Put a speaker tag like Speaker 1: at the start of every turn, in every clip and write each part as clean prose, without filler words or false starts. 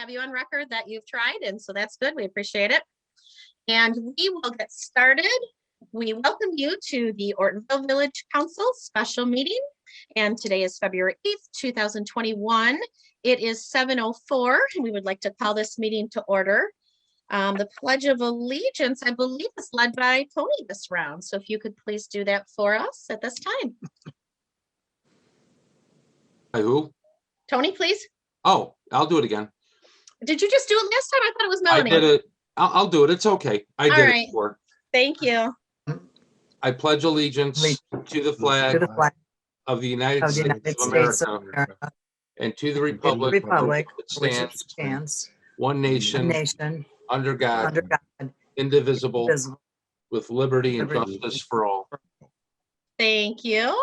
Speaker 1: have you on record that you've tried, and so that's good. We appreciate it. And we will get started. We welcome you to the Ortonville Village Council special meeting. And today is February 8th, 2021. It is 7:04, and we would like to call this meeting to order. The Pledge of Allegiance, I believe, is led by Tony this round. So if you could please do that for us at this time.
Speaker 2: By who?
Speaker 1: Tony, please.
Speaker 2: Oh, I'll do it again.
Speaker 1: Did you just do it last time? I thought it was Melanie.
Speaker 2: I did it. I'll do it. It's okay. I did it before.
Speaker 1: Thank you.
Speaker 2: I pledge allegiance to the flag of the United States of America and to the republic
Speaker 3: for
Speaker 2: which it stands, one nation, under God, indivisible, with liberty and justice for all.
Speaker 1: Thank you.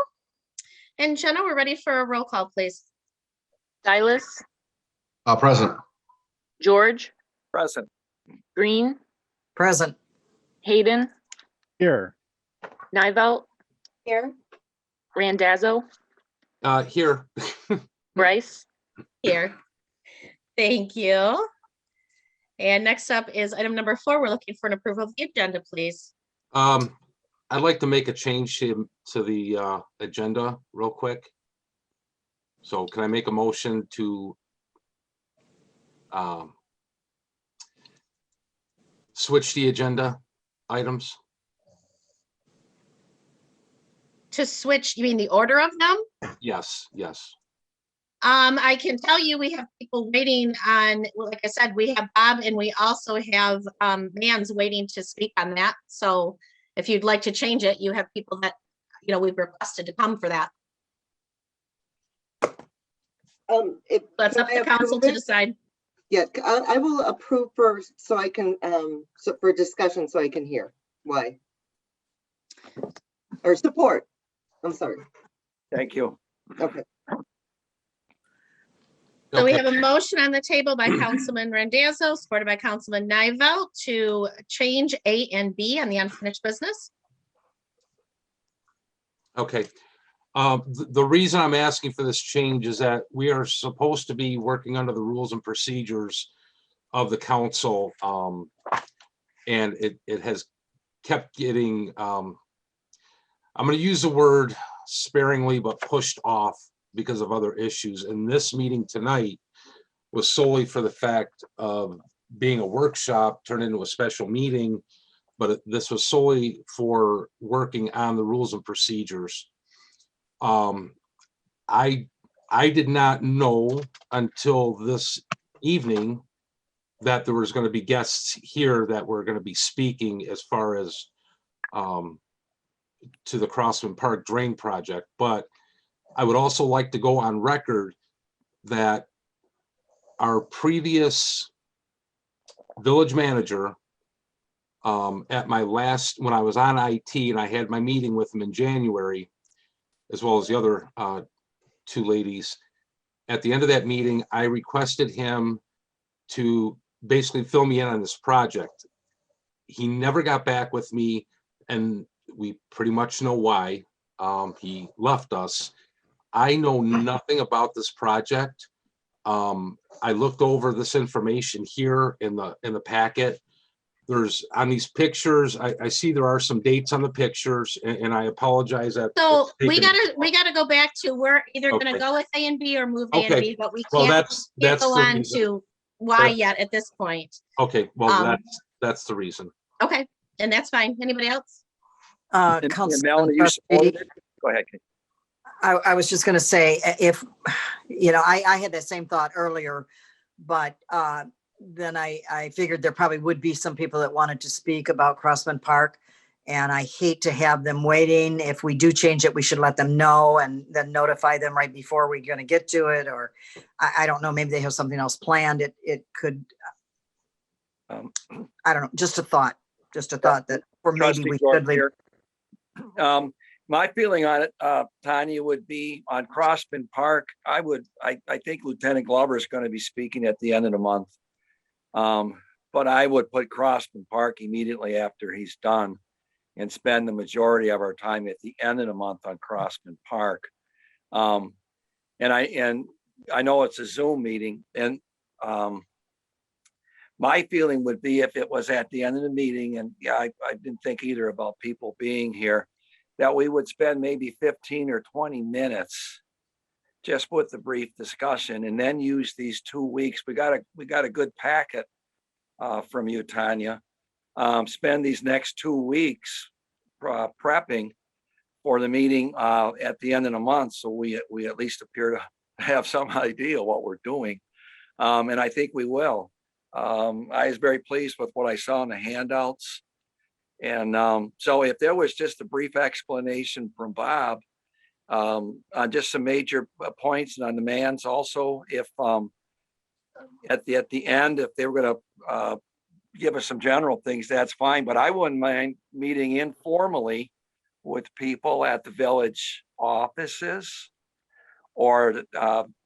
Speaker 1: And Jenna, we're ready for a roll call, please.
Speaker 4: Silas.
Speaker 5: Present.
Speaker 4: George.
Speaker 5: Present.
Speaker 4: Green.
Speaker 3: Present.
Speaker 4: Hayden.
Speaker 5: Here.
Speaker 4: Nivelt.
Speaker 1: Here.
Speaker 4: Randazzo.
Speaker 2: Here.
Speaker 4: Bryce.
Speaker 1: Here. Thank you. And next up is item number 4. We're looking for an approval of the agenda, please.
Speaker 2: I'd like to make a change to the agenda real quick. So can I make a motion to switch the agenda items?
Speaker 1: To switch, you mean the order of them?
Speaker 2: Yes.
Speaker 1: I can tell you we have people waiting on, like I said, we have Bob and we also have Mans waiting to speak on that. So if you'd like to change it, you have people that, we've requested to come for that. That's up to council to decide.
Speaker 6: Yeah, I will approve first so I can, for discussion, so I can hear why. Or support. I'm sorry.
Speaker 5: Thank you.
Speaker 6: Okay.
Speaker 1: So we have a motion on the table by Councilman Randazzo, supported by Councilman Nivelt, to change A and B on the unfinished business.
Speaker 2: Okay. The reason I'm asking for this change is that we are supposed to be working under the rules and procedures of the council. And it has kept getting, I'm going to use the word sparingly, but pushed off because of other issues. And this meeting tonight was solely for the fact of being a workshop turned into a special meeting, but this was solely for working on the rules and procedures. I did not know until this evening that there was going to be guests here that were going to be speaking as far as to the Crossman Park Drain Project. But I would also like to go on record that our previous village manager, at my last, when I was on IT and I had my meeting with him in January, as well as the other two ladies, at the end of that meeting, I requested him to basically fill me in on this project. He never got back with me, and we pretty much know why. He left us. I know nothing about this project. I looked over this information here in the packet. There's on these pictures, I see there are some dates on the pictures, and I apologize that.
Speaker 1: So we gotta go back to, we're either gonna go with A and B or move A and B, but we can't,
Speaker 2: that's
Speaker 1: go
Speaker 2: the
Speaker 1: on
Speaker 2: reason.
Speaker 1: to Y yet at this point.
Speaker 2: Okay, well, that's the reason.
Speaker 1: Okay, and that's fine. Anybody else?
Speaker 5: Melanie, you supported it? Go ahead.
Speaker 3: I was just going to say, if, I had that same thought earlier, but then I figured there probably would be some people that wanted to speak about Crossman Park, and I hate to have them waiting. If we do change it, we should let them know and then notify them right before we're going to get to it. Or I don't know, maybe they have something else planned. It could, I don't know, just a thought that, or maybe we should leave.
Speaker 5: My feeling on it, Tanya, would be on Crossman Park. I think Lieutenant Glover is going to be speaking at the end of the month. But I would put Crossman Park immediately after he's done and spend the majority of our time at the end of the month on Crossman Park. And I know it's a Zoom meeting, and My feeling would be if it was at the end of the meeting, and yeah, I didn't think either about people being here, that we would spend maybe 15 or 20 minutes just with the brief discussion, and then use these 2 weeks. We got a good packet from you, Tanya. Spend these next 2 weeks prepping for the meeting at the end of the month, so we at least appear to have some idea what we're doing, and I think we will. I was very pleased with what I saw in the handouts, and so if there was just a brief explanation from Bob on just some major points and on demands, also if at the end, if they were going to give us some general things, that's fine. But I wouldn't mind meeting informally with people at the village offices or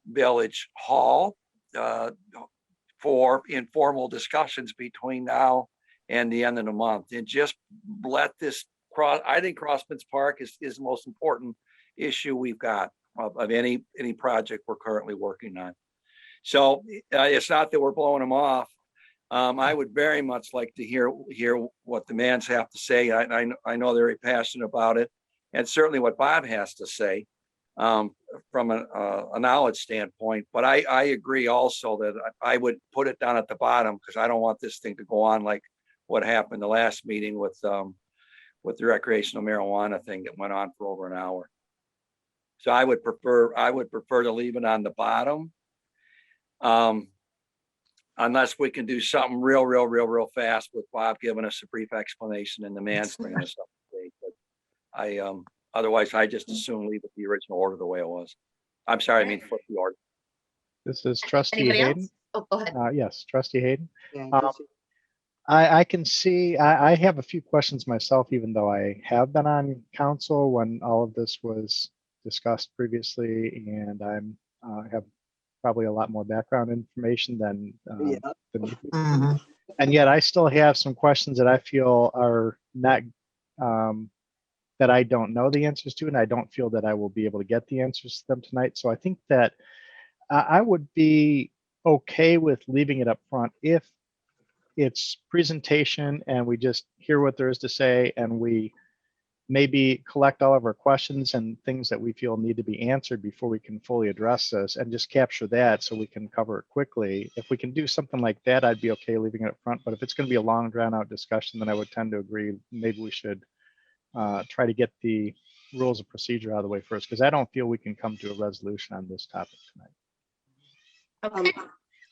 Speaker 5: village hall for informal discussions between now and the end of the month, and just let this cross. I think Crossman's Park is the most important issue we've got of any project we're currently working on. So it's not that we're blowing them off. I would very much like to hear what the Mans have to say. I know they're very passionate about it, and certainly what Bob has to say from a knowledge standpoint. But I agree also that I would put it down at the bottom, because I don't want this thing to go on like what happened the last meeting with the recreational marijuana thing that went on for over an hour. So I would prefer to leave it on the bottom. Unless we can do something real fast with Bob giving us a brief explanation and the Mans bringing us up to date. But otherwise I just assume leave it the original order the way it was. I'm sorry, I mean flip the order.
Speaker 7: This is Trustee
Speaker 1: Anybody
Speaker 7: Hayden.
Speaker 1: else? Oh, go ahead.
Speaker 7: Yes, Trustee Hayden.
Speaker 6: Yeah,
Speaker 7: I can see, I have a few questions myself, even though I have been on council when all of this was discussed previously, and I have probably a lot more background information than
Speaker 3: Mhm.
Speaker 7: and yet I still have some questions that I feel are not, that I don't know the answers to, and I don't feel that I will be able to get the answers to them tonight. So I think that I would be okay with leaving it up front if it's presentation and we just hear what there is to say, and we maybe collect all of our questions and things that we feel need to be answered before we can fully address this, and just capture that so we can cover it quickly. If we can do something like that, I'd be okay leaving it up front. But if it's going to be a long, drawn out discussion, then I would tend to agree maybe we should try to get the rules of procedure out of the way first, because I don't feel we can come to a resolution on this topic tonight.
Speaker 1: Okay.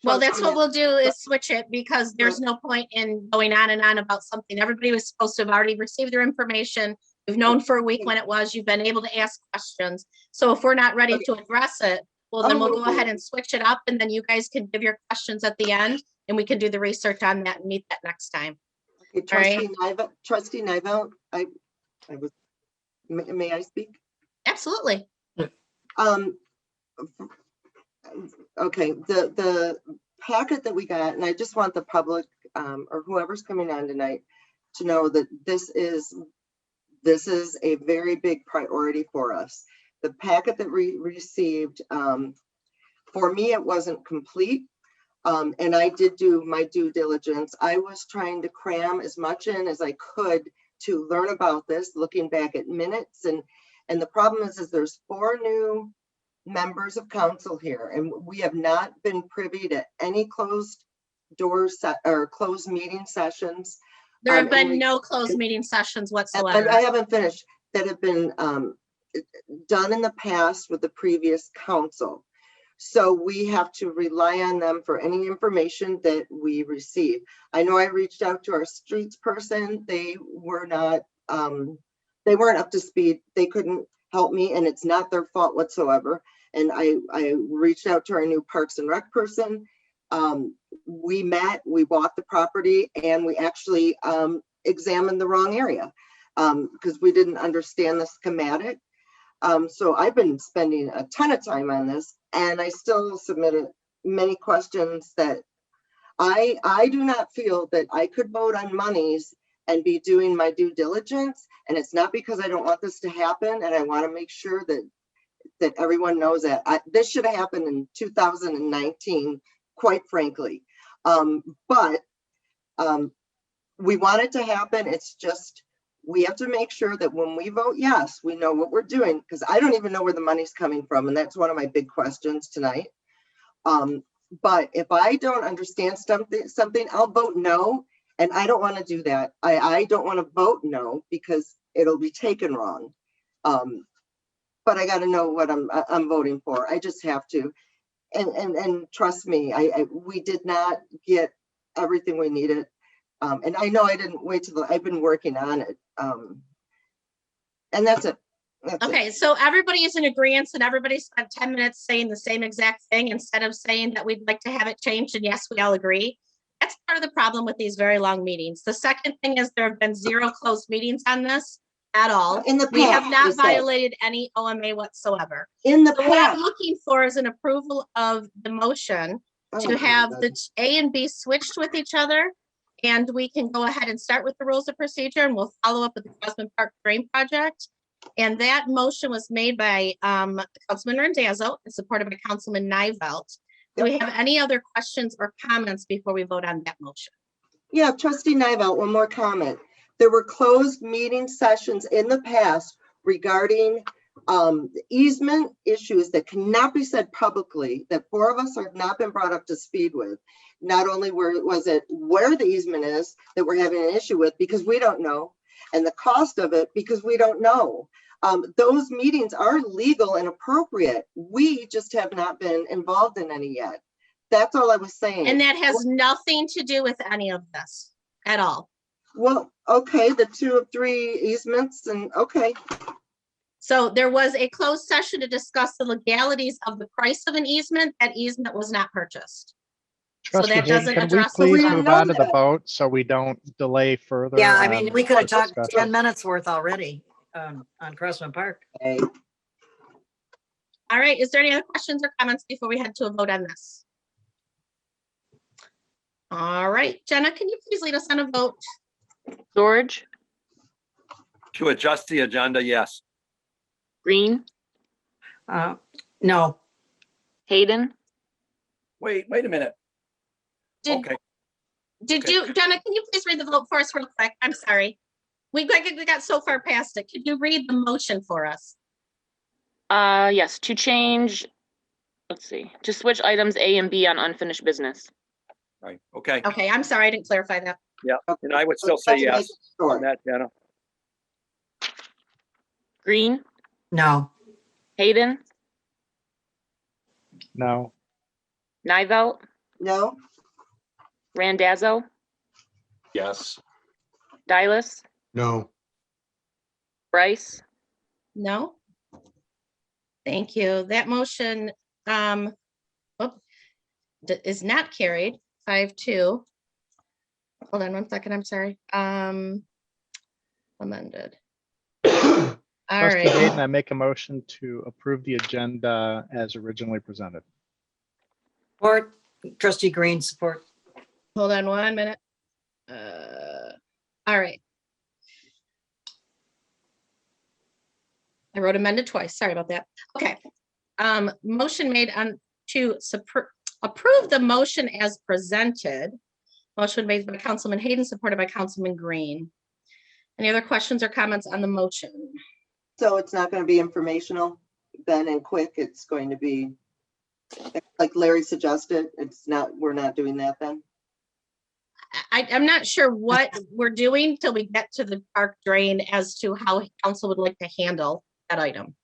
Speaker 1: Well, that's what we'll do, is switch it, because there's no point in going on and on about something. Everybody was supposed to have already received their information. We've known for a week when it was. You've been able to ask questions. So if we're not ready to address it, well, then we'll go ahead and switch it up, and then you guys can give your questions at the end, and we can do the research on that and meet that next time.
Speaker 6: Okay, Trustee Nivell, I was, may I speak?
Speaker 1: Absolutely.
Speaker 6: Okay, the packet that we got, and I just want the public or whoever's coming on tonight to know that this is a very big priority for us. The packet that we received, for me, it wasn't complete. And I did do my due diligence. I was trying to cram as much in as I could to learn about this, looking back at minutes. And the problem is there's 4 new members of council here, and we have not been privy to any closed doors or closed meeting sessions.
Speaker 1: There have been no closed meeting sessions whatsoever.
Speaker 6: And I haven't finished, that have been done in the past with the previous council. So we have to rely on them for any information that we receive. I know I reached out to our streets person. They were not, they weren't up to speed. They couldn't help me, and it's not their fault whatsoever. And I reached out to our new Parks and Rec person. We met, we walked the property, and we actually examined the wrong area because we didn't understand the schematic. So I've been spending a ton of time on this, and I still submitted many questions that I do not feel that I could vote on monies and be doing my due diligence. And it's not because I don't want this to happen, and I want to make sure that everyone knows that this should have happened in 2019, quite frankly. But We want it to happen. It's just, we have to make sure that when we vote yes, we know what we're doing, because I don't even know where the money's coming from. And that's one of my big questions tonight. But if I don't understand something, I'll vote no. And I don't want to do that. I don't want to vote no because it'll be taken wrong. But I got to know what I'm voting for. I just have to. And trust me, we did not get everything we needed. And I know I didn't wait till I've been working on it. And that's it. That's it.
Speaker 1: Okay, so everybody is in agreement and everybody spent 10 minutes saying the same exact thing instead of saying that we'd like to have it changed. And yes, we all agree. That's part of the problem with these very long meetings. The second thing is there have been 0 closed meetings on this at all.
Speaker 6: In the
Speaker 1: We have
Speaker 6: past,
Speaker 1: not
Speaker 6: you said.
Speaker 1: violated any OMA whatsoever.
Speaker 6: In the
Speaker 1: So what I'm
Speaker 6: past.
Speaker 1: looking for is an approval of the motion
Speaker 6: Oh
Speaker 1: to
Speaker 6: my
Speaker 1: have
Speaker 6: God.
Speaker 1: the A and B switched with each other. And we can go ahead and start with the rules of procedure and we'll follow up with the Crossman Park Drain Project. And that motion was made by Councilman Randazzo and supported by Councilman Nivelt. Do we have any other questions or comments before we vote on that motion?
Speaker 6: Yeah, trustee Nivelt, one more comment. There were closed meeting sessions in the past regarding easement issues that cannot be said publicly, that 4 of us have not been brought up to speed with. Not only was it where the easement is that we're having an issue with because we don't know, and the cost of it because we don't know. Those meetings are legal and appropriate. We just have not been involved in any yet. That's all I was saying.
Speaker 1: And that has nothing to do with any of this at all.
Speaker 6: Well, okay, the 2 of 3 easements and okay.
Speaker 1: So there was a closed session to discuss the legalities of the price of an easement. That easement was not purchased.
Speaker 7: Trustee
Speaker 1: that
Speaker 7: Hayden,
Speaker 1: doesn't
Speaker 7: can we
Speaker 1: address-
Speaker 7: please
Speaker 6: We didn't
Speaker 7: move
Speaker 6: know
Speaker 7: on to the
Speaker 6: that.
Speaker 7: vote so we don't delay further?
Speaker 3: Yeah, I mean, we could have
Speaker 7: the
Speaker 3: talked
Speaker 7: discussion?
Speaker 3: 10 minutes worth already on Crossman Park.
Speaker 6: Okay.
Speaker 1: All right, is there any other questions or comments before we head to a vote on this? All right, Jenna, can you please lead us on a vote?
Speaker 4: George,
Speaker 5: To adjust the agenda, yes.
Speaker 4: Green,
Speaker 3: No,
Speaker 4: Hayden,
Speaker 5: Wait a minute.
Speaker 1: Did,
Speaker 5: Okay,
Speaker 1: did
Speaker 5: okay.
Speaker 1: you, Jenna, can you please read the vote for us real quick? I'm sorry. We got so far past it. Could you read the motion for us?
Speaker 4: yes, to change, let's see, to switch items A and B on unfinished business.
Speaker 5: Right, okay.
Speaker 1: Okay, I'm sorry, I didn't clarify that.
Speaker 5: And I would still say
Speaker 6: Let's make
Speaker 5: yes
Speaker 6: it short.
Speaker 5: on that, Jenna.
Speaker 4: Green,
Speaker 3: no,
Speaker 4: Hayden,
Speaker 7: No,
Speaker 4: Nivelt,
Speaker 6: No,
Speaker 4: Randazzo,
Speaker 2: Yes.
Speaker 4: Dialis,
Speaker 2: No.
Speaker 4: Bryce,
Speaker 1: No? Thank you. That motion is not carried, 5-2. Hold on one second, I'm sorry. Amended. All
Speaker 7: Trustee Hayden,
Speaker 1: right,
Speaker 7: I make a motion to approve the agenda as originally presented.
Speaker 3: support, trustee Green, support.
Speaker 1: hold on 1 minute. All right. I wrote amended twice, sorry about that. Okay. Motion made on to approve the motion as presented. Motion made by Councilman Hayden, supported by Councilman Green. Any other questions or comments on the motion?
Speaker 6: so it's not going to be informational then and quick. It's going to be like Larry suggested. It's not, we're not doing that then.
Speaker 1: I'm not sure what we're doing till we get to the park drain as to how council would like to handle that item.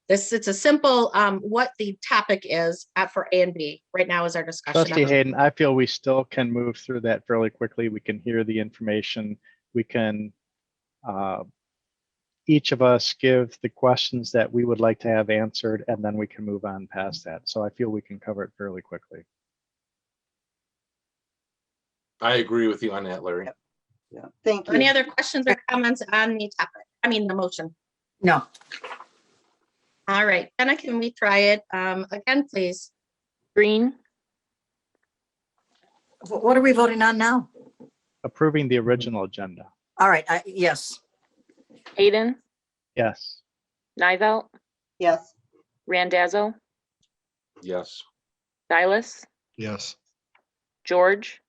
Speaker 1: It's a simple, what the topic is for A and B right now is our discussion.
Speaker 7: Trustee Hayden, I feel we still can move through that fairly quickly. We can hear the information. We can, each of us give the questions that we would like to have answered, and then we can move on past that. So I feel we can cover it fairly quickly.
Speaker 2: I agree with you on that, Larry.
Speaker 6: Yeah, thank you.
Speaker 1: Any other questions or comments on the topic? I mean, the motion.
Speaker 3: No,
Speaker 1: All right, Jenna, can we try it again, please?
Speaker 4: Green,
Speaker 3: what are we voting on now?
Speaker 7: Approving the original agenda.
Speaker 3: All right, yes,
Speaker 4: Hayden,
Speaker 7: Yes.
Speaker 4: Nivelt,
Speaker 6: Yes,
Speaker 4: Randazzo,
Speaker 2: Yes.
Speaker 4: Dialis,
Speaker 2: Yes.
Speaker 4: George,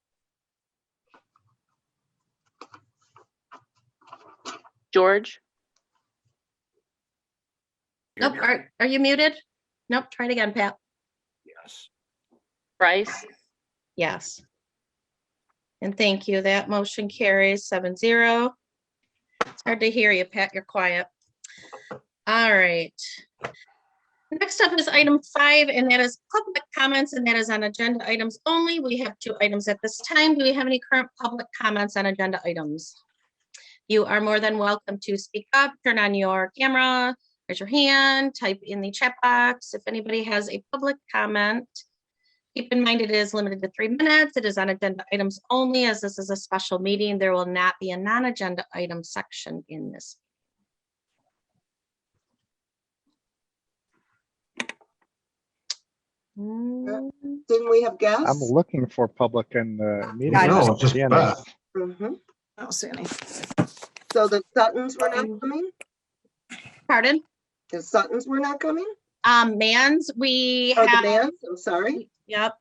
Speaker 4: George,
Speaker 1: Nope, are you muted? Nope, try it again, Pat.
Speaker 5: Yes.
Speaker 4: Bryce,
Speaker 1: Yes. And thank you. That motion carries 7-0. It's hard to hear you, Pat. You're quiet. All right. Next up is item 5, and that is public comments, and that is on agenda items only. We have 2 items at this time. Do we have any current public comments on agenda items? You are more than welcome to speak up, turn on your camera, raise your hand, type in the chat box. If anybody has a public comment, keep in mind it is limited to 3 minutes. It is on agenda items only. As this is a special meeting, there will not be a non-agenda item section in this.
Speaker 6: Didn't we have
Speaker 7: I'm
Speaker 6: guests?
Speaker 7: looking for public in the meeting.
Speaker 3: I
Speaker 2: No,
Speaker 3: know.
Speaker 2: it's just
Speaker 7: Yeah,
Speaker 2: Beth.
Speaker 6: Mhm.
Speaker 3: I don't see any.
Speaker 6: So the Suttons were not coming?
Speaker 1: Pardon?
Speaker 6: The Suttons were not coming?
Speaker 1: Mans, we
Speaker 6: Or the
Speaker 1: have.
Speaker 6: Mans? I'm sorry.
Speaker 1: Yep.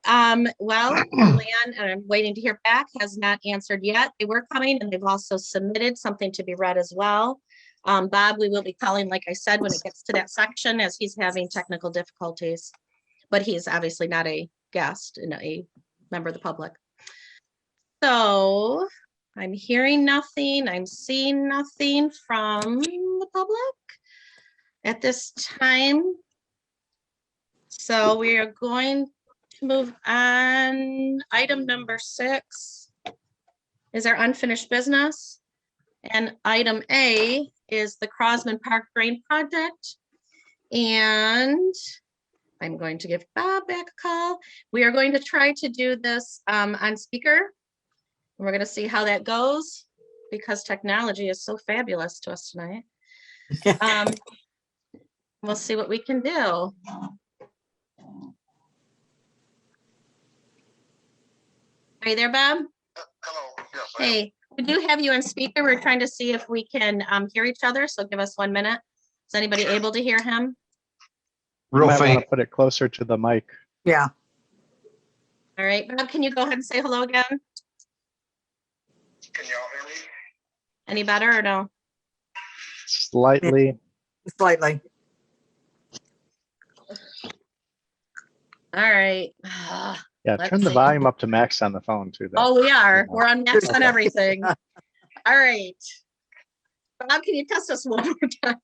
Speaker 1: Well, Luann, and I'm waiting to hear back, has not answered yet. They were coming, and they've also submitted something to be read as well. Bob, we will be calling, like I said, when it gets to that section, as he's having technical difficulties. But he's obviously not a guest and a member of the public. So I'm hearing nothing. I'm seeing nothing from the public at this time. So we are going to move on. Item number 6 is our unfinished business. And item A is the Crosman Park Drain Project. And I'm going to give Bob back a call. We are going to try to do this on speaker. We're going to see how that goes because technology is so fabulous to us tonight. We'll see what we can do. Are you there, Bob?
Speaker 8: Hello, yes.
Speaker 1: Hey, we do have you on speaker. We're trying to see if we can hear each other. So give us 1 minute. Is anybody able to hear him?
Speaker 7: You
Speaker 2: Real
Speaker 7: might want
Speaker 2: faint.
Speaker 7: to put it closer to the mic.
Speaker 3: Yeah.
Speaker 1: All right, Bob, can you go ahead and say hello again?
Speaker 8: Can y'all hear me?
Speaker 1: Any better or no?
Speaker 7: Slightly.
Speaker 3: Slightly.
Speaker 1: All right.
Speaker 7: Yeah,
Speaker 1: Let's
Speaker 7: turn the
Speaker 1: see.
Speaker 7: volume up to max on the phone too. though.
Speaker 1: Oh, we are.
Speaker 7: Yeah.
Speaker 1: We're on max on everything. All right. Bob, can you test us one more time?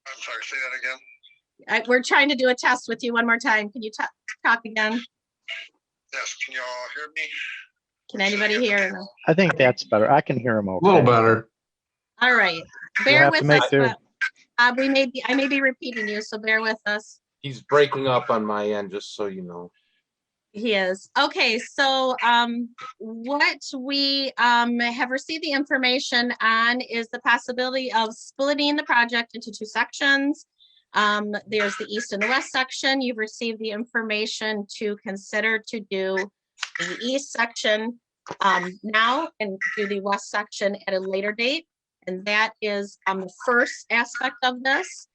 Speaker 8: I'm sorry, say that again.
Speaker 1: We're trying to do a test with you one more time. Can you talk again?
Speaker 8: Yes, can y'all hear me?
Speaker 1: Can anybody hear?
Speaker 7: I think that's better. I can hear him okay.
Speaker 2: A little better.
Speaker 1: All right.
Speaker 7: You'll
Speaker 1: Bear
Speaker 7: have to
Speaker 1: with
Speaker 7: make
Speaker 1: us.
Speaker 7: do.
Speaker 1: I may be repeating you, so bear with us.
Speaker 2: He's breaking up on my end, just so you know.
Speaker 1: He is. Okay, so what we have received the information on is the possibility of splitting the project into 2 sections. There's the east and the west section. You've received the information to consider to do the east section now and do the west section at a later date. And that is the first aspect of this.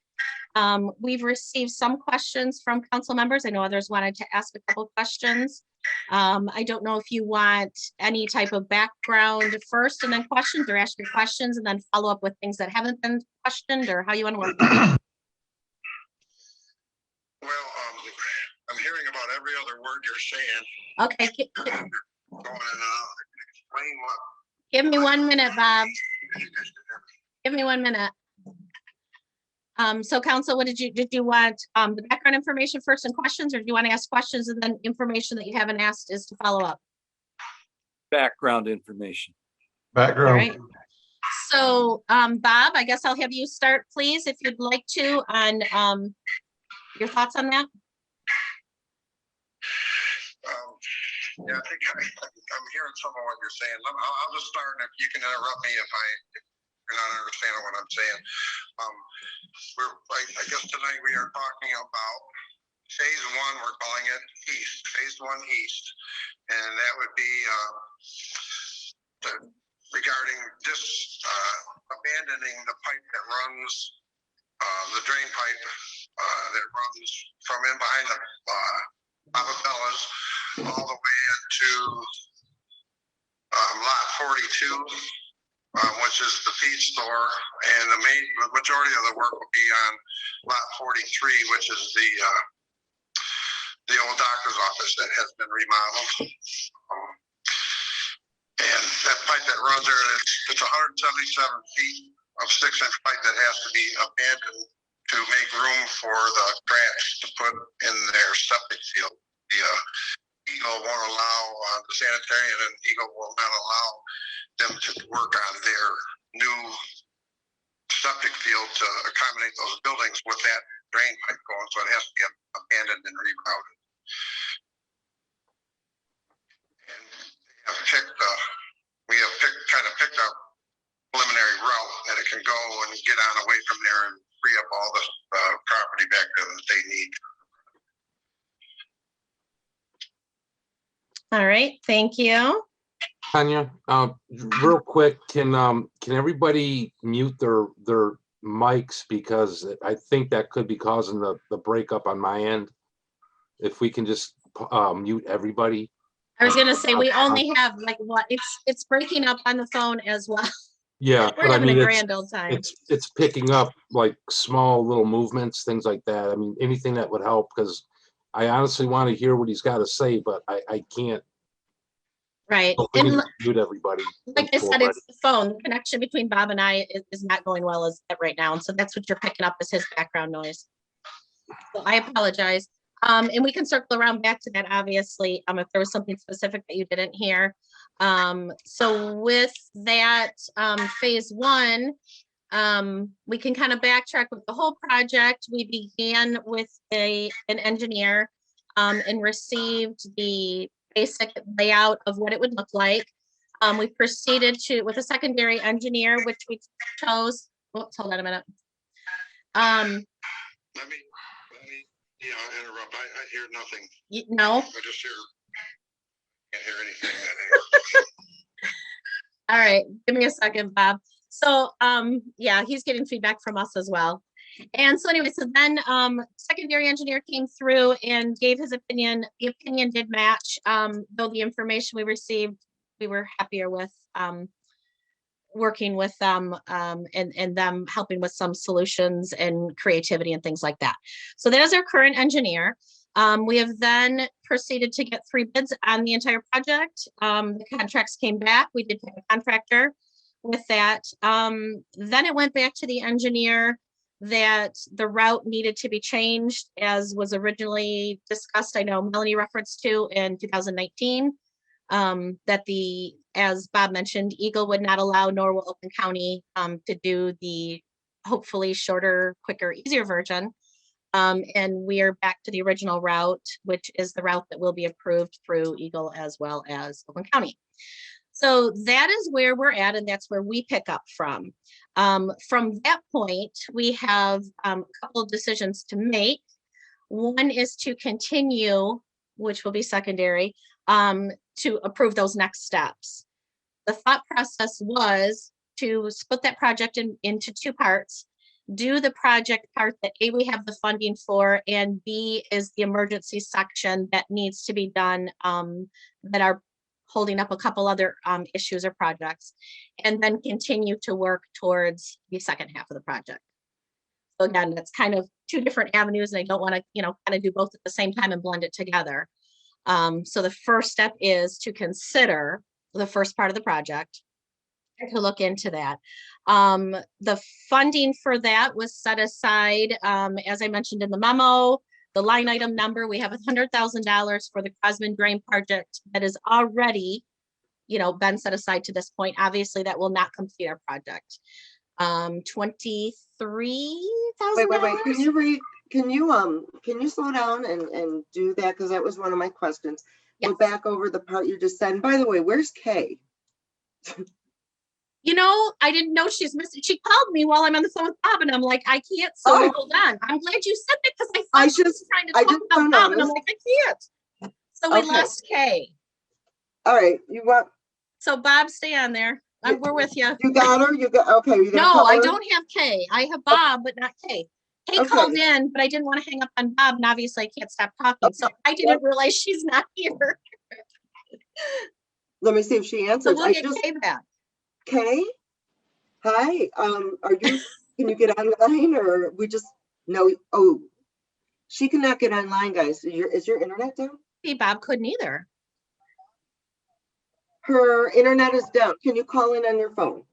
Speaker 1: We've received some questions from council members. I know others wanted to ask a couple questions. I don't know if you want any type of background first and then questions, or ask your questions and then follow up with things that haven't been questioned, or how you want to work.
Speaker 8: Well, I'm hearing about every other word you're saying.
Speaker 1: Okay,
Speaker 8: Going in and out. Explain what
Speaker 1: give me 1 minute, Bob.
Speaker 8: you guys can hear me.
Speaker 1: Give me 1 minute. So council, what did you want the background information first and questions, or do you want to ask questions and then information that you haven't asked is to follow up?
Speaker 5: Background information.
Speaker 1: All
Speaker 2: Background.
Speaker 1: right. So Bob, I guess I'll have you start, please, if you'd like to, on your thoughts on that.
Speaker 8: Yeah, I think I'm hearing some of what you're saying. I'll just start, and if you can interrupt me if you're not understanding what I'm saying. I guess tonight we are talking about phase 1. We're calling it east, phase 1 east, and that would be regarding this abandoning the pipe that runs, the drain pipe that runs from in behind the Papabella's all the way into lot 42. which is the feed store, and the majority of the work will be on lot 43, which is the old doctor's office that has been remodeled. And that pipe that runs there, it's 177 feet of 6-inch pipe that has to be abandoned to make room for the trash to put in their septic field. The Eagle won't allow, the sanitarian and Eagle will not allow them to work on their new septic field to accommodate those buildings with that drain pipe going, so it has to be abandoned and rerouted. And we have picked a preliminary route that it can go and get on away from there and free up all the property back there that they need.
Speaker 1: All right, thank you.
Speaker 2: Tanya, real quick, can everybody mute their mics, because I think that could be causing the breakup on my end. If we can just mute everybody.
Speaker 1: I was gonna say, we only have like what, it's breaking up on the phone as well.
Speaker 2: Yeah,
Speaker 1: We're
Speaker 2: but I
Speaker 1: having
Speaker 2: mean,
Speaker 1: a grand old time.
Speaker 2: it's picking up like small little movements, things like that. I mean, anything that would help, because I honestly want to hear what he's got to say, but I can't.
Speaker 1: Right,
Speaker 2: So we
Speaker 1: and
Speaker 2: can mute everybody.
Speaker 1: like I said, it's the phone. The connection between Bob and I is not going well as right now, and so that's what you're picking up as his background noise. So I apologize. And we can circle around back to that, obviously, if there was something specific that you didn't hear. So with that, phase one, we can kind of backtrack with the whole project. We began with an engineer and received the basic layout of what it would look like. We proceeded with a secondary engineer, which we chose. Oops, hold on a minute.
Speaker 8: Let me interrupt. I hear nothing.
Speaker 1: No.
Speaker 8: I just can't hear anything.
Speaker 1: All right, give me a second, Bob. So, yeah, he's getting feedback from us as well. And so anyway, so then secondary engineer came through and gave his opinion. The opinion did match, though the information we received, we were happier with working with them and them helping with some solutions and creativity and things like that. So that is our current engineer. We have then proceeded to get 3 bids on the entire project. The contracts came back. We did pick a contractor with that. Then it went back to the engineer that the route needed to be changed as was originally discussed. I know Melanie referenced to in 2019, that as Bob mentioned, Eagle would not allow, nor will Oakland County to do the hopefully shorter, quicker, easier version. And we are back to the original route, which is the route that will be approved through Eagle as well as Oakland County. So that is where we're at, and that's where we pick up from. From that point, we have a couple of decisions to make. One is to continue, which will be secondary, to approve those next steps. The thought process was to split that project into 2 parts. Do the project part that A, we have the funding for, and B is the emergency section that needs to be done, that are holding up a couple other issues or projects, and then continue to work towards the second half of the project. So again, that's kind of 2 different avenues, and I don't want to, kind of do both at the same time and blend it together. So the first step is to consider the first part of the project, to look into that. The funding for that was set aside, as I mentioned in the memo. The line item number, we have $100,000 for the Crosman Drain project that is already, been set aside to this point. Obviously, that will not complete our project. $23,000.
Speaker 6: Wait. Can you slow down and do that? Because that was one of my questions.
Speaker 1: Yes.
Speaker 6: Go back over the part you just said. And by the way, where's Kay?
Speaker 1: I didn't know she's missing. She called me while I'm on the phone with Bob, and I'm like, I can't. So hold on. I'm glad you said that, because I thought she was trying to talk about Bob, and I'm like, I can't. So we lost Kay.
Speaker 6: All right, you want?
Speaker 1: So Bob, stay on there. We're with you.
Speaker 6: You got her. Okay.
Speaker 1: No, I don't have Kay. I have Bob, but not Kay. Kay called in, but I didn't want to hang up on Bob, and obviously I can't stop talking. So I didn't realize she's not here.
Speaker 6: Let me see if she answers.
Speaker 1: So we'll get Kay back.
Speaker 6: Kay? Hi, can you get online or we just, no, oh, she cannot get online, guys. Is your internet down?
Speaker 1: See, Bob couldn't either.
Speaker 6: Her internet is down. Can you call in on your phone?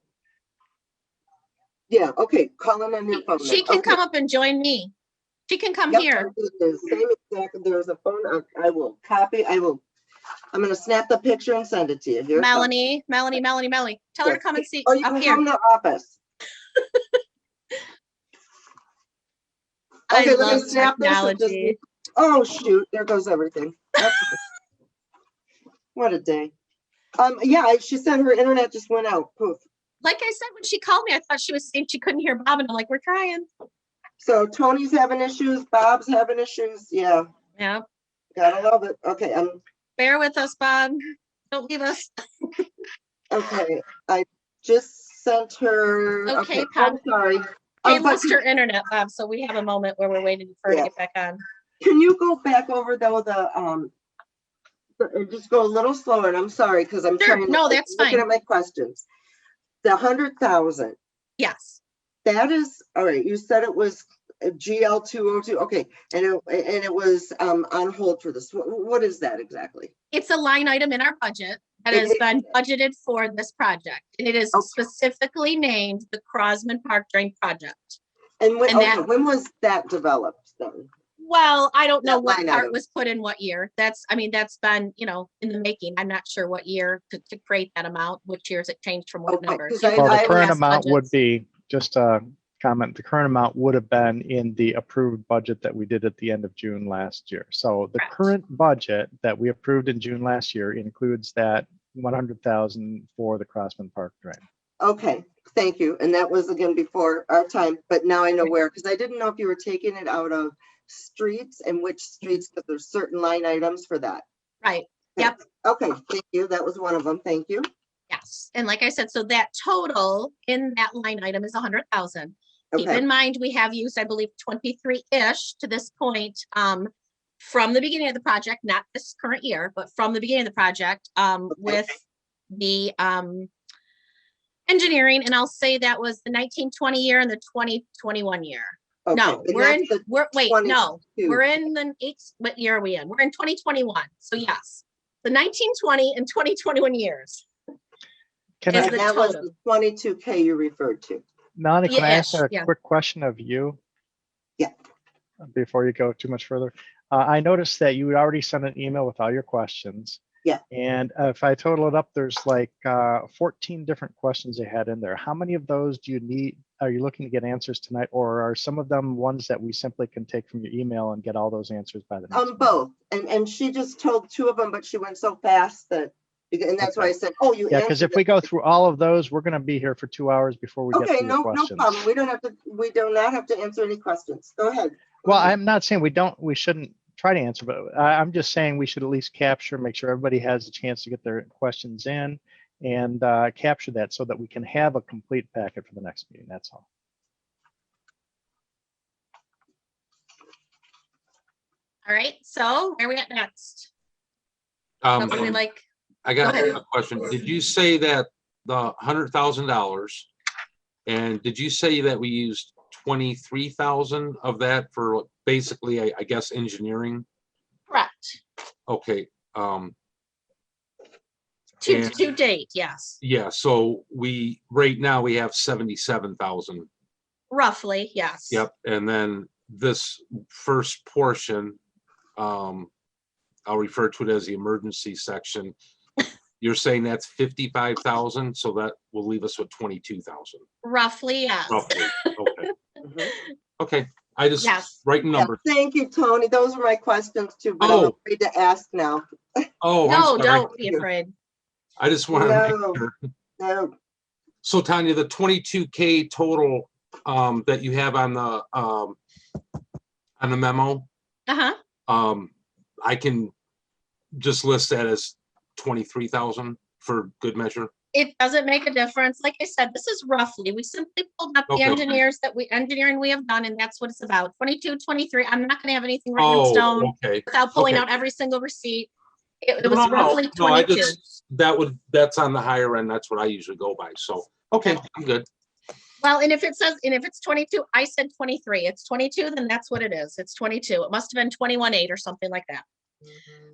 Speaker 6: Yeah, okay, call in on your phone.
Speaker 1: She
Speaker 6: then.
Speaker 1: can
Speaker 6: Okay.
Speaker 1: come up and join me. She can come
Speaker 6: Yep,
Speaker 1: here.
Speaker 6: I'll do the same exact, there's a phone, I will copy, I'm gonna snap the picture and send it to you. Here it comes.
Speaker 1: Melanie. Tell her to
Speaker 6: Yes.
Speaker 1: come and see
Speaker 6: Oh, you
Speaker 1: up
Speaker 6: can
Speaker 1: here.
Speaker 6: come to the office.
Speaker 1: I
Speaker 6: Okay, let me
Speaker 1: love
Speaker 6: snap this and just,
Speaker 1: technology.
Speaker 6: oh, shoot, there goes everything. What a day. Yeah, she said her internet just went out, poof.
Speaker 1: Like I said, when she called me, I thought she was saying she couldn't hear Bob, and I'm like, we're trying.
Speaker 6: So Tony's having issues, Bob's having issues, yeah,
Speaker 1: Yeah,
Speaker 6: gotta love it. Okay,
Speaker 1: bear with us, Bob. Don't leave us.
Speaker 6: okay, I just sent her,
Speaker 1: Okay,
Speaker 6: okay,
Speaker 1: Pop.
Speaker 6: I'm sorry.
Speaker 1: They
Speaker 6: But
Speaker 1: lost her internet, Bob, so we have a moment where we're waiting for her to
Speaker 6: Yeah.
Speaker 1: get back on.
Speaker 6: can you go back over though and just go a little slower, and I'm sorry, because I'm
Speaker 1: Sure,
Speaker 6: trying to,
Speaker 1: no, that's
Speaker 6: looking
Speaker 1: fine.
Speaker 6: at my questions. The 100,000,
Speaker 1: Yes,
Speaker 6: that is, all right, you said it was a GL 202, okay, and it was on hold for this. What is that exactly?
Speaker 1: it's a line item in our budget that
Speaker 6: It
Speaker 1: has
Speaker 6: is.
Speaker 1: been budgeted for this project, and it is
Speaker 6: Okay.
Speaker 1: specifically named the Crosman Park Drain Project.
Speaker 6: And when,
Speaker 1: And that-
Speaker 6: okay, when was that developed then?
Speaker 1: Well, I don't know
Speaker 6: That
Speaker 1: what
Speaker 6: line
Speaker 1: part
Speaker 6: item.
Speaker 1: was put in what year. That's been, in the making. I'm not sure what year to create that amount, which years it changed from what
Speaker 6: Okay,
Speaker 1: numbers.
Speaker 6: 'cause
Speaker 7: Well, the
Speaker 6: I
Speaker 7: current
Speaker 1: asked
Speaker 7: amount would
Speaker 1: budgets.
Speaker 7: be, just a comment, the current amount would have been in the approved budget that we did at the end of June last year. So the
Speaker 1: Correct.
Speaker 7: current budget that we approved in June last year includes that 100,000 for the Crossman Park Drain.
Speaker 6: Okay, thank you. And that was again before our time, but now I know where, because I didn't know if you were taking it out of streets and which streets, because there's certain line items for that.
Speaker 1: Right, yep,
Speaker 6: Okay, thank you. That was one of them. Thank you.
Speaker 1: yes. And like I said, so that total in that line item is 100,000. Keep
Speaker 6: Okay,
Speaker 1: in mind, we have used, I believe, 23-ish to this point, from the beginning of the project, not this current year, but from the beginning of the project, with the, engineering, and I'll say that was the 1920 year and the 2021 year.
Speaker 6: okay.
Speaker 1: No,
Speaker 6: and
Speaker 1: we're in,
Speaker 6: that's the
Speaker 1: wait, no,
Speaker 6: 22.
Speaker 1: we're in the what year are we in? We're in 2021. So yes, the 1920 and 2021 years.
Speaker 7: Can
Speaker 1: Is
Speaker 7: I,
Speaker 1: the
Speaker 6: And that was
Speaker 1: total.
Speaker 6: the 22K you referred to.
Speaker 7: Melanie, can I ask
Speaker 1: Yes,
Speaker 7: a
Speaker 1: yeah.
Speaker 7: quick question of you?
Speaker 6: Yeah.
Speaker 7: Before you go too much further. I noticed that you had already sent an email with all your questions.
Speaker 6: Yeah.
Speaker 7: And if I total it up, there's like 14 different questions they had in there. How many of those do you need? Are you looking to get answers tonight, or are some of them ones that we simply can take from your email and get all those answers by the next meeting?
Speaker 6: Both. And she just told two of them, but she went so fast that, and that's why I said, oh, you
Speaker 7: Yeah, because
Speaker 6: answered
Speaker 7: if we
Speaker 6: it.
Speaker 7: go through all of those, we're going to be here for 2 hours before we get
Speaker 6: Okay,
Speaker 7: to your
Speaker 6: no
Speaker 7: questions.
Speaker 6: problem. We do not have to answer any questions. Go ahead.
Speaker 7: Well, I'm not saying we shouldn't try to answer, but I'm just saying we should at least capture, make sure everybody has a chance to get their questions in and capture that so that we can have a complete packet for the next meeting. That's all.
Speaker 1: All right, so where are we at next? What would we like?
Speaker 2: I got
Speaker 1: Go ahead.
Speaker 2: a question. Did you say that the $100,000, and did you say that we used 23,000 of that for basically, I guess, engineering?
Speaker 1: Correct.
Speaker 2: Okay.
Speaker 1: To
Speaker 2: And-
Speaker 1: date, yes.
Speaker 2: Yeah, so right now we have 77,000.
Speaker 1: Roughly, yes.
Speaker 2: Yep, and then this first portion, I'll refer to it as the emergency section. You're saying that's 55,000, so that will leave us with 22,000
Speaker 1: Roughly, yes.
Speaker 2: roughly. Okay,
Speaker 6: Mhm.
Speaker 2: okay. I just
Speaker 1: Yes.
Speaker 2: writing
Speaker 6: Yeah,
Speaker 2: numbers.
Speaker 6: thank you, Tony. Those were my questions too, but I'm
Speaker 2: Oh.
Speaker 6: afraid to ask now.
Speaker 2: Oh,
Speaker 1: No,
Speaker 2: I'm sorry.
Speaker 1: don't be afraid.
Speaker 2: I just wanted to
Speaker 6: No.
Speaker 2: make sure.
Speaker 6: No,
Speaker 2: So Tanya, the 22K total that you have on the memo,
Speaker 1: Uh-huh.
Speaker 2: I can just list that as 23,000 for good measure.
Speaker 1: It doesn't make a difference. Like I said, this is roughly, we simply pulled up the
Speaker 2: Okay.
Speaker 1: engineering we have done, and that's what it's about. 22, 23. I'm not gonna have anything written in
Speaker 2: Oh,
Speaker 1: stone
Speaker 2: okay.
Speaker 1: without pulling
Speaker 2: okay.
Speaker 1: out every single receipt. It
Speaker 2: No,
Speaker 1: was
Speaker 2: no, no.
Speaker 1: roughly
Speaker 2: No, I
Speaker 1: 22.
Speaker 2: just, that's on the higher end. That's what I usually go by. So, okay, I'm good.
Speaker 1: Well, and if it says, and if it's 22, I said 23, it's 22, then that's what it is. It's 22. It must have been 21.8 or something like that.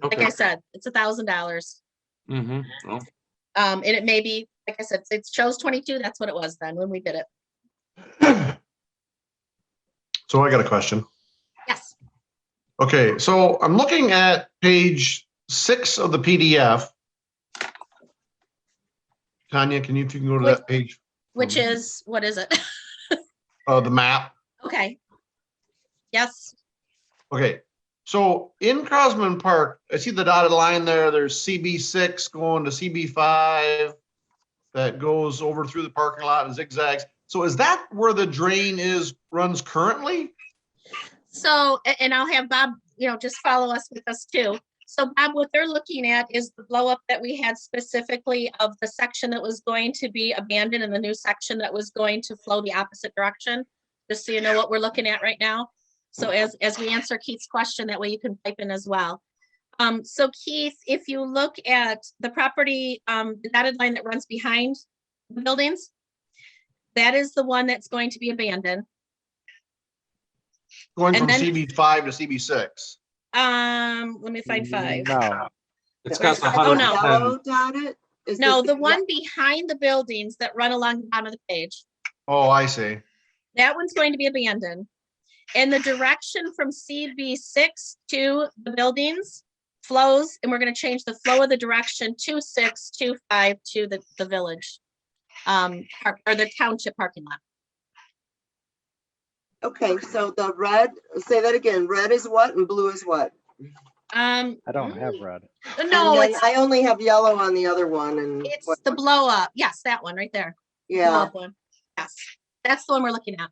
Speaker 1: Like I
Speaker 2: Okay.
Speaker 1: said, it's $1,000.
Speaker 2: Mm-hmm. Oh,
Speaker 1: And it may be, like I said, it shows 22. That's what it was then when we did it.
Speaker 9: So I got a question.
Speaker 1: Yes.
Speaker 9: Okay, so I'm looking at page 6 of the PDF. Tanya, can you go to that page?
Speaker 1: Which is, what is it?
Speaker 9: The map.
Speaker 1: Okay. Yes.
Speaker 9: Okay, so in Crosman Park, I see the dotted line there. There's CB6 going to CB5 that goes over through the parking lot and zigzags. So is that where the drain runs currently?
Speaker 1: So, and I'll have Bob, just follow us with us too. So Bob, what they're looking at is the blow up that we had specifically of the section that was going to be abandoned and the new section that was going to flow the opposite direction. Just so you know what we're looking at right now. So as we answer Keith's question, that way you can pipe in as well. So Keith, if you look at the property, the dotted line that runs behind the buildings, that is the one that's going to be abandoned.
Speaker 9: Going
Speaker 1: And
Speaker 9: from
Speaker 1: then-
Speaker 9: CB5 to CB6.
Speaker 1: Let me find 5.
Speaker 7: No,
Speaker 2: it's got the
Speaker 1: Oh, no.
Speaker 2: 110.
Speaker 6: Yellow dotted? Is
Speaker 1: No,
Speaker 6: this
Speaker 1: the one behind the buildings that run along the bottom of the page,
Speaker 9: Oh, I see.
Speaker 1: that one's going to be abandoned. And the direction from CB6 to the buildings flows, and we're going to change the flow of the direction to 625 to the village, or the township parking lot.
Speaker 6: Okay, so the red, say that again. Red is what and blue is what?
Speaker 1: I
Speaker 7: I don't have red.
Speaker 1: No,
Speaker 6: And then
Speaker 1: it's
Speaker 6: I only have yellow on the other one and
Speaker 1: the blow up. Yes, that one right there. Blow
Speaker 6: yeah.
Speaker 1: up one. Yes, that's the one we're looking at.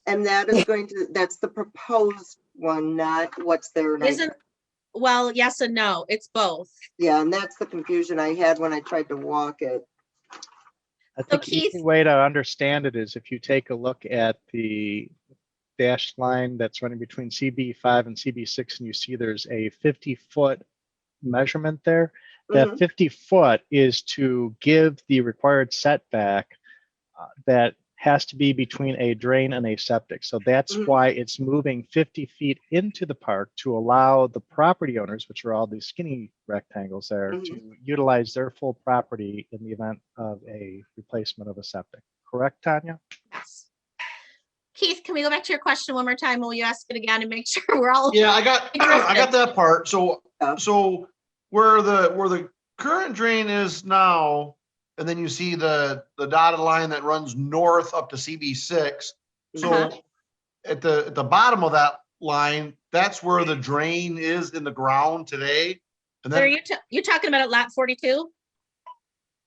Speaker 6: And that is that's the proposed one, not what's there. now.
Speaker 1: Well, yes and no. It's both.
Speaker 6: Yeah, and that's the confusion I had when I tried to walk it.
Speaker 7: I think the easy
Speaker 1: Keith-
Speaker 7: way to understand it is if you take a look at the dashed line that's running between CB5 and CB6, and you see there's a 50-foot measurement there. That
Speaker 6: Mhm.
Speaker 7: 50 foot is to give the required setback that has to be between a drain and a septic. So that's
Speaker 6: Mhm.
Speaker 7: why it's moving 50 feet into the park to allow the property owners, which are all these skinny rectangles there,
Speaker 6: Mhm.
Speaker 7: to utilize their full property in the event of a replacement of a septic. Correct, Tanya?
Speaker 1: Yes. Keith, can we go back to your question one more time? Will you ask it again and make sure we're all?
Speaker 9: Yeah, I got that part. So
Speaker 6: Yeah.
Speaker 9: so where the current drain is now, and then you see the dotted line that runs north up to CB6. So
Speaker 1: Uh-huh.
Speaker 9: at the bottom of that line, that's where the drain is in the ground today. And
Speaker 1: So are
Speaker 9: then
Speaker 1: you talking about at lot 42?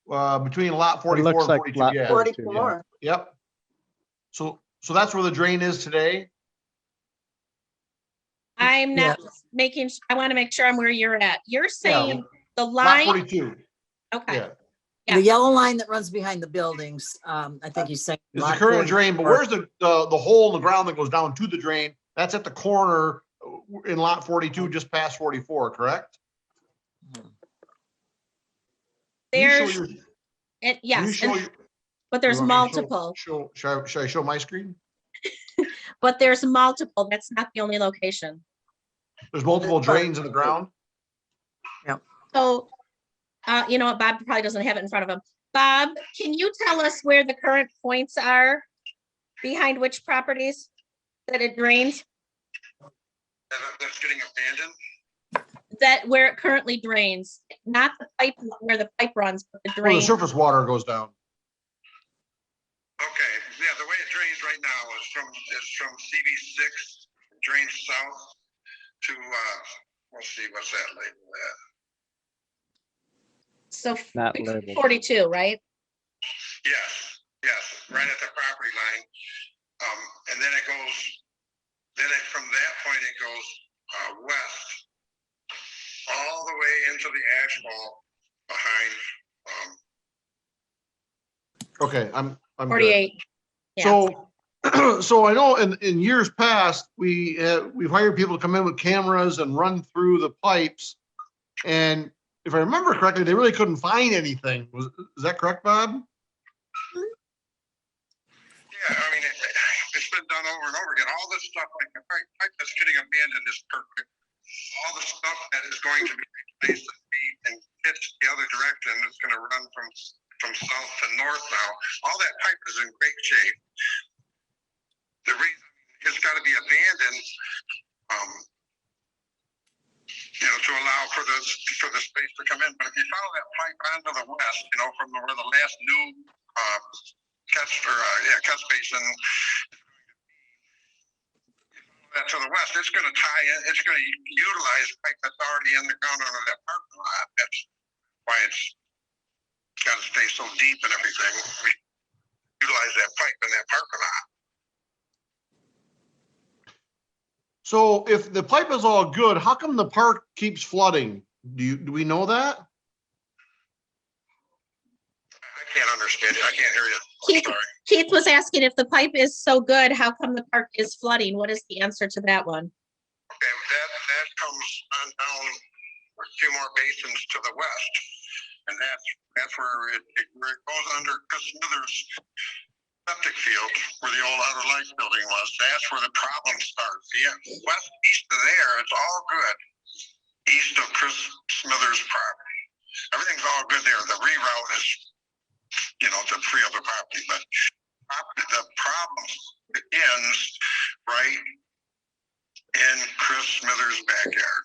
Speaker 9: between lot
Speaker 7: It
Speaker 9: 44
Speaker 7: looks
Speaker 9: and
Speaker 7: like
Speaker 9: 42,
Speaker 7: lot
Speaker 9: yeah.
Speaker 7: 42, yeah.
Speaker 6: 44.
Speaker 9: Yep. So that's where the drain is today.
Speaker 1: I'm not making, I want to make sure I'm where you're at. You're saying the
Speaker 9: Lot
Speaker 1: line,
Speaker 9: 42.
Speaker 1: okay.
Speaker 9: Yeah.
Speaker 1: Yeah.
Speaker 3: The yellow line that runs behind the buildings, I think he's saying.
Speaker 9: Is the
Speaker 3: lot
Speaker 9: current drain, but
Speaker 3: 44.
Speaker 9: where's the hole in the ground that goes down to the drain? That's at the corner in lot 42, just past 44, correct? Can you show
Speaker 1: There's,
Speaker 9: your-
Speaker 1: and
Speaker 9: can you
Speaker 1: yes,
Speaker 9: show
Speaker 1: and-
Speaker 9: your-
Speaker 1: but there's
Speaker 9: you want me to
Speaker 1: multiple,
Speaker 9: Should I show my screen?
Speaker 1: but there's multiple. That's not the only location.
Speaker 9: There's multiple drains in the ground.
Speaker 1: So, you know what, Bob probably doesn't have it in front of him. Bob, can you tell us where the current points are behind which properties that it drains?
Speaker 8: That's getting abandoned.
Speaker 1: That where it currently drains, not the pipe where the pipe runs, but the
Speaker 9: Where the
Speaker 1: drain.
Speaker 9: surface water goes down.
Speaker 8: Okay, yeah, the way it drains right now is from CB6, drains south to, let's see, what's that label at?
Speaker 1: So
Speaker 7: Not labeled.
Speaker 1: 42, right?
Speaker 8: Yes, right at the property line. And then from that point, it goes west, all the way into the asphalt behind.
Speaker 9: Okay, I'm good.
Speaker 1: 48. Yeah.
Speaker 9: So I know in years past, we've hired people to come in with cameras and run through the pipes. And if I remember correctly, they really couldn't find anything. Is that correct, Bob?
Speaker 8: Yeah, Yeah, I mean, it's been done over and over again. All this stuff, like the pipe that's getting abandoned is perfect. All the stuff that is going to be replaced and hits the other direction, it's going to run from south to north now. All that pipe is in great shape. The reason it's got to be abandoned, to allow for the space to come in. But if you follow that pipe onto the west, from where the last new catch basin, that to the west, it's going to tie in. It's going to utilize pipe that's already in the ground under that parking lot. That's why it's got to stay so deep and everything. We utilize that pipe in that parking lot.
Speaker 9: So if the pipe is all good, how come the park keeps flooding? Do we know that?
Speaker 8: I can't understand you. I can't hear you. I'm sorry.
Speaker 1: Keith was asking if the pipe is so good, how come the park is flooding? What is the answer to that one?
Speaker 8: Okay, that comes on down a few more basins to the west, and that's where it goes under Chris Smithers' septic field, where the old Outer Lights building was. That's where the problem starts. East of there, it's all good. East of Chris Smithers' property, everything's all good there. The reroute is, to free up the property, but the problem ends right in Chris Smithers' backyard.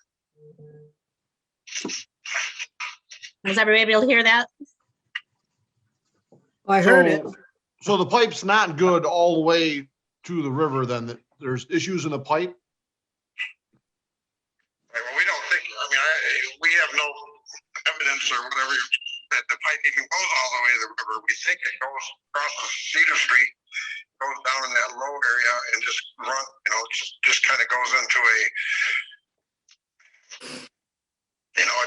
Speaker 1: Was everybody able to hear that?
Speaker 3: I heard it.
Speaker 9: So the pipe's not good all the way to the river, then there's issues in the pipe?
Speaker 8: Well, we don't think, we have no evidence or whatever that the pipe even goes all the way to the river. We think it goes across Cedar Street, goes down in that low area and just just kind of goes into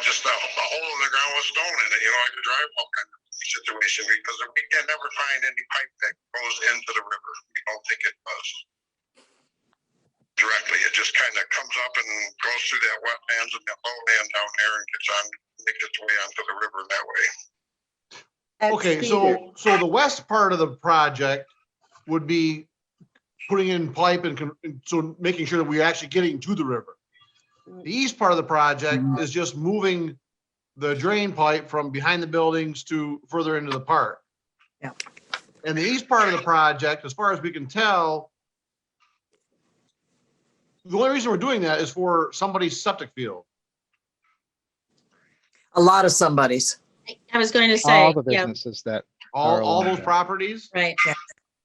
Speaker 8: just a hole in the ground with stone in it, like a drywall kind of situation, because we can never find any pipe that goes into the river. We don't think it does directly. It just kind of comes up and goes through that wetlands and that lowland down there and makes its way onto the river that way.
Speaker 9: Okay, so the west part of the project would be putting in pipe and so making sure that we're actually getting to the river. The east part of the project is just moving the drain pipe from behind the buildings to further into the park.
Speaker 3: Yeah.
Speaker 9: And the east part of the project, as far as we can tell, the only reason we're doing that is for somebody's septic field.
Speaker 3: A lot of somebody's.
Speaker 1: I was going to say,
Speaker 7: All the
Speaker 1: yeah,
Speaker 7: businesses that
Speaker 9: All
Speaker 7: along
Speaker 9: those
Speaker 7: there.
Speaker 9: properties?
Speaker 1: right.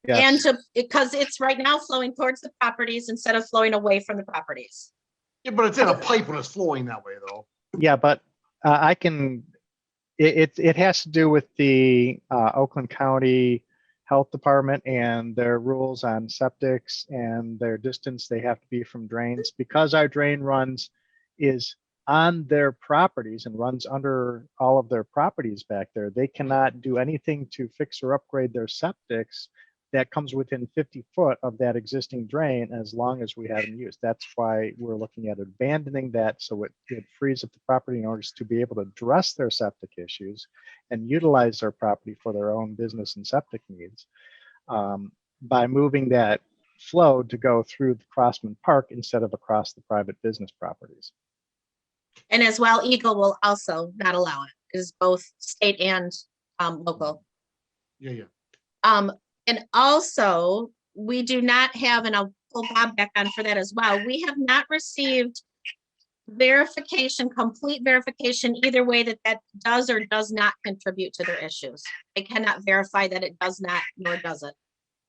Speaker 7: Yes.
Speaker 1: And because it's right now flowing towards the properties instead of flowing away from the properties.
Speaker 9: Yeah, but it's in a pipe when it's flowing that way, though.
Speaker 7: Yeah, but it has to do with the Oakland County Health Department and their rules on septics and their distance they have to be from drains. Because our drain is on their properties and runs under all of their properties back there, they cannot do anything to fix or upgrade their septics that comes within 50 foot of that existing drain as long as we haven't used. That's why we're looking at abandoning that, so it frees up the property in order to be able to address their septic issues and utilize their property for their own business and septic needs by moving that flow to go through the Crossman Park instead of across the private business properties.
Speaker 1: And as well, Eagle will also not allow it. It is both state and local.
Speaker 9: Yeah.
Speaker 1: And also, we do not have, and I'll pull Bob back on for that as well. We have not received complete verification either way that does or does not contribute to their issues. They cannot verify that it does not, nor does it.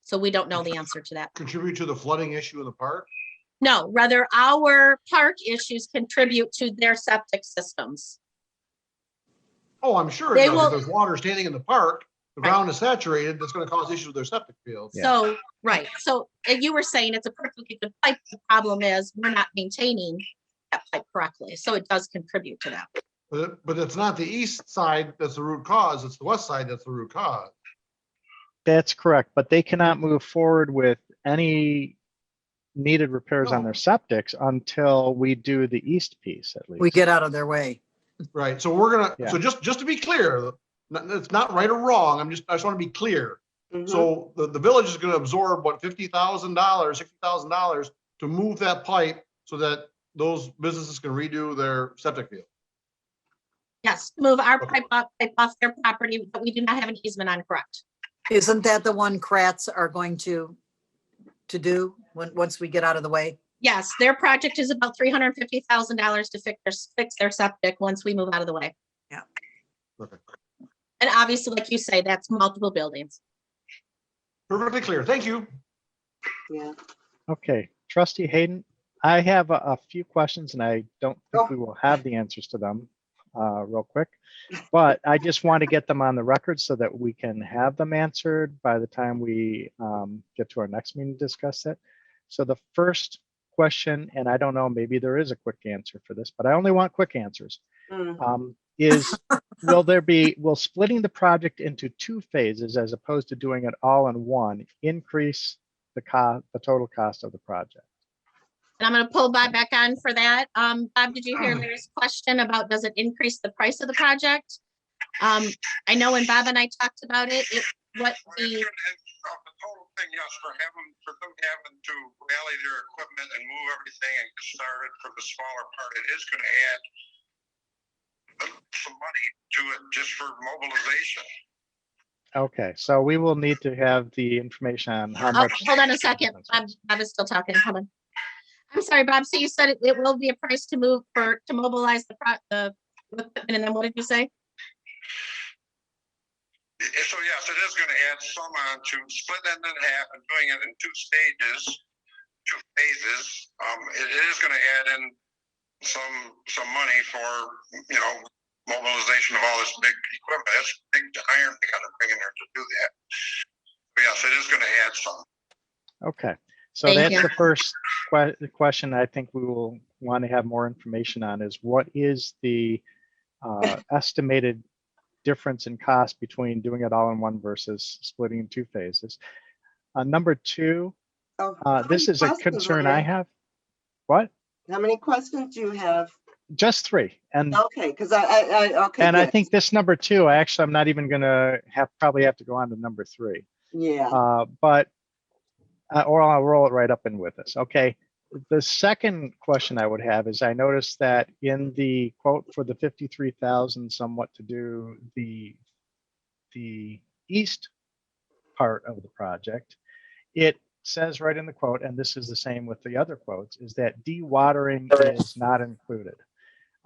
Speaker 1: So we don't know the answer to that.
Speaker 9: Contribute to the flooding issue in the park?
Speaker 1: No, rather our park issues contribute to their septic systems.
Speaker 9: Oh, I'm sure
Speaker 1: They
Speaker 9: it does.
Speaker 1: will-
Speaker 9: If there's water standing in the park, the
Speaker 1: Right.
Speaker 9: ground is saturated, that's gonna cause issues with their septic fields.
Speaker 7: Yeah.
Speaker 1: So, right, so you were saying it's a perfectly good pipe. The problem is we're not maintaining that pipe correctly. So it does contribute to that.
Speaker 9: But it's not the east side that's the root cause, it's the west side that's the root cause.
Speaker 7: That's correct, but they cannot move forward with any needed repairs on
Speaker 9: No.
Speaker 7: their septics until we do the east piece at least.
Speaker 3: We get out of their way.
Speaker 9: Right, so we're gonna,
Speaker 7: Yeah.
Speaker 9: so just to be clear, it's not right or wrong, I just wanna be clear.
Speaker 6: Mhm.
Speaker 9: So the village is gonna absorb what, $50,000, $60,000 to move that pipe so that those businesses can redo their septic field.
Speaker 1: Yes, move our
Speaker 9: Okay.
Speaker 1: pipe off their property, but we do not have an easement on, correct?
Speaker 3: Isn't that the one Kratz are going to do once we get out of the way?
Speaker 1: Yes, their project is about $350,000 to fix their septic once we move out of the way.
Speaker 9: Okay.
Speaker 1: And obviously, like you say, that's multiple buildings.
Speaker 9: Perfectly clear. Thank you.
Speaker 6: Yeah.
Speaker 7: Okay, Trustee Hayden, I have a few questions and I don't think we will have the answers to them real quick. But I just want to get them on the record so that we can have them answered by the time we get to our next meeting to discuss it. So the first question, and I don't know, maybe there is a quick answer for this, but I only want quick answers,
Speaker 6: Mm.
Speaker 7: is will splitting the project into 2 phases as opposed to doing it all in one increase the total cost of the project?
Speaker 1: And I'm gonna pull Bob back on for that. Bob, did you hear Larry's question about does it increase the price of the project? I know when Bob and I talked about it, what
Speaker 8: The
Speaker 1: the,
Speaker 8: total thing, yes, for them having to rally their equipment and move everything and get started for the smaller part, it is gonna add some money to it just for mobilization.
Speaker 7: Okay, so we will need to have the information on how much.
Speaker 1: hold on a second. Bob is still talking. Hold on. I'm sorry, Bob. So you said it will be a price to mobilize the equipment, and then what did you say?
Speaker 8: So yes, it is gonna add some on to splitting it in half and doing it in 2 stages, 2 phases. It is gonna add in some money for, mobilization of all this big equipment. That's big iron they gotta bring in there to do that. But yes, it is gonna add some.
Speaker 7: Okay, so
Speaker 1: Thank
Speaker 7: that's
Speaker 1: you.
Speaker 7: the first question I think we will want to have more information on is what is the estimated difference in cost between doing it all in one versus splitting in 2 phases. Number 2,
Speaker 6: Oh, how
Speaker 7: this
Speaker 6: many
Speaker 7: is a
Speaker 6: questions,
Speaker 7: concern I
Speaker 6: Larry?
Speaker 7: have. What?
Speaker 6: How many questions do you have?
Speaker 7: Just 3. And
Speaker 6: Okay, because okay.
Speaker 7: and I
Speaker 6: good.
Speaker 7: think this number 2, I'm not even gonna probably have to go on to number 3.
Speaker 6: Yeah.
Speaker 7: But or I'll roll it right up in with us. Okay. The second question I would have is I noticed that in the quote for the 53,000 somewhat to do the east part of the project, it says right in the quote, and this is the same with the other quotes, is that dewatering is not included.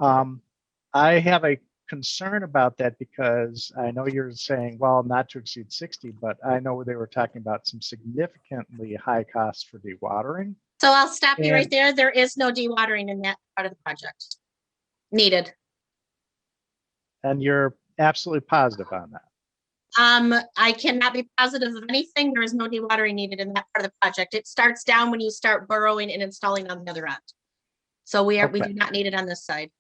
Speaker 7: I have a concern about that because I know you're saying, well, not to exceed 60, but I know they were talking about some significantly high costs for dewatering.
Speaker 1: So I'll stop you right
Speaker 7: And-
Speaker 1: there. There is no dewatering in that part of the project needed.
Speaker 7: And you're absolutely positive on that.
Speaker 1: I cannot be positive of anything. There is no dewatering needed in that part of the project. It starts down when you start burrowing and installing on the other end. So we
Speaker 7: Okay.
Speaker 1: do not need it on this side.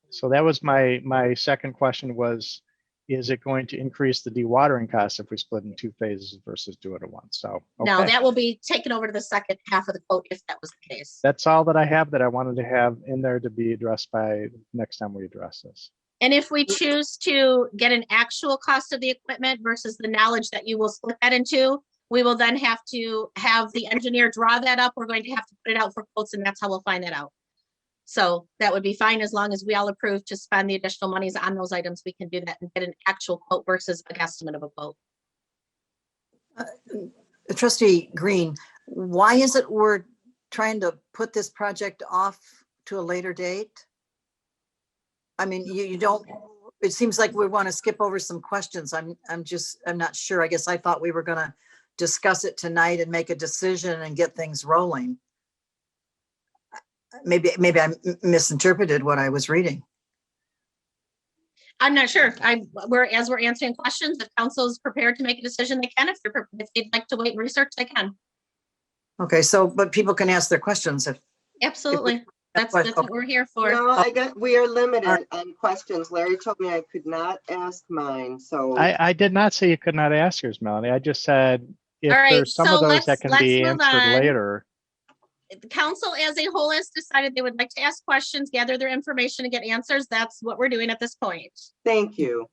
Speaker 7: So that was my second question was, is it going to increase the dewatering costs if we split in 2 phases versus do it at once? So,
Speaker 1: No,
Speaker 7: okay.
Speaker 1: that will be taken over to the second half of the quote if that was the case.
Speaker 7: That's all that I have that I wanted to have in there to be addressed by next time we address this.
Speaker 1: And if we choose to get an actual cost of the equipment versus the knowledge that you will split that into, we will then have to have the engineer draw that up. We're going to have to put it out for quotes, and that's how we'll find that out. So that would be fine as long as we all approve to spend the additional monies on those items. We can do that and get an actual quote versus a guesstimate of a quote.
Speaker 3: Trustee Green, why is it we're trying to put this project off to a later date? I mean, you don't, it seems like we want to skip over some questions. I'm not sure. I guess I thought we were going to discuss it tonight and make a decision and get things rolling. Maybe I misinterpreted what I was reading.
Speaker 1: I'm not sure. As we're answering questions, if council is prepared to make a decision, they can. If they'd like to wait and research, they can.
Speaker 3: Okay, so, but people can ask their questions if.
Speaker 1: Absolutely. That's what we're here for.
Speaker 6: No, we are limited on questions. Larry told me I could not ask mine, so.
Speaker 7: I did not say you could not ask yours, Melanie. I just said if
Speaker 1: All right,
Speaker 7: there's some
Speaker 1: so
Speaker 7: of those that can
Speaker 1: let's
Speaker 7: be
Speaker 1: move
Speaker 7: answered
Speaker 1: on.
Speaker 7: later.
Speaker 1: The council as a whole has decided they would like to ask questions, gather their information and get answers. That's what we're doing at this point.
Speaker 6: Thank you.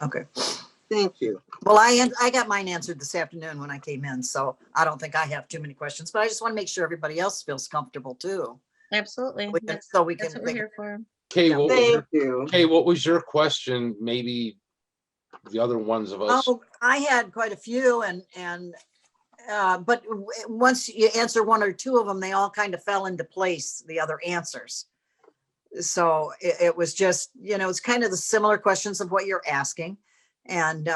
Speaker 3: Okay.
Speaker 6: Thank you.
Speaker 3: Well, I got mine answered this afternoon when I came in, so I don't think I have too many questions, but I just want to make sure everybody else feels comfortable too.
Speaker 1: Absolutely.
Speaker 3: So we
Speaker 1: That's
Speaker 3: can,
Speaker 1: what we're here for.
Speaker 2: Kay,
Speaker 3: Yeah.
Speaker 2: what was your,
Speaker 6: Thank you.
Speaker 2: Kay, what was your question? Maybe the other ones of us.
Speaker 3: oh, I had quite a few but once you answer one or two of them, they all kind of fell into place, the other answers. So it was just, it's kind of the similar questions of what you're asking. And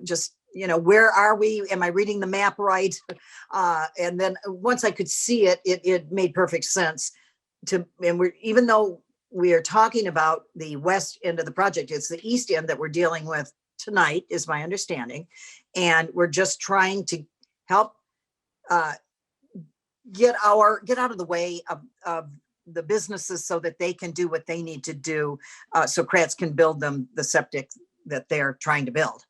Speaker 3: just, where are we? Am I reading the map right? And then once I could see it, it made perfect sense and even though we are talking about the west end of the project, it's the east end that we're dealing with tonight, is my understanding. And we're just trying to help get out of the way of the businesses so that they can do what they need to do, so Kratz can build them the septic that they're trying to build.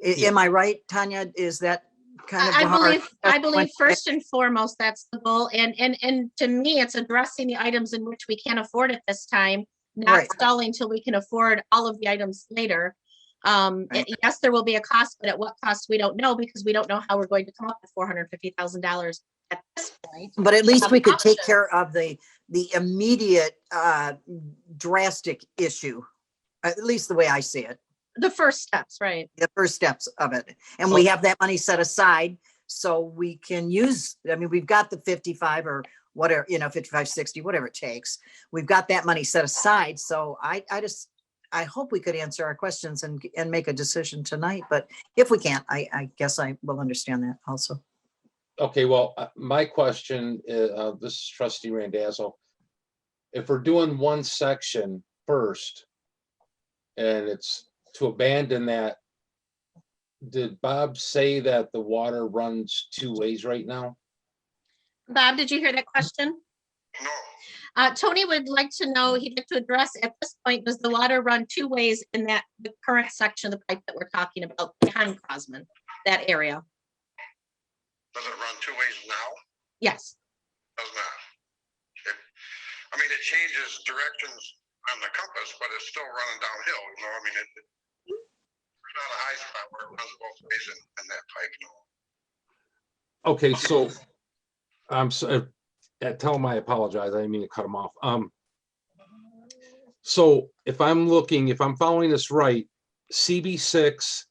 Speaker 3: Am I right, Tanya? Is that kind of
Speaker 1: I believe first and foremost, that's the goal. And to me, it's addressing the items in which we can't afford at this time, not
Speaker 3: Right.
Speaker 1: stalling till we can afford all of the items later. Yes, there will be a cost, but at what cost, we don't know, because we don't know how we're going to come up with $450,000 at this point.
Speaker 3: But at least we could
Speaker 1: Option.
Speaker 3: take care of the immediate drastic issue, at least the way I see it,
Speaker 1: The first steps, right?
Speaker 3: the first steps of it. And we have that money set aside so we can use, we've got the 55 or whatever, 55, 60, whatever it takes. We've got that money set aside. So I hope we could answer our questions and make a decision tonight. But if we can't, I guess I will understand that also.
Speaker 2: Okay, well, my question, this is Trustee Randazzo. If we're doing one section first, and it's to abandon that, did Bob say that the water runs two ways right now?
Speaker 1: Bob, did you hear that question?
Speaker 8: No,
Speaker 1: Tony would like to know, he'd like to address at this point, does the water run two ways in the current section of the pipe that we're talking about behind Crosman, that area?
Speaker 8: does it run two ways now?
Speaker 1: Yes.
Speaker 8: Does not. It changes directions on the compass, but it's still running downhill, there's not a high spot where it runs both ways in that pipe,
Speaker 2: Okay, so I'm sorry, tell him I apologize. I didn't mean to cut him off. So if I'm following this right, CB6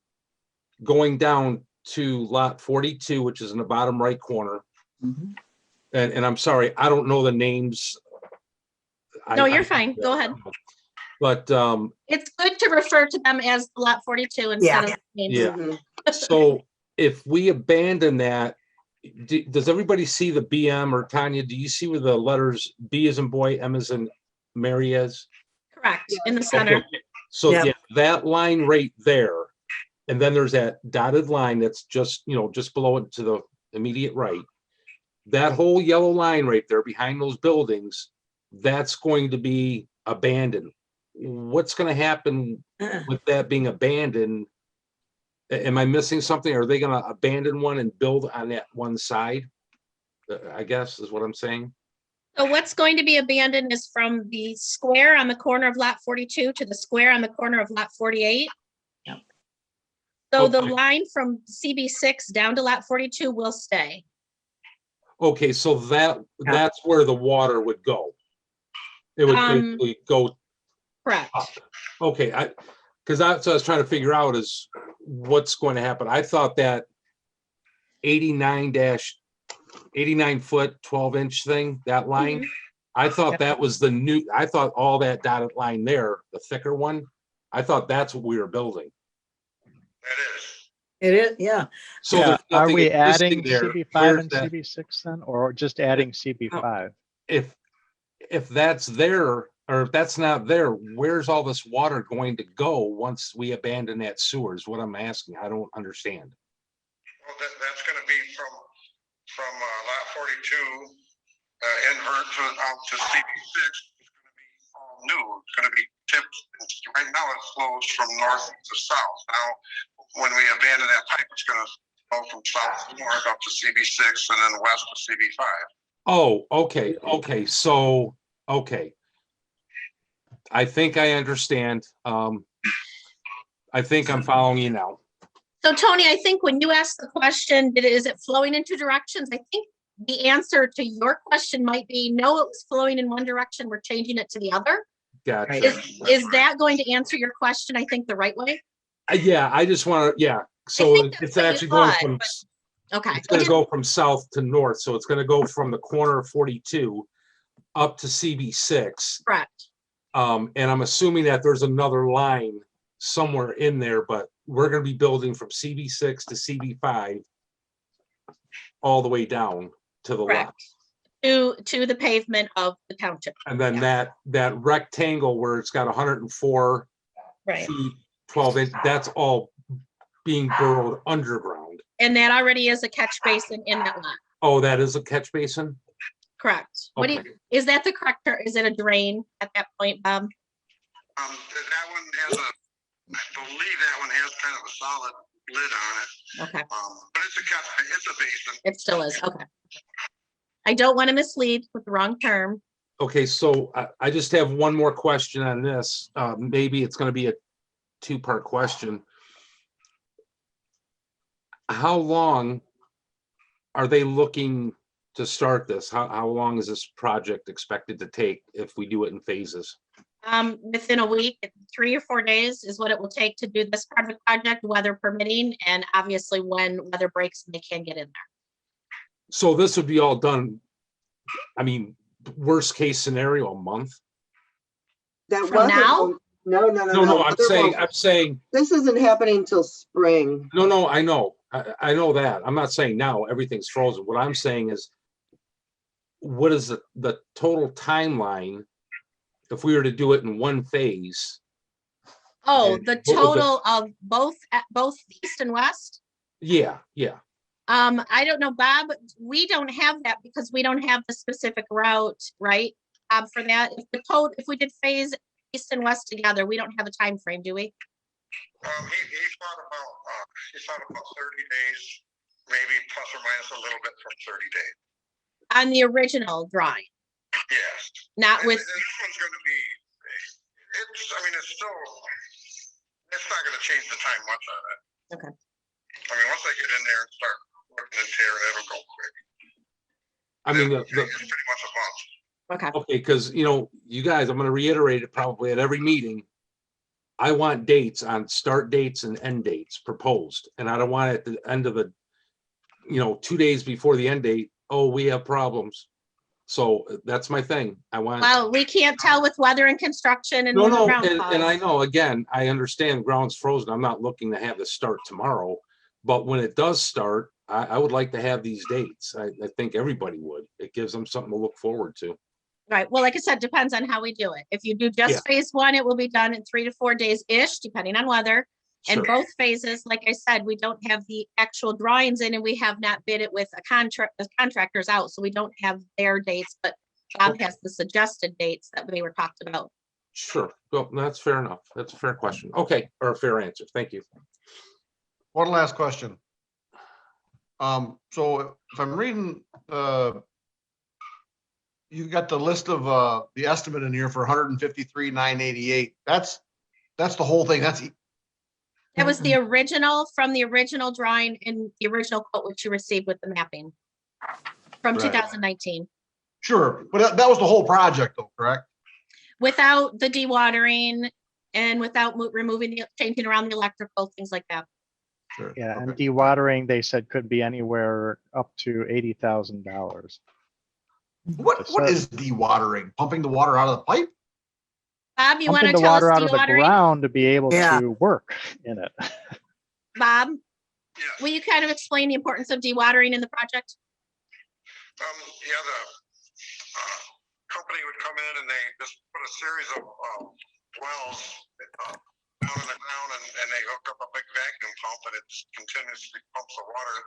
Speaker 2: going down to lot 42, which is in the bottom right corner. And I'm sorry, I don't know the names.
Speaker 1: No, you're fine. Go ahead.
Speaker 2: But
Speaker 1: It's good to refer to them as lot 42 instead of names.
Speaker 2: yeah. So if we abandon that, does everybody see the BM, or Tanya, do you see where the letters B as in boy, M as in Mary is?
Speaker 1: Correct, in the center.
Speaker 2: Okay. So
Speaker 3: Yep.
Speaker 2: yeah, that line right there, and then there's that dotted line that's just below it to the immediate right. That whole yellow line right there behind those buildings, that's going to be abandoned. What's going to happen with that being abandoned? Am I missing something? Are they going to abandon one and build on that one side? I guess is what I'm saying.
Speaker 1: So what's going to be abandoned is from the square on the corner of lot 42 to the square on the corner of lot 48.
Speaker 3: Yep.
Speaker 1: So the
Speaker 2: Okay.
Speaker 1: line from CB6 down to lot 42 will stay.
Speaker 2: Okay, so that's where the water would go. It would basically go
Speaker 1: Correct.
Speaker 2: up. Okay, because that's what I was trying to figure out is what's going to happen. I thought that 89 foot, 12-inch thing, that line, I thought that was I thought all that dotted line there, the thicker one, I thought that's what we were building.
Speaker 8: That is.
Speaker 3: It is, yeah.
Speaker 2: So
Speaker 7: Yeah,
Speaker 2: there's
Speaker 7: are
Speaker 2: nothing
Speaker 7: we
Speaker 2: existing
Speaker 7: adding
Speaker 2: there.
Speaker 7: CB5
Speaker 2: Where's
Speaker 7: and
Speaker 2: that?
Speaker 7: CB6 then, or just adding CB5?
Speaker 2: If that's there, or if that's not there, where's all this water going to go once we abandon that sewer is what I'm asking. I don't understand.
Speaker 8: Well, that's going to be from lot 42 invert out to CB6. It's going to be all new. It's going to be tipped. Right now it flows from north to south. Now, when we abandon that pipe, it's going to flow from south to north up to CB6 and then west to CB5.
Speaker 2: Oh, okay. So, okay. I think I understand. I think I'm following you now.
Speaker 1: So Tony, I think when you asked the question, is it flowing in two directions? I think the answer to your question might be, no, it was flowing in one direction. We're changing it to the other.
Speaker 2: Gotcha.
Speaker 1: Is that going to answer your question, I think, the right way?
Speaker 2: Yeah, I just want to, yeah. So
Speaker 1: think that's
Speaker 2: it's
Speaker 1: what you
Speaker 2: actually going
Speaker 1: thought,
Speaker 2: from,
Speaker 1: Okay.
Speaker 2: it's going to go from south to north. So it's going to go from the corner of 42 up to CB6.
Speaker 1: Correct.
Speaker 2: And I'm assuming that there's another line somewhere in there, but we're going to be building from CB6 to CB5 all the way down to the
Speaker 1: Correct.
Speaker 2: left.
Speaker 1: To the pavement of the township.
Speaker 2: And then
Speaker 1: Yeah.
Speaker 2: that rectangle where it's got 104
Speaker 1: Right.
Speaker 2: feet, 12 inch, that's all being burrowed underground.
Speaker 1: And that already is a catch basin in that lot.
Speaker 2: Oh, that is a catch basin?
Speaker 1: Correct. What do
Speaker 2: Okay.
Speaker 1: you, is that the correct, or is it a drain at that point, Bob?
Speaker 8: That one has I believe that one has kind of a solid lid on it.
Speaker 1: Okay,
Speaker 8: But it's a basin.
Speaker 1: it still is. Okay. I don't want to mislead with the wrong term.
Speaker 2: Okay, so I just have one more question on this. Maybe it's going to be a two-part question. How long are they looking to start this? How long is this project expected to take if we do it in phases?
Speaker 1: Within a week, 3 or 4 days is what it will take to do this part of the project, weather permitting, and obviously when weather breaks, they can get in there.
Speaker 2: So this would be all done, I mean, worst case scenario, a month?
Speaker 6: That
Speaker 1: From
Speaker 6: wasn't,
Speaker 1: now?
Speaker 6: no.
Speaker 2: No, I'm saying,
Speaker 6: This isn't happening till spring.
Speaker 2: no, I know. I know that. I'm not saying now everything's frozen. What I'm saying is, what is the total timeline if we were to do it in one phase?
Speaker 1: Oh,
Speaker 2: And
Speaker 1: the
Speaker 2: what would the-
Speaker 1: total of both east and west?
Speaker 2: Yeah.
Speaker 1: I don't know, Bob, we don't have that because we don't have the specific route, right? For that, if we did phase east and west together, we don't have a time frame, do we?
Speaker 8: He thought about 30 days, maybe plus or minus a little bit from 30 days.
Speaker 1: On the original drawing,
Speaker 8: Yes.
Speaker 1: not
Speaker 8: And
Speaker 1: with,
Speaker 8: this one's going to be, it's not going to change the time much on it.
Speaker 1: Okay.
Speaker 8: I mean, once I get in there and start working and tearing, it'll go quick.
Speaker 2: I mean,
Speaker 8: It's pretty much a month.
Speaker 1: okay,
Speaker 2: okay, because, you guys, I'm going to reiterate it probably at every meeting. I want dates on start dates and end dates proposed, and I don't want it at the end of the, 2 days before the end date, oh, we have problems. So that's my thing. I want.
Speaker 1: well, we can't tell with weather and construction and. when the
Speaker 2: No,
Speaker 1: ground
Speaker 2: and I
Speaker 1: falls.
Speaker 2: know, again, I understand ground's frozen. I'm not looking to have this start tomorrow. But when it does start, I would like to have these dates. I think everybody would. It gives them something to look forward to.
Speaker 1: Right, well, like I said, depends on how we do it. If you do
Speaker 2: Yeah.
Speaker 1: just phase one, it will be done in 3 to 4 days-ish, depending on weather. And
Speaker 2: Sure.
Speaker 1: both phases, like I said, we don't have the actual drawings in and we have not bid it with the contractors out, so we don't have their dates, but Bob has the suggested dates that we were talked about.
Speaker 2: Sure. Well, that's fair enough. That's a fair question. Okay, or a fair answer. Thank you.
Speaker 9: One last question. So if I'm reading, you got the list of, the estimate in here for 153,988. That's the whole thing.
Speaker 1: That was the original, from the original drawing in the original quote which you received with the mapping from
Speaker 9: Right.
Speaker 1: 2019,
Speaker 9: Sure, but that was the whole project though, correct?
Speaker 1: without the dewatering and without changing around the electrical, things like that.
Speaker 9: Sure.
Speaker 7: Yeah, and
Speaker 9: Okay.
Speaker 7: dewatering, they said could be anywhere up to $80,000.
Speaker 9: What is dewatering? Pumping the water out of the pipe?
Speaker 1: Bob, you want to
Speaker 7: Pumping the
Speaker 1: tell us
Speaker 7: water out of the
Speaker 1: dewatering?
Speaker 7: ground to be able
Speaker 3: Yeah.
Speaker 7: to work in it.
Speaker 1: Bob,
Speaker 8: Yes.
Speaker 1: will you kind of explain the importance of dewatering in the project?
Speaker 8: The company would come in and they just put a series of wells down in the ground and they hook up a big vacuum pump and it just continuously pumps the water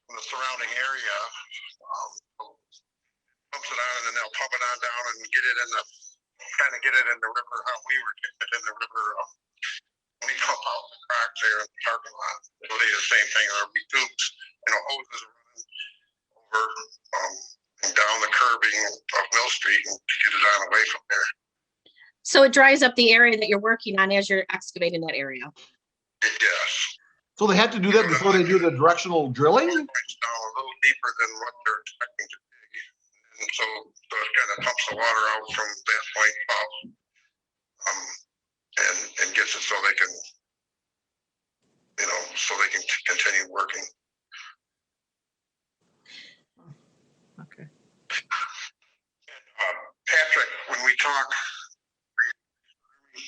Speaker 8: from the surrounding area. Pumps it on and then they'll pump it on down and get it in the river, how we were getting it in the river. When we pump out the cracks there in the parking lot, it'll do the same thing. There'll be tubes, hoses running over and down the curbing of Mill Street and to get it on away from there.
Speaker 1: So it dries up the area that you're working on as you're excavating that area.
Speaker 9: So they have to do that before they do the directional drilling?
Speaker 8: It's down a little deeper than what they're expecting to dig. And so it kind of pumps the water out from that point up, and gets it so they can, so they can continue working.
Speaker 3: Okay.
Speaker 8: Patrick, when we talk,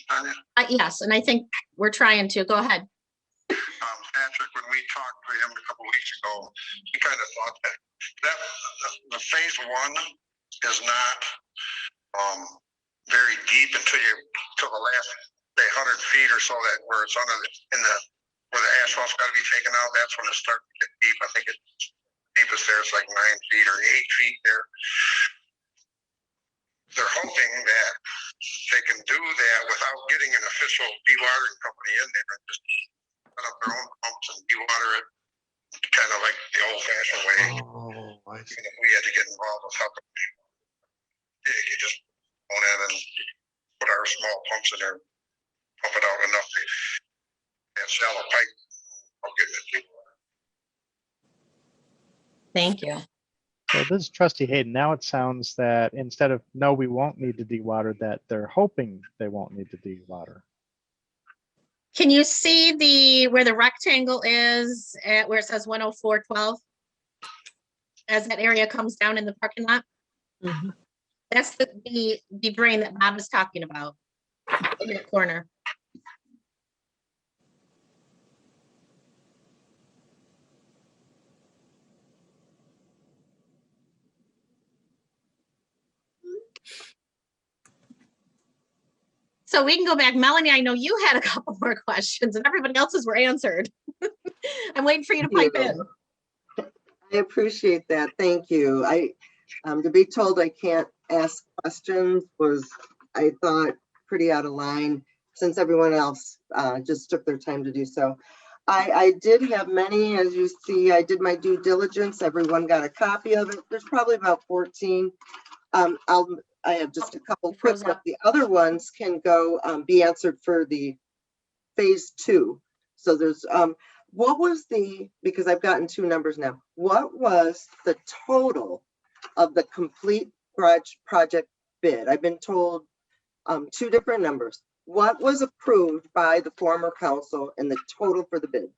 Speaker 8: Tanya?
Speaker 1: Yes, and I think we're trying to. Go ahead.
Speaker 8: Patrick, when we talked to him a couple weeks ago, he kind of thought that the phase one is not very deep until the last, say, 100 feet or so, that where it's under where the asphalt's got to be taken out. That's when it starts to get deep. I think it's deepest there. It's like 9 feet or 8 feet there. They're hoping that they can do that without getting an official dewatering company in there and just set up their own pumps and dewater it, kind of like the old-fashioned way.
Speaker 9: Oh, I see.
Speaker 8: Even if we had to get involved with how you just go in and put our small pumps in there, pump it out enough to have shallow pipe. I'll get it dewatered.
Speaker 1: Thank you.
Speaker 7: So this is Trustee Hayden. Now it sounds that instead of no, we won't need to dewater, that they're hoping they won't need to dewater.
Speaker 1: Can you see where the rectangle is at where it says 10412? As that area comes down in the parking lot?
Speaker 3: Mhm.
Speaker 1: That's the drain that Bob is talking about in the corner. So we can go back. Melanie, I know you had a couple more questions and everybody else's were answered. I'm waiting for you to pipe in.
Speaker 6: I appreciate that. Thank you. To be told I can't ask questions was, I thought, pretty out of line since everyone else just took their time to do so. I did have many, as you see. I did my due diligence. Everyone got a copy of it. There's probably about 14. I have just a couple quick, but the other ones can go be answered for the phase 2. So there's what was because I've gotten 2 numbers now. What was the total of the complete garage project bid? I've been told 2 different numbers. What was approved by the former council and the total for the bid?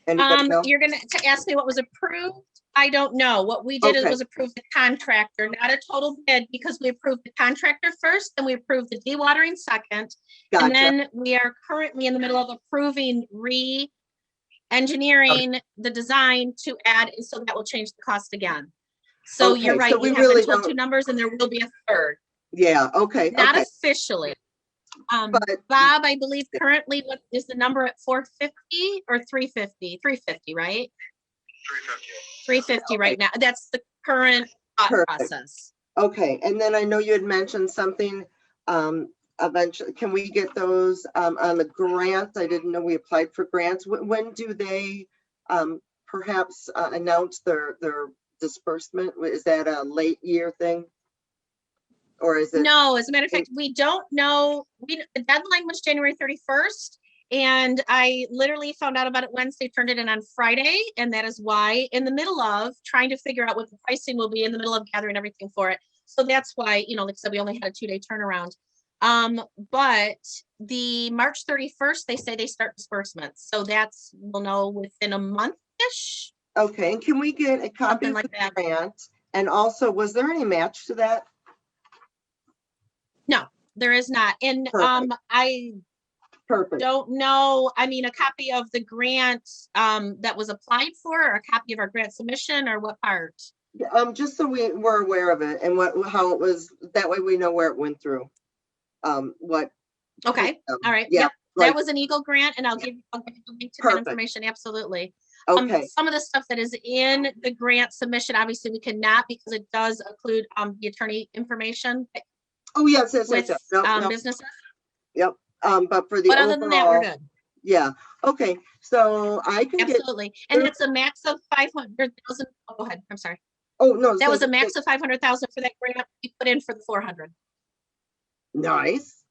Speaker 6: Anybody know?
Speaker 1: You're gonna ask me what was approved? I don't know. What we did
Speaker 6: Okay.
Speaker 1: was approve the contractor, not a total bid, because we approved the contractor first, then we approved the dewatering second.
Speaker 6: Gotcha.
Speaker 1: And then we are currently in the middle of approving re-engineering the design to add, so that will change the cost again. So you're
Speaker 6: Okay,
Speaker 1: right,
Speaker 6: so we
Speaker 1: you have
Speaker 6: really
Speaker 1: been told 2
Speaker 6: don't-
Speaker 1: numbers and there will be a third,
Speaker 6: Yeah, okay,
Speaker 1: not
Speaker 6: okay.
Speaker 1: officially.
Speaker 6: But-
Speaker 1: Bob, I believe currently what is the number at 450 or 350? 350, right?
Speaker 8: 350.
Speaker 1: 350 right now. That's the current thought
Speaker 6: Perfect.
Speaker 1: process.
Speaker 6: Okay, and then I know you had mentioned something, eventually, can we get those on the grants? I didn't know we applied for grants. When do they perhaps announce their disbursement? Is that a late year thing? Or is it?
Speaker 1: No, as a matter of fact, we don't know. The deadline was January 31st. And I literally found out about it Wednesday, turned it in on Friday. And that is why in the middle of trying to figure out what the pricing will be, in the middle of gathering everything for it. So that's why, like I said, we only had a 2-day turnaround. But the March 31st, they say they start disbursements. So we'll know within a month-ish.
Speaker 6: Okay, and can we get a copy
Speaker 1: Something
Speaker 6: of
Speaker 1: like
Speaker 6: the
Speaker 1: that.
Speaker 6: grant? And also, was there any match to that?
Speaker 1: No, there is not. And
Speaker 6: Perfect.
Speaker 1: I
Speaker 6: Perfect.
Speaker 1: don't know. I mean, a copy of the grant that was applied for, or a copy of our grant submission, or what part?
Speaker 6: Just so we're aware of it and how it was, that way we know where it went through. What?
Speaker 1: Okay, all right.
Speaker 6: Yeah,
Speaker 1: Yep,
Speaker 6: like-
Speaker 1: that was an Eagle grant, and I'll give you the link to that
Speaker 6: Perfect.
Speaker 1: information. Absolutely.
Speaker 6: Okay,
Speaker 1: Some of the stuff that is in the grant submission, obviously we cannot, because it does include the attorney information
Speaker 6: oh, yes, yes,
Speaker 1: with
Speaker 6: yes, yes. No,
Speaker 1: businesses.
Speaker 6: yep, but for the
Speaker 1: But other than that, we're
Speaker 6: overall,
Speaker 1: good.
Speaker 6: yeah, okay, so I can get,
Speaker 1: Absolutely. And that's a max of 500,000. Oh, go ahead. I'm sorry.
Speaker 6: oh, no.
Speaker 1: That
Speaker 6: so
Speaker 1: was a max of 500,000 for that grant. We put in for the 400.
Speaker 6: Nice,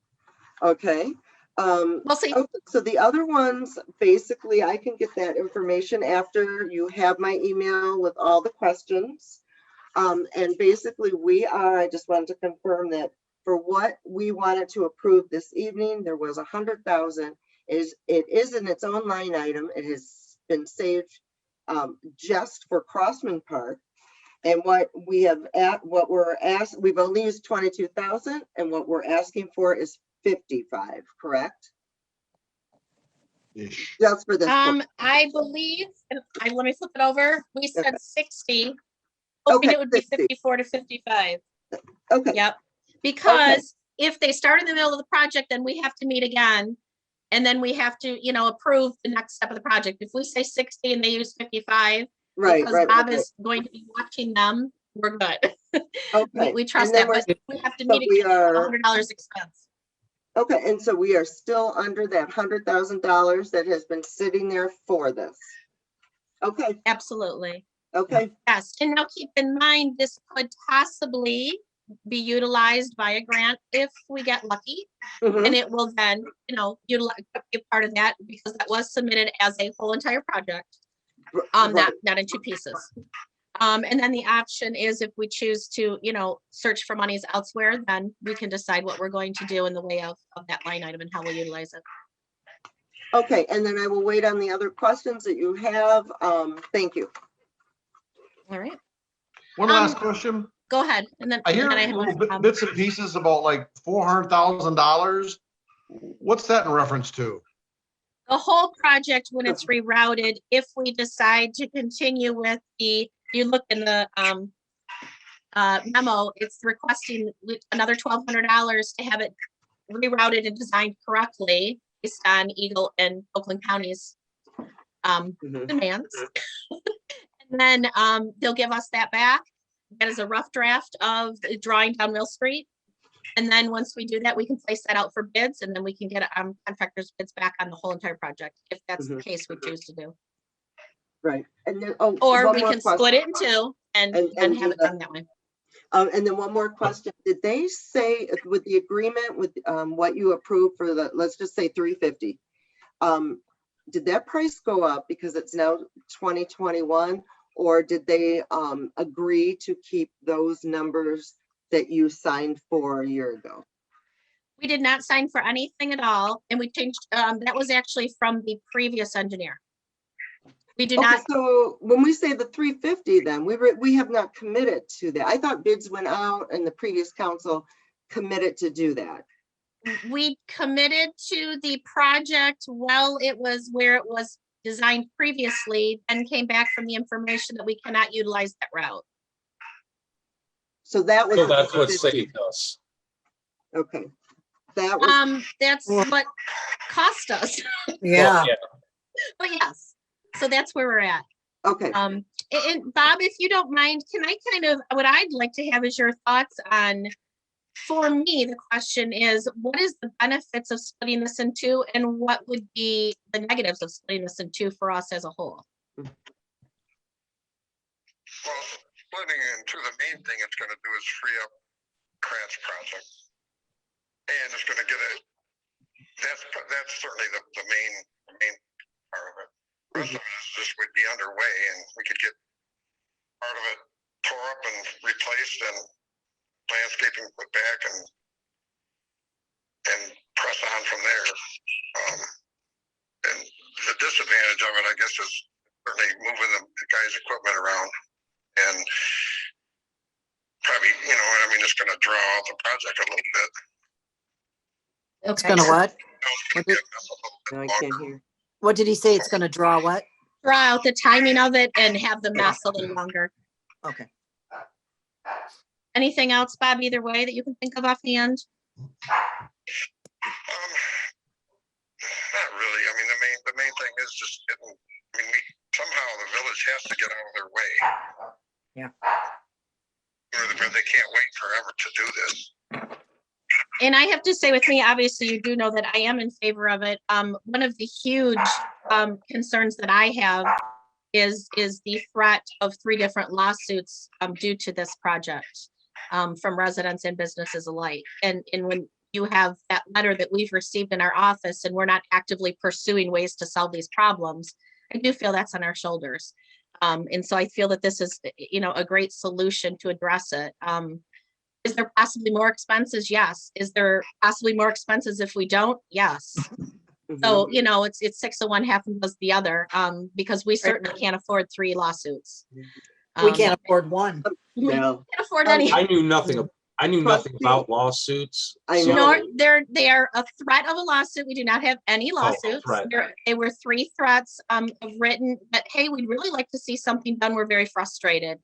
Speaker 6: okay.
Speaker 1: We'll see.
Speaker 6: Okay, so the other ones, basically, I can get that information after you have my email with all the questions. And basically I just wanted to confirm that for what we wanted to approve this evening, there was 100,000. It is in its own line item. It has been saved just for Crossman Park. And what we're asked, we've only used 22,000, and what we're asking for is 55, correct?
Speaker 9: Ish.
Speaker 6: Just for this. one.
Speaker 1: I believe, let me flip it over. We said
Speaker 6: Okay.
Speaker 1: 60. Hoping
Speaker 6: Okay,
Speaker 1: it would be
Speaker 6: 60.
Speaker 1: 54 to 55.
Speaker 6: Okay,
Speaker 1: Yep. Because if they start in the middle of the project, then we have to meet again. And then we have to, approve the next step of the project. If we say 60 and they use 55,
Speaker 6: right,
Speaker 1: because
Speaker 6: right.
Speaker 1: Bob
Speaker 6: right.
Speaker 1: is going to be watching them, we're good.
Speaker 6: Okay.
Speaker 1: We trust
Speaker 6: And then
Speaker 1: that, but we have to
Speaker 6: but
Speaker 1: meet
Speaker 6: we
Speaker 1: again,
Speaker 6: are-
Speaker 1: $100 expense.
Speaker 6: Okay, and so we are still under that $100,000 that has been sitting there for this. Okay,
Speaker 1: Absolutely.
Speaker 6: okay,
Speaker 1: Yes, and now keep in mind, this could possibly be utilized by a grant if we get lucky.
Speaker 6: mhm,
Speaker 1: And it will then, utilize, be a part of that because that was submitted as a whole entire project.
Speaker 6: right.
Speaker 1: Not in two pieces. And then the option is if we choose to, search for monies elsewhere, then we can decide what we're going to do in the way of that line item and how we'll utilize it.
Speaker 6: Okay, and then I will wait on the other questions that you have. Thank you.
Speaker 1: All right,
Speaker 9: One last question.
Speaker 1: go ahead. And then
Speaker 9: I hear
Speaker 1: and then I have
Speaker 9: little
Speaker 1: a-
Speaker 9: bits and pieces about like $400,000. What's that in reference to?
Speaker 1: the whole project, when it's rerouted, if we decide to continue with you look in the memo, it's requesting another $1,200 to have it rerouted and designed correctly based on Eagle and Oakland counties
Speaker 6: Mhm.
Speaker 1: demands. And then they'll give us that back. That is a rough draft of drawing down Mill Street. And then once we do that, we can place that out for bids, and then we can get contractors' bids back on the whole entire project, if that's the case we choose to do.
Speaker 6: Right, and then,
Speaker 1: Or
Speaker 6: one
Speaker 1: we
Speaker 6: more
Speaker 1: can split
Speaker 6: question.
Speaker 1: it in two and
Speaker 6: And
Speaker 1: have
Speaker 6: do
Speaker 1: it done that way.
Speaker 6: And then one more question. Did they say with the agreement with what you approved for let's just say 350? Did that price go up because it's now 2021? Or did they agree to keep those numbers that you signed for a year ago?
Speaker 1: We did not sign for anything at all, and we changed, that was actually from the previous engineer. We do
Speaker 6: Okay,
Speaker 1: not,
Speaker 6: so when we say the 350, then we have not committed to that. I thought bids went out and the previous council committed to do that.
Speaker 1: we committed to the project while it was where it was designed previously, and came back from the information that we cannot utilize that route.
Speaker 6: So that was.
Speaker 2: So
Speaker 6: the
Speaker 2: that's what
Speaker 6: 350.
Speaker 2: saved us.
Speaker 6: Okay. That was,
Speaker 1: That's what cost us,
Speaker 3: Yeah.
Speaker 1: but yes, so that's where we're at.
Speaker 6: okay.
Speaker 1: And Bob, if you don't mind, can I what I'd like to have is your thoughts on, for me, the question is, what is the benefits of splitting this in two, and what would be the negatives of splitting this in two for us as a whole?
Speaker 8: Well, splitting into the main thing it's going to do is free up Grant's project. And it's going to get that's certainly the main part of it. The rest of it is just would be underway, and we could get part of it tore up and replaced and landscaping put back and press on from there. And the disadvantage of it, I guess, is certainly moving the guys' equipment around and probably, it's going to draw out the project a little bit.
Speaker 3: It's gonna what?
Speaker 8: What
Speaker 3: did-
Speaker 6: No, I can't hear.
Speaker 3: What did he say? It's gonna draw what?
Speaker 1: Draw out the timing of it and have the mess a little longer.
Speaker 3: Okay.
Speaker 1: Anything else, Bob, either way that you can think of offhand?
Speaker 8: Not really. I mean, the main thing is just getting. Somehow the village has to get out of their way.
Speaker 3: Yeah.
Speaker 8: They can't wait forever to do this.
Speaker 1: And I have to say, with me, obviously, you do know that I am in favor of it. One of the huge concerns that I have is the threat of 3 different lawsuits due to this project from residents and businesses alike. And when you have that letter that we've received in our office and we're not actively pursuing ways to solve these problems, I do feel that's on our shoulders. And so I feel that this is, a great solution to address it. Is there possibly more expenses? Yes. Is there possibly more expenses if we don't? Yes. So, it's 6 of one, half and does the other, because we certainly can't afford 3 lawsuits.
Speaker 3: We can't afford one.
Speaker 1: We
Speaker 6: No.
Speaker 1: can't afford any.
Speaker 2: I knew nothing about lawsuits.
Speaker 6: I
Speaker 2: so-
Speaker 6: know.
Speaker 1: Nor they are a threat of a lawsuit. We do not have any lawsuits.
Speaker 2: threat.
Speaker 1: They were 3 threats of written, but hey, we'd really like to see something done. We're very frustrated.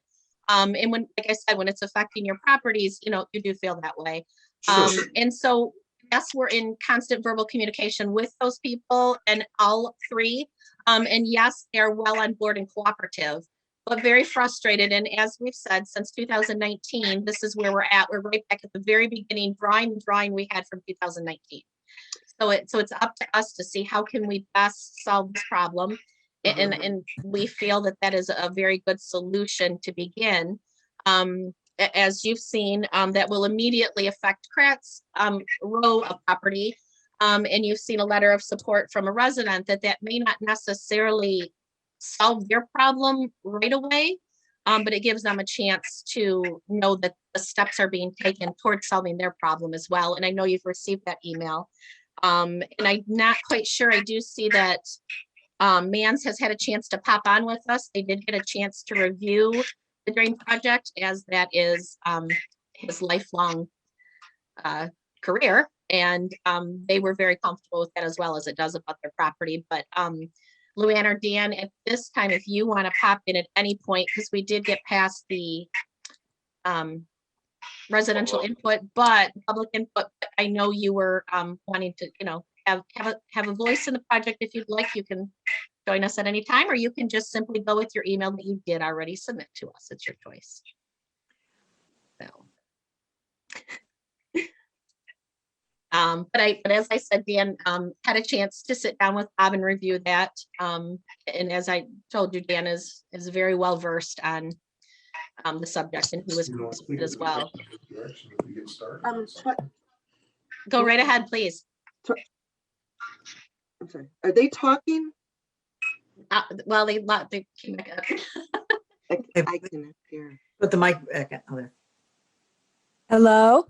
Speaker 1: And when, like I said, when it's affecting your properties, you do feel that way.
Speaker 2: Sure.
Speaker 1: And so, yes, we're in constant verbal communication with those people and all 3. And yes, they're well on board and cooperative, but very frustrated. And as we've said, since 2019, this is where we're at. We're right back at the very beginning, drawing we had from 2019. So it's up to us to see how can we best solve this problem. And we feel that is a very good solution to begin. As you've seen, that will immediately affect Kratz row of property. And you've seen a letter of support from a resident that may not necessarily solve their problem right away, but it gives them a chance to know that the steps are being taken towards solving their problem as well. And I know you've received that email. And I'm not quite sure. I do see that Mans has had a chance to pop on with us. They did get a chance to review the drain project, as that is his lifelong career. And they were very comfortable with that, as well as it does about their property. But Luann or Dan, at this time, if you want to pop in at any point, because we did get past the residential input, but public input, I know you were wanting to, have a voice in the project. If you'd like, you can join us at any time, or you can just simply go with your email that you did already submit to us. It's your choice. So. But as I said, Dan had a chance to sit down with Bob and review that. And as I told you, Dan is very well versed on the subject, and he was as well. Go right ahead, please.
Speaker 6: I'm sorry. Are they talking?
Speaker 1: Well, they came back up.
Speaker 6: I can hear.
Speaker 3: Put the mic back on there.
Speaker 10: Hello.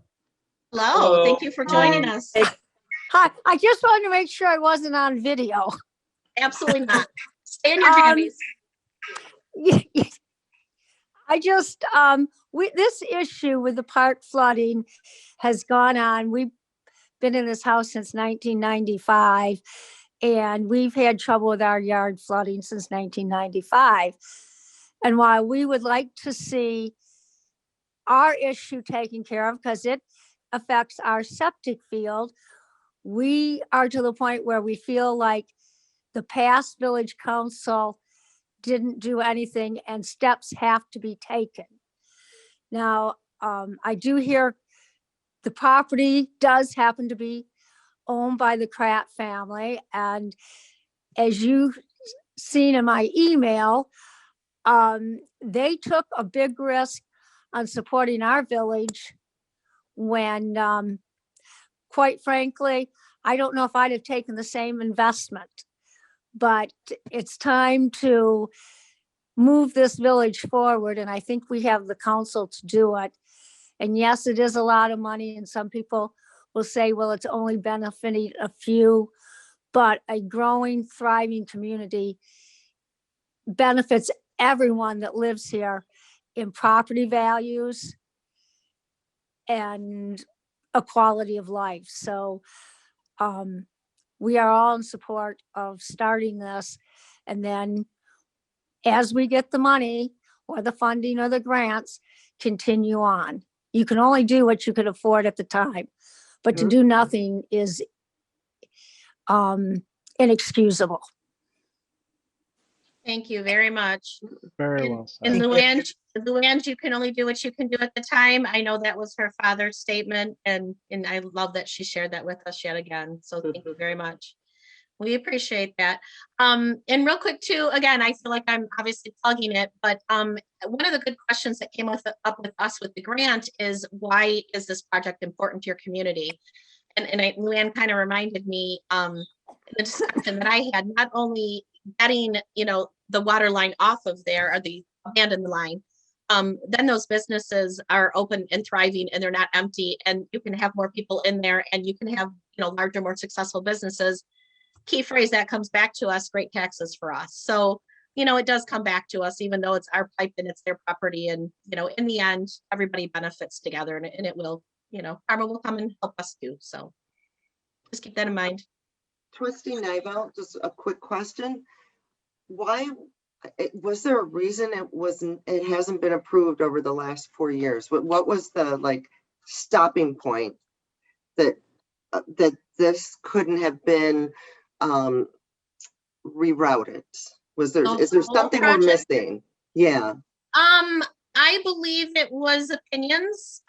Speaker 1: Hello, thank you for joining us.
Speaker 10: Hi, I just wanted to make sure I wasn't on video.
Speaker 1: Absolutely not. Stay in your jammies.
Speaker 10: I just, this issue with the park flooding has gone on. We've been in this house since 1995, and we've had trouble with our yard flooding since 1995. And while we would like to see our issue taken care of, because it affects our septic field, we are to the point where we feel like the past village council didn't do anything and steps have to be taken. Now, I do hear the property does happen to be owned by the Kratt family. And as you've seen in my email, they took a big risk on supporting our village when, quite frankly, I don't know if I'd have taken the same investment. But it's time to move this village forward, and I think we have the council to do it. And yes, it is a lot of money, and some people will say, well, it's only benefiting a few, but a growing, thriving community benefits everyone that lives here in property values and a quality of life. So we are all in support of starting this. And then as we get the money or the funding or the grants, continue on. You can only do what you could afford at the time, but to do nothing is inexcusable.
Speaker 1: Thank you very much.
Speaker 7: Very well said.
Speaker 1: And Luann, you can only do what you can do at the time. I know that was her father's statement, and I love that she shared that with us yet again. So thank you very much. We appreciate that. And real quick too, again, I feel like I'm obviously plugging it, but one of the good questions that came up with us with the grant is, why is this project important to your community? Luann kind of reminded me, the discussion that I had, not only getting, the water line off of there, or the abandoned line, then those businesses are open and thriving and they're not empty, and you can have more people in there, and you can have, larger, more successful businesses. Key phrase that comes back to us, great taxes for us. So, it does come back to us, even though it's our pipe and it's their property. And, in the end, everybody benefits together, and it will, karma will come and help us too. So just keep that in mind.
Speaker 6: Trustee Nivell, just a quick question. Why, was there a reason it hasn't been approved over the last 4 years? What was the stopping point that this couldn't have been rerouted? Is there something we're missing? Yeah.
Speaker 1: I believe it was opinions.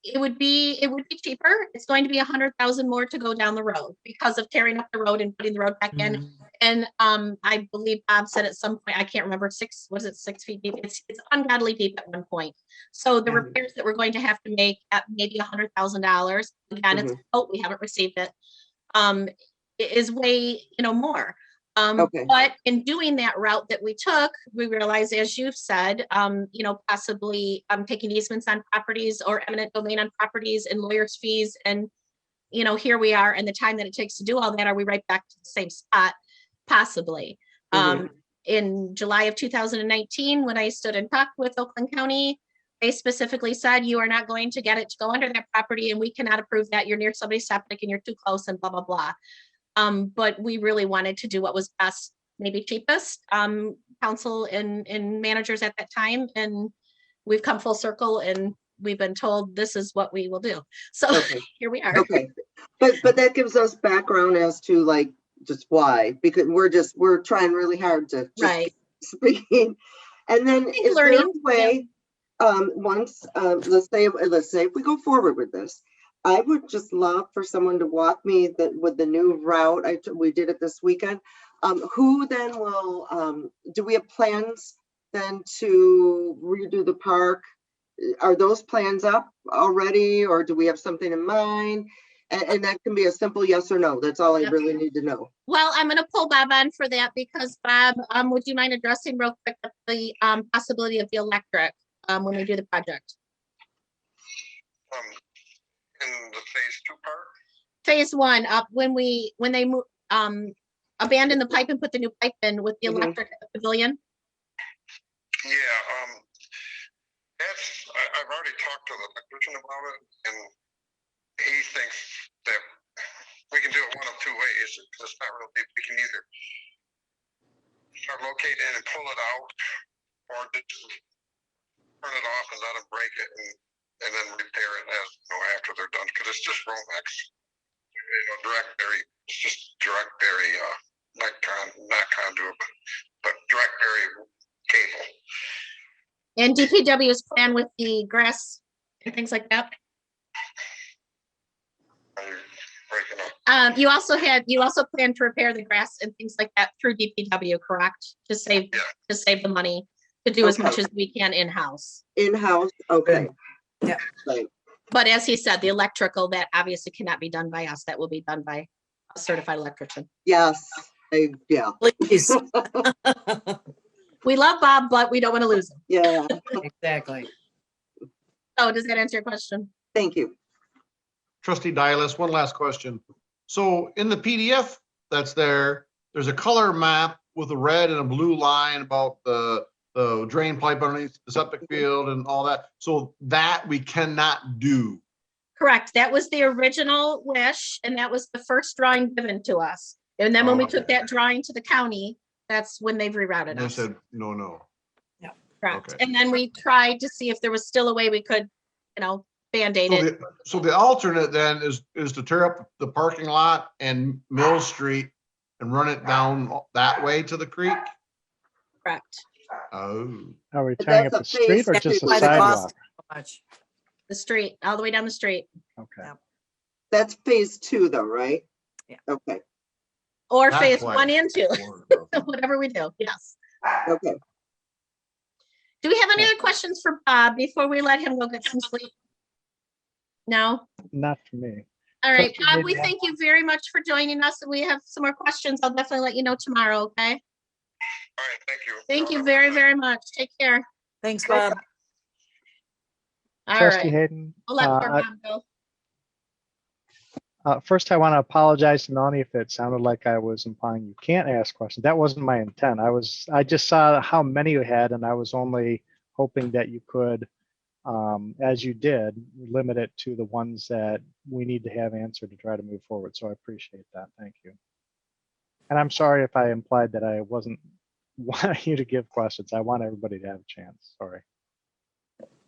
Speaker 1: It would be cheaper. It's going to be 100,000 more to go down the road because of tearing up the road and putting the road back in. And I believe Bob said at some point, I can't remember, 6 feet deep? It's ungodly deep at one point. So the repairs that we're going to have to make at maybe $100,000, again, it's we haven't received it, is way, more. But in doing that route that we took, we realized, as you've said, possibly taking easements on properties or eminent domain on properties and lawyers' fees. And, here we are, and the time that it takes to do all that, are we right back to the same spot? Possibly. In July of 2019, when I stood and talked with Oakland County, they specifically said, you are not going to get it to go under that property, and we cannot approve that. You're near somebody's septic and you're too close, and blah, blah, blah. But we really wanted to do what was best, maybe cheapest, council and managers at that time. And we've come full circle, and we've been told this is what we will do. So here we are.
Speaker 6: Okay. But that gives us background as to just why, because we're trying really hard to just speaking. And then is there a way, once, let's say if we go forward with this, I would just love for someone to walk me with the new route. We did it this weekend. Who then will, do we have plans then to redo the park? Are those plans up already, or do we have something in mind? And that can be a simple yes or no. That's all I really need to know.
Speaker 1: Well, I'm going to pull Bob on for that, because Bob, would you mind addressing real quick the possibility of the electric when we do the project?
Speaker 8: In the phase 2 part?
Speaker 1: Phase 1, when they move, abandon the pipe and put the new pipe in with the electric at the pavilion.
Speaker 8: Yeah, I've already talked to the electrician about it, and he thinks that we can do it one of 2 ways, because it's not real deep. We can either start locating it and pull it out, or just turn it off and let them break it and then repair it after they're done, because it's just Romex, direct bury. It's just direct bury, not conduit, but direct bury cable.
Speaker 1: And DPW's plan with the grass and things like that.
Speaker 8: Breaking up.
Speaker 1: You also plan to repair the grass and things like that through DPW, correct? To save the money, to do as much as we can in-house.
Speaker 6: In-house, okay.
Speaker 3: Yeah.
Speaker 6: Right.
Speaker 1: But as he said, the electrical, that obviously cannot be done by us. That will be done by a certified electrician.
Speaker 6: Yes. Yeah.
Speaker 3: Please.
Speaker 1: We love Bob, but we don't want to lose him.
Speaker 6: Yeah.
Speaker 3: Exactly.
Speaker 1: So does that answer your question?
Speaker 6: Thank you.
Speaker 9: Trustee Dialis, one last question. So in the PDF that's there's a color map with a red and a blue line about the drain pipe underneath the septic field and all that. So that we cannot do.
Speaker 1: Correct. That was the original wish, and that was the first drawing given to us. And then when we took that drawing to the county, that's when they've rerouted
Speaker 9: And they
Speaker 1: us.
Speaker 9: said, no.
Speaker 1: Correct.
Speaker 9: okay.
Speaker 1: And then we tried to see if there was still a way we could, Band-Aid it.
Speaker 9: So the alternate then is to tear up the parking lot and Mill Street and run it down that way to the creek?
Speaker 1: Correct.
Speaker 9: Oh.
Speaker 7: Are we
Speaker 6: But
Speaker 7: tearing up
Speaker 6: that's
Speaker 7: the
Speaker 6: a phase
Speaker 7: street or just the
Speaker 3: By the cost
Speaker 7: sidewalk?
Speaker 3: so much.
Speaker 1: The street, all the way down the street.
Speaker 7: Okay.
Speaker 6: That's phase 2 though, right?
Speaker 3: Yeah.
Speaker 6: Okay.
Speaker 1: Or
Speaker 9: Not
Speaker 1: phase
Speaker 9: quite.
Speaker 1: 1 and 2, whatever we do. Yes.
Speaker 6: Okay.
Speaker 1: Do we have any other questions for Bob before we let him go get some sleep? No?
Speaker 7: Not for me.
Speaker 1: All right,
Speaker 7: Trustee
Speaker 1: Bob, we
Speaker 7: Hayden.
Speaker 1: thank you very much for joining us. We have some more questions. I'll definitely let you know tomorrow, okay?
Speaker 8: All right, thank you.
Speaker 1: Thank you very, very much. Take care.
Speaker 3: Thanks, Bob.
Speaker 1: All
Speaker 7: Trustee
Speaker 1: right.
Speaker 7: Hayden.
Speaker 1: I'll let poor Bob go.
Speaker 7: First, I want to apologize to Melanie if it sounded like I was implying you can't ask questions. That wasn't my intent. I just saw how many you had, and I was only hoping that you could, as you did, limit it to the ones that we need to have answered to try to move forward. So I appreciate that. Thank you. And I'm sorry if I implied that I wasn't wanting you to give questions. I want everybody to have a chance. Sorry.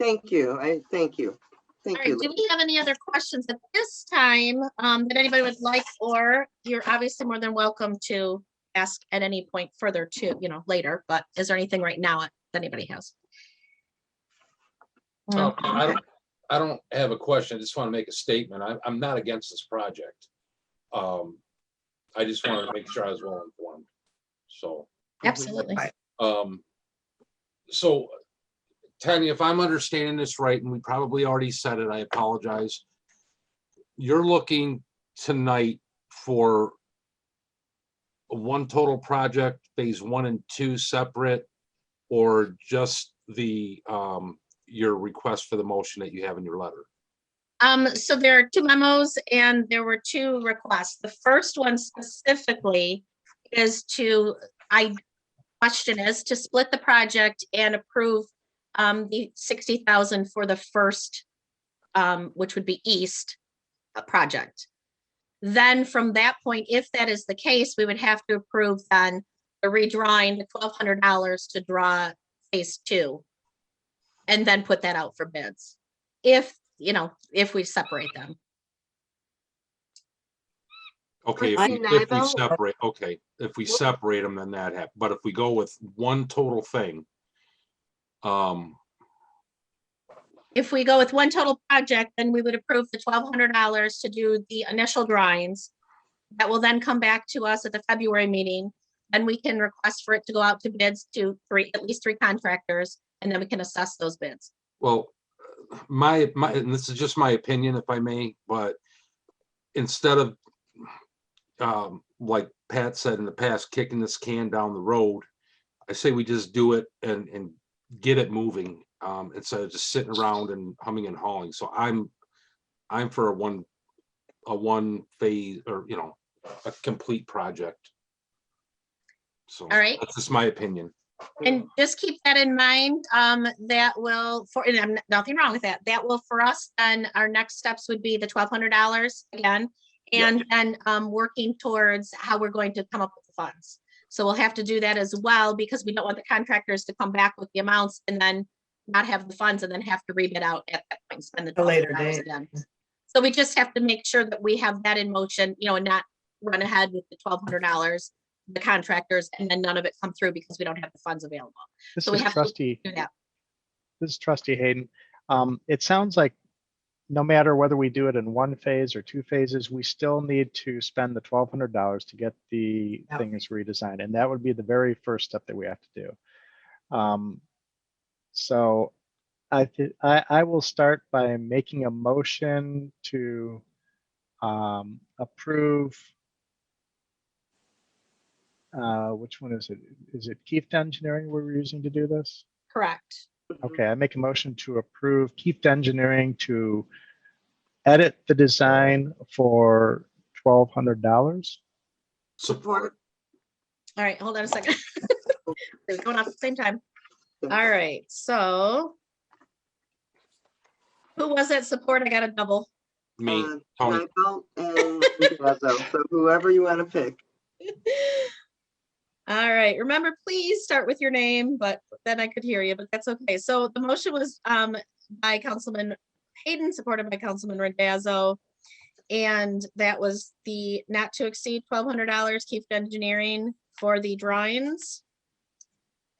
Speaker 6: Thank you. Thank you.
Speaker 1: All
Speaker 6: Thank
Speaker 1: right,
Speaker 6: you.
Speaker 1: do we have any other questions at this time that anybody would like, or you're obviously more than welcome to ask at any point further to, later, but is there anything right now that anybody has?
Speaker 2: I don't have a question. I just want to make a statement. I'm not against this project. I just wanted to make sure I was well informed. So,
Speaker 1: Absolutely.
Speaker 2: so Tanya, if I'm understanding this right, and we probably already said it, I apologize. You're looking tonight for one total project, phase 1 and 2 separate, or just the your request for the motion that you have in your letter?
Speaker 1: So there are two memos and there were two requests. The first one specifically is question is to split the project and approve the 60,000 for the first, which would be east project. Then from that point, if that is the case, we would have to approve then the redrawing the $1,200 to draw phase 2, and then put that out for bids. If we separate them.
Speaker 2: Okay, if we separate, okay, if we separate them, then that happens. But if we go with one total thing,
Speaker 1: if we go with one total project, then we would approve the $1,200 to do the initial drawings. That will then come back to us at the February meeting, and we can request for it to go out to bids to at least three contractors, and then we can assess those bids.
Speaker 2: well, my, and this is just my opinion, if I may, but instead of, like Pat said in the past, kicking this can down the road, I say we just do it and get it moving, instead of just sitting around and humming and hawing. So I'm for a one phase, or a complete project. So
Speaker 1: All right.
Speaker 2: that's just my opinion.
Speaker 1: And just keep that in mind, that will, and I'm nothing wrong with that. That will, for us, then our next steps would be the $1,200 again, and then working towards how we're going to come up with the funds. So we'll have to do that as well, because we don't want the contractors to come back with the amounts and then not have the funds and then have to rebid out at that point, spend the
Speaker 3: later
Speaker 1: $1,200
Speaker 3: date.
Speaker 1: again. So we just have to make sure that we have that in motion, and not run ahead with the $1,200, the contractors, and then none of it come through because we don't have the funds available.
Speaker 7: This
Speaker 1: So we
Speaker 7: is
Speaker 1: have
Speaker 7: Trustee.
Speaker 1: to do that.
Speaker 7: This is Trustee Hayden. It sounds like no matter whether we do it in one phase or two phases, we still need to spend the $1,200 to get the things redesigned, and that would be the very first step that we have to do. So I will start by making a motion to approve. Which one is it? Is it Keith Engineering we're using to do this?
Speaker 1: Correct.
Speaker 7: Okay, I make a motion to approve Keith Engineering to edit the design for $1,200.
Speaker 2: Support.
Speaker 1: All right, hold on a second. They're going off at the same time. All right, so who was that support? I got a double.
Speaker 2: Me, Tony.
Speaker 6: Michael and Rizzo. So whoever you want to pick.
Speaker 1: All right, remember, please start with your name, but then I could hear you, but that's okay. So the motion was by Councilman Hayden, supported by Councilman Randazzo. And that was the not to exceed $1,200 Keith Engineering for the drawings.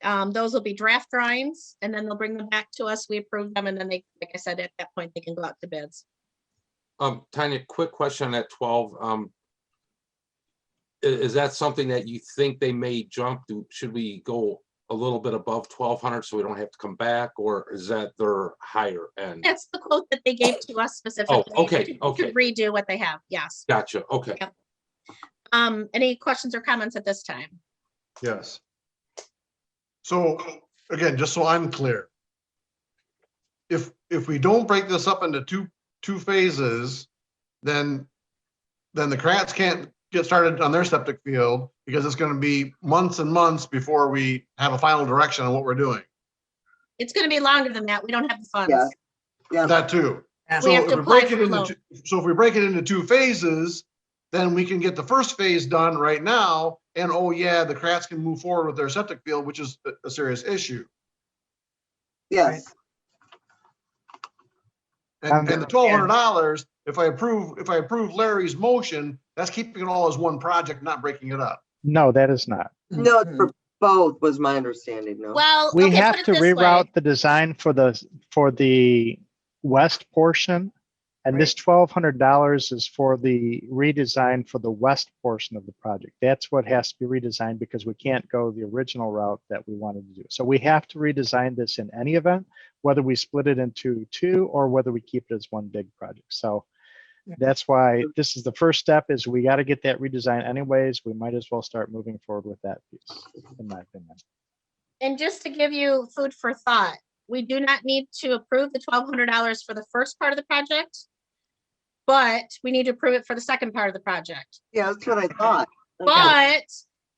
Speaker 1: Those will be draft drawings, and then they'll bring them back to us. We approve them, and then they, like I said, at that point, they can go out to bids.
Speaker 2: Tanya, quick question on that 12. Is that something that you think they may jump to? Should we go a little bit above 1,200 so we don't have to come back, or is that their higher end?
Speaker 1: That's the quote that they gave to us specifically.
Speaker 2: okay,
Speaker 1: to
Speaker 2: okay.
Speaker 1: redo what they have, yes.
Speaker 2: Gotcha, okay.
Speaker 1: Yep. Any questions or comments at this time?
Speaker 9: Yes. So again, just so I'm clear. If we don't break this up into two phases, then the Krantz can't get started on their septic field because it's going to be months and months before we have a final direction on what we're doing.
Speaker 1: It's gonna be longer than that. We don't have the funds.
Speaker 6: Yeah. Yeah.
Speaker 9: That too.
Speaker 3: Yeah.
Speaker 9: So
Speaker 1: We have
Speaker 9: if
Speaker 1: to
Speaker 9: we
Speaker 1: apply
Speaker 9: break it
Speaker 1: for a
Speaker 9: into
Speaker 1: loan.
Speaker 9: so if we break it into two phases, then we can get the first phase done right now. And oh yeah, the Krantz can move forward with their septic field, which is a serious issue.
Speaker 6: Yes,
Speaker 9: And the $1,200, if I approve Larry's motion, that's keeping it all as one project, not breaking it up.
Speaker 7: No, that is not.
Speaker 6: no, for both was my understanding, no.
Speaker 1: Well,
Speaker 7: We
Speaker 1: okay,
Speaker 7: have
Speaker 1: put it
Speaker 7: to
Speaker 1: this way.
Speaker 7: reroute the design for the west portion. And this $1,200 is for the redesign for the west portion of the project. That's what has to be redesigned because we can't go the original route that we wanted to do. So we have to redesign this in any event, whether we split it into two or whether we keep it as one big project. So that's why this is the first step is we got to get that redesigned anyways. We might as well start moving forward with that piece, in my opinion.
Speaker 1: And just to give you food for thought, we do not need to approve the $1,200 for the first part of the project, but we need to approve it for the second part of the project.
Speaker 6: Yeah, that's what I thought. Okay.
Speaker 1: But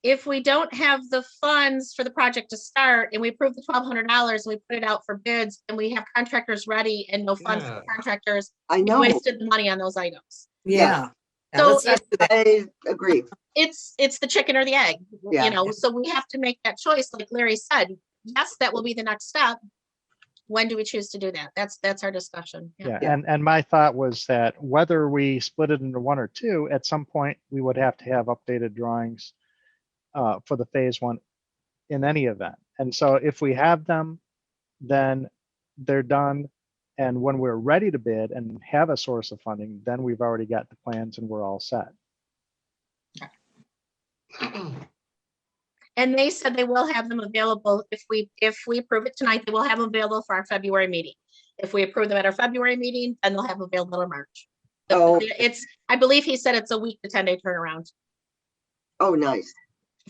Speaker 1: if we don't have the funds for the project to start and we approve the $1,200 and we put it out for bids and we have contractors ready and no funds for
Speaker 9: Yeah.
Speaker 1: contractors,
Speaker 6: I
Speaker 1: we
Speaker 6: know,
Speaker 1: wasted the money on those items.
Speaker 3: Yeah. Yeah,
Speaker 1: So
Speaker 3: let's not do that.
Speaker 6: I agree.
Speaker 1: It's the chicken or the egg,
Speaker 6: Yeah.
Speaker 1: you know, so we have to make that choice, like Larry said. Yes, that will be the next step. When do we choose to do that? That's our discussion.
Speaker 7: Yeah, and my thought was that whether we split it into one or two, at some point, we would have to have updated drawings for the phase one in any event. And so if we have them, then they're done. And when we're ready to bid and have a source of funding, then we've already got the plans and we're all set.
Speaker 1: And they said they will have them available if we approve it tonight, they will have them available for our February meeting. If we approve them at our February meeting, then they'll have them available in March. So
Speaker 6: Oh.
Speaker 1: I believe he said it's a week to 10-day turnaround
Speaker 6: Oh, nice.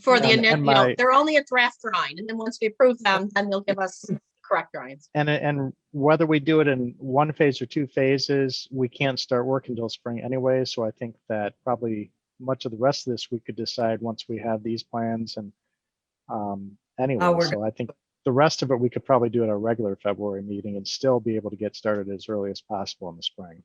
Speaker 1: for the,
Speaker 7: And
Speaker 1: you know,
Speaker 7: my-
Speaker 1: they're only a draft drawing. And then once we approve them, then they'll give us correct drawings.
Speaker 7: And whether we do it in one phase or two phases, we can't start work until spring anyway. So I think that probably much of the rest of this we could decide once we have these plans and anyway.
Speaker 3: we're-
Speaker 7: So I think the rest of it we could probably do at our regular February meeting and still be able to get started as early as possible in the spring.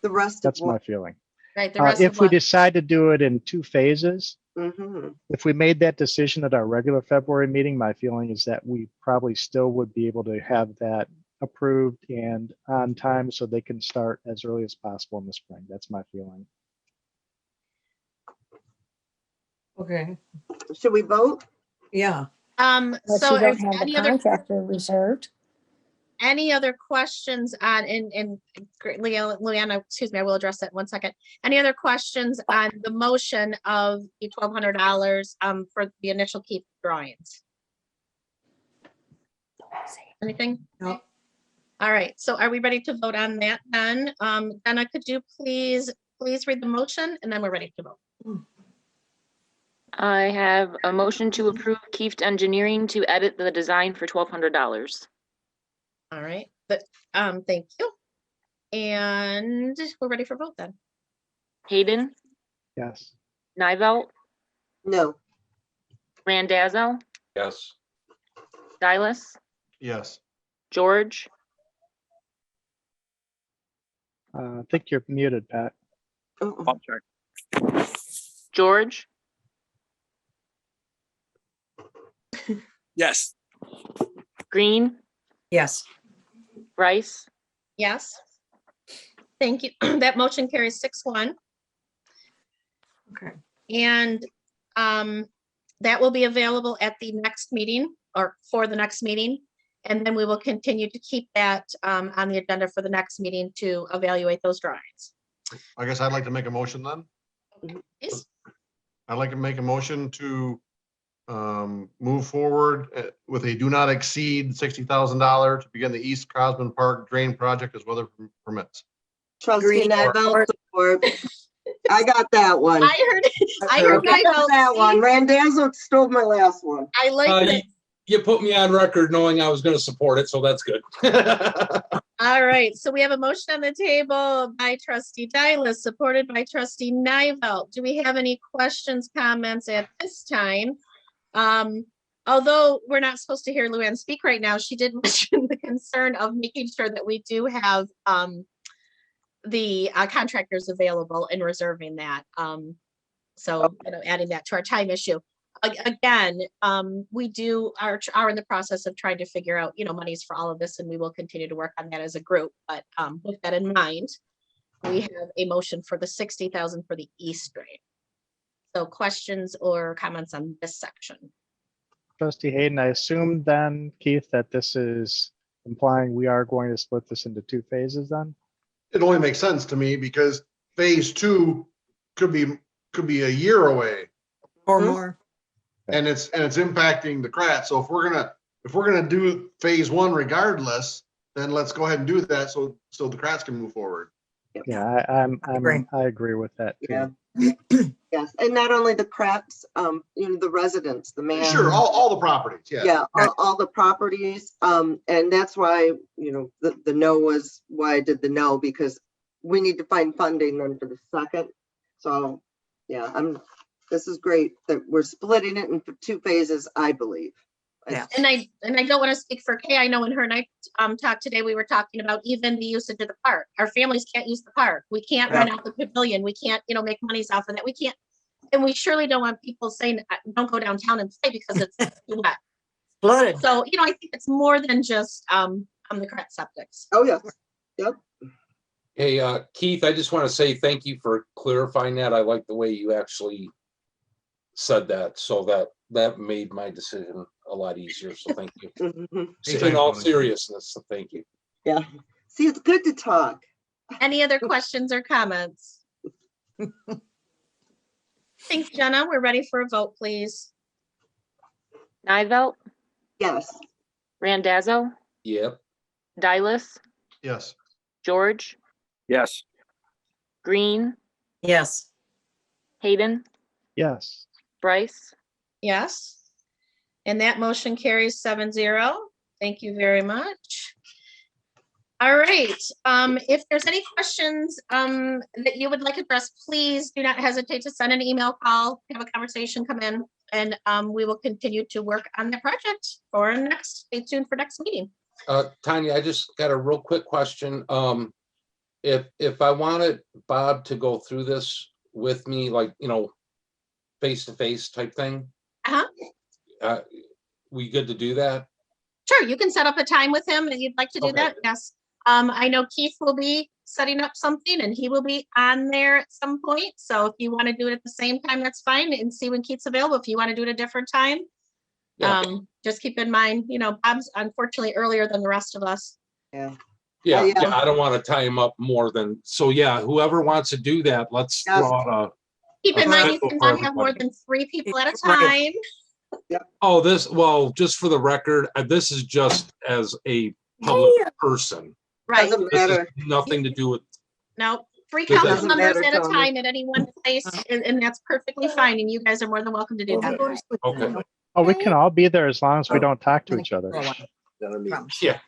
Speaker 6: The rest of
Speaker 7: That's my
Speaker 6: what?
Speaker 7: feeling.
Speaker 1: Right, the rest of
Speaker 7: If we
Speaker 1: what?
Speaker 7: decide to do it in two phases,
Speaker 6: Mhm.
Speaker 7: if we made that decision at our regular February meeting, my feeling is that we probably still would be able to have that approved and on time so they can start as early as possible in the spring. That's my feeling.
Speaker 3: Okay,
Speaker 6: Should we vote?
Speaker 3: yeah.
Speaker 10: But
Speaker 1: So
Speaker 10: you don't
Speaker 1: if
Speaker 10: have the
Speaker 1: any other
Speaker 10: contractor reserved.
Speaker 1: questions on, and Leanna, excuse me, I will address that in 1 second. Any other questions on the motion of the $1,200 for the initial keep drawings? Anything?
Speaker 3: No.
Speaker 1: All right, so are we ready to vote on that then? Donna, could you please read the motion and then we're ready to vote.
Speaker 4: I have a motion to approve Kieft Engineering to edit the design for $1,200.
Speaker 1: All right, but, thank you. And we're ready for vote then.
Speaker 4: Hayden,
Speaker 7: Yes.
Speaker 4: Nivelt,
Speaker 6: No.
Speaker 4: Randazzo,
Speaker 2: Yes.
Speaker 4: Silas,
Speaker 9: Yes.
Speaker 4: George,
Speaker 7: I think you're muted, Pat.
Speaker 6: Uh-uh.
Speaker 5: I'll check.
Speaker 4: George,
Speaker 5: Yes.
Speaker 4: Green,
Speaker 3: Yes.
Speaker 4: Rice,
Speaker 1: Yes. Thank you. That motion carries 6-1.
Speaker 3: Okay.
Speaker 1: And that will be available at the next meeting or for the next meeting. And then we will continue to keep that on the agenda for the next meeting to evaluate those drawings.
Speaker 9: I guess I'd like to make a motion then.
Speaker 1: Yes.
Speaker 9: I'd like to make a motion to move forward with a do not exceed $60,000 to begin the East Crosman Park Drain Project as weather permits.
Speaker 6: Trustee
Speaker 3: Green.
Speaker 6: Nivell, support. I got that one.
Speaker 1: I heard
Speaker 6: I got
Speaker 1: Nivell.
Speaker 6: that one. Randazzo stole my last one.
Speaker 1: I like that.
Speaker 2: You put me on record knowing I was going to support it, so that's good.
Speaker 1: All right, so we have a motion on the table by trustee Dylas, supported by trustee Nivell. Do we have any questions, comments at this time? Although we're not supposed to hear Luann speak right now, she did mention the concern of making sure that we do have the contractors available and reserving that. So, adding that to our time issue. Again, we are in the process of trying to figure out, monies for all of this, and we will continue to work on that as a group. But with that in mind, we have a motion for the 60,000 for the East Drain. So questions or comments on this section?
Speaker 7: Trustee Hayden, I assume then, Keith, that this is implying we are going to split this into 2 phases then?
Speaker 9: It only makes sense to me because phase 2 could be a year away,
Speaker 3: Or more.
Speaker 9: and it's impacting the CRAT. So if we're gonna do phase 1 regardless, then let's go ahead and do that so the CRATs can move forward.
Speaker 7: Yeah, I agree with that too.
Speaker 6: Yeah. Yes, and not only the cracks, the residents, the man.
Speaker 9: Sure, all the properties, yeah.
Speaker 6: Yeah, all the properties, and that's why, the no was why I did the no, because we need to find funding then for the second. So, yeah, this is great that we're splitting it into 2 phases, I believe.
Speaker 3: Yeah.
Speaker 1: And I don't want to speak for Kay. I know when her and I talked today, we were talking about even the usage of the park. Our families can't use the park. We can't rent out the pavilion. We can't, make monies off of that. We can't, and we surely don't want people saying, don't go downtown and play because it's too wet.
Speaker 3: Flooded.
Speaker 1: So, I think it's more than just the correct septics.
Speaker 6: Oh, yes, yep.
Speaker 2: Hey, Keith, I just want to say thank you for clarifying that. I like the way you actually said that, so that made my decision a lot easier. So thank you. In all seriousness, so thank you.
Speaker 6: Yeah. See, it's good to talk.
Speaker 1: Any other questions or comments? Thanks, Jenna. We're ready for a vote, please.
Speaker 4: Nivell,
Speaker 6: Yes.
Speaker 4: Randazzo,
Speaker 2: Yep.
Speaker 4: Dylas,
Speaker 9: Yes.
Speaker 4: George,
Speaker 5: Yes.
Speaker 4: Green,
Speaker 3: Yes.
Speaker 4: Hayden,
Speaker 7: Yes.
Speaker 4: Bryce.
Speaker 1: Yes. And that motion carries 7-0. Thank you very much. All right. If there's any questions that you would like addressed, please do not hesitate to send an email, call, have a conversation, come in, and we will continue to work on the project for stay tuned for next meeting.
Speaker 2: Tanya, I just got a real quick question. If I wanted Bob to go through this with me, like, face-to-face type thing. We good to do that?
Speaker 1: Sure, you can set up a time with him and you'd like to do that. Yes. I know Keith will be setting up something and he will be on there at some point. So if you want to do it at the same time, that's fine, and see when Keith's available. If you want to do it a different time, just keep in mind, Bob's unfortunately earlier than the rest of us.
Speaker 6: Yeah.
Speaker 2: Yeah, I don't want to tie him up more than, so yeah, whoever wants to do that, let's
Speaker 6: Yes.
Speaker 2: draw a.
Speaker 1: Keep in mind, you
Speaker 2: schedule for
Speaker 1: cannot have more
Speaker 2: everybody.
Speaker 1: than 3 people at a time.
Speaker 2: Oh, just for the record, this is just as a public person.
Speaker 1: Right.
Speaker 6: Doesn't
Speaker 2: This has
Speaker 6: matter.
Speaker 2: nothing to do with,
Speaker 1: No, 3
Speaker 2: Does
Speaker 1: council
Speaker 2: that-
Speaker 1: members
Speaker 6: Doesn't
Speaker 1: at a
Speaker 6: matter,
Speaker 1: time at any one place, and that's perfectly fine. And you guys are more than welcome to do that.
Speaker 2: okay,
Speaker 7: Oh, we can all be there as long as we don't talk to each other.
Speaker 2: yeah.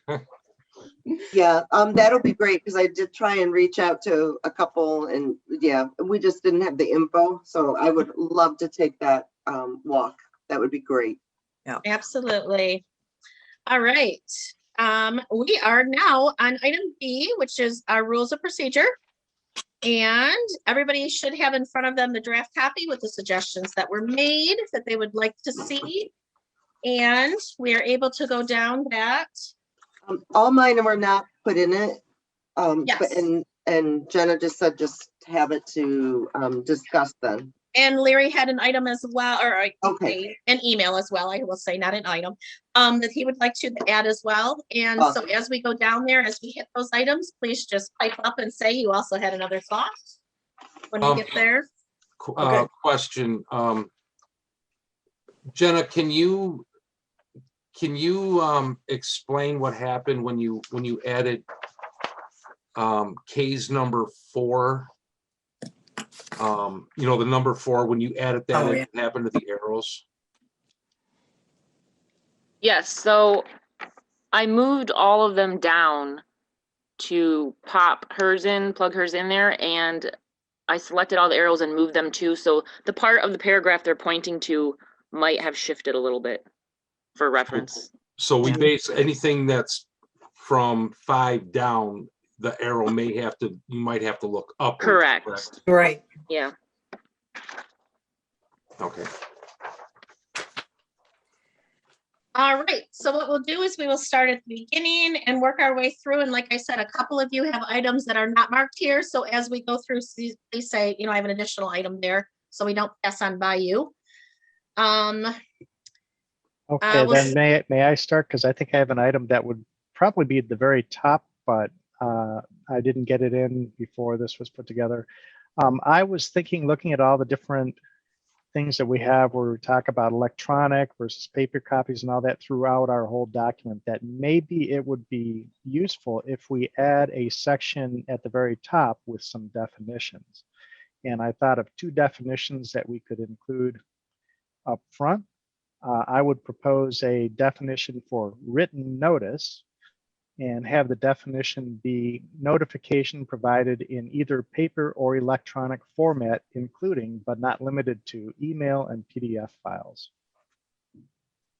Speaker 6: Yeah, that'll be great, because I did try and reach out to a couple, and we just didn't have the info. So I would love to take that walk. That would be great.
Speaker 1: Absolutely. All right. We are now on item B, which is our rules of procedure. And everybody should have in front of them the draft copy with the suggestions that were made that they would like to see. And we are able to go down that.
Speaker 6: All mine were not put in it.
Speaker 1: Yes.
Speaker 6: And Jenna just said, just have it to discuss then.
Speaker 1: And Larry had an item as well, or
Speaker 6: Okay.
Speaker 1: an email as well, I will say, not an item, that he would like to add as well. And so as we go down there, as we hit those items, please just pipe up and say you also had another thought when we get there.
Speaker 2: Question, Jenna, can you explain what happened when you added K's number 4? The number 4, when you added that,
Speaker 3: Oh,
Speaker 2: it
Speaker 3: yeah.
Speaker 2: happened to the arrows.
Speaker 4: Yes, so I moved all of them down to plug hers in there, and I selected all the arrows and moved them too. So the part of the paragraph they're pointing to might have shifted a little bit for reference.
Speaker 2: So we
Speaker 3: Yeah.
Speaker 2: base anything that's from 5 down, the arrow you might have to look up.
Speaker 4: Correct.
Speaker 3: Right.
Speaker 4: Yeah.
Speaker 2: Okay.
Speaker 1: All right, so what we'll do is we will start at the beginning and work our way through. And like I said, a couple of you have items that are not marked here. So as we go through, please say, I have an additional item there, so we don't pass on by you.
Speaker 7: Okay,
Speaker 1: we'll
Speaker 7: then may I start? Because I think I have an item that would probably be at the very top, but I didn't get it in before this was put together. I was looking at all the different things that we have where we talk about electronic versus paper copies and all that throughout our whole document, that maybe it would be useful if we add a section at the very top with some definitions. And I thought of 2 definitions that we could include up front. I would propose a definition for written notice and have the definition be notification provided in either paper or electronic format, including but not limited to email and PDF files.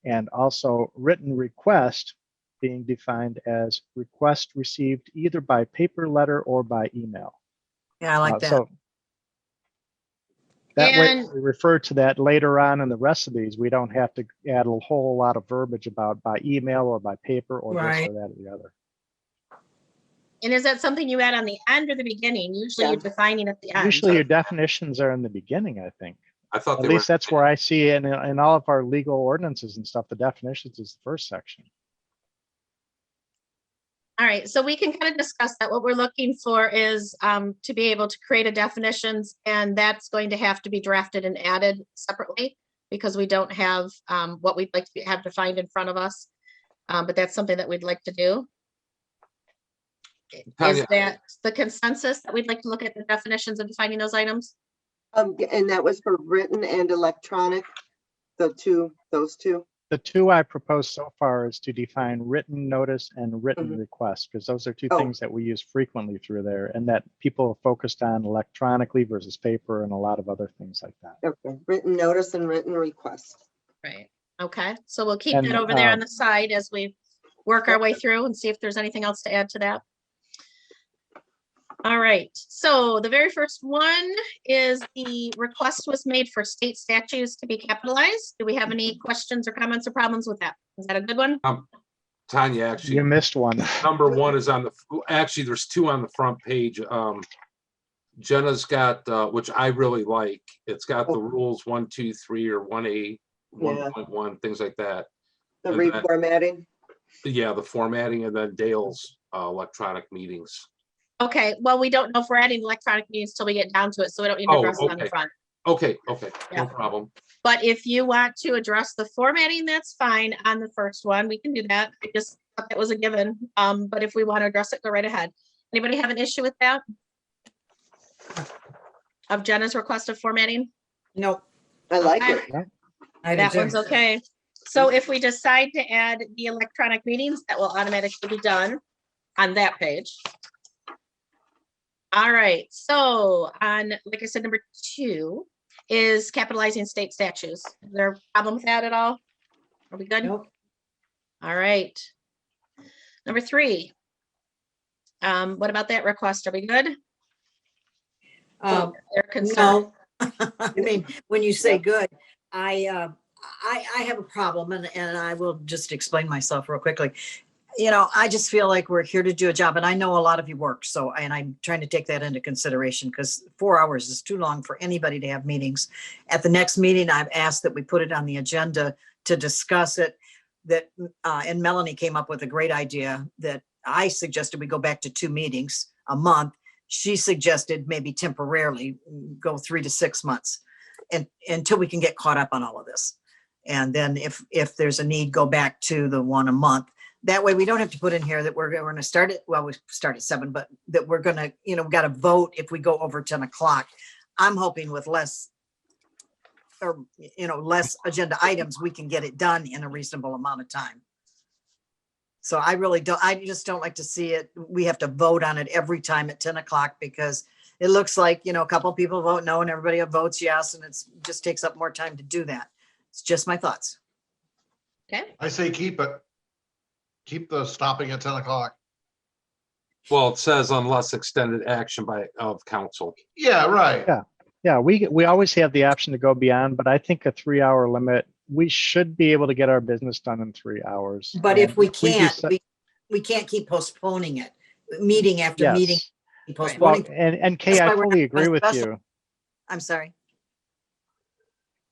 Speaker 7: And also written request being defined as request received either by paper letter or by email.
Speaker 3: Yeah, I like that.
Speaker 7: So that way,
Speaker 1: And-
Speaker 7: we refer to that later on in the rest of these. We don't have to add a whole lot of verbiage about by email or by paper or this
Speaker 3: Right.
Speaker 7: or that or the other.
Speaker 1: And is that something you add on the end or the beginning? Usually
Speaker 6: Yeah.
Speaker 1: you're defining at the end.
Speaker 7: Usually your definitions are in the beginning, I think.
Speaker 2: I thought
Speaker 7: At
Speaker 2: they
Speaker 7: least
Speaker 2: were.
Speaker 7: that's where I see it in all of our legal ordinances and stuff. The definitions is the first section.
Speaker 1: All right, so we can kind of discuss that. What we're looking for is to be able to create a definitions, and that's going to have to be drafted and added separately because we don't have what we'd like to have defined in front of us. But that's something that we'd like to do. Is
Speaker 2: Tanya.
Speaker 1: that the consensus that we'd like to look at the definitions of defining those items?
Speaker 6: And that was for written and electronic, those two.
Speaker 7: The 2 I proposed so far is to define written notice and written request, because those are 2
Speaker 6: Oh.
Speaker 7: things that we use frequently through there, and that people are focused on electronically versus paper and a lot of other things like that.
Speaker 6: Okay, written notice and written request.
Speaker 1: Right. Okay, so we'll keep
Speaker 7: And,
Speaker 1: that over there on the side as we work our way through and see if there's anything else to add to that. All right, so the very first one is the request was made for state statutes to be capitalized. Do we have any questions or comments or problems with that? Is that a good one?
Speaker 2: Tanya,
Speaker 7: You
Speaker 2: actually,
Speaker 7: missed one.
Speaker 2: number 1 is actually, there's 2 on the front page. Jenna's got, which I really like, it's got the rules 1, 2, 3, or 1A, 1.1, things like that.
Speaker 6: The
Speaker 2: And then-
Speaker 6: reformatting.
Speaker 2: Yeah, the formatting, and then Dale's electronic meetings.
Speaker 1: Okay, well, we don't know if we're adding electronic meetings till we get down to it, so we don't need to
Speaker 2: Oh,
Speaker 1: address it on the
Speaker 2: okay.
Speaker 1: front.
Speaker 2: Okay,
Speaker 1: Yeah.
Speaker 2: no problem.
Speaker 1: But if you want to address the formatting, that's fine on the first one. We can do that. I just thought that was a given. But if we want to address it, go right ahead. Anybody have an issue with that? Of Jenna's request of formatting?
Speaker 3: Nope.
Speaker 6: I like
Speaker 1: Okay.
Speaker 6: it.
Speaker 3: I do
Speaker 1: That
Speaker 3: too.
Speaker 1: one's okay. So if we decide to add the electronic meetings, that will automatically be done on that page. All right, so on, like I said, number 2 is capitalizing state statutes. Is there a problem with that at all? Are we good?
Speaker 3: Nope.
Speaker 1: All right. Number 3. What about that request? Are we good? They're concerned.
Speaker 3: No. I mean, when you say good, I have a problem, and I will just explain myself real quickly. I just feel like we're here to do a job, and I know a lot of you work, and I'm trying to take that into consideration because 4 hours is too long for anybody to have meetings. At the next meeting, I've asked that we put it on the agenda to discuss it. And Melanie came up with a great idea that I suggested we go back to 2 meetings a month. She suggested maybe temporarily go 3 to 6 months and until we can get caught up on all of this. And then if there's a need, go back to the one a month. That way we don't have to put in here that we're going to start it. Well, we start at 7, but that we're going to, you know, got to vote if we go over 10 o'clock. I'm hoping with less or, you know, less agenda items, we can get it done in a reasonable amount of time. So I just don't like to see it. We have to vote on it every time at 10 o'clock because it looks like, you know, a couple of people vote no and everybody votes yes. And it's just takes up more time to do that. It's just my thoughts.
Speaker 1: Okay,
Speaker 9: I say keep it. Keep the stopping at 10 o'clock.
Speaker 2: Well, it says unless extended action of council.
Speaker 9: Yeah, right.
Speaker 7: Yeah. Yeah, we always have the option to go beyond, but I think a 3-hour limit, we should be able to get our business done in 3 hours.
Speaker 3: But
Speaker 7: And
Speaker 3: if we
Speaker 7: do
Speaker 3: can't,
Speaker 7: set-
Speaker 3: we can't keep postponing it, meeting after meeting.
Speaker 7: Yes. Well,
Speaker 3: Postponing.
Speaker 7: and Kay,
Speaker 3: That's
Speaker 7: I
Speaker 3: why we're
Speaker 7: totally
Speaker 3: not
Speaker 7: agree with
Speaker 3: special.
Speaker 7: you.
Speaker 3: I'm sorry.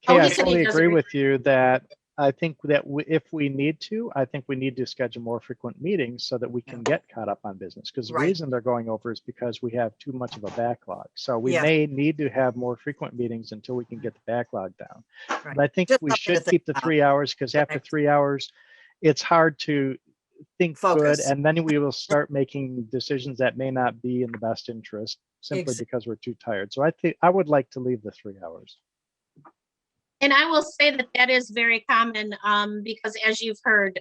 Speaker 1: Oh,
Speaker 7: Kay, I
Speaker 1: he said he
Speaker 7: totally
Speaker 1: does
Speaker 7: agree
Speaker 1: agree.
Speaker 7: with you that I think that if we need to, I think we need to schedule more frequent meetings so that we can get caught up on business. Because the
Speaker 3: Right.
Speaker 7: reason they're going over is because we have too much of a backlog. So we
Speaker 3: Yes.
Speaker 7: may need to have more frequent meetings until we can get the backlog down.
Speaker 3: Right.
Speaker 7: But I think
Speaker 3: Just
Speaker 7: we
Speaker 3: something to
Speaker 7: should
Speaker 3: think
Speaker 7: keep the
Speaker 3: about.
Speaker 7: 3 hours because after
Speaker 3: Right.
Speaker 7: 3 hours, it's hard to think good.
Speaker 3: Focus.
Speaker 7: And then we will start making decisions that may not be in the best interest simply
Speaker 3: Ex-
Speaker 7: because we're too tired. So I think I would like to leave the 3 hours.
Speaker 1: and I will say that that is very common, because as you've heard,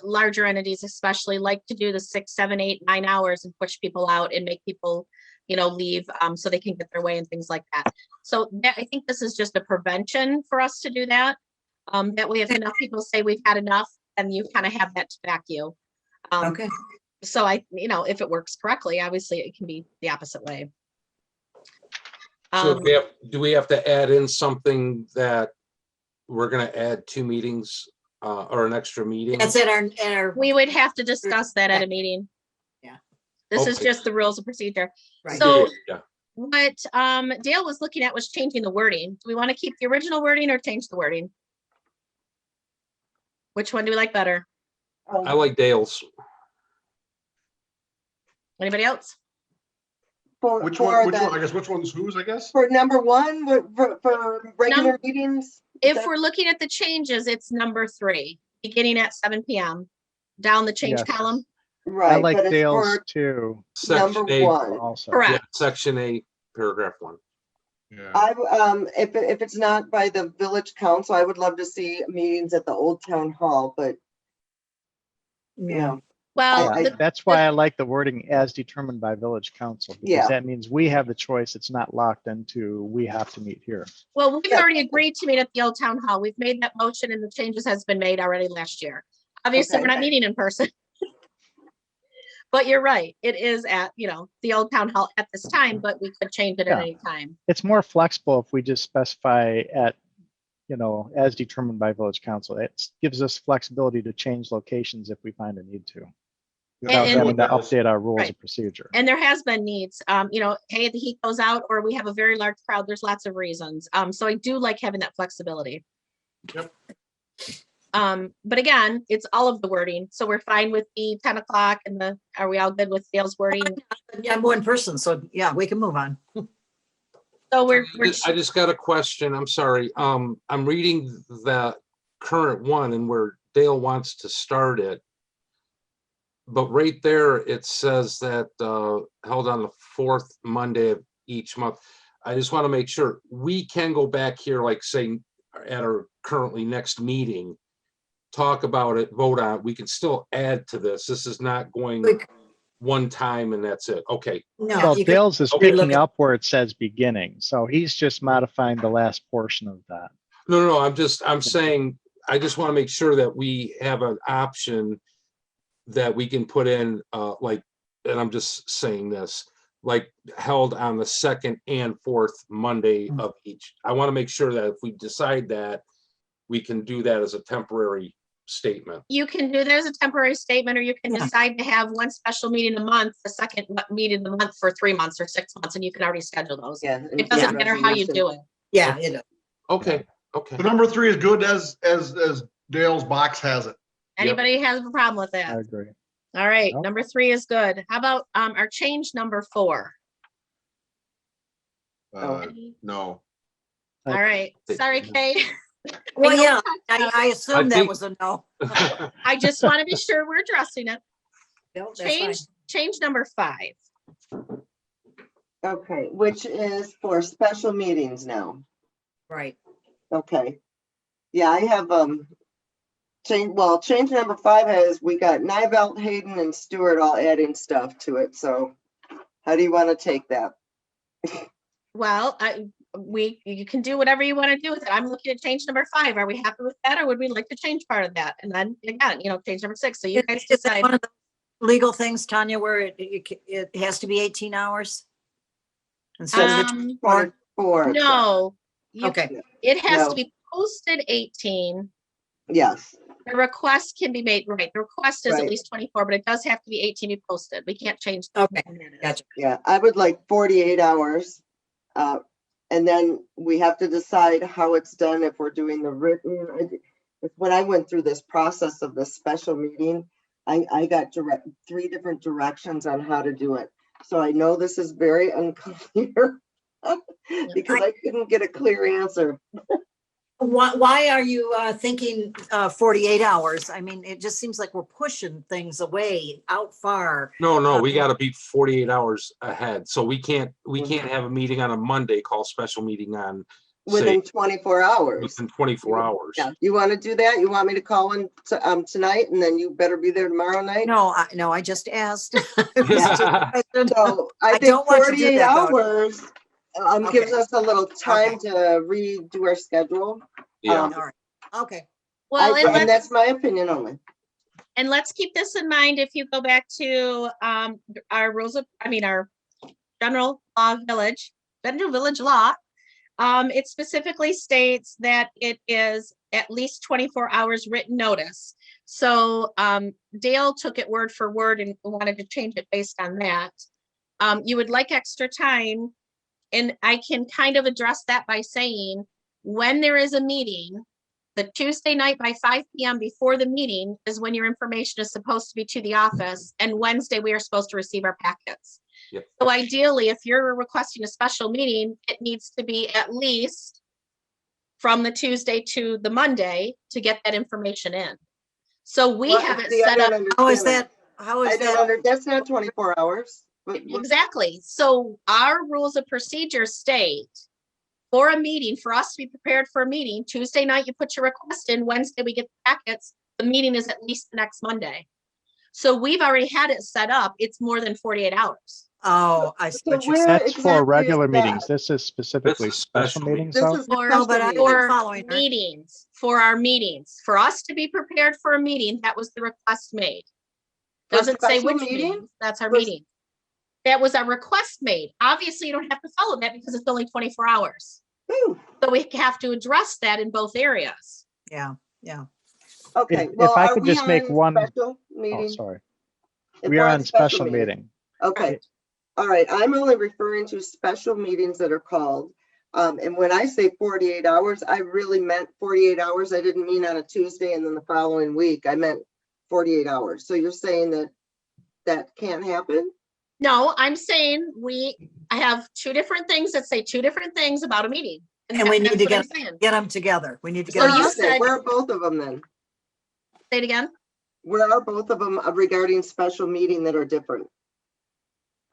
Speaker 1: larger entities especially like to do the 6, 7, 8, 9 hours and push people out and make people, you know, leave, so they can get their way and things like that. So I think this is just a prevention for us to do that. That way if enough people say we've had enough, then you kind of have that to back you.
Speaker 3: Okay.
Speaker 1: So you know, if it works correctly, obviously it can be the opposite way.
Speaker 2: So do we have to add in something that we're gonna add 2 meetings or an extra meeting?
Speaker 3: That's in our.
Speaker 1: We would have to discuss that at a meeting.
Speaker 3: Yeah.
Speaker 1: This is
Speaker 2: Okay.
Speaker 1: just the rules of procedure.
Speaker 3: Right.
Speaker 1: So
Speaker 2: Yeah.
Speaker 1: what Dale was looking at was changing the wording. Do we want to keep the original wording or change the wording? Which one do we like better?
Speaker 2: I like Dale's.
Speaker 1: Anybody else?
Speaker 9: Which one? I guess which one's whose, I guess?
Speaker 6: For number one, for regular meetings? Is
Speaker 1: If
Speaker 6: that-
Speaker 1: we're looking at the changes, it's number 3, beginning at 7 p.m. Down the change
Speaker 7: Yes.
Speaker 1: column.
Speaker 7: I
Speaker 6: Right,
Speaker 7: like
Speaker 6: but it's
Speaker 7: Dale's
Speaker 6: for
Speaker 7: too.
Speaker 6: number
Speaker 2: Section 8.
Speaker 6: one.
Speaker 7: Also.
Speaker 1: Correct.
Speaker 2: Yeah, section 8, paragraph 1.
Speaker 9: Yeah.
Speaker 6: if it's not by the village council, I would love to see meetings at the old town hall, but you
Speaker 3: Yeah.
Speaker 6: know,
Speaker 1: Well,
Speaker 6: I-
Speaker 7: That's why I like the wording as determined by village council, because
Speaker 6: Yeah.
Speaker 7: that means we have the choice. It's not locked into, we have to meet here.
Speaker 1: well, we've
Speaker 6: Yeah.
Speaker 1: already agreed to meet at the old town hall. We've made that motion and the changes has been made already last year. Obviously,
Speaker 6: Okay.
Speaker 1: we're not meeting in person. But you're right. It is at, you know, the old town hall at this time, but we could change it at
Speaker 7: Yeah.
Speaker 1: any time.
Speaker 7: It's more flexible if we just specify at, you know, as determined by village council. It gives us flexibility to change locations if we find a need to. Without
Speaker 1: And-
Speaker 7: having to update our rules
Speaker 1: Right.
Speaker 7: of procedure.
Speaker 1: And there has been needs, you know, hey, the heat goes out or we have a very large crowd. There's lots of reasons. So I do like having that flexibility.
Speaker 9: Yep.
Speaker 1: But again, it's all of the wording. So we're fine with the 10 o'clock and are we all good with Dale's wording?
Speaker 3: Yeah, I'm one person, so yeah, we can move on.
Speaker 1: So we're
Speaker 2: I just got a question. I'm sorry. I'm reading the current one and where Dale wants to start it. But right there, it says that held on the 4th Monday of each month. I just want to make sure we can go back here, like say at our currently next meeting, talk about it, vote on it. We can still add to this. This is not going
Speaker 3: We c-
Speaker 2: one time and that's it. Okay.
Speaker 3: No,
Speaker 7: Well,
Speaker 3: you can,
Speaker 7: Dale's is
Speaker 2: Okay.
Speaker 7: picking up where it says beginning, so he's just modifying the last portion of that.
Speaker 2: No, I'm saying, I just want to make sure that we have an option that we can put in, like, and I'm just saying this, like held on the 2nd and 4th Monday of each. I want to make sure that if we decide that, we can do that as a temporary statement.
Speaker 1: you can do that as a temporary statement, or you can
Speaker 3: Yeah.
Speaker 1: decide to have one special meeting a month, the second meeting of the month for 3 months or 6 months, and you can already schedule those.
Speaker 6: yeah.
Speaker 1: It doesn't matter how you do it.
Speaker 3: yeah, it is.
Speaker 2: Okay, okay.
Speaker 9: The number 3 is good as Dale's box has it.
Speaker 1: Anybody has a problem with
Speaker 7: I
Speaker 1: that?
Speaker 7: agree.
Speaker 1: All right,
Speaker 7: Nope.
Speaker 1: number 3 is good. How about our change number 4?
Speaker 6: Oh.
Speaker 9: No.
Speaker 1: All right, sorry,
Speaker 2: Yeah.
Speaker 1: Kay.
Speaker 3: Well,
Speaker 1: know
Speaker 3: yeah,
Speaker 1: that-
Speaker 3: I assumed that
Speaker 2: think-
Speaker 3: was a no.
Speaker 1: I just want to be sure we're addressing it.
Speaker 3: No, that's fine.
Speaker 1: Change number 5.
Speaker 6: Okay, which is for special meetings now.
Speaker 3: Right.
Speaker 6: Okay. Yeah, I have, change number 5 is we got Nivelt, Hayden and Stewart all adding stuff to it. So how do you want to take that?
Speaker 1: Well, you can do whatever you want to do with it. I'm looking at change number 5. Are we happy with that, or would we like to change part of that? And then again, change number 6. So you guys
Speaker 3: Is it
Speaker 1: decide.
Speaker 3: one of the legal things, Tanya, where it has to be 18 hours? Instead of the 24?
Speaker 6: 24.
Speaker 1: No,
Speaker 3: Okay,
Speaker 1: it has
Speaker 6: No.
Speaker 1: to be posted 18.
Speaker 6: Yes.
Speaker 1: The request can be made, right? The request is at
Speaker 6: Right.
Speaker 1: least 24, but it does have to be 18 to be posted. We can't change. that.
Speaker 3: Okay, gotcha.
Speaker 6: Yeah, I would like 48 hours. And then we have to decide how it's done, if we're doing the written. When I went through this process of this special meeting, I got 3 different directions on how to do it. So I know this is very unclear because I couldn't get a clear answer.
Speaker 3: Why are you thinking 48 hours? I mean, it just seems like we're pushing things away out far.
Speaker 2: No, we gotta be 48 hours ahead. So we can't have a meeting on a Monday, call special meeting on, say,
Speaker 6: Within 24 hours.
Speaker 2: within 24 hours.
Speaker 6: Yeah, you want to do that? You want me to call in tonight and then you better be there tomorrow night?
Speaker 3: No, I just asked.
Speaker 6: So I
Speaker 3: I
Speaker 6: think
Speaker 3: don't want to do
Speaker 6: 48
Speaker 3: that, though.
Speaker 6: hours gives us a little time to redo our schedule.
Speaker 2: Yeah.
Speaker 3: All right. Okay.
Speaker 1: Well,
Speaker 6: And that's my opinion only.
Speaker 1: and let's keep this in mind. If you go back to our rules of, our general village law, it specifically states that it is at least 24 hours written notice. So Dale took it word for word and wanted to change it based on that. You would like extra time, and I can kind of address that by saying, when there is a meeting, the Tuesday night by 5 p.m. before the meeting is when your information is supposed to be to the office, and Wednesday we are supposed to receive our packets.
Speaker 2: Yep.
Speaker 1: So ideally, if you're requesting a special meeting, it needs to be at least from the Tuesday to the Monday to get that information in. So we
Speaker 6: Well,
Speaker 1: have it
Speaker 6: see, I
Speaker 1: set
Speaker 6: don't
Speaker 1: up.
Speaker 3: How is
Speaker 6: understand
Speaker 3: that? How is
Speaker 6: I don't
Speaker 3: that?
Speaker 6: that's not 24 hours.
Speaker 1: Exactly. So our rules of procedure state, for a meeting, for us to be prepared for a meeting, Tuesday night, you put your request in, Wednesday, we get the packets, the meeting is at least the next Monday. So we've already had it set up. It's more than 48 hours.
Speaker 3: Oh, I see
Speaker 6: So
Speaker 3: what you're
Speaker 6: where-
Speaker 3: saying.
Speaker 7: That's
Speaker 6: exactly
Speaker 7: for
Speaker 6: is
Speaker 7: regular
Speaker 6: that?
Speaker 7: meetings. This is specifically
Speaker 2: This is
Speaker 7: special
Speaker 2: special
Speaker 7: meetings
Speaker 6: This
Speaker 7: though.
Speaker 6: is
Speaker 1: For,
Speaker 6: special
Speaker 3: but I-
Speaker 6: meeting.
Speaker 3: I'm following her.
Speaker 1: meetings, for our meetings, for us to be prepared for a meeting, that was the request made.
Speaker 6: For
Speaker 1: Doesn't say
Speaker 6: special
Speaker 1: which
Speaker 6: meeting?
Speaker 1: meeting, that's our
Speaker 6: For-
Speaker 1: meeting. That was our request made. Obviously, you don't have to follow that because it's only 24 hours.
Speaker 6: Ooh,
Speaker 1: So we have to address that in both areas.
Speaker 3: Yeah, yeah.
Speaker 6: okay.
Speaker 7: If
Speaker 6: Well,
Speaker 7: I
Speaker 6: are
Speaker 7: could
Speaker 6: we
Speaker 7: just make
Speaker 6: on
Speaker 7: one-
Speaker 6: special
Speaker 7: Oh,
Speaker 6: meeting?
Speaker 7: sorry.
Speaker 6: If
Speaker 7: We
Speaker 6: we're
Speaker 7: are on special meeting.
Speaker 6: Okay. All right. I'm only referring to special meetings that are called. And when I say 48 hours, I really meant 48 hours. I didn't mean on a Tuesday and then the following week. I meant 48 hours. So you're saying that that can't happen?
Speaker 1: No, I'm saying I have 2 different things that say 2 different things about a meeting.
Speaker 3: And we need
Speaker 1: that's
Speaker 3: to
Speaker 1: what I'm saying.
Speaker 3: get them together. We need to
Speaker 1: So
Speaker 3: get them.
Speaker 1: you
Speaker 6: Okay,
Speaker 1: said-
Speaker 6: where are both of them then?
Speaker 1: Say it again.
Speaker 6: Where are both of them regarding special meeting that are different?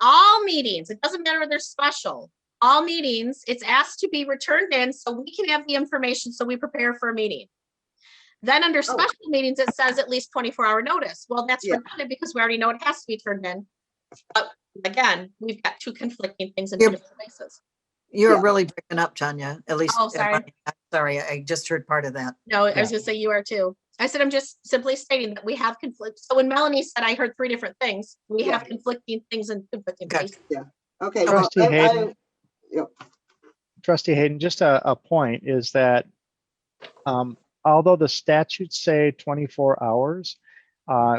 Speaker 1: All meetings, it doesn't matter if they're special. All meetings, it's asked to be returned in so we can have the information so we prepare for a meeting. Then under special meetings, it says at least 24-hour notice. Well, that's
Speaker 6: Yeah.
Speaker 1: redundant because we already know it has to be turned in. But again, we've got 2 conflicting things in
Speaker 3: Yep.
Speaker 1: 2 different places.
Speaker 3: You're
Speaker 6: Yeah.
Speaker 3: really breaking up, Tanya, at least.
Speaker 1: Oh, sorry.
Speaker 3: I'm sorry, I just heard part of that.
Speaker 1: No, I
Speaker 7: Yeah.
Speaker 1: was gonna say you are too. I said, I'm just simply stating that we have conflict. So when Melanie said I heard 3 different things, we
Speaker 6: Yeah.
Speaker 1: have conflicting things in conflicting
Speaker 3: Okay.
Speaker 1: places.
Speaker 6: Okay.
Speaker 7: Trustee
Speaker 6: well,
Speaker 7: Hayden?
Speaker 6: Yep.
Speaker 7: Trustee Hayden, just a point is that although the statutes say 24 hours,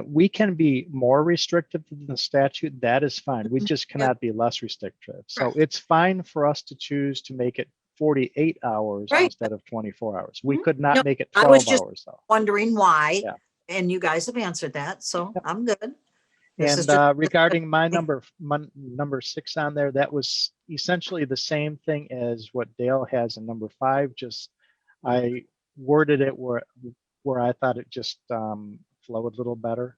Speaker 7: we can be more restrictive than the statute. That is fine. We just cannot be less restrictive. So
Speaker 1: Correct.
Speaker 7: it's fine for us to choose to make it 48 hours
Speaker 3: Right.
Speaker 7: instead of 24 hours. We
Speaker 1: Mhm.
Speaker 7: could not
Speaker 3: No,
Speaker 7: make it
Speaker 3: I
Speaker 7: 12
Speaker 3: was just-
Speaker 7: hours though.
Speaker 3: Wondering why,
Speaker 7: Yeah.
Speaker 3: and you guys have answered that, so
Speaker 7: Yep.
Speaker 3: I'm good. This is
Speaker 7: And
Speaker 3: just-
Speaker 7: regarding my number 6 on there, that was essentially the same thing as what Dale has in number 5. Just I worded it where I thought it just flowed a little better.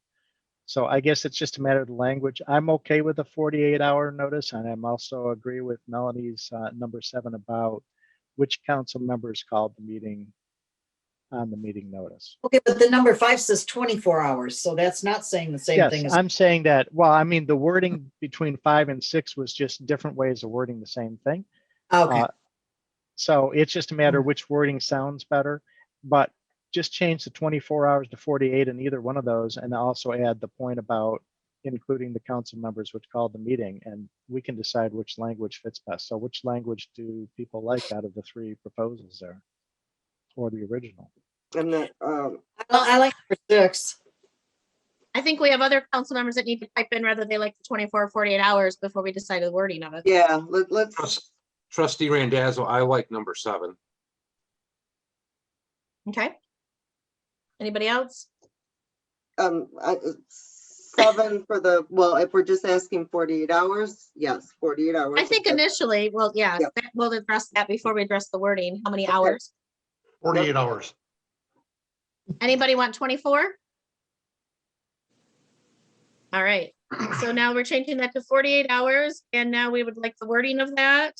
Speaker 7: So I guess it's just a matter of the language. I'm okay with a 48-hour notice, and I'm also agree with Melanie's number 7 about which council members called the meeting on the meeting notice.
Speaker 3: Okay, but the number 5 says 24 hours, so that's not saying the same
Speaker 7: Yes,
Speaker 3: thing as.
Speaker 7: I'm saying that, well, I mean, the wording between 5 and 6 was just different ways of wording the same thing.
Speaker 3: Okay,
Speaker 7: So it's just a matter of which wording sounds better, but just change the 24 hours to 48 in either one of those, and also add the point about including the council members which called the meeting, and we can decide which language fits best. So which language do people like out of the 3 proposals there, or the original?
Speaker 6: And the,
Speaker 3: I like number 6.
Speaker 1: I think we have other council members that need to type in whether they like the 24 or 48 hours before we decide the wording of it.
Speaker 6: yeah, let's,
Speaker 2: Trustee Randazzo, I like number 7.
Speaker 1: Okay. Anybody else?
Speaker 6: 7 for the, well, if we're just asking 48 hours, yes, 48 hours.
Speaker 1: I think initially, well, yeah,
Speaker 6: Yep.
Speaker 1: we'll address that before we address the wording. How many
Speaker 6: Okay.
Speaker 1: hours?
Speaker 9: 48 hours.
Speaker 1: Anybody want 24? All right. So now we're changing that to 48 hours, and now we would like the wording of that.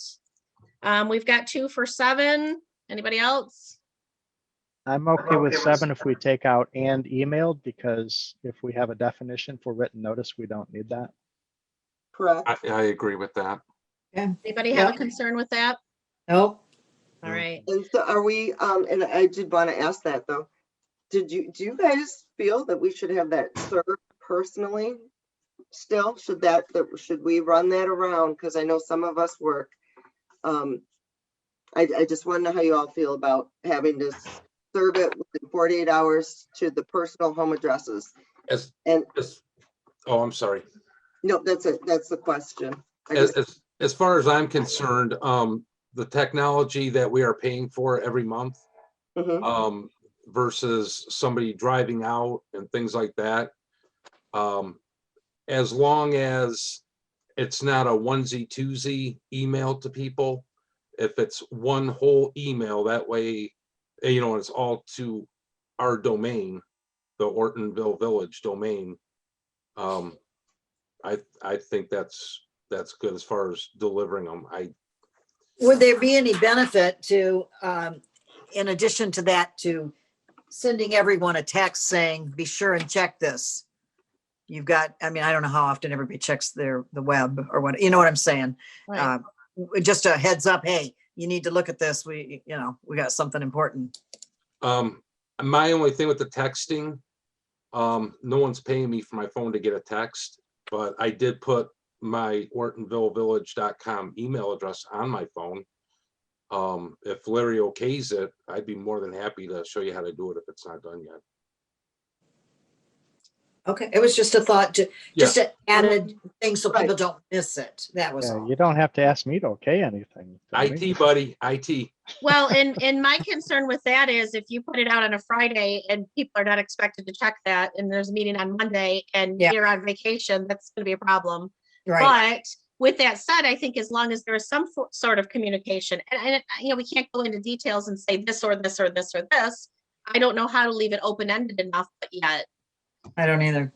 Speaker 1: We've got 2 for 7. Anybody else?
Speaker 7: I'm okay with 7 if we take out and emailed, because if we have a definition for written notice, we don't need that.
Speaker 6: Correct.
Speaker 2: I agree with that.
Speaker 1: Anybody have a
Speaker 3: Yep.
Speaker 1: concern with that?
Speaker 3: Nope.
Speaker 1: All right.
Speaker 6: And so are we, and I did want to ask that though. Do you guys feel that we should have that served personally? Still, should we run that around? Because I know some of us work. I just want to know how you all feel about having to serve it within 48 hours to the personal home addresses.
Speaker 2: Oh, I'm sorry.
Speaker 6: No, that's it. That's the question. I just-
Speaker 2: As far as I'm concerned, the technology that we are paying for every month,
Speaker 6: Mhm.
Speaker 2: versus somebody driving out and things like that. As long as it's not a onesie twosie email to people, if it's one whole email, that way, it's all to our domain, the Ortonville Village domain. I think that's good as far as delivering them.
Speaker 3: Would there be any benefit to, in addition to that, to sending everyone a text saying, be sure and check this? You've got, I mean, I don't know how often everybody checks the web or what, you know what I'm saying?
Speaker 1: Right.
Speaker 3: Just a heads up, hey, you need to look at this. We got something important.
Speaker 2: My only thing with the texting, no one's paying me for my phone to get a text, but I did put my ortonvillevillage.com email address on my phone. If Larry okays it, I'd be more than happy to show you how to do it if it's not done yet.
Speaker 3: Okay, it was just a thought just to add thing so
Speaker 6: Right.
Speaker 3: people don't miss it. That was
Speaker 7: Yeah,
Speaker 3: all.
Speaker 7: you don't have to ask me to okay anything. Tony.
Speaker 2: IT, buddy, IT.
Speaker 1: Well, and my concern with that is if you put it out on a Friday and people are not expected to check that, and there's a meeting on Monday and
Speaker 3: Yeah.
Speaker 1: you're on vacation, that's going to be a problem.
Speaker 3: Right.
Speaker 1: But with that said, I think as long as there is some sort of communication, and we can't go into details and say this or this or this or this. I don't know how to leave it open-ended enough, but yet,
Speaker 3: I don't either.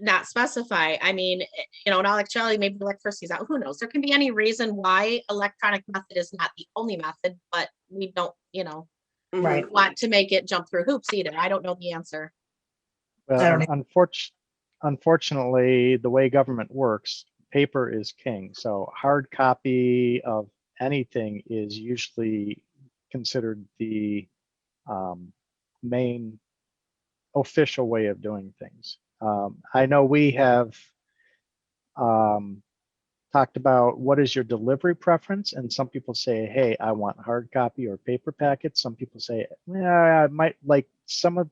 Speaker 1: not specify. I mean, in all actuality, maybe electricity's out. Who knows? There can be any reason why electronic method is not the only method, but we don't,
Speaker 6: Mhm.
Speaker 3: Right.
Speaker 1: want to make it jump through hoops either. I don't know the answer.
Speaker 3: I
Speaker 7: Well,
Speaker 3: don't
Speaker 7: unfortunately, the way government works, paper is king. So hard copy of anything is usually considered the main official way of doing things. I know we have talked about what is your delivery preference, and some people say, hey, I want hard copy or paper packets. Some people say, yeah, I might like some of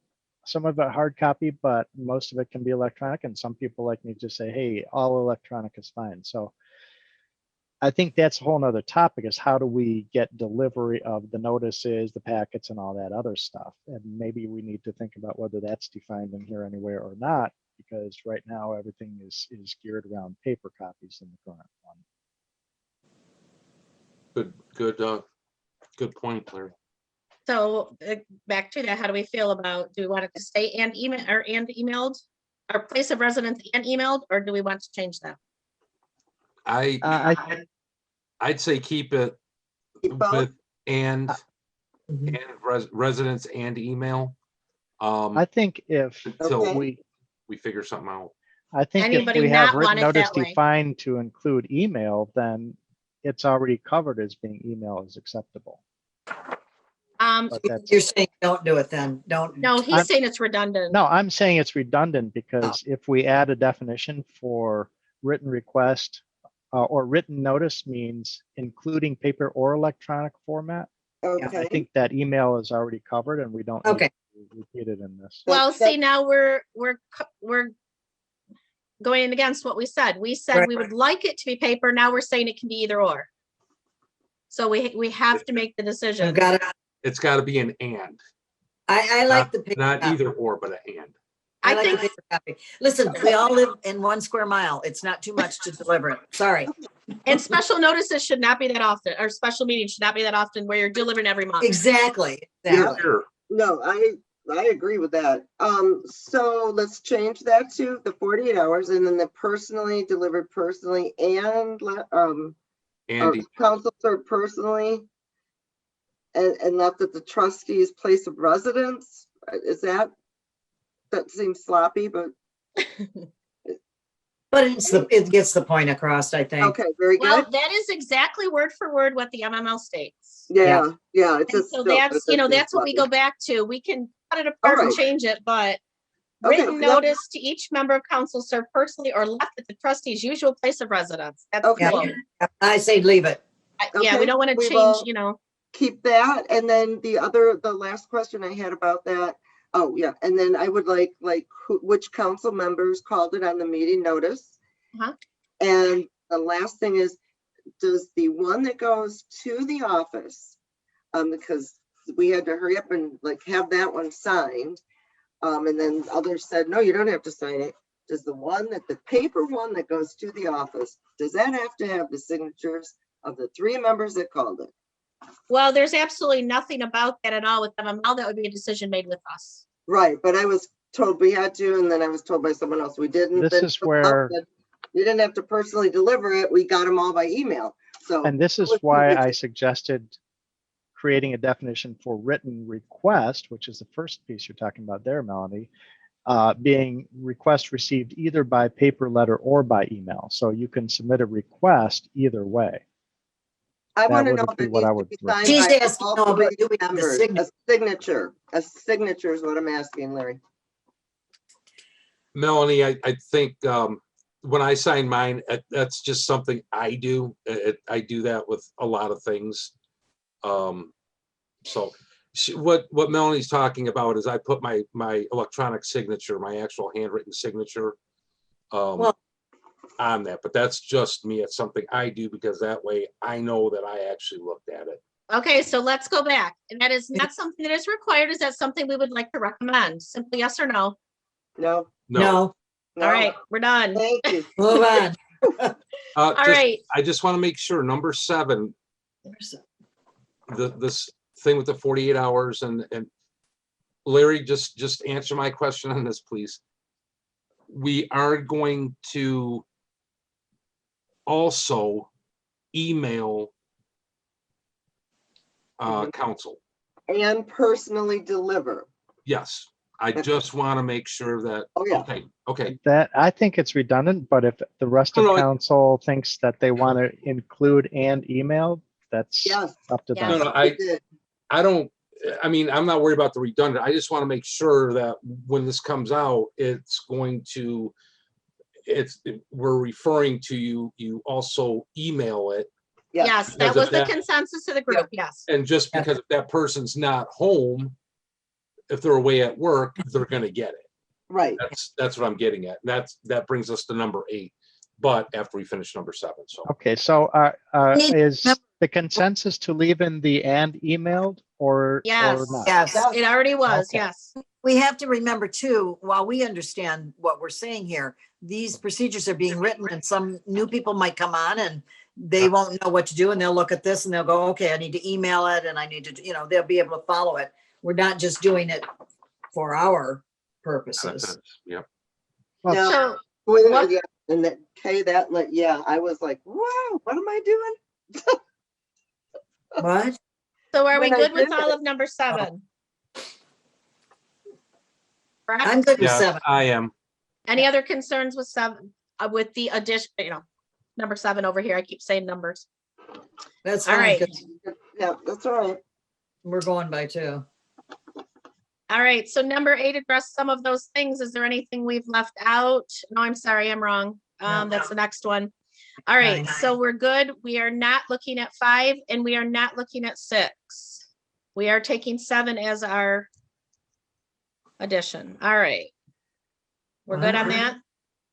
Speaker 7: it hard copy, but most of it can be electronic. And some people like me to say, hey, all electronic is fine. So I think that's a whole nother topic, is how do we get delivery of the notices, the packets, and all that other stuff. And maybe we need to think about whether that's defined in here anywhere or not, because right now everything is geared around paper copies in the current one.
Speaker 2: Good point, Larry.
Speaker 1: So back to that, how do we feel about, do we want it to stay and email or and emailed? Or place of residence and emailed, or do we want to change that?
Speaker 2: I'd say keep it
Speaker 6: Keep both?
Speaker 2: with and
Speaker 3: Mhm.
Speaker 2: residence and email.
Speaker 7: I think if
Speaker 2: Until
Speaker 6: Okay.
Speaker 2: we figure something out.
Speaker 7: I think if
Speaker 1: Anybody
Speaker 7: we have
Speaker 1: not want
Speaker 7: written
Speaker 1: it
Speaker 7: notice
Speaker 1: that way?
Speaker 7: defined to include email, then it's already covered as being email is acceptable. But that's,
Speaker 3: You're saying don't do it then, don't.
Speaker 1: No, he's
Speaker 7: I'm-
Speaker 1: saying it's redundant.
Speaker 7: no, I'm saying it's redundant because if we add a definition for written request or written notice means including paper or electronic format. I
Speaker 6: Okay.
Speaker 7: think that email is already covered and we don't need
Speaker 3: Okay.
Speaker 7: to repeat it in this.
Speaker 1: Well,
Speaker 6: That-
Speaker 1: see, now we're going against what we said. We said
Speaker 3: Right.
Speaker 1: we would like it to be paper. Now we're saying it can be either or. So we have to make the decision.
Speaker 3: I've got it.
Speaker 2: It's got to be an and,
Speaker 3: I like the paper
Speaker 2: not
Speaker 3: copy.
Speaker 2: either or, but an and.
Speaker 3: I
Speaker 1: I
Speaker 3: like the
Speaker 1: think,
Speaker 3: paper copy. Listen, we all live in 1 square mile. It's not too much to deliver it. Sorry.
Speaker 1: and special notices should not be that often, or special meetings should not be that often where you're delivering every month.
Speaker 3: Exactly.
Speaker 6: Yeah.
Speaker 3: Exactly.
Speaker 2: Here,
Speaker 6: No, I agree with that. So let's change that to the 48 hours and then the personally delivered personally and or
Speaker 2: Andy,
Speaker 6: council served personally. And left at the trustee's place of residence. Is that seems sloppy, but
Speaker 3: But it gets the point across, I think.
Speaker 6: okay, very
Speaker 1: Well,
Speaker 6: good.
Speaker 1: that is exactly word for word what the MML states.
Speaker 6: Yeah, it
Speaker 1: And
Speaker 6: just.
Speaker 1: so
Speaker 6: still-
Speaker 1: that's,
Speaker 6: it just
Speaker 1: that's
Speaker 6: seems
Speaker 1: what we
Speaker 6: sloppy.
Speaker 1: go back to. We can cut it apart and
Speaker 6: Alright.
Speaker 1: change it, but
Speaker 6: Okay,
Speaker 1: written
Speaker 6: yep.
Speaker 1: notice to each member of council served personally or left at the trustee's usual place of residence. That's
Speaker 6: Okay.
Speaker 1: cool.
Speaker 3: I say leave it.
Speaker 1: Yeah, we
Speaker 6: Okay,
Speaker 1: don't want to
Speaker 6: we
Speaker 1: change,
Speaker 6: will- Keep that, and then the last question I had about that, oh, yeah, and then I would like which council members called it on the meeting notice?
Speaker 1: Uh-huh.
Speaker 6: And the last thing is, does the one that goes to the office, because we had to hurry up and have that one signed, and then others said, no, you don't have to sign it. Does the paper one that goes to the office, does that have to have the signatures of the 3 members that called it?
Speaker 1: Well, there's absolutely nothing about that at all with MML. That would be a decision made with us.
Speaker 6: Right, but I was told we had to, and then I was told by someone else we didn't.
Speaker 7: This
Speaker 6: Then
Speaker 7: is
Speaker 6: someone else
Speaker 7: where-
Speaker 6: said, you didn't have to personally deliver it. We got them all by email. So.
Speaker 7: And this is
Speaker 6: was
Speaker 7: why I
Speaker 6: confusing.
Speaker 7: suggested creating a definition for written request, which is the first piece you're talking about there, Melanie, being request received either by paper letter or by email. So you can submit a request either way.
Speaker 6: I
Speaker 7: that
Speaker 6: want to
Speaker 7: would
Speaker 6: know
Speaker 7: be
Speaker 6: if it
Speaker 7: what I
Speaker 6: needs
Speaker 7: would
Speaker 6: to be signed
Speaker 3: She's
Speaker 6: by
Speaker 3: asking,
Speaker 6: all
Speaker 3: no, but
Speaker 6: 3
Speaker 3: do we have the
Speaker 6: members.
Speaker 3: signature?
Speaker 6: A signature is what I'm asking, Larry.
Speaker 2: Melanie, I think when I sign mine, that's just something I do. I do that with a lot of things. So what Melanie's talking about is I put my electronic signature, my actual handwritten signature
Speaker 3: Well-
Speaker 2: on that, but that's just me. It's something I do because that way I know that I actually looked at it.
Speaker 1: Okay, so let's go back. And that is not something that is required. Is that something we would like to recommend? Simply yes or no?
Speaker 6: No.
Speaker 3: No,
Speaker 6: no.
Speaker 1: All right, we're done.
Speaker 6: Thank you.
Speaker 3: move on.
Speaker 1: All right.
Speaker 2: I just want to make sure, number 7, this thing with the 48 hours and Larry, just answer my question on this, please. We are going to also email council.
Speaker 6: And personally deliver.
Speaker 2: Yes, I just want to make sure that,
Speaker 6: Oh, yeah.
Speaker 2: okay.
Speaker 7: That I think it's redundant, but if the rest of
Speaker 2: No, no,
Speaker 7: council thinks that they want to include and email, that's
Speaker 6: Yes.
Speaker 7: up to
Speaker 1: Yes.
Speaker 2: No,
Speaker 7: them.
Speaker 2: no, I'm not worried about the redundant. I just want to make sure that when this comes out, we're referring to you also email it.
Speaker 1: Yes, that
Speaker 2: Because
Speaker 1: was
Speaker 2: of
Speaker 1: the
Speaker 2: that-
Speaker 1: consensus of the group. Yes.
Speaker 2: And just because if that person's not home, if they're away at work, they're gonna get it.
Speaker 6: Right.
Speaker 2: That's what I'm getting at. That brings us to number 8, but after we finish number 7, so.
Speaker 7: Okay, so
Speaker 3: Need-
Speaker 7: is the consensus to leave in the and emailed or
Speaker 1: Yes.
Speaker 7: not?
Speaker 3: Yes.
Speaker 1: It already was,
Speaker 7: Okay.
Speaker 1: yes.
Speaker 3: We have to remember too, while we understand what we're saying here, these procedures are being written and some new people might come on they won't know what to do and they'll look at this and they'll go, okay, I need to email it and I need to, you know, they'll be able to follow it. We're not just doing it for our purposes.
Speaker 2: benefits. Yep.
Speaker 7: Well,
Speaker 6: No.
Speaker 1: So
Speaker 6: Well,
Speaker 1: what-
Speaker 6: yeah, and that, Kay, that, like, yeah, I was like, wow, what am I doing?
Speaker 3: What?
Speaker 1: So are we
Speaker 6: When I
Speaker 1: good with
Speaker 6: did
Speaker 1: all
Speaker 6: it-
Speaker 1: of number 7? Correct?
Speaker 3: I'm good with
Speaker 2: Yes,
Speaker 3: 7.
Speaker 2: I am.
Speaker 1: Any other concerns with 7, with the addition, number 7 over here? I keep saying numbers.
Speaker 3: That's
Speaker 1: All
Speaker 3: fine,
Speaker 1: right.
Speaker 3: 'cause
Speaker 6: Yeah, that's all right.
Speaker 3: we're going by 2.
Speaker 1: All right, so number 8 addressed some of those things. Is there anything we've left out? No, I'm sorry, I'm wrong.
Speaker 3: No.
Speaker 1: That's the next one. All right,
Speaker 3: 9.
Speaker 1: so we're good. We are not looking at 5 and we are not looking at 6. We are taking 7 as our addition. All right. We're good on that?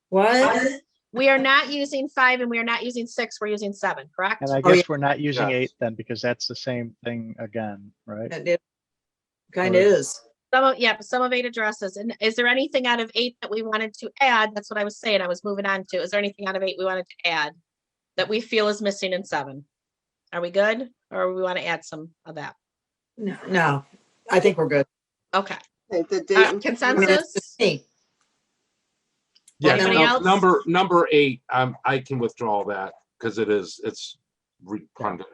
Speaker 3: What?
Speaker 1: We are not using 5 and we are not using 6. We're using 7, correct?
Speaker 7: and I
Speaker 3: Oh, yeah.
Speaker 7: guess we're not using
Speaker 2: Yes.
Speaker 7: 8 then, because that's the same thing again, right?
Speaker 3: It kind of is.
Speaker 1: Some of 8 addresses. And is there anything out of 8 that we wanted to add? That's what I was saying. I was moving on to. Is there anything out of 8 we wanted to add that we feel is missing in 7? Are we good? Or we want to add some of that?
Speaker 3: No, I think we're good.
Speaker 1: Okay.
Speaker 6: Okay, the date and
Speaker 3: I mean, it's
Speaker 1: Consensus?
Speaker 3: just me.
Speaker 2: Yeah,
Speaker 1: Anybody else?
Speaker 2: number 8, I can withdraw that because it's redundant.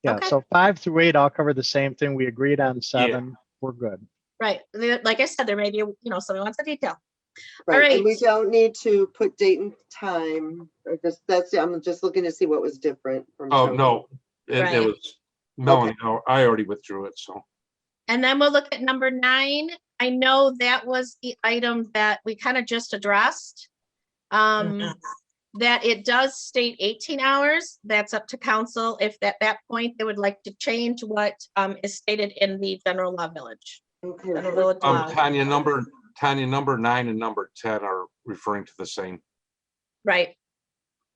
Speaker 7: Yeah,
Speaker 1: Okay.
Speaker 7: so 5 through 8, I'll cover the same thing. We agreed on 7. We're good.
Speaker 1: Right. Like I said, there may be, somebody wants a detail.
Speaker 6: Right, and we
Speaker 1: right.
Speaker 6: don't need to put date and time, or just, I'm just looking to see what was different from.
Speaker 2: Oh,
Speaker 6: Tony.
Speaker 2: no, it
Speaker 1: Right.
Speaker 2: was Melanie. No, I already withdrew it, so.
Speaker 1: And then we'll look at number 9. I know that was the item that we kind of just addressed. That it does state 18 hours. That's up to council. If at that point they would like to change what is stated in the general law village.
Speaker 6: Okay,
Speaker 1: General village law.
Speaker 2: Tanya, number 9 and number 10 are referring to the same.
Speaker 1: Right.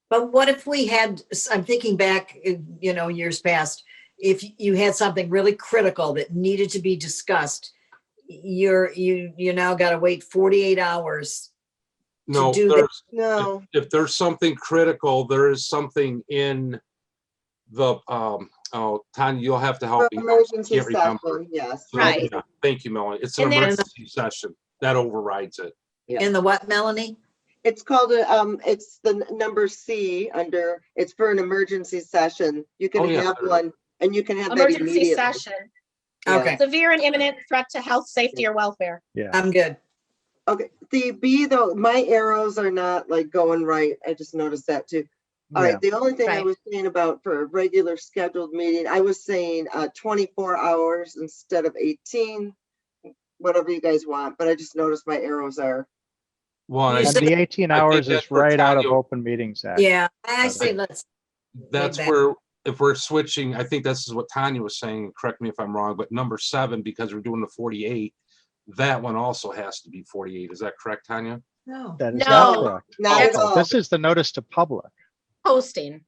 Speaker 3: But what if we had, I'm thinking back, years past, if you had something really critical that needed to be discussed, you now got to wait 48 hours.
Speaker 2: No,
Speaker 3: do that.
Speaker 2: there's,
Speaker 6: no,
Speaker 2: if there's something critical, there is something in the, Tanya, you'll have to help me. I
Speaker 6: emergency
Speaker 2: can't remember.
Speaker 6: session, yes.
Speaker 2: So,
Speaker 1: Right.
Speaker 2: yeah, thank you, Melanie. It's an
Speaker 1: And that's-
Speaker 2: emergency session. That overrides it.
Speaker 3: In the what, Melanie?
Speaker 6: It's called, it's the number C under, it's for an emergency session. You can
Speaker 2: Oh, yeah.
Speaker 6: have one, and you can have that
Speaker 1: Emergency
Speaker 6: immediately.
Speaker 1: session,
Speaker 6: Yeah.
Speaker 3: Okay,
Speaker 1: severe and imminent threat to health, safety, or welfare.
Speaker 7: Yeah.
Speaker 3: I'm good.
Speaker 6: Okay, the B though, my arrows are not like going right. I just noticed that too. All
Speaker 7: Yeah.
Speaker 6: right, the only thing I
Speaker 1: Right.
Speaker 6: was saying about for a regular scheduled meeting, I was saying 24 hours instead of 18, whatever you guys want, but I just noticed my arrows are.
Speaker 2: Well,
Speaker 3: You
Speaker 2: I
Speaker 7: And
Speaker 3: said-
Speaker 7: the 18
Speaker 2: I think
Speaker 7: hours
Speaker 2: that's
Speaker 7: is
Speaker 2: where
Speaker 7: right out of
Speaker 2: Tanya-
Speaker 7: Open Meetings Act.
Speaker 3: Yeah, I
Speaker 7: Got
Speaker 3: say
Speaker 7: it.
Speaker 3: let's,
Speaker 2: that's
Speaker 3: that.
Speaker 2: where, if we're switching, I think this is what Tanya was saying, correct me if I'm wrong, but number 7, because we're doing the 48, that one also has to be 48. Is that correct, Tanya?
Speaker 3: no.
Speaker 7: That is
Speaker 1: No.
Speaker 7: not correct.
Speaker 6: Not at
Speaker 1: That's-
Speaker 6: all.
Speaker 7: This is the notice to
Speaker 1: Posting.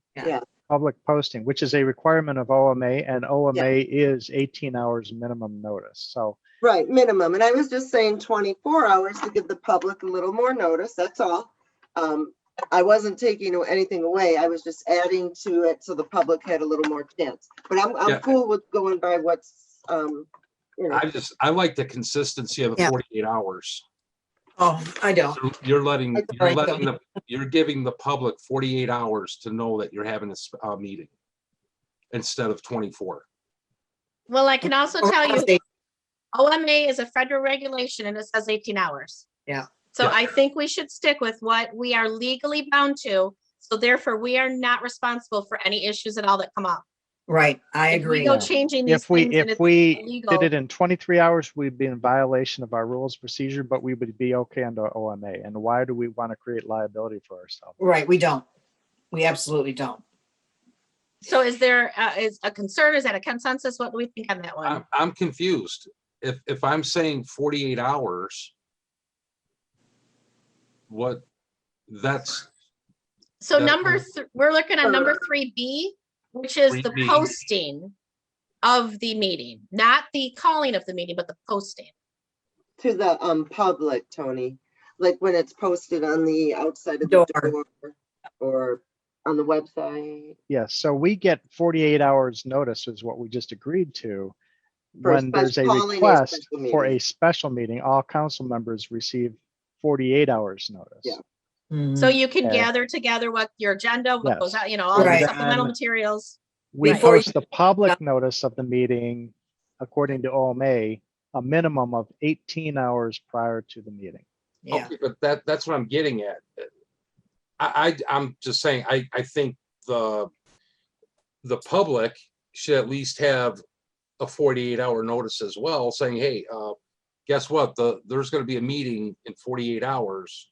Speaker 7: public posting, which is a requirement of OMA, and OMA is 18 hours minimum notice. So
Speaker 6: Right, minimum. And I was just saying 24 hours to give the public a little more notice, that's all. I wasn't taking anything away. I was just adding to it so the public had a little more chance. But I'm
Speaker 2: Yeah.
Speaker 6: cool with going by what's,
Speaker 2: I like the consistency of the
Speaker 3: Yeah.
Speaker 2: 48 hours.
Speaker 3: Oh, I don't.
Speaker 2: You're giving the public 48 hours to know that you're having a meeting instead of 24.
Speaker 1: Well, I can also tell you,
Speaker 3: They-
Speaker 1: OMA is a federal regulation and it says 18 hours.
Speaker 3: Yeah.
Speaker 1: So
Speaker 2: Yeah.
Speaker 1: I think we should stick with what we are legally bound to. So therefore, we are not responsible for any issues at all that come up.
Speaker 3: Right, I
Speaker 1: If we
Speaker 3: agree.
Speaker 1: go changing these
Speaker 7: if we
Speaker 1: things and
Speaker 7: if
Speaker 1: it's
Speaker 7: we
Speaker 1: illegal,
Speaker 7: did it in 23 hours, we'd be in violation of our rules of procedure, but we would be okay under OMA. And why do we want to create liability for ourselves?
Speaker 3: Right, we don't. We absolutely don't.
Speaker 1: so is there is a concern? Is that a consensus? What do we think on that one?
Speaker 2: I'm confused. If I'm saying 48 hours, that's,
Speaker 1: So
Speaker 2: that-
Speaker 1: we're looking at number 3B, which is the
Speaker 2: 3B.
Speaker 1: posting of the meeting, not the calling of the meeting, but the posting.
Speaker 6: to the public, Tony, like when it's posted on the outside of the
Speaker 3: Door.
Speaker 6: door or on the website?
Speaker 7: Yes, so we get 48 hours notice is what we just agreed to.
Speaker 6: For a
Speaker 7: When there's a
Speaker 6: calling a
Speaker 7: request
Speaker 6: special
Speaker 7: for
Speaker 6: meeting.
Speaker 7: a special meeting, all council members receive 48 hours notice.
Speaker 6: Yeah.
Speaker 1: So you can
Speaker 7: Okay.
Speaker 1: gather together what your agenda, what goes
Speaker 7: Yes.
Speaker 1: out, all the
Speaker 3: Right.
Speaker 1: supplemental
Speaker 7: Then-
Speaker 1: materials.
Speaker 7: We
Speaker 3: Before
Speaker 7: post the public notice of the meeting, according to OMA, a minimum of 18 hours prior to the meeting.
Speaker 3: Yeah.
Speaker 2: Okay, but that's what I'm getting at. I'm just saying, I think the public should at least have a 48-hour notice as well, saying, hey, guess what? There's gonna be a meeting in 48 hours.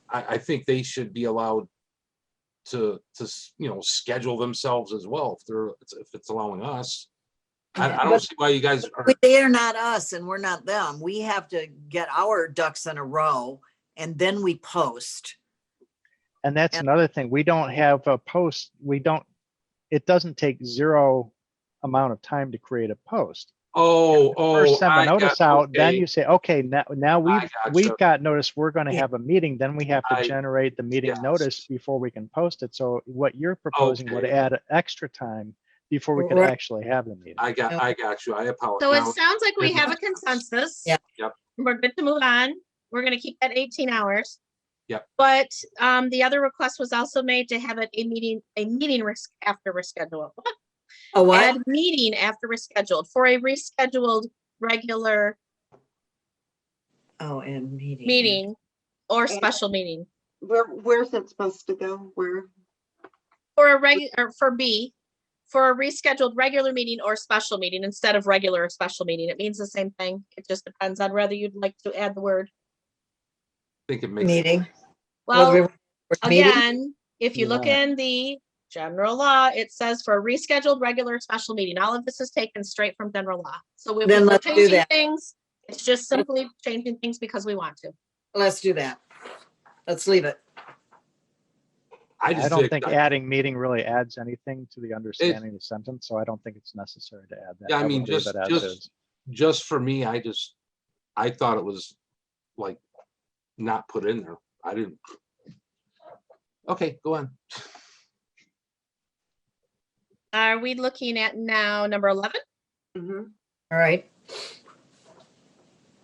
Speaker 2: I think they should be allowed to schedule themselves as well if it's allowing us. I don't
Speaker 3: But
Speaker 2: see why you guys are.
Speaker 3: they are not us and we're not them. We have to get our ducks in a row and then we post.
Speaker 7: And that's
Speaker 3: And-
Speaker 7: another thing. We don't have a post. It doesn't take zero amount of time to create a post. First send the notice out, then you say, okay, now we've got notice, we're going to
Speaker 3: Yeah.
Speaker 7: have a meeting, then we have to generate the meeting
Speaker 2: Yes.
Speaker 7: notice before we can post it. So what you're proposing would
Speaker 2: Okay.
Speaker 7: add extra time before we could
Speaker 3: Right.
Speaker 7: actually have the meeting.
Speaker 2: I got you. I apologize.
Speaker 1: So it
Speaker 2: Now,
Speaker 1: sounds like we
Speaker 2: is
Speaker 1: have
Speaker 2: it-
Speaker 1: a consensus.
Speaker 3: Yeah.
Speaker 2: Yep.
Speaker 1: We're good to move on. We're gonna keep that 18 hours.
Speaker 2: Yep.
Speaker 1: But the other request was also made to have it a meeting after rescheduled.
Speaker 3: A what?
Speaker 1: Add meeting after rescheduled for a rescheduled regular
Speaker 3: Oh, and
Speaker 1: meeting or
Speaker 6: And-
Speaker 1: special meeting.
Speaker 6: Where's it supposed to go? Where?
Speaker 1: For a regular, for B, for a rescheduled regular meeting or special meeting instead of regular or special meeting. It means the same thing. It just depends on whether you'd like to add the word.
Speaker 2: I think it makes.
Speaker 3: Meeting.
Speaker 1: Well,
Speaker 3: Meeting?
Speaker 1: again, if you look
Speaker 7: Yeah.
Speaker 1: in the general law, it says for a rescheduled regular or special meeting. All of this is taken straight from general law. So if
Speaker 3: Then
Speaker 1: we're
Speaker 3: let's do
Speaker 1: changing
Speaker 3: that.
Speaker 1: things, it's just simply changing things because we want to.
Speaker 3: Let's do that. Let's leave it.
Speaker 2: I
Speaker 7: I don't think adding meeting really adds anything to the understanding of the sentence, so I don't think it's necessary to add that.
Speaker 2: Yeah, I mean,
Speaker 7: would leave it as is.
Speaker 2: just for me, I thought it was like not put in there. I didn't. Okay, go on.
Speaker 1: Are we looking at now number 11?
Speaker 6: Mhm.
Speaker 3: All right.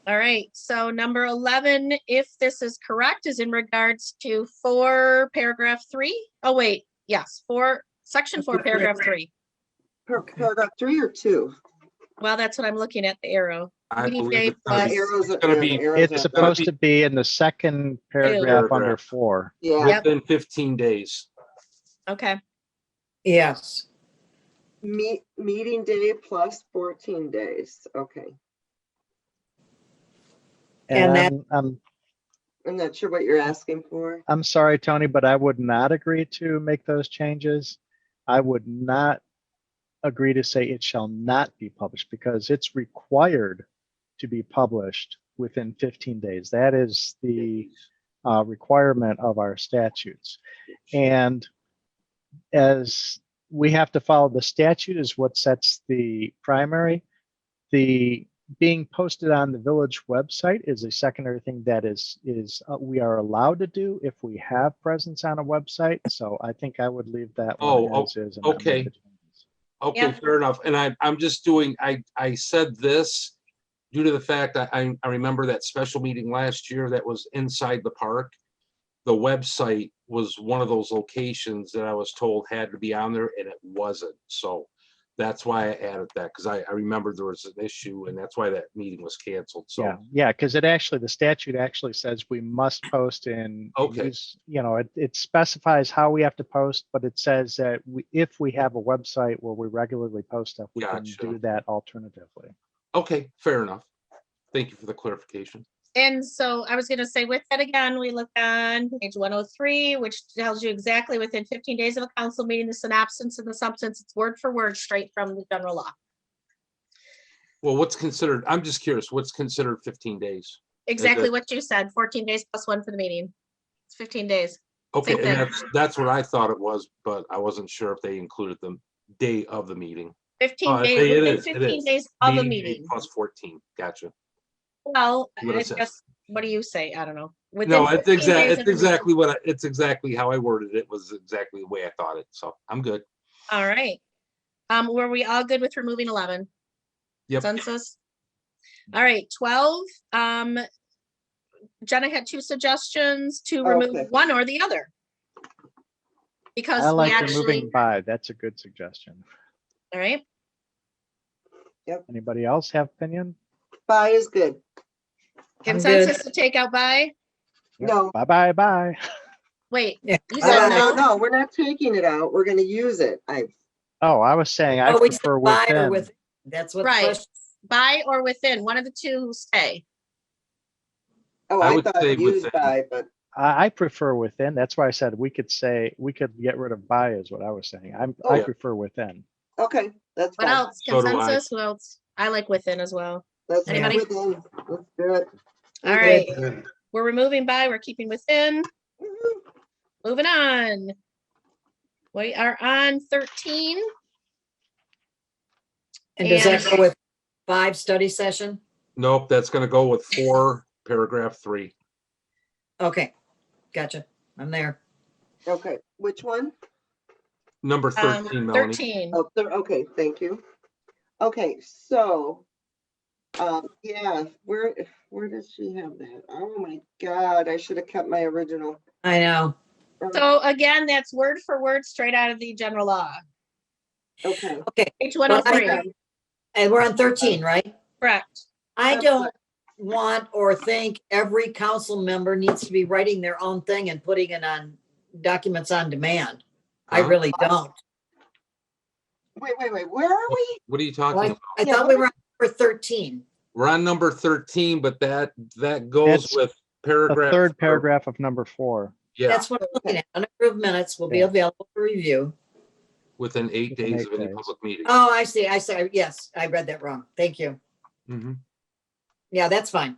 Speaker 1: All right, so number 11, if this is correct, is in regards to paragraph 3. Oh, wait, yes, section 4, paragraph 3.
Speaker 6: Paragraph 3 or 2?
Speaker 1: Well, that's what I'm looking at, the arrow.
Speaker 2: I
Speaker 1: Meeting
Speaker 2: believe
Speaker 1: day
Speaker 2: it's gonna
Speaker 1: plus-
Speaker 2: be,
Speaker 6: Arrows
Speaker 2: it's gonna
Speaker 6: yeah,
Speaker 2: be
Speaker 6: the arrows
Speaker 7: It's
Speaker 6: are-
Speaker 7: supposed to be in the second paragraph under
Speaker 2: Paragraph.
Speaker 7: 4.
Speaker 6: Yeah,
Speaker 1: Yep.
Speaker 2: within 15 days.
Speaker 1: Okay,
Speaker 3: Yes.
Speaker 6: meeting day plus 14 days. Okay.
Speaker 3: And that-
Speaker 7: And
Speaker 6: I'm not sure what you're asking for.
Speaker 7: I'm sorry, Tony, but I would not agree to make those changes. I would not agree to say it shall not be published because it's required to be published within 15 days. That is the requirement of our statutes. And as we have to follow the statute is what sets the primary. The being posted on the village website is a secondary thing that we are allowed to do if we have presence on a website. So I think I would leave that one as is. And not make
Speaker 2: okay.
Speaker 7: the changes.
Speaker 2: Okay,
Speaker 1: Yep.
Speaker 2: fair enough. And I'm just doing, I said this due to the fact that I remember that special meeting last year that was inside the park. The website was one of those locations that I was told had to be on there and it wasn't. So that's why I added that because I remembered there was an issue and that's why that meeting was canceled. So,
Speaker 7: Yeah, because the statute actually says we must post in.
Speaker 2: Okay.
Speaker 7: It specifies how we have to post, but it says that if we have a website where we regularly post stuff, we
Speaker 2: Gotcha.
Speaker 7: can do that alternatively.
Speaker 2: okay, fair enough. Thank you for the clarification.
Speaker 1: and so I was gonna say with that again, we look on page 103, which tells you exactly within 15 days of a council meeting, the synopsis and the substance, it's word for word straight from the general law.
Speaker 2: Well, I'm just curious, what's considered 15 days?
Speaker 1: Exactly what you said, 14 days plus 1 for the meeting. It's 15 days.
Speaker 2: Okay,
Speaker 1: Same
Speaker 2: and
Speaker 1: thing.
Speaker 2: that's what I thought it was, but I wasn't sure if they included the day of the meeting.
Speaker 1: 15
Speaker 2: it
Speaker 1: days, within
Speaker 2: is, it
Speaker 1: 15
Speaker 2: is.
Speaker 1: days of a
Speaker 2: Day
Speaker 1: meeting.
Speaker 2: Plus 14, gotcha.
Speaker 1: Well,
Speaker 2: What it
Speaker 1: it's
Speaker 2: says.
Speaker 1: just what do you say? I don't know. Within
Speaker 2: No, it's
Speaker 1: 15 days of the meeting.
Speaker 2: it's exactly how I worded it, was exactly the way I thought it, so I'm good.
Speaker 1: All right. Were we all good with removing 11?
Speaker 2: Yep.
Speaker 1: Consensus? All right, 12. Jenna had 2 suggestions to remove
Speaker 6: Okay.
Speaker 1: one or the other. Because
Speaker 7: I
Speaker 1: we
Speaker 7: like
Speaker 1: actually,
Speaker 7: removing by. That's a good suggestion.
Speaker 1: all right,
Speaker 7: Anybody else have opinion?
Speaker 6: Bye is good.
Speaker 3: I'm good.
Speaker 1: consensus to take out by,
Speaker 6: No.
Speaker 7: Bye, bye, bye.
Speaker 1: wait,
Speaker 3: Yeah.
Speaker 1: you
Speaker 3: Bye.
Speaker 1: said
Speaker 6: No,
Speaker 1: no?
Speaker 6: no, we're not taking it out. We're gonna use it.
Speaker 7: Oh, I was saying I
Speaker 3: Oh, we said
Speaker 7: prefer
Speaker 3: by or
Speaker 7: within.
Speaker 3: with, that's what. the
Speaker 1: Right.
Speaker 3: question-
Speaker 1: By or within, one of the two stay.
Speaker 6: Oh,
Speaker 2: I
Speaker 6: I
Speaker 2: would
Speaker 6: thought
Speaker 2: say
Speaker 6: used
Speaker 2: within.
Speaker 6: by, but
Speaker 7: I prefer within. That's why I said we could get rid of by is what I was saying. I
Speaker 6: Oh.
Speaker 2: Yeah.
Speaker 7: prefer within.
Speaker 6: okay, that's
Speaker 1: What
Speaker 6: fine.
Speaker 1: else?
Speaker 2: So do I.
Speaker 1: Consensus? Who else? I like within as well.
Speaker 6: Let's do
Speaker 1: Anybody?
Speaker 6: within. Let's do it.
Speaker 1: All
Speaker 3: Good.
Speaker 1: right, we're removing by, we're keeping within. Moving on. We are on 13.
Speaker 3: And does that
Speaker 1: And-
Speaker 3: go with 5 study session?
Speaker 2: Nope, that's gonna go with 4, paragraph 3.
Speaker 3: Okay, gotcha. I'm there.
Speaker 6: Okay, which one?
Speaker 2: Number 13, Melanie.
Speaker 1: 13.
Speaker 6: Oh, okay, thank you. Okay, so, yeah, where does she have that? Oh my God, I should have kept my original.
Speaker 3: I know.
Speaker 1: So again, that's word for word straight out of the general law.
Speaker 6: Okay.
Speaker 3: Okay,
Speaker 1: Page 103,
Speaker 3: and we're on 13, right?
Speaker 1: correct.
Speaker 3: I
Speaker 6: That's
Speaker 3: don't want or think every council member needs to be writing their own thing and putting it on documents on demand. I
Speaker 2: Huh?
Speaker 3: really don't.
Speaker 6: Wait, where are we?
Speaker 2: What are you
Speaker 3: Well,
Speaker 2: talking about?
Speaker 3: I
Speaker 6: Yeah,
Speaker 3: thought we were on number 13.
Speaker 2: We're on number 13, but that goes
Speaker 7: That's
Speaker 2: with
Speaker 7: The
Speaker 2: paragraph.
Speaker 7: third paragraph of number 4.
Speaker 2: Yeah,
Speaker 3: That's what I'm looking at. Unapproved minutes will be
Speaker 7: Yeah.
Speaker 3: available for review.
Speaker 2: within 8
Speaker 7: Within
Speaker 2: days
Speaker 7: 8
Speaker 2: of any
Speaker 7: days.
Speaker 2: public meeting.
Speaker 3: Oh, I see. Yes, I read that wrong. Thank you.
Speaker 2: Mhm.
Speaker 3: Yeah, that's fine.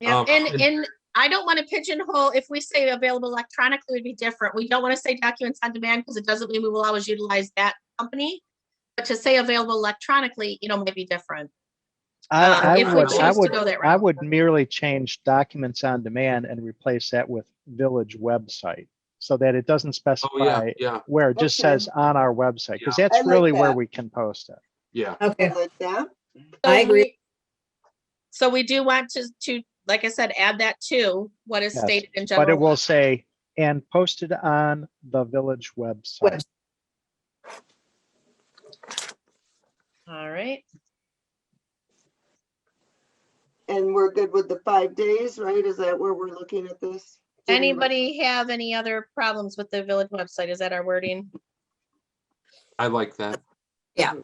Speaker 1: Yeah,
Speaker 2: and-
Speaker 1: and I don't want to pigeonhole, if we say available electronically would be different. We don't want to say documents on demand because it doesn't mean we will always utilize that company. But to say available electronically, might be different.
Speaker 7: I
Speaker 1: if we
Speaker 7: would,
Speaker 1: choose
Speaker 7: I
Speaker 1: to
Speaker 7: would,
Speaker 1: go that
Speaker 7: I
Speaker 1: route.
Speaker 7: would merely change documents on demand and replace that with village website so that it doesn't
Speaker 2: Oh,
Speaker 7: specify
Speaker 2: yeah,
Speaker 7: where it just
Speaker 6: Okay.
Speaker 7: says on our website, because
Speaker 6: I
Speaker 7: that's
Speaker 6: like
Speaker 7: really where
Speaker 6: that.
Speaker 7: we can post it.
Speaker 2: yeah.
Speaker 3: Okay.
Speaker 6: Like that?
Speaker 1: So
Speaker 3: I agree.
Speaker 1: So we do want to, like I said, add that to what is
Speaker 7: Yes,
Speaker 1: stated in
Speaker 7: But
Speaker 1: general.
Speaker 7: it will
Speaker 1: law.
Speaker 7: say, and posted on the village website.
Speaker 3: Website.
Speaker 1: All right.
Speaker 6: And we're good with the 5 days, right? Is that where we're looking at this?
Speaker 1: Anybody have any other problems with the village website? Is that our wording?
Speaker 2: I like that.
Speaker 6: Okay.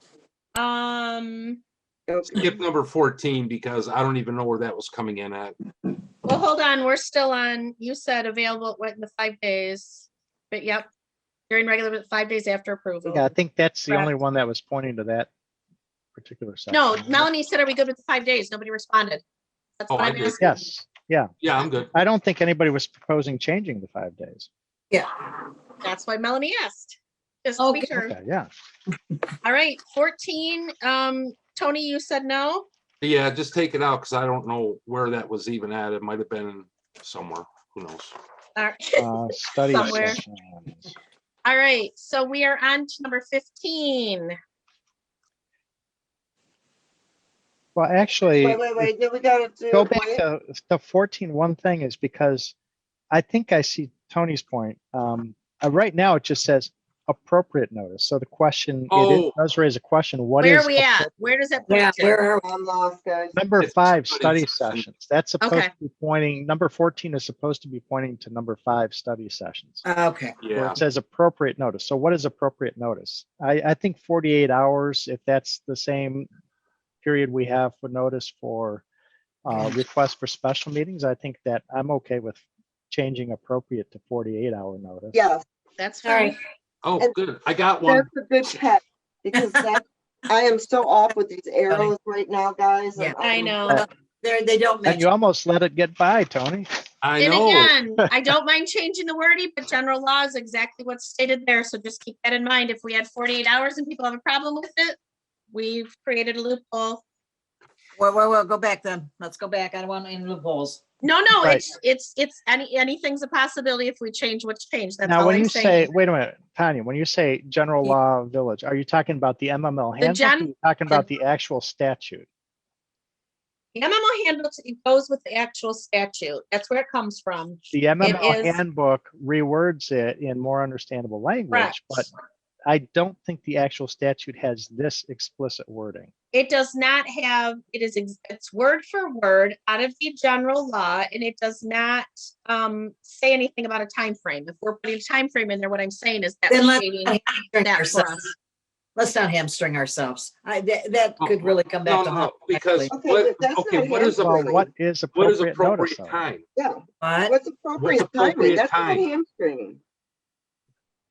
Speaker 2: Skip number 14 because I don't even know where that was coming in at.
Speaker 1: Well, hold on, we're still on, you said available what in the 5 days, but yep. During regular 5 days after approval.
Speaker 7: Yeah, I think that's the only
Speaker 1: Correct.
Speaker 7: one that was pointing to that particular section.
Speaker 1: No, Melanie said, are we good with the 5 days? Nobody responded. That's
Speaker 2: Oh,
Speaker 1: what
Speaker 2: I
Speaker 1: I'm
Speaker 2: did.
Speaker 1: asking.
Speaker 7: Yes, yeah.
Speaker 2: Yeah, I'm good.
Speaker 7: I don't think anybody was proposing changing the 5 days.
Speaker 3: Yeah.
Speaker 1: That's why Melanie asked. Just to be
Speaker 3: Okay.
Speaker 1: sure.
Speaker 7: Okay, yeah.
Speaker 1: All right, 14, Tony, you said no?
Speaker 2: Yeah, just take it out because I don't know where that was even at. It might have been somewhere. Who knows?
Speaker 1: All right.
Speaker 7: Study
Speaker 1: Somewhere.
Speaker 7: sessions.
Speaker 1: All right, so we are on to number 15.
Speaker 7: Well, actually,
Speaker 6: Wait, then we gotta do.
Speaker 7: go back
Speaker 6: wait.
Speaker 7: to the 14. One thing is because I think I see Tony's point. Right now, it just says appropriate notice. So the question,
Speaker 2: Oh.
Speaker 7: it does raise a question. What
Speaker 1: Where
Speaker 7: is
Speaker 1: are we at?
Speaker 7: appropriate?
Speaker 1: Where does that
Speaker 3: Yeah,
Speaker 1: point to?
Speaker 3: where are
Speaker 6: I'm lost, guys.
Speaker 7: Number
Speaker 2: It's
Speaker 7: 5,
Speaker 2: study
Speaker 7: study
Speaker 2: session.
Speaker 7: sessions. That's supposed
Speaker 1: Okay.
Speaker 7: to be pointing, number 14 is supposed to be pointing to number 5, study sessions.
Speaker 3: okay.
Speaker 7: Where
Speaker 2: Yeah.
Speaker 7: it says appropriate notice. So what is appropriate notice? I think 48 hours, if that's the same period we have for notice for requests for special meetings, I think that I'm okay with changing appropriate to 48-hour notice.
Speaker 6: Yeah,
Speaker 1: That's
Speaker 3: All right.
Speaker 1: fine.
Speaker 2: Oh,
Speaker 6: And
Speaker 2: good. I got one.
Speaker 6: that's a good catch because I am so off with these arrows right now, guys.
Speaker 3: Yeah.
Speaker 1: I know.
Speaker 3: They don't
Speaker 7: And
Speaker 3: match.
Speaker 7: you almost let it get by, Tony.
Speaker 2: I
Speaker 1: And
Speaker 2: know.
Speaker 1: again, I don't mind changing the wording, but general law is exactly what's stated there. So just keep that in mind. If we had 48 hours and people have a problem with it, we've created a loophole.
Speaker 3: Well, go back then. Let's go back. I don't want any loopholes.
Speaker 1: No,
Speaker 7: Right.
Speaker 1: it's anything's a possibility if we change what's changed. That's
Speaker 7: Now,
Speaker 1: all
Speaker 7: when
Speaker 1: I'm
Speaker 7: you
Speaker 1: saying.
Speaker 7: say, wait a minute, Tanya, when you say general
Speaker 3: Yeah.
Speaker 7: law village, are you talking about the MML
Speaker 1: The
Speaker 7: handbook? Or are you talking about the actual statute?
Speaker 1: The MMO handbook, it goes with the actual statute. That's where it comes from.
Speaker 7: The MML
Speaker 1: is-
Speaker 7: handbook rewords it in more understandable language,
Speaker 1: Correct.
Speaker 7: but I don't think the actual statute has this explicit wording.
Speaker 1: It does not have, it's word for word out of the general law, and it does not say anything about a time frame. If we're putting a time frame in there, what I'm saying is that
Speaker 3: Then
Speaker 1: we're
Speaker 3: let's
Speaker 1: shading
Speaker 3: not hamstring
Speaker 1: that for
Speaker 3: ourselves.
Speaker 1: us.
Speaker 3: Let's not hamstring ourselves. That could really come
Speaker 2: No,
Speaker 3: back to
Speaker 2: no,
Speaker 3: haunt.
Speaker 2: because
Speaker 3: us,
Speaker 6: Okay,
Speaker 2: what,
Speaker 6: but that's
Speaker 2: okay,
Speaker 6: not
Speaker 2: what is
Speaker 7: Well,
Speaker 6: hamstringing.
Speaker 7: what is
Speaker 2: what is
Speaker 7: appropriate notice
Speaker 2: appropriate
Speaker 7: though?
Speaker 2: time?
Speaker 6: Yeah,
Speaker 3: But
Speaker 6: what's appropriate timing?
Speaker 2: appropriate
Speaker 6: That's not
Speaker 2: time?
Speaker 6: hamstringing.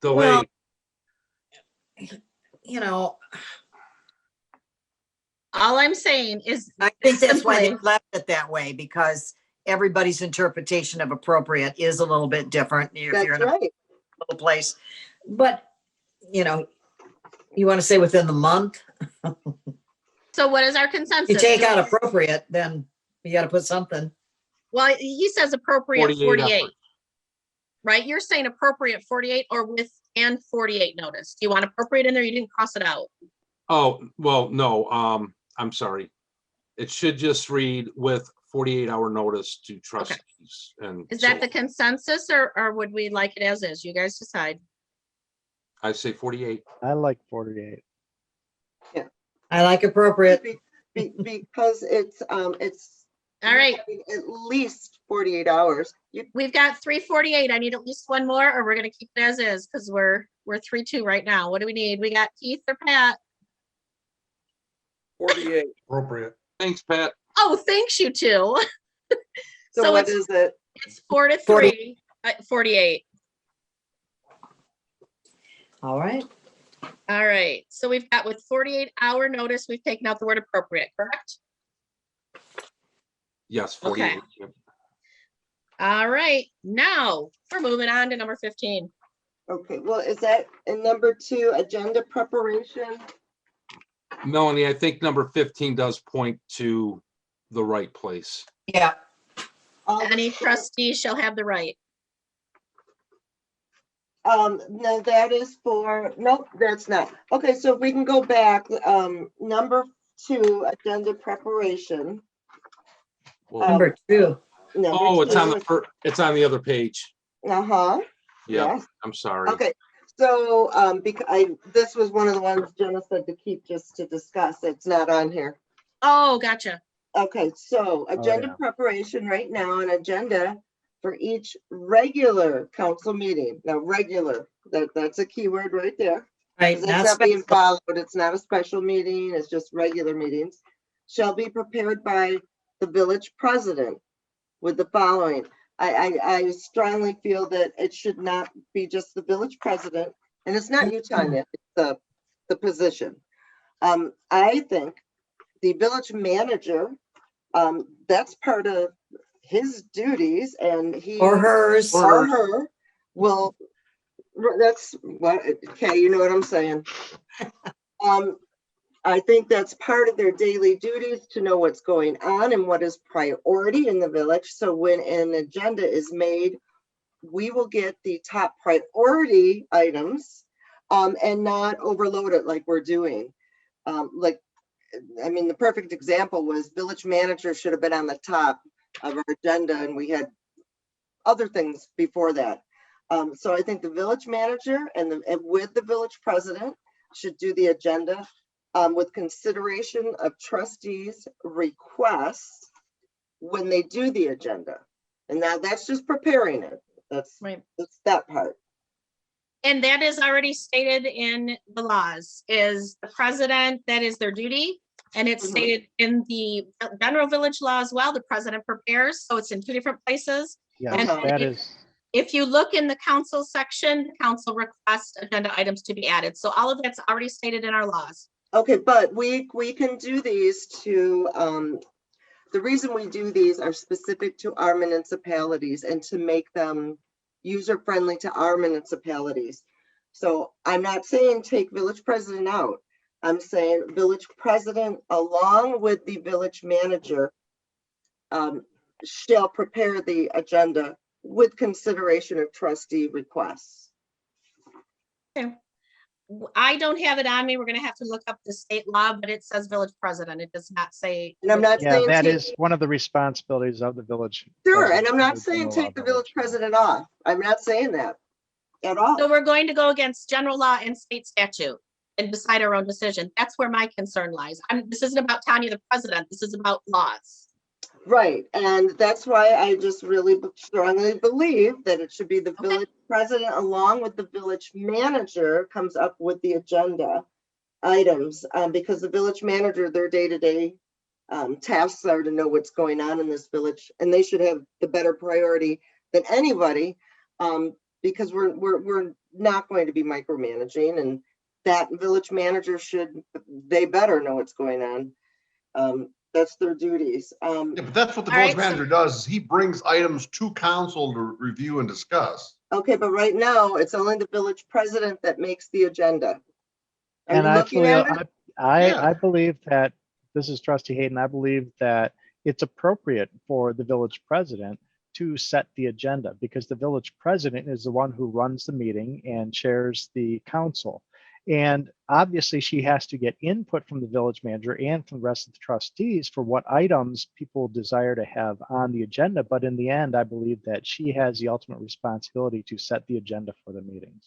Speaker 2: Delay.
Speaker 3: Well, you know,
Speaker 1: All I'm saying is,
Speaker 3: I think that's why they
Speaker 1: simply-
Speaker 3: left it that way, because everybody's interpretation of appropriate is a little bit different if you're
Speaker 6: That's
Speaker 3: in a
Speaker 6: right.
Speaker 3: little place. But, you know, you want to say within the month,
Speaker 1: so what is our consensus?
Speaker 3: you take out appropriate, then you got to put something.
Speaker 1: Well, he says appropriate
Speaker 2: 48
Speaker 1: 48.
Speaker 2: hours.
Speaker 1: Right? You're saying appropriate 48 or with and 48 notice. Do you want appropriate in there? You didn't cross it out.
Speaker 2: Oh, well, no, I'm sorry. It should just read with 48-hour notice to trustees and.
Speaker 1: Is that
Speaker 2: so
Speaker 1: the consensus or would we like it as is? You guys decide.
Speaker 2: I say 48.
Speaker 7: I like 48.
Speaker 3: I like appropriate.
Speaker 6: Because it's
Speaker 1: All right.
Speaker 6: at least 48 hours.
Speaker 1: We've got 348. I need at least one more, or we're gonna keep it as is because we're 3-2 right now. What do we need? We got Keith or Pat?
Speaker 5: 48.
Speaker 2: Appropriate. Thanks, Pat.
Speaker 1: Oh, thanks, you two.
Speaker 6: So
Speaker 1: So
Speaker 6: what
Speaker 1: it's
Speaker 6: is it?
Speaker 1: 4-3, 48.
Speaker 3: All right.
Speaker 1: All right. So we've got with 48-hour notice, we've taken out the word appropriate, correct?
Speaker 2: Yes,
Speaker 1: Okay.
Speaker 2: 48. Yep.
Speaker 1: All right. Now we're moving on to number 15.
Speaker 6: Okay, well, is that in number 2, agenda preparation?
Speaker 2: Melanie, I think number 15 does point to the right place.
Speaker 3: Yeah.
Speaker 6: All the
Speaker 1: Any
Speaker 6: stuff-
Speaker 1: trustee shall have the right.
Speaker 6: No, that is for, nope, that's not. Okay, so if we can go back, number 2, agenda preparation.
Speaker 2: Well,
Speaker 3: Number 2.
Speaker 6: Number
Speaker 2: oh, it's on
Speaker 6: 2.
Speaker 2: it's on the other page.
Speaker 6: Uh-huh,
Speaker 2: Yeah,
Speaker 6: yes.
Speaker 2: I'm sorry.
Speaker 6: Okay, so, because this was one of the ones Jenna said to keep just to discuss. It's not on here.
Speaker 1: Oh, gotcha.
Speaker 6: Okay, so agenda
Speaker 7: yeah.
Speaker 6: preparation right now, an agenda for each regular council meeting. Now, regular, that's a key word right there.
Speaker 3: Right.
Speaker 6: 'Cause
Speaker 3: Not
Speaker 6: It's not being
Speaker 3: special.
Speaker 6: followed. It's not a special meeting. It's just regular meetings. Shall be prepared by the village president with the following. I strongly feel that it should not be just the village president, and it's not you, Tanya, it's the position. I think the village manager, that's part of his duties, and he
Speaker 3: Or hers.
Speaker 6: or her will, that's what, okay, you know what I'm saying. I think that's part of their daily duties to know what's going on and what is priority in the village. So when an agenda is made, we will get the top priority items and not overload it like we're doing. Like, I mean, the perfect example was village manager should have been on the top of our agenda, and we had other things before that. So I think the village manager and with the village president should do the agenda with consideration of trustees' requests when they do the agenda. And now that's just preparing it. That's
Speaker 1: Right.
Speaker 6: that part.
Speaker 1: And that is already stated in the laws, is the president, that is their duty. And it's
Speaker 6: Mhm.
Speaker 1: stated in the general village law as well, the president prepares, so it's in 2 different places.
Speaker 7: Yes,
Speaker 6: And
Speaker 7: that is,
Speaker 1: If you look in the council section, the council requests agenda items to be added. So all of that's already stated in our laws.
Speaker 6: Okay, but we can do these to, the reason we do these are specific to our municipalities and to make them user-friendly to our municipalities. So I'm not saying take village president out, I'm saying village president along with the village manager shall prepare the agenda with consideration of trustee requests.
Speaker 1: I don't have it on me. We're gonna have to look up the state law, but it says village president. It does not say.
Speaker 6: And I'm not
Speaker 7: Yeah,
Speaker 6: saying
Speaker 7: that
Speaker 6: take-
Speaker 7: is one of the responsibilities of the village.
Speaker 6: Sure, and
Speaker 7: president
Speaker 6: I'm not
Speaker 7: under
Speaker 6: saying
Speaker 7: general law
Speaker 6: take the village
Speaker 7: village.
Speaker 6: president off. I'm not saying that at all.
Speaker 1: So we're going to go against general law and state statute and decide our own decision. That's where my concern lies. This isn't about Tanya, the president. This is about laws.
Speaker 6: Right, and that's why I just really strongly believe that it should be the
Speaker 1: Okay.
Speaker 6: village president along with the village manager comes up with the agenda items, because the village manager, their day-to-day tasks are to know what's going on in this village, and they should have the better priority than anybody, because we're not going to be micromanaging, and that village manager they better know what's going on. That's their duties.
Speaker 9: Yeah, but that's what the
Speaker 1: All right,
Speaker 9: village manager does, is he brings items to council to review and discuss.
Speaker 6: Okay, but right now, it's only the village president that makes the agenda. Are
Speaker 7: And
Speaker 6: you
Speaker 7: I
Speaker 6: looking
Speaker 7: feel,
Speaker 6: at it?
Speaker 9: Yeah.
Speaker 7: I believe that, this is trustee Hayden, I believe that it's appropriate for the village president to set the agenda, because the village president is the one who runs the meeting and chairs the council. And obviously she has to get input from the village manager and from the rest of the trustees for what items people desire to have on the agenda. But in the end, I believe that she has the ultimate responsibility to set the agenda for the meetings.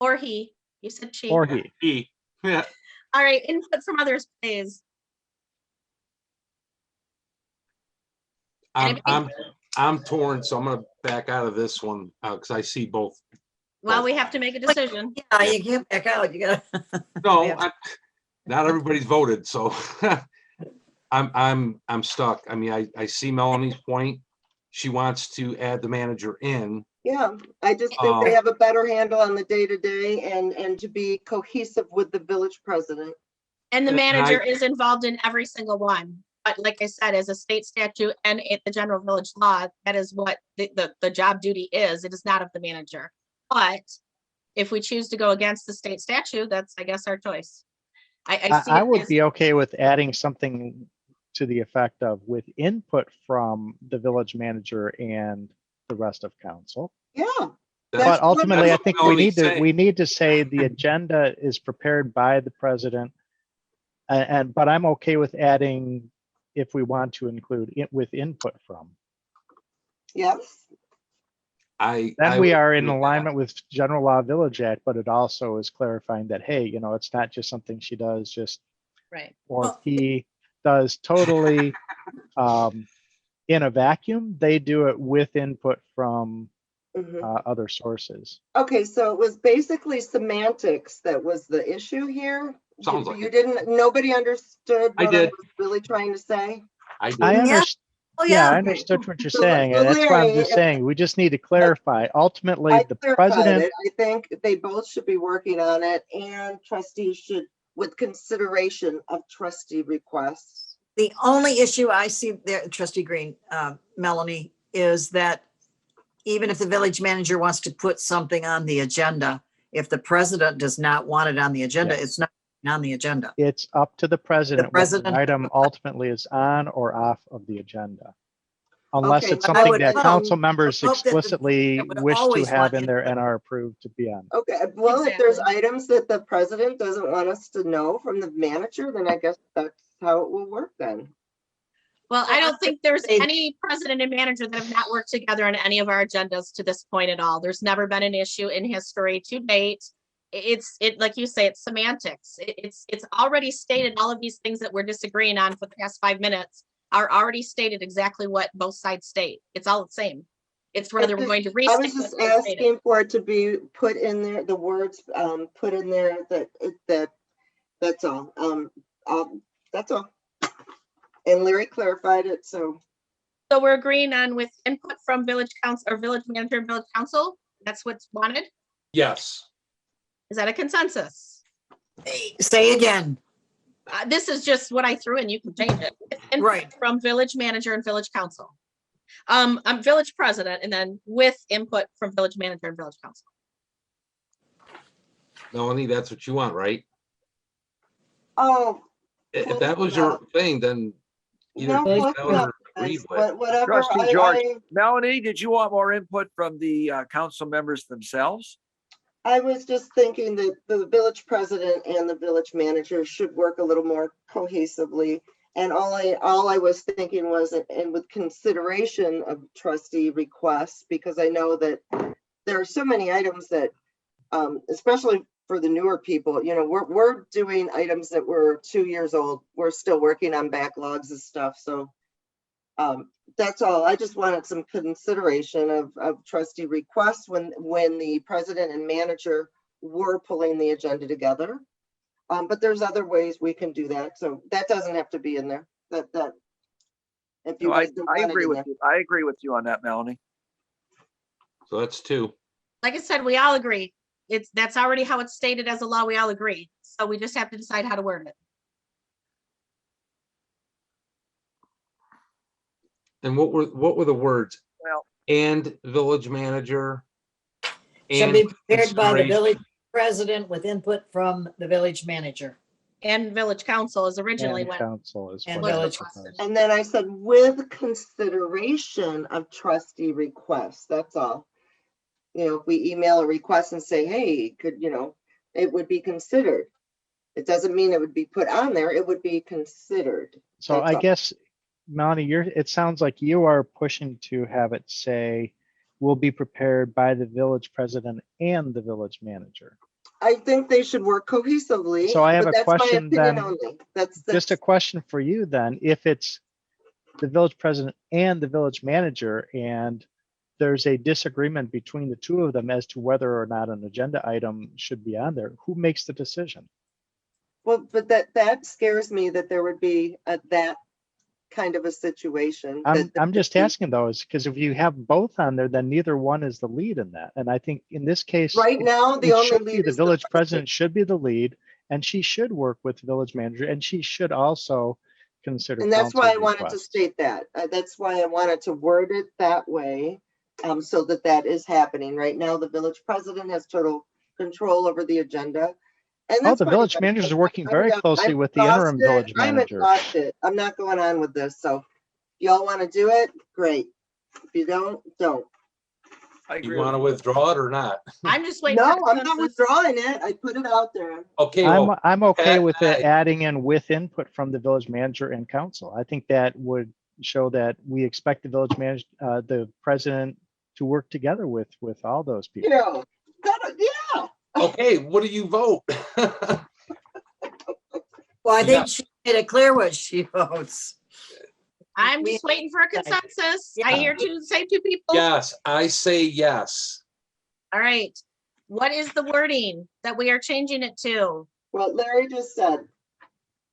Speaker 1: Or he, you said she.
Speaker 7: Or he.
Speaker 2: Yeah.
Speaker 1: All right, input from others, please.
Speaker 2: I'm torn, so I'm gonna back out of this one, because I see both.
Speaker 1: Well, we have to make a decision.
Speaker 3: Yeah, you can't back out. You gotta.
Speaker 2: No,
Speaker 3: Yeah.
Speaker 2: not everybody's voted, so I'm stuck. I mean, I see Melanie's point. She wants to add the manager in.
Speaker 6: Yeah, I just think they have a better handle on the day-to-day and to be cohesive with the village president.
Speaker 1: And the
Speaker 2: And I-
Speaker 1: manager is involved in every single one. But like I said, as a state statute and the general village law, that is what the job duty is. It is not of the manager. But if we choose to go against the state statute, that's, I guess, our choice. I see
Speaker 7: I
Speaker 1: it
Speaker 7: would
Speaker 1: as-
Speaker 7: be okay with adding something to the effect of with input from the village manager and the rest of council.
Speaker 6: Yeah.
Speaker 2: That's-
Speaker 7: But ultimately, I
Speaker 2: what
Speaker 7: think
Speaker 2: Melanie's saying.
Speaker 7: we need to say the agenda is prepared by the president. But I'm okay with adding, if we want to include it with input from.
Speaker 6: Yes.
Speaker 7: Then
Speaker 2: I
Speaker 7: we
Speaker 2: would
Speaker 7: are
Speaker 2: agree
Speaker 7: in
Speaker 2: with that.
Speaker 7: alignment with General Law Village Act, but it also is clarifying that, hey, it's not just something she does just,
Speaker 1: Right.
Speaker 7: or
Speaker 3: Well,
Speaker 7: he does totally in a vacuum. They do it with input from
Speaker 6: Mhm.
Speaker 7: other sources.
Speaker 6: Okay, so it was basically semantics that was the issue here.
Speaker 2: Sounds like
Speaker 6: You
Speaker 2: it.
Speaker 6: didn't, nobody understood
Speaker 2: I
Speaker 6: what I
Speaker 2: did.
Speaker 6: was really trying to say?
Speaker 2: I did.
Speaker 7: I
Speaker 3: Yeah.
Speaker 7: understand.
Speaker 3: Oh,
Speaker 7: Yeah, I
Speaker 3: yeah.
Speaker 7: understood what you're
Speaker 6: So-
Speaker 7: saying,
Speaker 6: so
Speaker 7: and that's why I'm
Speaker 6: Larry,
Speaker 7: just saying, we just need to clarify. Ultimately,
Speaker 6: I
Speaker 7: the
Speaker 6: clarified
Speaker 7: president,
Speaker 6: it. I think they both should be working on it, and trustees should, with consideration of trustee requests.
Speaker 3: The only issue I see there, trustee Green, Melanie, is that even if the village manager wants to put something on the agenda, if the president does not want it on the agenda,
Speaker 7: Yes.
Speaker 3: it's not on the agenda.
Speaker 7: it's up to the president whether
Speaker 3: president-
Speaker 7: an item ultimately is on or off of the agenda. Unless
Speaker 6: Okay,
Speaker 7: it's
Speaker 6: I
Speaker 7: something
Speaker 3: would
Speaker 7: that
Speaker 3: hope-
Speaker 7: council members
Speaker 3: hope that the-
Speaker 7: explicitly
Speaker 3: that would
Speaker 7: wish to
Speaker 3: always
Speaker 7: have
Speaker 3: want
Speaker 7: in there
Speaker 3: input.
Speaker 7: and are approved to be on.
Speaker 6: Okay, well, if there's
Speaker 1: Exactly.
Speaker 6: items that the president doesn't want us to know from the manager, then I guess that's how it will work then.
Speaker 1: Well, I don't think there's
Speaker 3: They-
Speaker 1: any president and manager that have not worked together on any of our agendas to this point at all. There's never been an issue in history to date. It's like you say, it's semantics. It's already stated, all of these things that we're disagreeing on for the past 5 minutes are already stated exactly what both sides state. It's all the same. It's whether we're going to
Speaker 6: I
Speaker 1: restate.
Speaker 6: was just
Speaker 1: what they stated.
Speaker 6: asking for it to be put in there, the words, put in there that's all. That's all. And Larry clarified it, so,
Speaker 1: So we're agreeing on with input from village council or village manager and village council. That's what's wanted.
Speaker 2: Yes.
Speaker 1: Is that a consensus?
Speaker 3: Say again.
Speaker 1: This is just what I threw in. You can change it. With input
Speaker 3: Right.
Speaker 1: From village manager and village council. I'm village president and then with input from village manager and village council.
Speaker 2: Melanie, that's what you want, right?
Speaker 6: Oh,
Speaker 2: If that was your thing, then either
Speaker 6: no,
Speaker 2: Ms.
Speaker 6: what's
Speaker 2: Miller
Speaker 6: up,
Speaker 2: agreed
Speaker 6: guys?
Speaker 2: with.
Speaker 6: Whatever.
Speaker 5: Trustee George, Melanie, did you want more input from the council members themselves?
Speaker 6: I was just thinking that the village president and the village manager should work a little more cohesively. And all I was thinking was, and with consideration of trustee requests, because I know that there are so many items that, especially for the newer people, you know, we're doing items that were 2 years old. We're still working on backlogs and stuff. So that's all. I just wanted some consideration of trustee requests when the president and manager were pulling the agenda together. But there's other ways we can do that. So that doesn't have to be in there. That if you
Speaker 5: No, I
Speaker 6: guys don't want it
Speaker 5: agree
Speaker 6: in
Speaker 5: with
Speaker 6: there.
Speaker 5: you. I agree with you on that, Melanie.
Speaker 2: So that's 2.
Speaker 1: Like I said, we all agree. That's already how it's stated as a law. We all agree. So we just have to decide how to word it.
Speaker 2: And what were the words?
Speaker 5: Well,
Speaker 2: And village manager?
Speaker 3: Shall
Speaker 2: And
Speaker 3: be prepared by the
Speaker 2: consideration-
Speaker 3: village president with input from the village manager.
Speaker 1: And village council is originally
Speaker 7: And
Speaker 1: what
Speaker 7: council is
Speaker 3: And
Speaker 7: what I
Speaker 3: village-
Speaker 7: proposed.
Speaker 6: And then I said with consideration of trustee requests. That's all. You know, if we email a request and say, hey, could, you know, it would be considered. It doesn't mean it would be put on there. It would be considered.
Speaker 7: So
Speaker 6: That's
Speaker 7: I
Speaker 6: all.
Speaker 7: guess, Melanie, it sounds like you are pushing to have it say, will be prepared by the village president and the village manager.
Speaker 6: I think they should work cohesively.
Speaker 7: So I have
Speaker 6: but
Speaker 7: a
Speaker 6: that's my
Speaker 7: question
Speaker 6: opinion
Speaker 7: then.
Speaker 6: only. That's
Speaker 7: Just a question for you then, if it's the village president and the village manager, and there's a disagreement between the two of them as to whether or not an agenda item should be on there, who makes the decision?
Speaker 6: well, but that scares me that there would be that kind of a situation.
Speaker 7: I'm just asking those, because if you have both on there, then neither one is the lead in that. And I think in this case,
Speaker 6: Right now, the
Speaker 7: it
Speaker 6: only
Speaker 7: should be
Speaker 6: lead
Speaker 7: the
Speaker 6: is
Speaker 7: village president should be the lead, and she should work with the village manager, and she should also consider.
Speaker 6: And that's why I
Speaker 7: council's
Speaker 6: wanted to
Speaker 7: requests.
Speaker 6: state that. That's why I wanted to word it that way, so that is happening. Right now, the village president has total control over the agenda. And
Speaker 7: Oh,
Speaker 6: that's
Speaker 7: the
Speaker 6: fine.
Speaker 7: village managers are working very closely with the interim village
Speaker 6: I'm
Speaker 7: manager.
Speaker 6: exhausted. I'm not going on with this. So if y'all want to do it, great. If you don't.
Speaker 5: I agree.
Speaker 2: You want to withdraw it or not?
Speaker 1: I'm just waiting.
Speaker 6: No,
Speaker 1: for
Speaker 6: I'm not
Speaker 1: consensus.
Speaker 6: withdrawing it. I put it out there.
Speaker 2: Okay, well,
Speaker 7: I'm okay
Speaker 2: Pat,
Speaker 7: with it
Speaker 2: aye.
Speaker 7: adding in with input from the village manager and council. I think that would show that we expect the village manager, the president, to work together with all those people.
Speaker 6: You know, yeah.
Speaker 2: okay, what do you vote?
Speaker 3: Well, I
Speaker 2: Yeah.
Speaker 3: think she made it clear what she votes.
Speaker 1: I'm just waiting for a consensus. I
Speaker 3: Yeah.
Speaker 1: hear the same two people.
Speaker 2: Yes, I say yes.
Speaker 1: All right. What is the wording that we are changing it to?
Speaker 6: What Larry just said.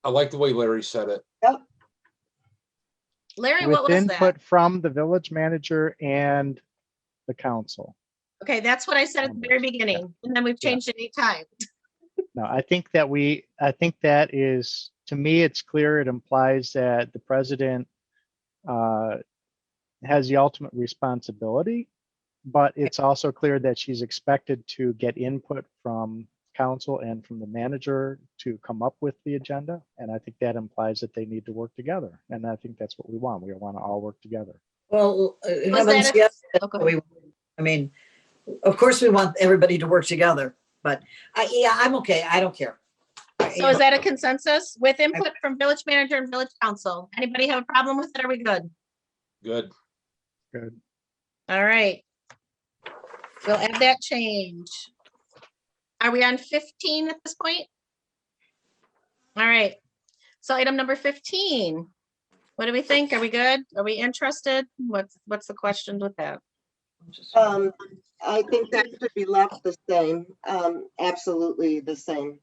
Speaker 2: I like the way Larry said it.
Speaker 1: Larry,
Speaker 7: With
Speaker 1: what was
Speaker 7: input
Speaker 1: that?
Speaker 7: from the village manager and the council.
Speaker 1: Okay, that's what I said at the very beginning, and then we've
Speaker 7: Yeah.
Speaker 1: changed it 8 times.
Speaker 7: No, I think that is, to me, it's clear. It implies that the president has the ultimate responsibility, but it's also clear that she's expected to get input from council and from the manager to come up with the agenda. And I think that implies that they need to work together. And I think that's what we want. We want to all work together.
Speaker 3: Well,
Speaker 1: Was
Speaker 3: heavens,
Speaker 1: that
Speaker 3: yes.
Speaker 1: oh, go ahead.
Speaker 3: I mean, of course, we want everybody to work together, but I'm okay. I don't care.
Speaker 1: So is that a consensus with input from village manager and village council? Anybody have a problem with it? Are we good?
Speaker 2: Good.
Speaker 7: Good.
Speaker 1: All right. We'll add that change. Are we on 15 at this point? All right. So item number 15. What do we think? Are we good? Are we interested? What's the question with that?
Speaker 6: I think that should be left the same. Absolutely the same.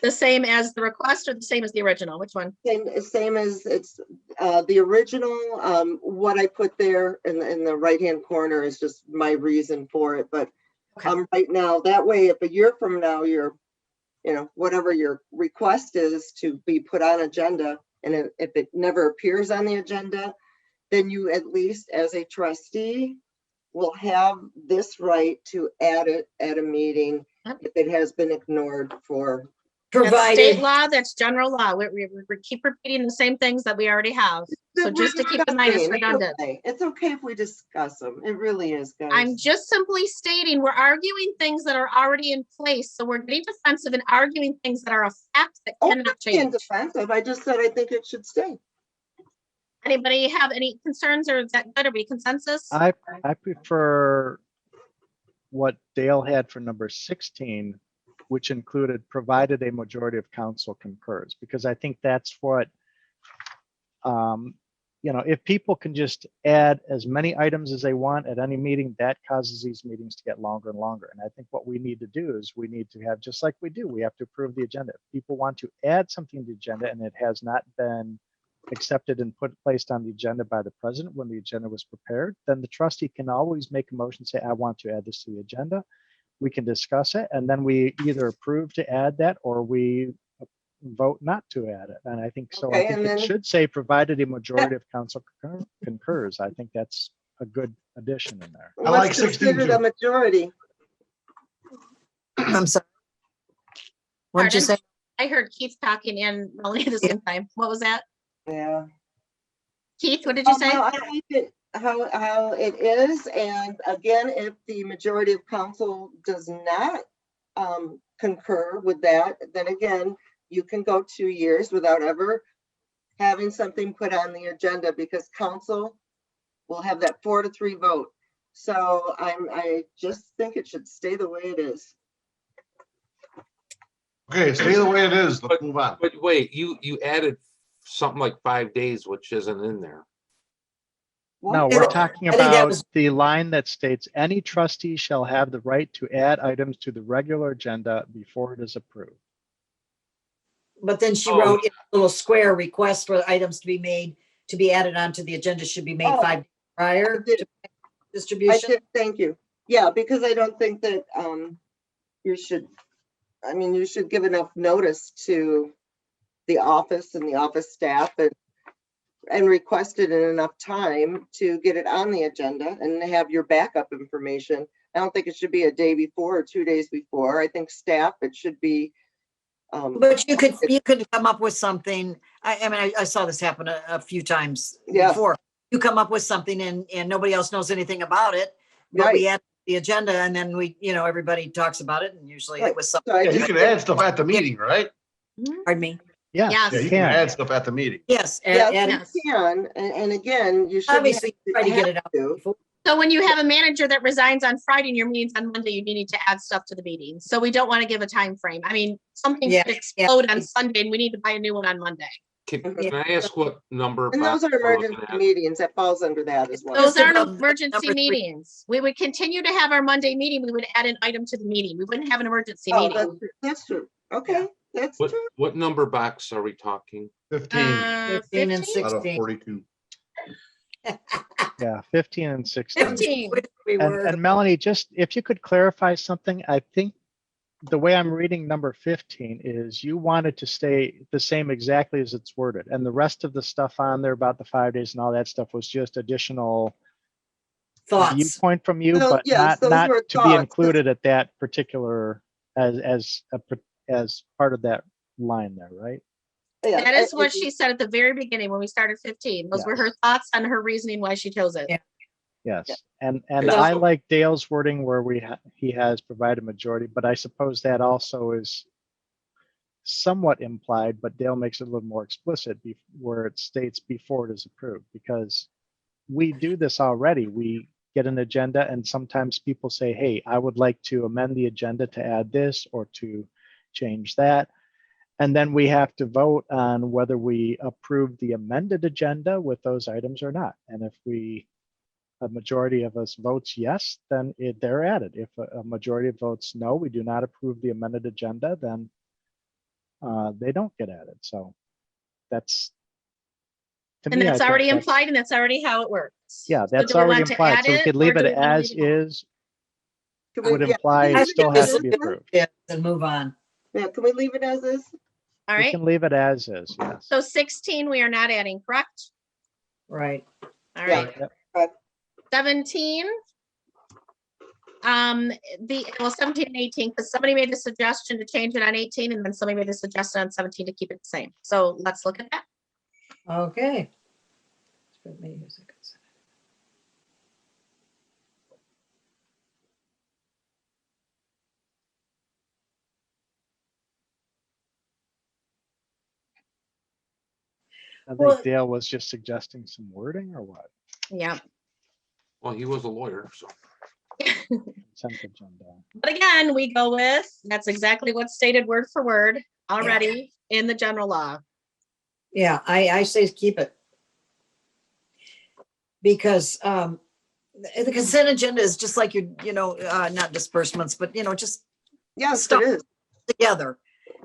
Speaker 1: The same as the request or the same as the original? Which one?
Speaker 6: Same as it's the original. What I put there in the right-hand corner is just my reason for it. But right now, that way, if a year from now, whatever your request is to be put on agenda, and if it never appears on the agenda, then you at least as a trustee will have this right to add it at a meeting if it has been ignored for
Speaker 1: That's state
Speaker 3: provided,
Speaker 1: law, that's general law. We keep repeating the same things that we already have. So just to keep in mind, it's redundant.
Speaker 6: It's okay if we discuss them. It really is, guys.
Speaker 1: I'm just simply stating, we're arguing things that are already in place. So we're getting defensive and arguing things that are a fact that
Speaker 6: I'm
Speaker 1: cannot
Speaker 6: not being
Speaker 1: change.
Speaker 6: defensive. I just said I think it should stay.
Speaker 1: Anybody have any concerns, or is that good? Are we consensus?
Speaker 7: I prefer what Dale had for number 16, which included provided a majority of council concurs, because I think that's what, if people can just add as many items as they want at any meeting, that causes these meetings to get longer and longer. And I think what we need to do is we need to have, just like we do, we have to approve the agenda. If people want to add something to the agenda and it has not been accepted and placed on the agenda by the president when the agenda was prepared, then the trustee can always make a motion, say, I want to add this to the agenda. We can discuss it, and then we either approve to add that or we vote not to add it. And I think so.
Speaker 6: Okay,
Speaker 7: I think it should say provided a majority of council concurs. I think that's a good addition in there.
Speaker 9: I like
Speaker 6: What's
Speaker 9: 16
Speaker 6: considered a
Speaker 9: too.
Speaker 6: majority?
Speaker 3: I'm sorry. What'd you
Speaker 1: Pardon?
Speaker 3: say?
Speaker 1: I heard Keith talking and Melanie at the same time. What was that?
Speaker 6: Yeah.
Speaker 1: Keith, what did you say?
Speaker 6: Well, I like it how it is. And again, if the majority of council does not concur with that, then again, you can go 2 years without ever having something put on the agenda, because council will have that 4-3 vote. So I just think it should stay the way it is.
Speaker 9: Okay, stay the way it is. Let's move on.
Speaker 2: But wait, you added something like 5 days, which isn't in there.
Speaker 7: No,
Speaker 6: What?
Speaker 7: we're talking
Speaker 3: I think that
Speaker 7: about
Speaker 3: was-
Speaker 7: the line that states any trustee shall have the right to add items to the regular agenda before it is approved.
Speaker 3: But then she
Speaker 2: Oh.
Speaker 3: wrote in a little square, request for items to be made, to be added onto the agenda should be made
Speaker 6: Oh,
Speaker 3: 5 days prior
Speaker 6: I did.
Speaker 3: to
Speaker 6: I
Speaker 3: distribution.
Speaker 6: did, thank you. Yeah, because I don't think that you should, you should give enough notice to the office and the office staff and request it in enough time to get it on the agenda and have your backup information. I don't think it should be a day before or 2 days before. I think staff, it should be.
Speaker 3: But you could come up with something. I saw this happen a few times
Speaker 6: Yes.
Speaker 3: before. You come up with something and nobody else knows anything about it, but we add the agenda and then everybody talks about it, and usually it was something.
Speaker 6: So I
Speaker 9: Yeah, you
Speaker 6: just-
Speaker 9: can add stuff at the meeting, right?
Speaker 3: Pardon me?
Speaker 7: Yes,
Speaker 1: Yes.
Speaker 9: Yeah,
Speaker 7: you
Speaker 9: you can
Speaker 7: can.
Speaker 9: add stuff at the meeting.
Speaker 3: Yes.
Speaker 6: Yes,
Speaker 1: Yes.
Speaker 6: you can. And again, you should.
Speaker 3: Obviously, try to get it out before.
Speaker 1: So when you have a manager that resigns on Friday and your meeting's on Monday, you need to add stuff to the meeting. So we don't want to give a time frame. I mean, something
Speaker 3: Yeah,
Speaker 1: could explode on Sunday and we need to buy a new one on Monday.
Speaker 2: Can
Speaker 6: Mhm.
Speaker 2: I ask what number?
Speaker 6: And those are
Speaker 2: box we're looking
Speaker 6: emergency
Speaker 2: at?
Speaker 6: meetings. That falls under that as well.
Speaker 1: Those
Speaker 3: Just
Speaker 1: aren't
Speaker 3: above
Speaker 1: emergency
Speaker 3: number 3.
Speaker 1: meetings. We would continue to have our Monday meeting. We would add an item to the meeting. We wouldn't have an emergency
Speaker 6: Oh,
Speaker 1: meeting.
Speaker 6: that's true. Okay, that's
Speaker 2: What,
Speaker 6: true.
Speaker 2: what number box are we talking?
Speaker 9: 15
Speaker 3: 15 and
Speaker 1: 15?
Speaker 9: out of
Speaker 3: 16.
Speaker 9: 42.
Speaker 7: Yeah, 15 and 16.
Speaker 1: 15.
Speaker 3: We were.
Speaker 7: And Melanie, just if you could clarify something, I think the way I'm reading number 15 is you wanted to stay the same exactly as it's worded. And the rest of the stuff on there about the 5 days and all that stuff was just additional
Speaker 3: Thoughts.
Speaker 7: viewpoint from you,
Speaker 6: Well,
Speaker 7: but
Speaker 6: yes, those
Speaker 7: not
Speaker 6: were
Speaker 7: to be
Speaker 6: thoughts.
Speaker 7: included at that particular, as part of that line there, right?
Speaker 6: Yeah,
Speaker 1: That is what she said at the very beginning when we started 15. Those
Speaker 7: Yeah.
Speaker 1: were her thoughts and her reasoning why she chose it.
Speaker 3: Yeah.
Speaker 7: Yes,
Speaker 6: Yeah.
Speaker 7: and
Speaker 3: So-
Speaker 7: I like Dale's wording where he has provided majority, but I suppose that also is somewhat implied, but Dale makes it a little more explicit where it states before it is approved, because we do this already. We get an agenda and sometimes people say, hey, I would like to amend the agenda to add this or to change that. And then we have to vote on whether we approve the amended agenda with those items or not. And if a majority of us votes yes, then they're added. If a majority of votes no, we do not approve the amended agenda, then they don't get added. So that's, to
Speaker 1: And
Speaker 7: me, I
Speaker 1: that's
Speaker 7: think
Speaker 1: already implied and that's already how it works.
Speaker 7: Yeah,
Speaker 1: So
Speaker 7: that's
Speaker 1: do we
Speaker 7: already
Speaker 1: want to
Speaker 7: implied.
Speaker 1: add
Speaker 7: So we
Speaker 1: it,
Speaker 7: could
Speaker 1: or
Speaker 7: leave
Speaker 1: do
Speaker 7: it
Speaker 1: we want to
Speaker 7: as
Speaker 1: leave it?
Speaker 7: is,
Speaker 6: Can we-
Speaker 7: would
Speaker 6: yeah,
Speaker 7: imply
Speaker 6: can
Speaker 7: it
Speaker 6: we
Speaker 7: still
Speaker 6: leave
Speaker 7: has
Speaker 6: it
Speaker 7: to be
Speaker 6: as is?
Speaker 7: approved.
Speaker 3: Yeah, and move on.
Speaker 6: Yeah, can we leave it as is?
Speaker 1: All
Speaker 7: We
Speaker 1: right.
Speaker 7: can leave it as is, yes.
Speaker 1: So 16, we are not adding, correct?
Speaker 3: Right.
Speaker 1: All
Speaker 6: Yeah.
Speaker 1: right.
Speaker 7: Yep.
Speaker 6: Correct.
Speaker 1: 17. well, 17 and 18, because somebody made a suggestion to change it on 18, and then somebody made a suggestion on 17 to keep it the same. So let's look at that.
Speaker 3: Okay.
Speaker 7: I think
Speaker 3: Well-
Speaker 7: Dale was just suggesting some wording or what?
Speaker 1: Yeah.
Speaker 2: Well, he was a lawyer, so.
Speaker 7: Consent agenda.
Speaker 1: But again, we go with, that's exactly what's stated word for word already in the general law.
Speaker 3: Yeah, I say keep it. Because the consent agenda is just like your, not disbursements, but, just
Speaker 6: Yes,
Speaker 3: Stop.
Speaker 6: it is.
Speaker 3: together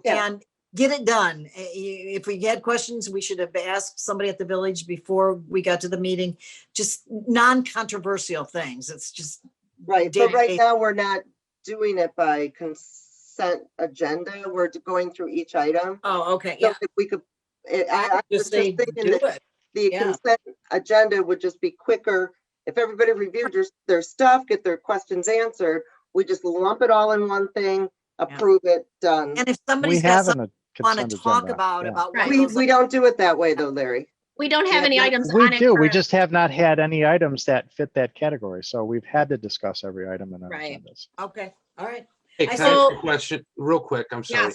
Speaker 6: Yeah.
Speaker 3: and get it done. If we had questions, we should have asked somebody at the village before we got to the meeting, just non-controversial things. It's just,
Speaker 6: Right, but right
Speaker 3: day-to-day.
Speaker 6: now, we're not doing it by consent agenda. We're going through each item.
Speaker 3: oh, okay,
Speaker 6: So
Speaker 3: yeah.
Speaker 6: if we could, I
Speaker 3: I
Speaker 6: was
Speaker 3: just say
Speaker 6: thinking
Speaker 3: do
Speaker 6: that
Speaker 3: it.
Speaker 6: the
Speaker 3: yeah.
Speaker 6: consent agenda would just be quicker. If everybody reviewed their stuff, get their questions answered, we just lump it all in one thing, approve it, done.
Speaker 3: And if
Speaker 7: We
Speaker 3: somebody's got
Speaker 7: have
Speaker 3: something
Speaker 7: a
Speaker 3: want
Speaker 7: consent
Speaker 3: to talk
Speaker 7: agenda.
Speaker 3: about,
Speaker 7: yeah.
Speaker 3: about what
Speaker 1: Right.
Speaker 3: goes
Speaker 6: We
Speaker 3: on.
Speaker 6: don't do it that way though, Larry.
Speaker 1: We don't have
Speaker 6: Yeah,
Speaker 1: any
Speaker 6: no,
Speaker 1: items
Speaker 7: We
Speaker 1: on it.
Speaker 7: do. We
Speaker 1: for-
Speaker 7: just have not had any items that fit that category. So we've had to discuss every item in our
Speaker 1: Right.
Speaker 7: agendas.
Speaker 3: Okay, all right.
Speaker 2: Hey,
Speaker 3: I
Speaker 2: can I ask
Speaker 1: saw-
Speaker 2: a question real quick? I'm sorry.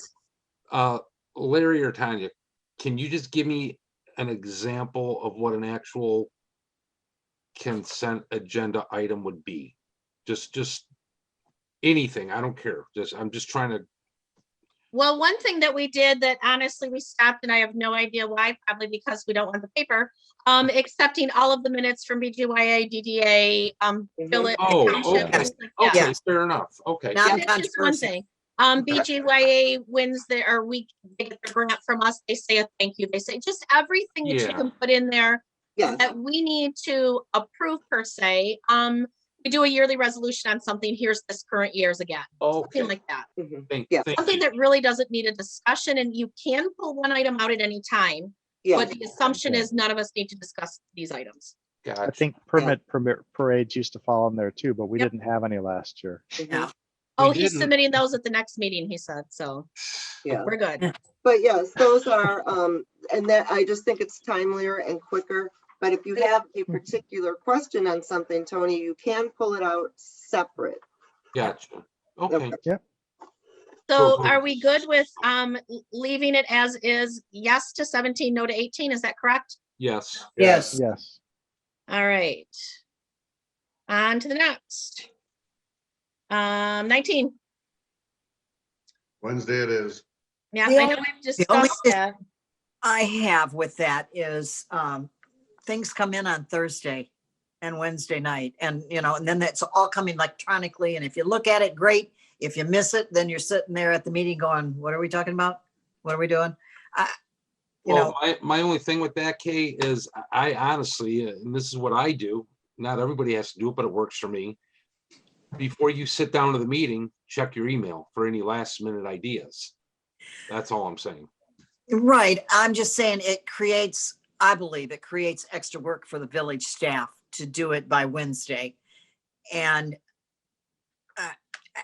Speaker 1: Yes.
Speaker 2: Larry or Tanya, can you just give me an example of what an actual consent agenda item would be? Just anything. I don't care. I'm just trying to.
Speaker 1: Well, one thing that we did that honestly we stopped, and I have no idea why, probably because we don't want the paper, accepting all of the minutes from BGYA, DDA, village,
Speaker 2: Oh,
Speaker 1: township,
Speaker 2: okay.
Speaker 1: things like that.
Speaker 2: Okay,
Speaker 3: Yeah.
Speaker 2: fair enough. Okay.
Speaker 3: Not
Speaker 1: That's just one
Speaker 3: controversial.
Speaker 1: thing. BGYA wins their, or we they get the grant from us, they say a thank you, they say just everything that you
Speaker 2: Yeah.
Speaker 1: can put in there
Speaker 6: Yes,
Speaker 1: that we need to approve per se. We do a yearly resolution on something, here's this current year's again,
Speaker 2: Okay.
Speaker 1: something like that.
Speaker 6: mhm,
Speaker 2: Thank
Speaker 6: Yeah.
Speaker 1: Something
Speaker 2: you.
Speaker 1: that really doesn't need a discussion, and you can pull one item out at any time.
Speaker 6: yes.
Speaker 1: But the assumption
Speaker 7: Yeah.
Speaker 1: is none of us need to discuss these items.
Speaker 7: I
Speaker 2: Gotcha.
Speaker 7: think parades used to fall in there too, but we
Speaker 1: Yep.
Speaker 7: didn't have any last year.
Speaker 6: Mhm.
Speaker 3: Yeah.
Speaker 1: Oh,
Speaker 2: We
Speaker 1: he's
Speaker 2: didn't-
Speaker 1: submitting those at the next meeting, he said, so
Speaker 6: Yeah.
Speaker 1: we're good.
Speaker 6: But yes, those are, and that, I just think it's timelier and quicker. But if you have a particular question on something, Tony, you can pull it out separate.
Speaker 2: Gotcha. Okay.
Speaker 1: So
Speaker 2: So-
Speaker 1: are we good with leaving it as is, yes to 17, no to 18, is that correct?
Speaker 2: Yes.
Speaker 3: Yes.
Speaker 7: Yes.
Speaker 1: All right. On to the next. 19.
Speaker 9: Wednesday it is.
Speaker 1: Yeah,
Speaker 3: The
Speaker 1: I know
Speaker 3: only-
Speaker 1: we've
Speaker 3: the only
Speaker 1: discussed
Speaker 3: thing-
Speaker 1: that.
Speaker 3: I have with that is things come in on Thursday and Wednesday night, and and then that's all coming electronically. And if you look at it, great. If you miss it, then you're sitting there at the meeting going, "What are we talking about? What are we doing?"
Speaker 2: Well, my only thing with that, Kay, is I honestly, and this is what I do, not everybody has to do it, but it works for me. Before you sit down to the meeting, check your email for any last minute ideas. That's all I'm saying.
Speaker 3: Right. I'm just saying I believe it creates extra work for the village staff to do it by Wednesday. And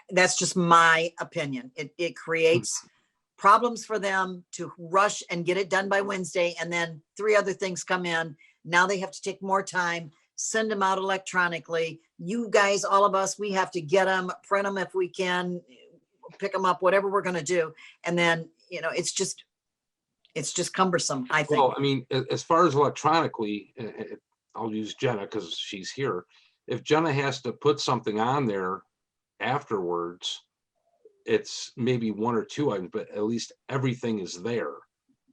Speaker 3: that's just my opinion. It creates problems for them to rush and get it done by Wednesday. And then 3 other things come in. Now they have to take more time, send them out electronically. You guys, all of us, we have to get them, print them if we can, pick them up, whatever we're going to do. And then, it's just cumbersome, I think.
Speaker 2: Well, I mean, as far as electronically, I'll use Jenna because she's here. If Jenna has to put something on there afterwards, it's maybe 1 or 2 items, but at least everything is there.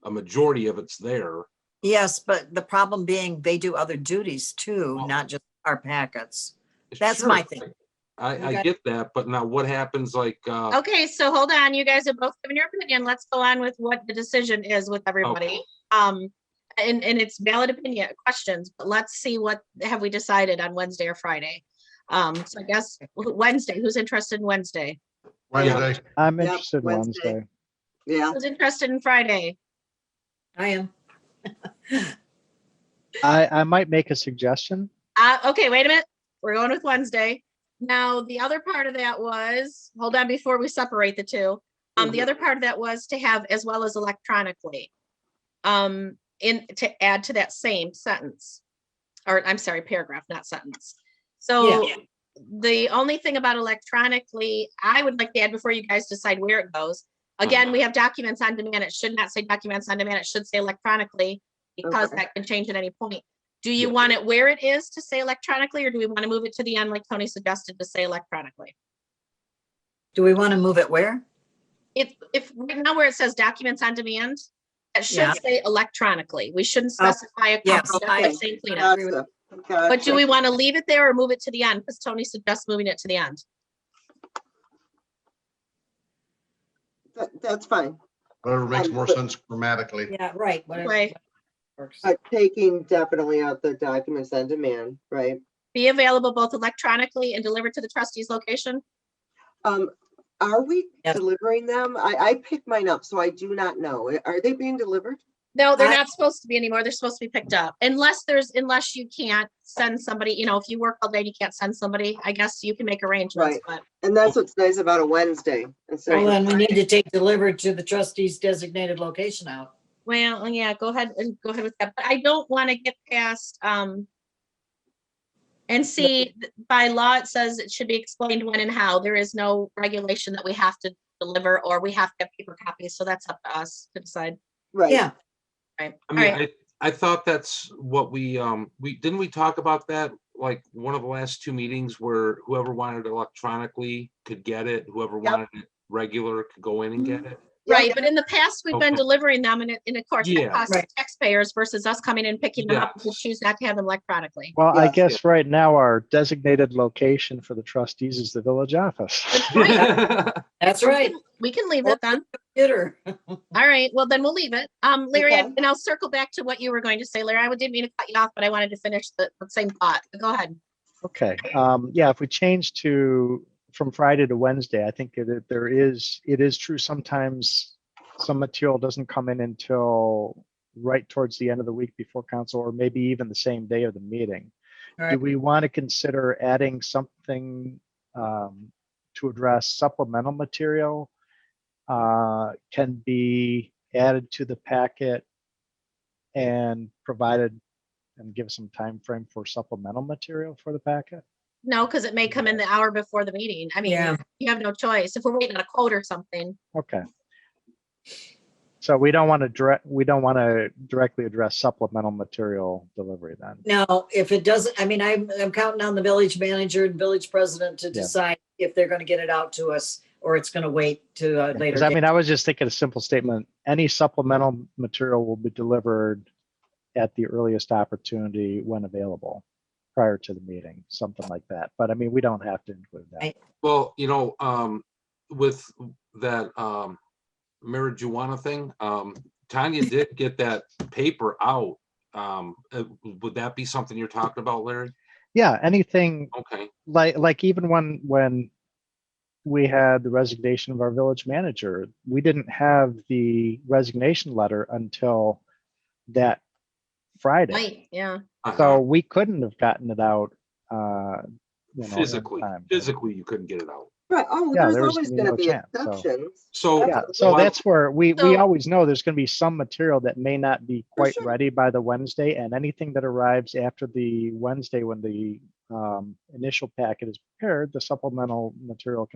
Speaker 2: A majority of it's there.
Speaker 3: Yes, but the problem being they do other duties too,
Speaker 2: Well-
Speaker 3: not just our packets. That's my thing.
Speaker 2: I
Speaker 3: Okay.
Speaker 2: get that, but now what happens
Speaker 1: Okay, so hold on, you guys have both given your opinion. Let's go on with what the decision is with everybody. And it's valid opinion, questions, but let's see what have we decided on Wednesday or Friday. So I guess Wednesday, who's interested in Wednesday?
Speaker 9: Wednesday.
Speaker 7: I'm
Speaker 6: Yep,
Speaker 7: interested in
Speaker 6: Wednesday.
Speaker 7: Wednesday.
Speaker 6: Yeah,
Speaker 1: Who's interested in Friday?
Speaker 3: I am.
Speaker 7: I might make a suggestion.
Speaker 1: Okay, wait a minute. We're going with Wednesday. Now, the other part of that was, hold on before we separate the two. The other part of that was to have as well as electronically. To add to that same sentence. Or I'm sorry, paragraph, not sentence. So the only thing about electronically, I would like to add before you guys decide where it goes. Again, we have documents on demand. It should not say documents on demand. It should say electronically because that can change at any point. Do you want it where it is to say electronically, or do we want to move it to the end like Tony suggested to say electronically?
Speaker 3: Do we want to move it where?
Speaker 1: If right now where it says documents on demand, it should say electronically. We shouldn't specify a
Speaker 3: yes,
Speaker 1: copy.
Speaker 6: okay.
Speaker 1: That's the same cleanup. But do we want to leave it there or move it to the end? Because Tony suggests moving it to the end.
Speaker 6: That's fine.
Speaker 9: Whatever makes more sense grammatically.
Speaker 3: Yeah, right. Whatever
Speaker 1: Right.
Speaker 3: works.
Speaker 6: Taking definitely out the documents on demand, right?
Speaker 1: Be available both electronically and delivered to the trustee's location.
Speaker 6: Are we
Speaker 3: Yes.
Speaker 6: delivering them? I picked mine up, so I do not know. Are they being delivered?
Speaker 1: No, they're
Speaker 3: I-
Speaker 1: not supposed to be anymore. They're supposed to be picked up unless you can't send somebody, if you work all day, and you can't send somebody, I guess you can make arrangements,
Speaker 6: Right.
Speaker 1: but
Speaker 6: And that's what's nice about a Wednesday.
Speaker 3: Well, then we need to take delivered to the trustee's designated location out.
Speaker 1: well, yeah, go ahead with that. But I don't want to get past, and see, by law, it says it should be explained when and how. There is no regulation that we have to deliver or we have to have paper copies. So that's up to us to decide.
Speaker 6: Right.
Speaker 3: Yeah,
Speaker 1: Right.
Speaker 2: I
Speaker 1: All
Speaker 2: mean,
Speaker 1: right.
Speaker 2: I thought that's what didn't we talk about that? Like one of the last two meetings where whoever wanted it electronically could get it, whoever wanted it regular could go in and get it.
Speaker 1: Right, but in the past, we've been
Speaker 2: Okay.
Speaker 1: delivering them and of course, that
Speaker 2: Yeah.
Speaker 1: costs
Speaker 3: Right.
Speaker 1: taxpayers versus us coming in, picking them up, if we
Speaker 2: Yes.
Speaker 1: choose not to have them electronically.
Speaker 7: Well, I
Speaker 6: Yes.
Speaker 7: guess right now our designated location for the trustees is the village office.
Speaker 3: that's right.
Speaker 1: We can leave it then.
Speaker 3: Computer.
Speaker 1: All right, well, then we'll leave it. Larry,
Speaker 6: Okay.
Speaker 1: and I'll circle back to what you were going to say, Larry. I didn't mean to cut you off, but I wanted to finish the same thought. Go ahead.
Speaker 7: Okay, yeah, if we change from Friday to Wednesday, I think it is true sometimes some material doesn't come in until right towards the end of the week before council, or maybe even the same day of the meeting.
Speaker 3: Right.
Speaker 7: Do we want to consider adding something to address supplemental material? Can be added to the packet and provided and give some time frame for supplemental material for the packet?
Speaker 1: No, because it may come in the hour before the meeting. I mean,
Speaker 3: Yeah.
Speaker 1: you have no choice. If we're waiting on a quote or something.
Speaker 7: Okay. So we don't want to directly address supplemental material delivery then.
Speaker 3: Now, if it doesn't, I mean, I'm counting on the village manager and village president to decide if they're going to get it out to us or it's going to wait to a later
Speaker 7: Because I
Speaker 3: date.
Speaker 7: mean, I was just thinking a simple statement. Any supplemental material will be delivered at the earliest opportunity when available prior to the meeting, something like that. But I mean, we don't have to include that.
Speaker 3: Right.
Speaker 2: Well, with that marijuana thing, Tanya did get that paper out. Would that be something you're talking about, Larry?
Speaker 7: Yeah, anything
Speaker 2: Okay.
Speaker 7: like even when we had the resignation of our village manager, we didn't have the resignation letter until that Friday.
Speaker 1: Right, yeah.
Speaker 7: So we couldn't have gotten it out, in
Speaker 2: Physically,
Speaker 7: time.
Speaker 2: you couldn't get it out.
Speaker 6: Right. Oh,
Speaker 7: Yeah,
Speaker 6: there's
Speaker 7: there was
Speaker 6: always
Speaker 7: gonna
Speaker 6: going
Speaker 7: be
Speaker 6: to
Speaker 7: no
Speaker 6: be
Speaker 7: chance, so-
Speaker 6: exceptions.
Speaker 2: So,
Speaker 7: Yeah, so
Speaker 2: Well,
Speaker 7: that's where we
Speaker 1: So-
Speaker 7: always know there's going to be some material that may not be quite
Speaker 6: sure.
Speaker 7: ready by the Wednesday, and anything that arrives after the Wednesday when the initial packet is prepared, the supplemental material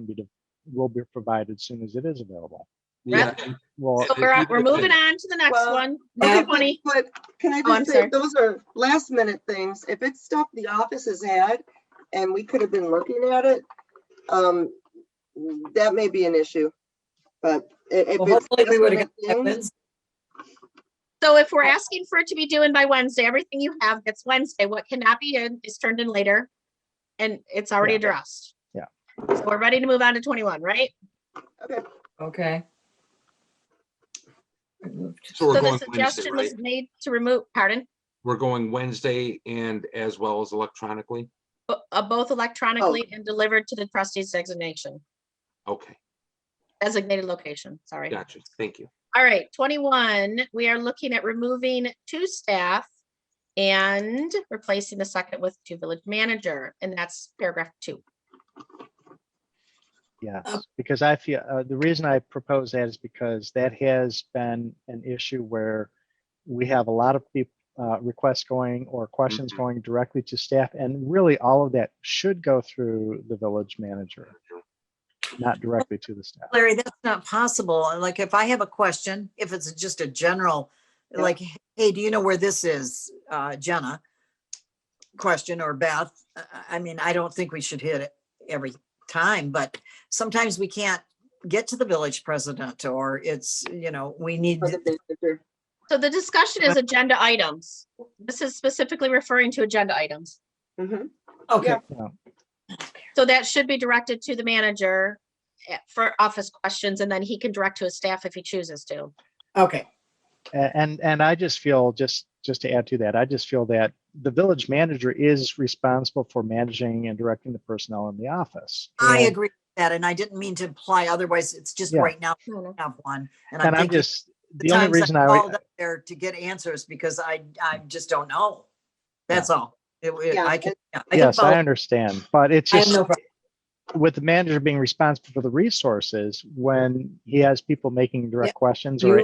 Speaker 7: will be provided as soon as it is available.
Speaker 2: yeah,
Speaker 7: Well,
Speaker 1: So we're moving on to the next
Speaker 6: Well,
Speaker 1: one.
Speaker 6: Okay,
Speaker 1: Number 20.
Speaker 6: but can I
Speaker 1: Oh, I'm
Speaker 6: just say,
Speaker 1: sorry.
Speaker 6: those are last minute things. If it's stuff the office has had and we could have been looking at it, that may be an issue. But if
Speaker 3: Well,
Speaker 6: it's
Speaker 3: hopefully we would
Speaker 6: last
Speaker 3: have
Speaker 6: minute
Speaker 3: got that
Speaker 6: things,
Speaker 1: So if we're asking for it to be due in by Wednesday, everything you have gets Wednesday. What cannot be in is turned in later. And it's already
Speaker 7: Yeah.
Speaker 1: addressed.
Speaker 7: Yeah.
Speaker 1: So we're ready to move on to 21, right?
Speaker 3: Okay.
Speaker 2: so we're
Speaker 1: So the
Speaker 2: going Wednesday,
Speaker 1: suggestion
Speaker 2: right?
Speaker 1: was made to remove, pardon,
Speaker 2: We're going Wednesday and as well as electronically.
Speaker 1: both electronically
Speaker 6: Oh.
Speaker 1: and delivered to the trustee's designation,
Speaker 2: Okay,
Speaker 1: designated location, sorry.
Speaker 2: gotcha. Thank you.
Speaker 1: All right, 21, we are looking at removing 2 staff and replacing the second with 2 village manager, and that's paragraph 2.
Speaker 7: Yes, because I feel, the reason I propose that is because that has been an issue where we have a lot of people, requests going or questions
Speaker 2: Mhm.
Speaker 7: going directly to staff, and really all of that should go through the village manager, not directly to the staff.
Speaker 3: Larry, that's not possible. Like if I have a question, if it's just a general,
Speaker 6: Yeah.
Speaker 3: like, hey, do you know where this is, Jenna? Question, or Beth. I mean, I don't think we should hit it every time, but sometimes we can't get to the village president, or it's, we need,
Speaker 6: For the manager.
Speaker 1: So the discussion is agenda items. This is specifically referring to agenda items.
Speaker 6: Mhm.
Speaker 3: okay.
Speaker 1: So that should be directed to the manager for office questions, and then he can direct to his staff if he chooses to.
Speaker 3: Okay.
Speaker 7: And I just feel, just to add to that, I just feel that the village manager is responsible for managing and directing the personnel in the office.
Speaker 3: I
Speaker 7: And-
Speaker 3: agree with that. And I didn't mean to imply otherwise. It's just
Speaker 7: Yeah.
Speaker 3: right now
Speaker 1: No,
Speaker 3: we
Speaker 1: no.
Speaker 3: have one. And
Speaker 7: And I'm
Speaker 3: thinking
Speaker 7: just, the only
Speaker 3: times
Speaker 7: reason
Speaker 3: called up there to get answers because I just don't know. That's all.
Speaker 6: Yeah,
Speaker 3: I can
Speaker 7: yes, I
Speaker 3: follow.
Speaker 7: understand, but it's
Speaker 3: I have
Speaker 7: just,
Speaker 3: no problem.
Speaker 7: with the manager being responsible for the resources, when he has people making direct questions or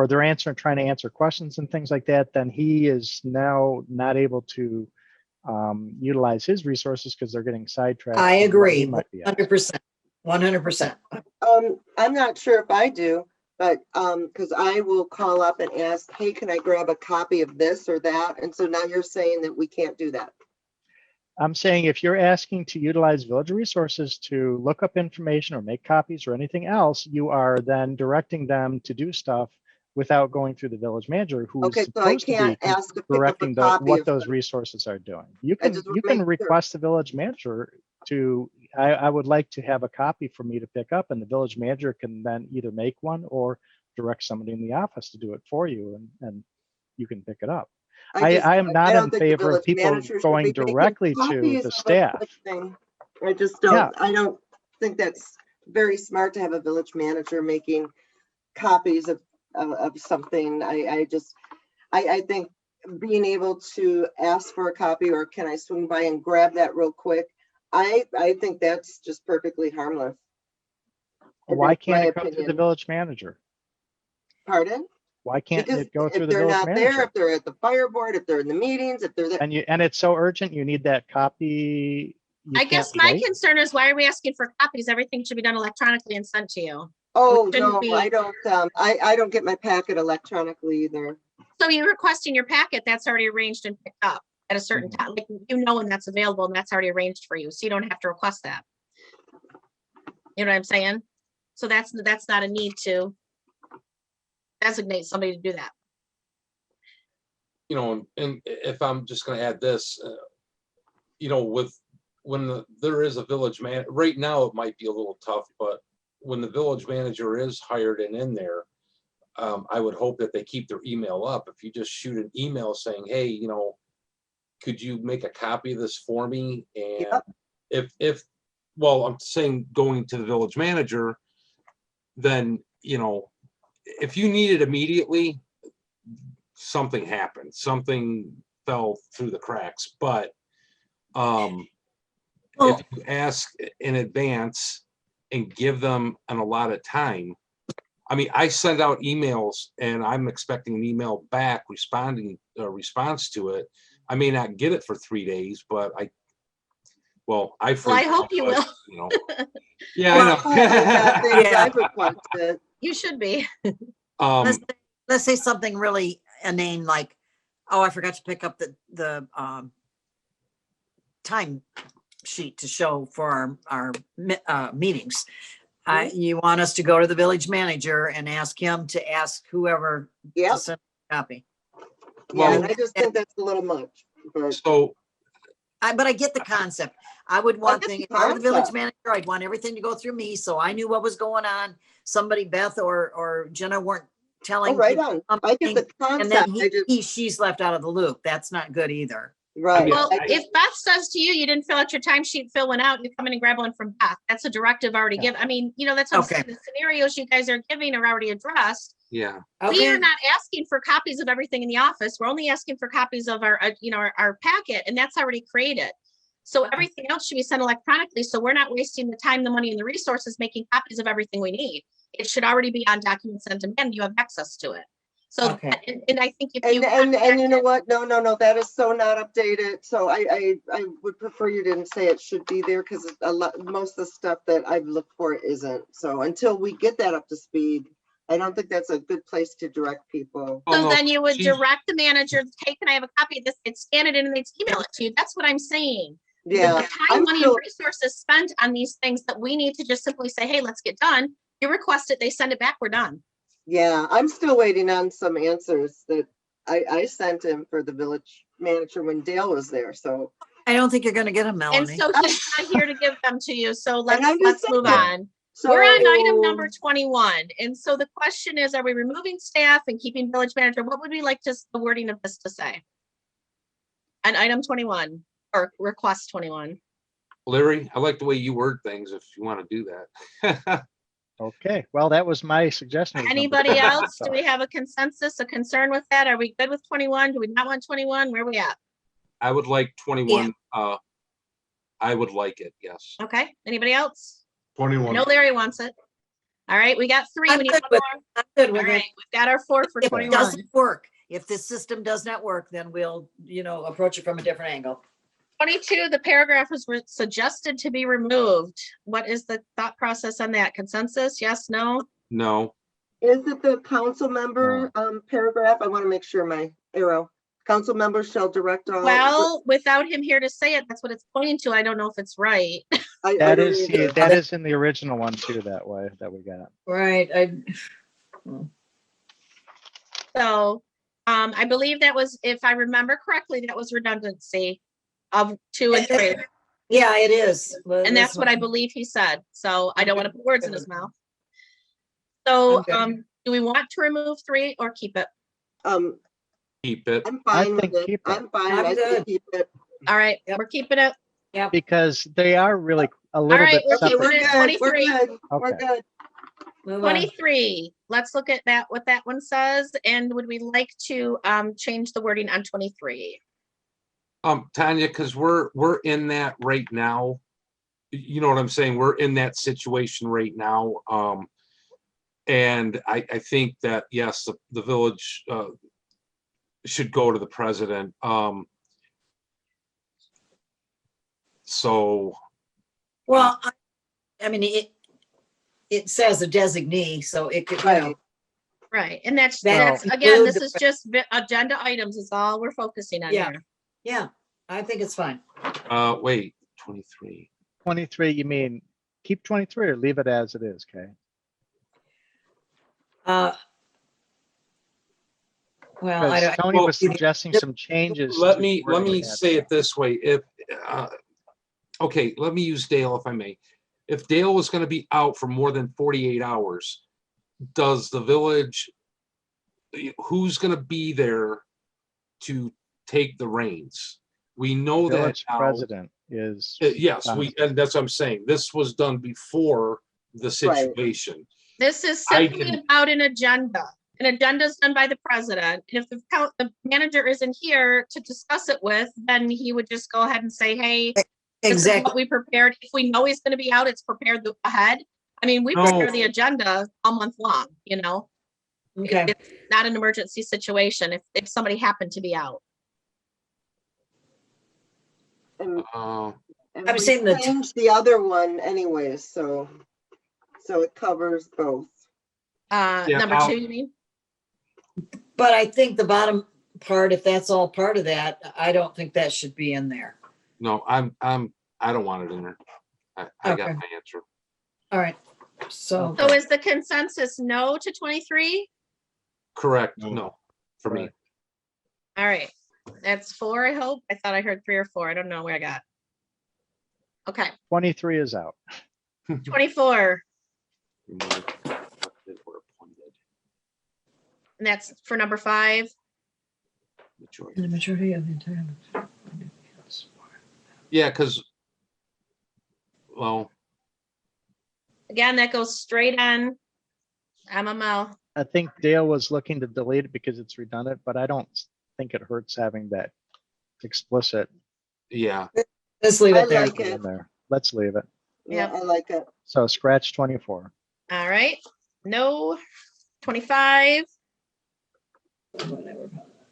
Speaker 7: they're trying to answer questions and things like that, then he is now not able to utilize his resources because they're getting sidetracked.
Speaker 3: I
Speaker 7: from what he
Speaker 3: agree.
Speaker 7: might be asking.
Speaker 3: 100%. 100%.
Speaker 6: I'm not sure if I do, but, because I will call up and ask, hey, can I grab a copy of this or that? And so now you're saying that we can't do that.
Speaker 7: I'm saying if you're asking to utilize village resources to look up information or make copies or anything else, you are then directing them to do stuff without going through the village manager, who's
Speaker 6: Okay, so I
Speaker 7: supposed to be
Speaker 6: can't ask to pick up a
Speaker 7: directing
Speaker 6: copy
Speaker 7: what
Speaker 6: of
Speaker 7: those
Speaker 6: them.
Speaker 7: resources are doing. You
Speaker 6: I
Speaker 7: can
Speaker 6: just wanna make sure.
Speaker 7: request the village manager to, I would like to have a copy for me to pick up, and the village manager can then either make one or direct somebody in the office to do it for you, and you can pick it up. I am not
Speaker 6: don't
Speaker 7: in
Speaker 6: think the
Speaker 7: favor of
Speaker 6: village
Speaker 7: people
Speaker 6: manager should
Speaker 7: going
Speaker 6: be making
Speaker 7: directly to
Speaker 6: copies
Speaker 7: the
Speaker 6: of
Speaker 7: staff.
Speaker 6: everything. I just don't,
Speaker 7: Yeah.
Speaker 6: I don't think that's very smart to have a village manager making copies of something. I think being able to ask for a copy, or can I swing by and grab that real quick? I think that's just perfectly harmless.
Speaker 7: Why
Speaker 6: That's
Speaker 7: can't
Speaker 6: my
Speaker 7: it go through the
Speaker 6: opinion.
Speaker 7: village manager?
Speaker 6: Pardon?
Speaker 7: Why can't
Speaker 6: Because
Speaker 7: it go through
Speaker 6: if
Speaker 7: the
Speaker 6: they're
Speaker 7: village
Speaker 6: not there,
Speaker 7: manager?
Speaker 6: if they're at the fire board, if they're in the meetings, if they're there.
Speaker 7: And it's so urgent, you need that copy. You
Speaker 1: I guess
Speaker 7: can't
Speaker 1: my
Speaker 7: wait?
Speaker 1: concern is, why are we asking for copies? Everything should be done electronically and sent to you.
Speaker 6: Oh,
Speaker 1: shouldn't
Speaker 6: no,
Speaker 1: be-
Speaker 6: I don't, I don't get my packet electronically either.
Speaker 1: So you're requesting your packet, that's already arranged and picked up at a certain
Speaker 7: Mhm.
Speaker 1: time, like, when that's available, and that's already arranged for you, so you don't have to request that. You know what I'm saying? So that's not a need to designate somebody to do that.
Speaker 2: And if I'm just gonna add this, there is a village man, right now it might be a little tough, but when the village manager is hired and in there, I would hope that they keep their email up. If you just shoot an email saying, hey, could you make a copy of this for me? And
Speaker 6: Yep.
Speaker 2: well, I'm saying going to the village manager, then, if you need it immediately, something happened, something fell through the cracks, but if you ask in advance and give them an allotted time, I mean, I send out emails and I'm expecting an email back response to it. I may not get it for 3 days, but I
Speaker 1: hope you will.
Speaker 2: Yeah, I
Speaker 6: know.
Speaker 1: You should be.
Speaker 3: Let's say something really inane, like, oh, I forgot to pick up the time sheet to show for our meetings. You want us to go to the village manager and ask him to ask whoever to send a copy.
Speaker 6: Yeah, and I just think that's a little much. But
Speaker 3: I get the concept. I would want
Speaker 6: get the
Speaker 3: if I were the village
Speaker 6: concept.
Speaker 3: manager, I'd want everything to go through me, so I knew what was going on. Somebody, Beth or Jenna, weren't telling.
Speaker 6: right
Speaker 3: people
Speaker 6: on. I get the
Speaker 3: and then
Speaker 6: concept.
Speaker 3: she's left out of the loop. That's not good either.
Speaker 6: Right.
Speaker 1: Well, if Beth says to you, you didn't fill out your timesheet, fill one out, you come in and grab one from Beth. That's a directive already given. I mean, that's what I'm saying. The scenarios you guys are giving are already addressed.
Speaker 2: Yeah.
Speaker 1: We are not asking for copies of everything in the office. We're only asking for copies of our packet, and that's already created. So everything else should be sent electronically. So we're not wasting the time, the money and the resources making copies of everything we need. It should already be on documents on demand. You have access to it. So,
Speaker 3: Okay.
Speaker 1: and I think if you.
Speaker 6: And you know what? No, that is so not updated. So I would prefer you didn't say it should be there because most of the stuff that I've looked for isn't. So until we get that up to speed, I don't think that's a good place to direct people.
Speaker 2: Oh,
Speaker 1: So
Speaker 2: no,
Speaker 1: then you would
Speaker 2: she's-
Speaker 1: direct the manager, hey, can I have a copy of this? They'd scan it in and they'd email it to you. That's what I'm saying.
Speaker 6: Yeah,
Speaker 1: The time,
Speaker 6: I'm
Speaker 1: money,
Speaker 6: still,
Speaker 1: and resources spent on these things that we need to just simply say, hey, let's get done. You request it, they send it back, we're done.
Speaker 6: yeah, I'm still waiting on some answers that I sent him for the village manager when Dale was there. So
Speaker 3: I don't think you're gonna get them,
Speaker 1: And
Speaker 3: Melanie.
Speaker 1: so he's not here to give them to you. So
Speaker 6: I'm just
Speaker 1: let's move
Speaker 6: saying.
Speaker 1: on.
Speaker 6: so
Speaker 1: We're on item number 21. And so the question is, are we removing staff and keeping village manager? What would we like just the wording of this to say? On item 21 or request 21.
Speaker 2: Larry, I like the way you word things if you want to do that.
Speaker 7: Okay, well, that was my suggestion. was number
Speaker 1: Anybody
Speaker 7: 21,
Speaker 1: else?
Speaker 7: so.
Speaker 1: Do we have a consensus, a concern with that? Are we good with 21? Do we not want 21? Where are we at?
Speaker 2: I would like 21. I would like it, yes.
Speaker 1: Okay, anybody else? I
Speaker 9: 21.
Speaker 1: know Larry wants it. All right, we got 3.
Speaker 3: I'm
Speaker 1: We need
Speaker 3: good
Speaker 1: one
Speaker 3: with
Speaker 1: more.
Speaker 3: I'm good
Speaker 1: All
Speaker 3: with
Speaker 1: right,
Speaker 3: it.
Speaker 1: we've got our 4 for
Speaker 3: If it
Speaker 1: 21.
Speaker 3: doesn't work, if this system does not work, then we'll, approach it from a different angle.
Speaker 1: 22, the paragraph was suggested to be removed. What is the thought process on that? Consensus? Yes, no?
Speaker 2: No,
Speaker 6: is it the council member paragraph? I want to make sure my arrow. Council members shall direct all.
Speaker 1: Well, without him here to say it, that's what it's pointing to. I don't know if it's right.
Speaker 6: I
Speaker 7: That
Speaker 6: don't
Speaker 7: is,
Speaker 6: either.
Speaker 7: that is in the original one too, that way, that we got.
Speaker 3: Right,
Speaker 1: So, I believe that was, if I remember correctly, that was redundancy of 2 and 3.
Speaker 3: yeah, it is.
Speaker 1: And that's what I believe he said. So I don't want to put words in his mouth. So,
Speaker 3: Okay.
Speaker 1: do we want to remove 3 or keep it?
Speaker 2: keep it.
Speaker 6: I'm
Speaker 7: I
Speaker 6: fine with
Speaker 7: think
Speaker 6: it.
Speaker 7: keep it.
Speaker 6: I'm fine.
Speaker 3: I'm
Speaker 6: I say
Speaker 3: good.
Speaker 6: keep it.
Speaker 1: All right,
Speaker 3: Yep.
Speaker 1: we're keeping it.
Speaker 7: Because they are really a
Speaker 1: All
Speaker 7: little
Speaker 1: right,
Speaker 7: bit
Speaker 1: we're
Speaker 6: Okay,
Speaker 1: keeping
Speaker 7: separate.
Speaker 1: it.
Speaker 6: we're good.
Speaker 1: 23.
Speaker 6: We're good. We're
Speaker 7: Okay.
Speaker 6: good.
Speaker 3: Move on.
Speaker 1: 23. Let's look at that, what that one says. And would we like to change the wording on 23?
Speaker 2: Tanya, because we're in that right now. You know what I'm saying? We're in that situation right now. And I think that, yes, the village should go to the president. So,
Speaker 3: Well, I mean, it says a designee, so it could,
Speaker 6: Right.
Speaker 1: Right, and that's,
Speaker 3: That
Speaker 1: again,
Speaker 3: include
Speaker 1: this
Speaker 3: the
Speaker 1: is just agenda items is all we're focusing on
Speaker 3: Yeah.
Speaker 1: here.
Speaker 3: yeah, I think it's fine.
Speaker 2: wait, 23.
Speaker 7: 23, you mean keep 23 or leave it as it is, okay?
Speaker 3: Well, I
Speaker 7: Because
Speaker 3: don't,
Speaker 7: Tony
Speaker 2: well,
Speaker 7: was suggesting some changes.
Speaker 2: Let
Speaker 7: to
Speaker 2: me
Speaker 7: where we had
Speaker 2: say it this way. If okay, let me use Dale if I may. If Dale was going to be out for more than 48 hours, does the village, who's going to be there to take the reins? We know that
Speaker 7: village
Speaker 2: now.
Speaker 7: president is.
Speaker 2: Yes, and that's what I'm saying. This was done before the situation.
Speaker 1: This is
Speaker 2: I
Speaker 1: simply
Speaker 2: didn't-
Speaker 1: about an agenda. An agenda is done by the president. And if the manager isn't here to discuss it with, then he would just go ahead and say, hey, this is
Speaker 3: exactly.
Speaker 1: what we prepared. If we know he's going to be out, it's prepared ahead. I mean, we
Speaker 2: No.
Speaker 1: prepare the agenda all month long, you know?
Speaker 3: Okay.
Speaker 1: It's not an emergency situation if somebody happened to be out.
Speaker 6: And
Speaker 3: I'm
Speaker 6: we
Speaker 3: saying the-
Speaker 6: changed the other one anyways, so it covers both.
Speaker 2: Yeah,
Speaker 1: Number 2, you mean?
Speaker 3: But I think the bottom part, if that's all part of that, I don't think that should be in there.
Speaker 2: No, I don't want it in there. I got
Speaker 3: Okay.
Speaker 2: my answer.
Speaker 3: All right. So,
Speaker 1: So is the consensus no to 23?
Speaker 2: Correct.
Speaker 9: No.
Speaker 2: No, for me.
Speaker 7: Right.
Speaker 1: All right, that's 4, I hope. I thought I heard 3 or 4. I don't know where I got. Okay,
Speaker 7: 23 is out.
Speaker 1: 24,
Speaker 2: Removed, elected, or appointed.
Speaker 1: and that's for number 5.
Speaker 2: Majority.
Speaker 3: the majority of the entire.
Speaker 2: Yeah, because, well,
Speaker 1: Again, that goes straight on MML.
Speaker 7: I think Dale was looking to delete it because it's redundant, but I don't think it hurts having that explicit.
Speaker 2: yeah,
Speaker 3: Let's leave
Speaker 6: I
Speaker 3: it there.
Speaker 6: like it.
Speaker 7: In there. Let's leave it.
Speaker 6: Yeah,
Speaker 1: Yep.
Speaker 6: I like it.
Speaker 7: So scratch 24.
Speaker 1: All right. No. 25.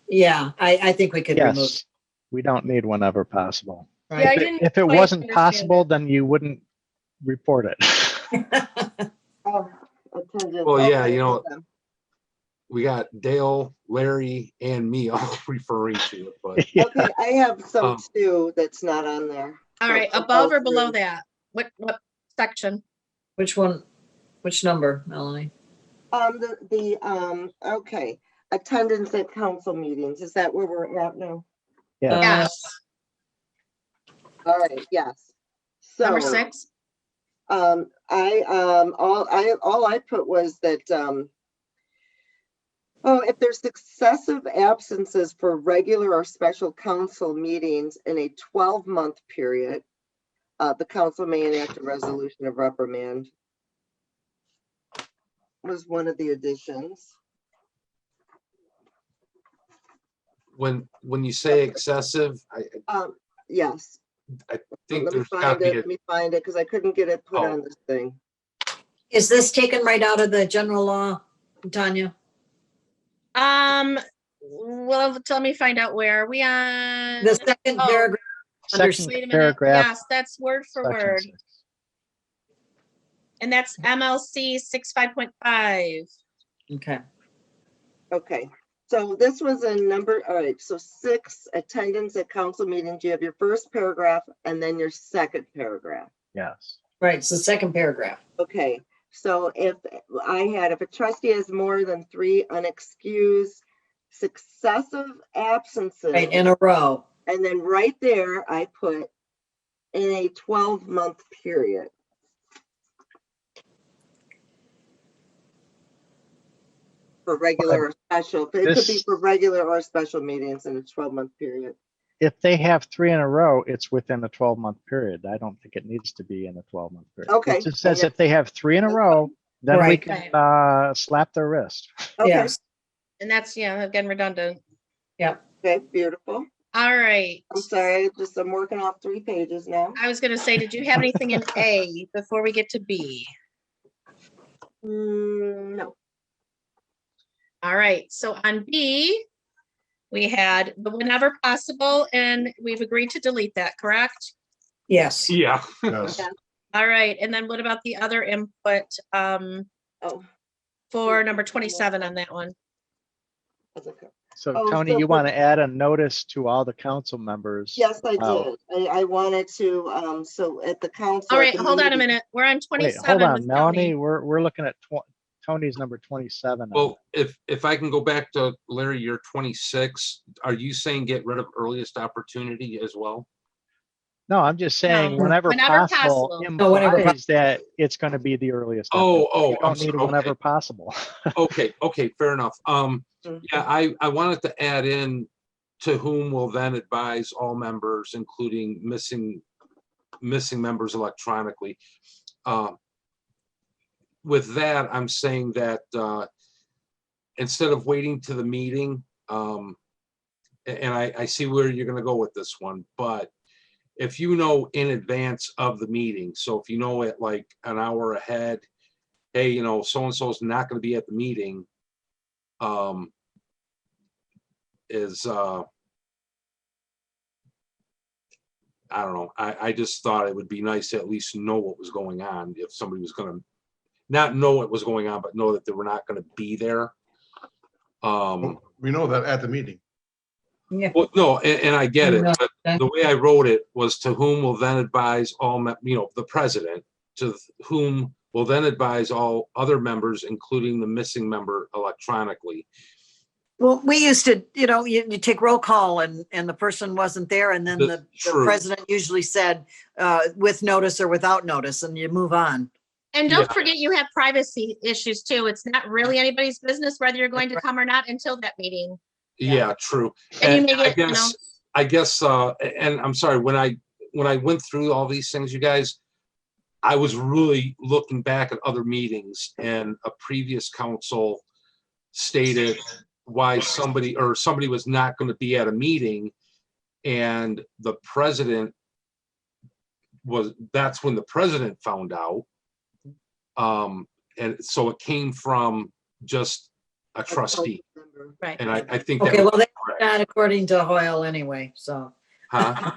Speaker 3: Yeah, I think we could remove.
Speaker 7: Yes, we don't need whenever possible.
Speaker 1: Yeah,
Speaker 3: Right?
Speaker 1: I
Speaker 7: If
Speaker 1: didn't
Speaker 7: it
Speaker 1: quite
Speaker 7: wasn't
Speaker 1: understand
Speaker 7: possible, then you wouldn't report it.
Speaker 6: Oh, attendance.
Speaker 2: Well, yeah,
Speaker 6: Okay,
Speaker 2: you know,
Speaker 6: hold on.
Speaker 2: we got Dale, Larry, and me all referring to it, but
Speaker 7: Yeah.
Speaker 6: Okay, I have some
Speaker 2: Um,
Speaker 6: too that's not on there.
Speaker 1: All
Speaker 6: So
Speaker 1: right,
Speaker 6: I'll
Speaker 1: above
Speaker 6: go
Speaker 1: or below
Speaker 6: through.
Speaker 1: that? What section?
Speaker 3: Which one? Which number, Melanie?
Speaker 6: Okay, attendance at council meetings. Is that where we're at now?
Speaker 7: Yeah.
Speaker 1: Yes.
Speaker 6: All right, yes.
Speaker 1: Number
Speaker 6: So,
Speaker 1: 6.
Speaker 6: all I put was that, if there's successive absences for regular or special council meetings in a 12-month period, the council may enact a resolution of reprimand. Was one of the additions.
Speaker 2: when you say excessive, I
Speaker 6: Yes.
Speaker 2: think
Speaker 6: Let me
Speaker 2: there's got
Speaker 6: find
Speaker 2: to
Speaker 6: it,
Speaker 2: be
Speaker 6: let me find it, because I couldn't get it put
Speaker 2: Oh.
Speaker 6: on this thing.
Speaker 3: Is this taken right out of the general law, Tanya?
Speaker 1: Well, let me find out where. Are we on?
Speaker 3: The second
Speaker 1: Oh,
Speaker 3: paragraph. Under-
Speaker 7: Second
Speaker 1: Wait a minute.
Speaker 7: paragraph.
Speaker 1: Yes, that's word for
Speaker 7: section
Speaker 1: word.
Speaker 7: 6.
Speaker 1: And that's MLC 65.5.
Speaker 3: Okay.
Speaker 6: Okay, so this was a number, all right, so 6, attendance at council meetings. You have your first paragraph and then your second paragraph.
Speaker 7: Yes.
Speaker 3: Right, it's the second paragraph.
Speaker 6: Okay, so if a trustee has more than 3 unexcused successive absences,
Speaker 3: Right, in a row.
Speaker 6: and then right there, I put in a 12-month period. For regular or special, it could be
Speaker 7: This-
Speaker 6: for regular or special meetings in a 12-month period.
Speaker 7: If they have 3 in a row, it's within a 12-month period. I don't think it needs to be in a 12-month period.
Speaker 6: Okay,
Speaker 7: It just says
Speaker 6: and
Speaker 7: if they have 3 in a
Speaker 6: that's
Speaker 7: row, then we
Speaker 3: Right.
Speaker 7: can slap their wrist.
Speaker 6: Okay,
Speaker 3: Yes.
Speaker 1: And that's, yeah, again, redundant.
Speaker 6: okay, beautiful.
Speaker 1: All right.
Speaker 6: I'm sorry, I'm working off 3 pages now.
Speaker 1: I was going to say, did you have anything in A before we get to B?
Speaker 6: No.
Speaker 1: All right. So on B, we had the whenever possible, and we've agreed to delete that, correct?
Speaker 3: Yes.
Speaker 2: yeah.
Speaker 9: Yes.
Speaker 1: All right. And then what about the other input
Speaker 6: Oh,
Speaker 1: for number 27 on that one?
Speaker 6: that's okay.
Speaker 7: So
Speaker 6: Oh,
Speaker 7: Tony,
Speaker 6: so
Speaker 7: you
Speaker 6: for-
Speaker 7: want to add a notice to all the council members?
Speaker 6: Yes, I
Speaker 7: Oh.
Speaker 6: did. I wanted to, so at the council.
Speaker 1: All
Speaker 6: at
Speaker 1: right,
Speaker 6: the
Speaker 1: hold on a
Speaker 6: meeting-
Speaker 1: minute. We're on
Speaker 7: Wait,
Speaker 1: 27
Speaker 7: hold on,
Speaker 1: with
Speaker 7: Melanie.
Speaker 1: Tony.
Speaker 7: We're looking at Tony's number 27.
Speaker 2: Well, if I can go back to Larry, you're 26. Are you saying get rid of earliest opportunity as well?
Speaker 7: No, I'm just saying
Speaker 1: No,
Speaker 7: whenever
Speaker 1: whenever
Speaker 7: possible
Speaker 1: possible.
Speaker 3: No, whenever
Speaker 7: implies that it's going to be the earliest.
Speaker 2: Oh,
Speaker 7: opportunity. You
Speaker 2: I'm
Speaker 7: don't
Speaker 2: sorry.
Speaker 7: need whenever possible.
Speaker 2: Okay, fair enough.
Speaker 6: Mhm.
Speaker 2: Yeah, I wanted to add in to whom will then advise all members, including missing members electronically. With that, I'm saying that instead of waiting to the meeting, and I see where you're gonna go with this one, but if you know in advance of the meeting, so if you know it like an hour ahead, hey, you know, so-and-so's not gonna be at the meeting, I don't know. I just thought it would be nice to at least know what was going on if somebody was gonna not know what was going on, but know that they were not gonna be there.
Speaker 9: We know that at the meeting.
Speaker 3: Yeah.
Speaker 2: Well, no, and I get it,
Speaker 3: No,
Speaker 2: but
Speaker 3: okay.
Speaker 2: the way I wrote it was to whom will then advise all, the president, to whom will then advise all other members, including the missing member electronically.
Speaker 3: Well, we used to, you take roll call and the person wasn't there, and then the
Speaker 2: True.
Speaker 3: president usually said with notice or without notice, and you move on.
Speaker 1: And don't
Speaker 2: Yeah.
Speaker 1: forget, you have privacy issues too. It's not really anybody's business whether you're going to come or not until that meeting.
Speaker 2: Yeah, true.
Speaker 1: And you may
Speaker 2: I
Speaker 1: get,
Speaker 2: guess, and I'm sorry, when I went through all these things, you guys, I was really looking back at other meetings, and a previous council stated why somebody was not going to be at a meeting, and the president that's when the president found out. And so it came from just a trustee.
Speaker 1: Right.
Speaker 2: And I think that
Speaker 3: Okay,
Speaker 2: was
Speaker 3: well, that's
Speaker 2: correct.
Speaker 3: not according to Hoyle anyway, so.
Speaker 2: Huh?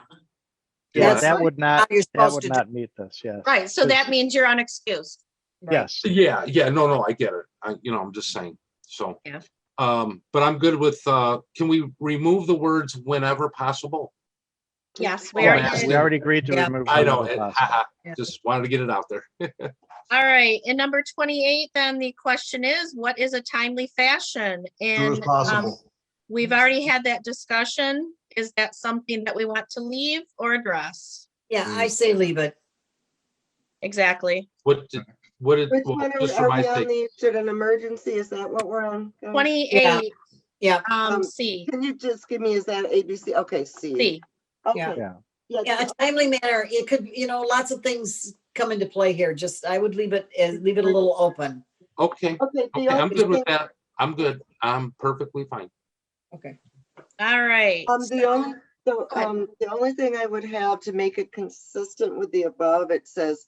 Speaker 7: Yeah,
Speaker 3: That's
Speaker 7: that would not,
Speaker 3: you're
Speaker 7: that
Speaker 3: supposed
Speaker 7: would
Speaker 3: to do.
Speaker 7: not meet this, yes.
Speaker 1: Right, so that means you're unexcused.
Speaker 7: Yes,
Speaker 2: Yeah, no, I get it. I'm just saying, so.
Speaker 1: Yeah.
Speaker 2: But I'm good with, can we remove the words whenever possible?
Speaker 1: Yes, we
Speaker 2: Yeah,
Speaker 1: already
Speaker 2: man.
Speaker 1: did.
Speaker 7: we already agreed to
Speaker 3: Yeah.
Speaker 7: remove.
Speaker 2: I know,
Speaker 7: whenever possible.
Speaker 3: Yeah.
Speaker 2: just wanted to get it out there.
Speaker 1: All right, in number 28, then the question is, what is a timely fashion?
Speaker 9: Soon as
Speaker 1: And
Speaker 9: possible.
Speaker 1: we've already had that discussion. Is that something that we want to leave or address?
Speaker 3: Yeah, I say leave it.
Speaker 1: Exactly.
Speaker 2: What did,
Speaker 6: Which
Speaker 2: well,
Speaker 6: one
Speaker 2: just for
Speaker 6: are
Speaker 2: my
Speaker 6: we on
Speaker 2: sake,
Speaker 6: the, is it an emergency? Is that what we're on? guys?
Speaker 1: 28,
Speaker 3: Yeah,
Speaker 1: C,
Speaker 6: Can you just give me, is that ABC? Okay, C.
Speaker 1: C.
Speaker 6: Okay.
Speaker 7: Yeah.
Speaker 3: yeah, a timely manner. It could, lots of things come into play here. Just, I would leave it a little open.
Speaker 2: okay,
Speaker 6: Okay, the
Speaker 2: I'm
Speaker 6: only
Speaker 2: good with
Speaker 6: thing,
Speaker 2: that. I'm good. I'm perfectly fine.
Speaker 3: Okay.
Speaker 1: All right.
Speaker 6: the only thing I would have to make it consistent with the above, it says,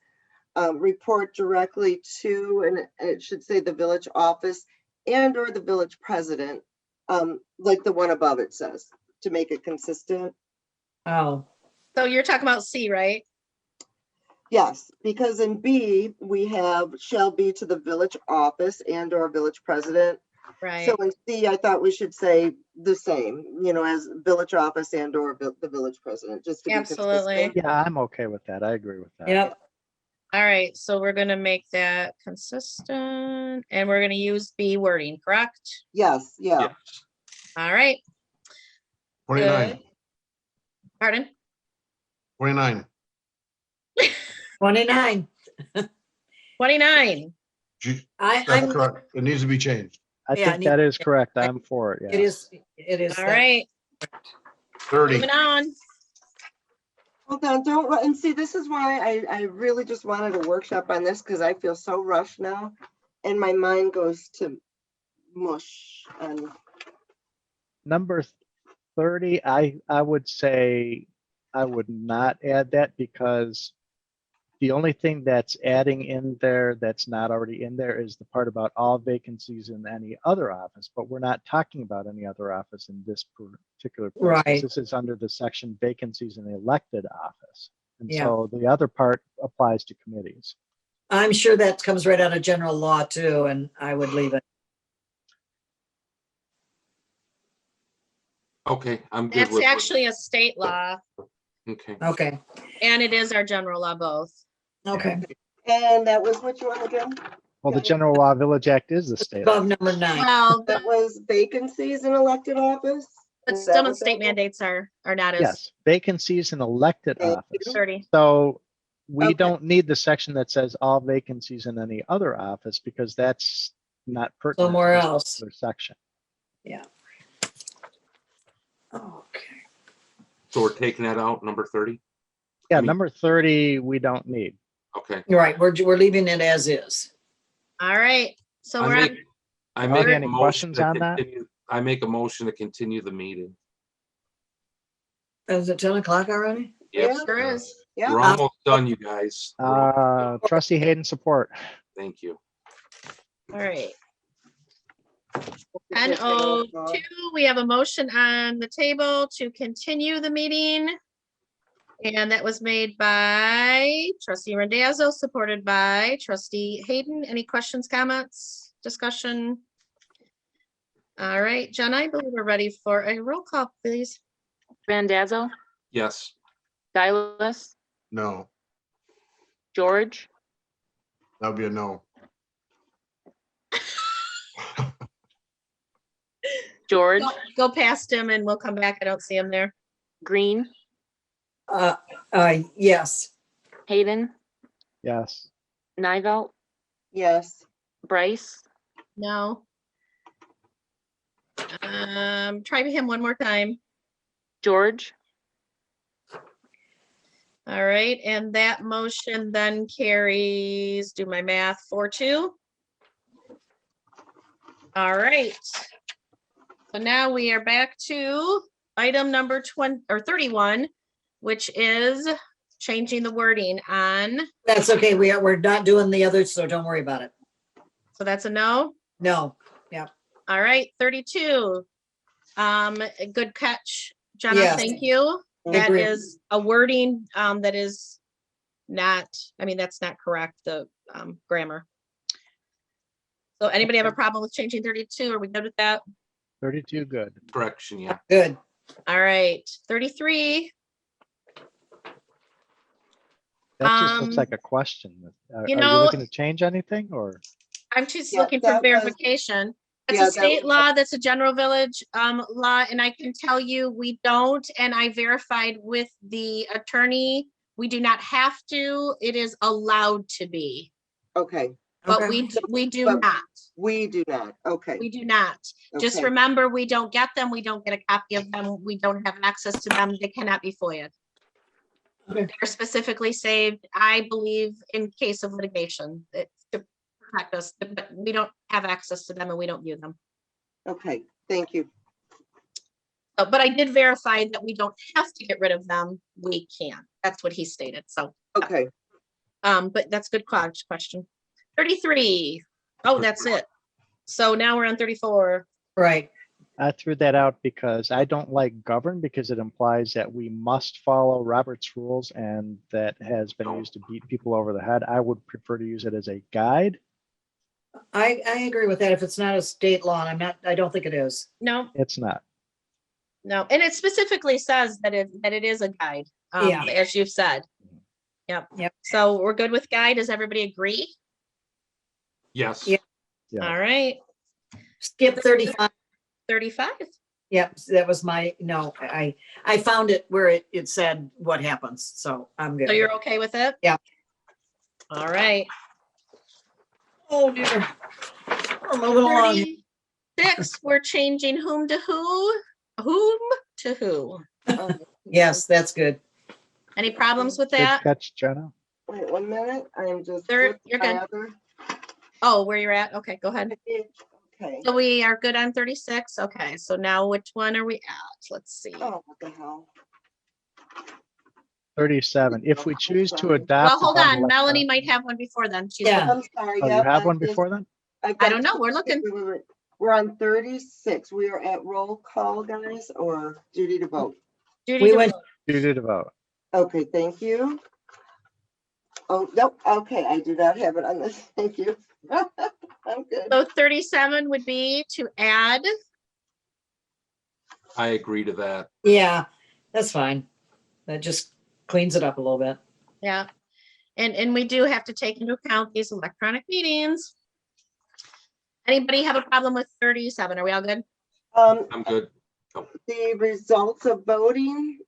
Speaker 6: report directly to, and it should say the village office and or the village president, like the one above it says, to make it consistent.
Speaker 3: Oh,
Speaker 1: So you're talking about C, right?
Speaker 6: Yes, because in B, we have shall be to the village office and or village president.
Speaker 1: Right.
Speaker 6: So in C, I thought we should say the same, as village office and or the village president, just to be
Speaker 1: Absolutely.
Speaker 6: consistent.
Speaker 7: Yeah, I'm okay with that. I agree with that.
Speaker 3: yep.
Speaker 1: All right, so we're gonna make that consistent and we're gonna use B wording, correct?
Speaker 6: Yes, yeah.
Speaker 2: Yes.
Speaker 1: All right.
Speaker 9: 29,
Speaker 1: Good. Pardon?
Speaker 9: 29.
Speaker 3: 29.
Speaker 1: 29.
Speaker 9: That's
Speaker 3: I'm,
Speaker 9: correct. It needs to be changed.
Speaker 7: I
Speaker 3: Yeah,
Speaker 7: think that is correct. I'm for it,
Speaker 3: it
Speaker 7: yes.
Speaker 3: is.
Speaker 1: All right,
Speaker 9: 30.
Speaker 1: moving on.
Speaker 6: Hold on, don't, and see, this is why I really just wanted a workshop on this, because I feel so rushed now. And my mind goes to mush and
Speaker 7: Number 30, I would say I would not add that because the only thing that's adding in there that's not already in there is the part about all vacancies in any other office, but we're not talking about any other office in this particular place. 'Cause
Speaker 3: Right.
Speaker 7: This is under the section vacancies in the elected office. And
Speaker 3: Yeah.
Speaker 7: so the other part applies to committees.
Speaker 3: I'm sure that comes right out of general law too, and I would leave it.
Speaker 2: Okay, I'm good
Speaker 1: That's
Speaker 2: with.
Speaker 1: actually a state law
Speaker 2: Okay,
Speaker 3: Okay,
Speaker 1: and it is our general law both.
Speaker 3: okay.
Speaker 6: and that was which one again?
Speaker 7: Well, the General Law Village Act is the state law.
Speaker 3: Above number 9.
Speaker 1: Well,
Speaker 6: That was vacancies in elected office?
Speaker 1: but
Speaker 6: Is that
Speaker 1: still
Speaker 6: what
Speaker 1: in state
Speaker 6: that was?
Speaker 1: mandates are not as
Speaker 7: Yes, vacancies in elected
Speaker 6: Thank
Speaker 7: office.
Speaker 1: 30.
Speaker 7: So we
Speaker 6: Okay.
Speaker 7: don't need the section that says all vacancies in any other office because that's not pertinent. to
Speaker 3: Somewhere
Speaker 7: this
Speaker 3: else.
Speaker 7: particular Section.
Speaker 3: Okay.
Speaker 2: so we're taking that out, number 30?
Speaker 7: Yeah,
Speaker 2: I mean-
Speaker 7: number 30, we don't need.
Speaker 2: Okay.
Speaker 3: Right, we're leaving it as is.
Speaker 1: All right, so
Speaker 2: I
Speaker 1: we're
Speaker 2: make,
Speaker 1: on,
Speaker 2: I
Speaker 7: Are
Speaker 2: make
Speaker 7: there
Speaker 2: a
Speaker 7: any
Speaker 2: motion
Speaker 7: questions
Speaker 2: to
Speaker 7: on that?
Speaker 2: continue, I make a motion to continue the meeting.
Speaker 3: Is it 10 o'clock already?
Speaker 2: Yes,
Speaker 6: Yeah.
Speaker 1: sure is.
Speaker 6: Yeah.
Speaker 2: we're almost done, you guys.
Speaker 7: Trustee Hayden, support.
Speaker 2: Thank you.
Speaker 1: All right. 10:02, we have a motion on the table to continue the meeting. And that was made by trustee Randazzo, supported by trustee Hayden. Any questions, comments, discussion? All right, Jen, I believe we're ready for a roll call, please.
Speaker 4: Randazzo,
Speaker 2: Yes,
Speaker 4: Silas,
Speaker 9: No,
Speaker 4: George,
Speaker 9: that would be a no.
Speaker 4: George,
Speaker 1: Go past him and we'll come back. I don't see him there.
Speaker 4: Green,
Speaker 3: Yes.
Speaker 4: Hayden,
Speaker 7: Yes.
Speaker 4: Nivelt,
Speaker 6: Yes,
Speaker 4: Bryce,
Speaker 1: No. Try him one more time.
Speaker 4: George,
Speaker 1: All right, and that motion then carries, do my math, 4-2. All right. So now we are back to item number 20 or 31, which is changing the wording on,
Speaker 3: That's okay. We're not doing the others, so don't worry about it.
Speaker 1: so that's a no.
Speaker 3: No.
Speaker 1: All right, 32. Good catch, Jenna,
Speaker 3: Yes.
Speaker 1: thank you.
Speaker 3: I
Speaker 1: That
Speaker 3: agree.
Speaker 1: is a wording, that is not, I mean, that's not correct, the, grammar. So anybody have a problem with changing 32? Are we good with that?
Speaker 7: 32, good.
Speaker 2: Correction, yeah.
Speaker 3: Good.
Speaker 1: All right, 33.
Speaker 7: That just looks
Speaker 1: Um,
Speaker 7: like a question. Are
Speaker 1: you
Speaker 7: you
Speaker 1: know-
Speaker 7: looking to change anything or?
Speaker 1: I'm just
Speaker 6: Yeah,
Speaker 1: looking for
Speaker 6: that was-
Speaker 1: verification. It's
Speaker 6: yeah,
Speaker 1: a
Speaker 6: that
Speaker 1: state
Speaker 6: was-
Speaker 1: law, that's a general village law, and I can tell you, we don't, and I verified with the attorney, we do not have to, it is allowed to be,
Speaker 6: Okay,
Speaker 1: but
Speaker 3: Okay.
Speaker 1: we do
Speaker 6: But-
Speaker 1: not,
Speaker 6: we do not. Okay.
Speaker 1: we do not. Just
Speaker 6: okay.
Speaker 1: remember, we don't get them, we don't get a copy of them, we don't have access to them, they cannot be FOIA'd.
Speaker 3: Okay.
Speaker 1: They're specifically saved, I believe, in case of litigation, it's to protect us, but we don't have access to them and we don't view them.
Speaker 6: Okay, thank you.
Speaker 1: But I did verify that we don't have to get rid of them, we can, that's what he stated, so,
Speaker 6: Okay,
Speaker 1: but that's a good question. 33. Oh, that's it. So now we're on 34.
Speaker 3: Right.
Speaker 7: I threw that out because I don't like govern because it implies that we must follow Robert's rules and that has been used to beat people over the head. I would prefer to use it as a guide.
Speaker 3: I agree with that. If it's not a state law, and I don't think it is.
Speaker 1: No,
Speaker 7: It's not.
Speaker 1: no, and it specifically says that it is a guide,
Speaker 3: Yeah.
Speaker 1: as you've said. Yep.
Speaker 3: Yep.
Speaker 1: So we're good with guide, does everybody agree?
Speaker 2: Yes.
Speaker 3: Yeah.
Speaker 7: Yeah.
Speaker 1: All right,
Speaker 3: Skip 35.
Speaker 1: 35.
Speaker 3: Yep, that was my, no, I found it where it said what happens, so I'm good.
Speaker 1: So you're okay with it?
Speaker 3: Yeah.
Speaker 1: All right.
Speaker 3: Oh dear. We're moving along.
Speaker 1: 36, we're changing whom to who.
Speaker 3: Yes, that's good.
Speaker 1: Any problems with
Speaker 7: Good
Speaker 1: that?
Speaker 7: catch, Jenna.
Speaker 6: wait 1 minute. I am just.
Speaker 1: There,
Speaker 6: flipping
Speaker 1: you're
Speaker 6: my
Speaker 1: good.
Speaker 6: other
Speaker 1: Oh, where you're at? Okay, go ahead.
Speaker 6: page. Okay.
Speaker 1: So we are good on 36. Okay, so now which one are we at? Let's see.
Speaker 6: Oh, what the hell?
Speaker 7: 37. If we choose to adopt.
Speaker 1: Well, hold
Speaker 7: the
Speaker 1: on.
Speaker 7: electron-
Speaker 1: Melanie might have one before then. She's
Speaker 3: Yeah.
Speaker 1: looking.
Speaker 6: I'm sorry.
Speaker 7: Oh, you
Speaker 6: yep,
Speaker 7: have
Speaker 6: I'm
Speaker 7: one
Speaker 6: just-
Speaker 7: before then?
Speaker 6: I've
Speaker 1: I
Speaker 6: got
Speaker 1: don't know.
Speaker 6: two-
Speaker 1: We're looking.
Speaker 6: We're on 36. We are at roll call, guys, or duty to vote.
Speaker 1: Judy
Speaker 3: We
Speaker 1: to
Speaker 3: went-
Speaker 1: vote.
Speaker 7: Duty to vote.
Speaker 6: Okay, thank you. Oh, nope. Okay, I do not have it on this. Thank you. I'm good.
Speaker 1: So 37 would be to add.
Speaker 2: I agree to that.
Speaker 3: Yeah, that's fine. That just cleans it up a little bit.
Speaker 1: Yeah. And we do have to take into account these electronic meetings. Anybody have a problem with 37? Are we all good?
Speaker 2: I'm good.
Speaker 6: The results of voting,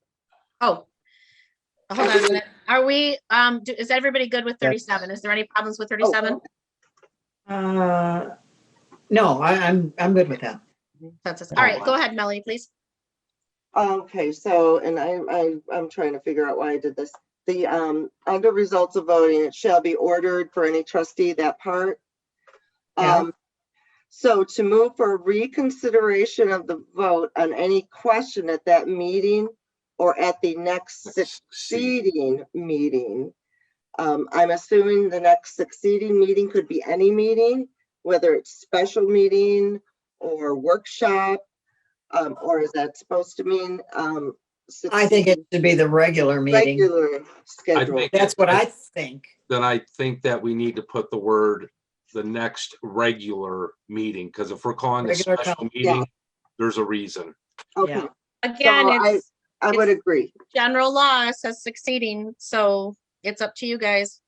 Speaker 1: Oh. Hold on a minute. Are we, is everybody good with 37? Is there any problems with 37?
Speaker 3: No, I'm good with that.
Speaker 1: All right, go ahead, Melanie, please.
Speaker 6: okay, so, and I'm trying to figure out why I did this. The, under results of voting, it shall be ordered for any trustee, that part.
Speaker 3: Yeah.
Speaker 6: So to move for reconsideration of the vote on any question at that meeting or at the next succeeding meeting. I'm assuming the next succeeding meeting could be any meeting, whether it's special meeting or workshop, or is that supposed to mean?
Speaker 3: I think it should be the regular meeting.
Speaker 6: Regular schedule.
Speaker 2: think-
Speaker 3: That's what I think.
Speaker 2: Then I think that we need to put the word, the next regular meeting, because if we're calling it a
Speaker 3: Regular
Speaker 2: special
Speaker 3: count,
Speaker 2: meeting, there's a reason.
Speaker 6: Okay,
Speaker 3: Yeah.
Speaker 1: Again,
Speaker 6: So
Speaker 1: it's
Speaker 6: I would agree.
Speaker 1: general law says succeeding, so it's up to you guys.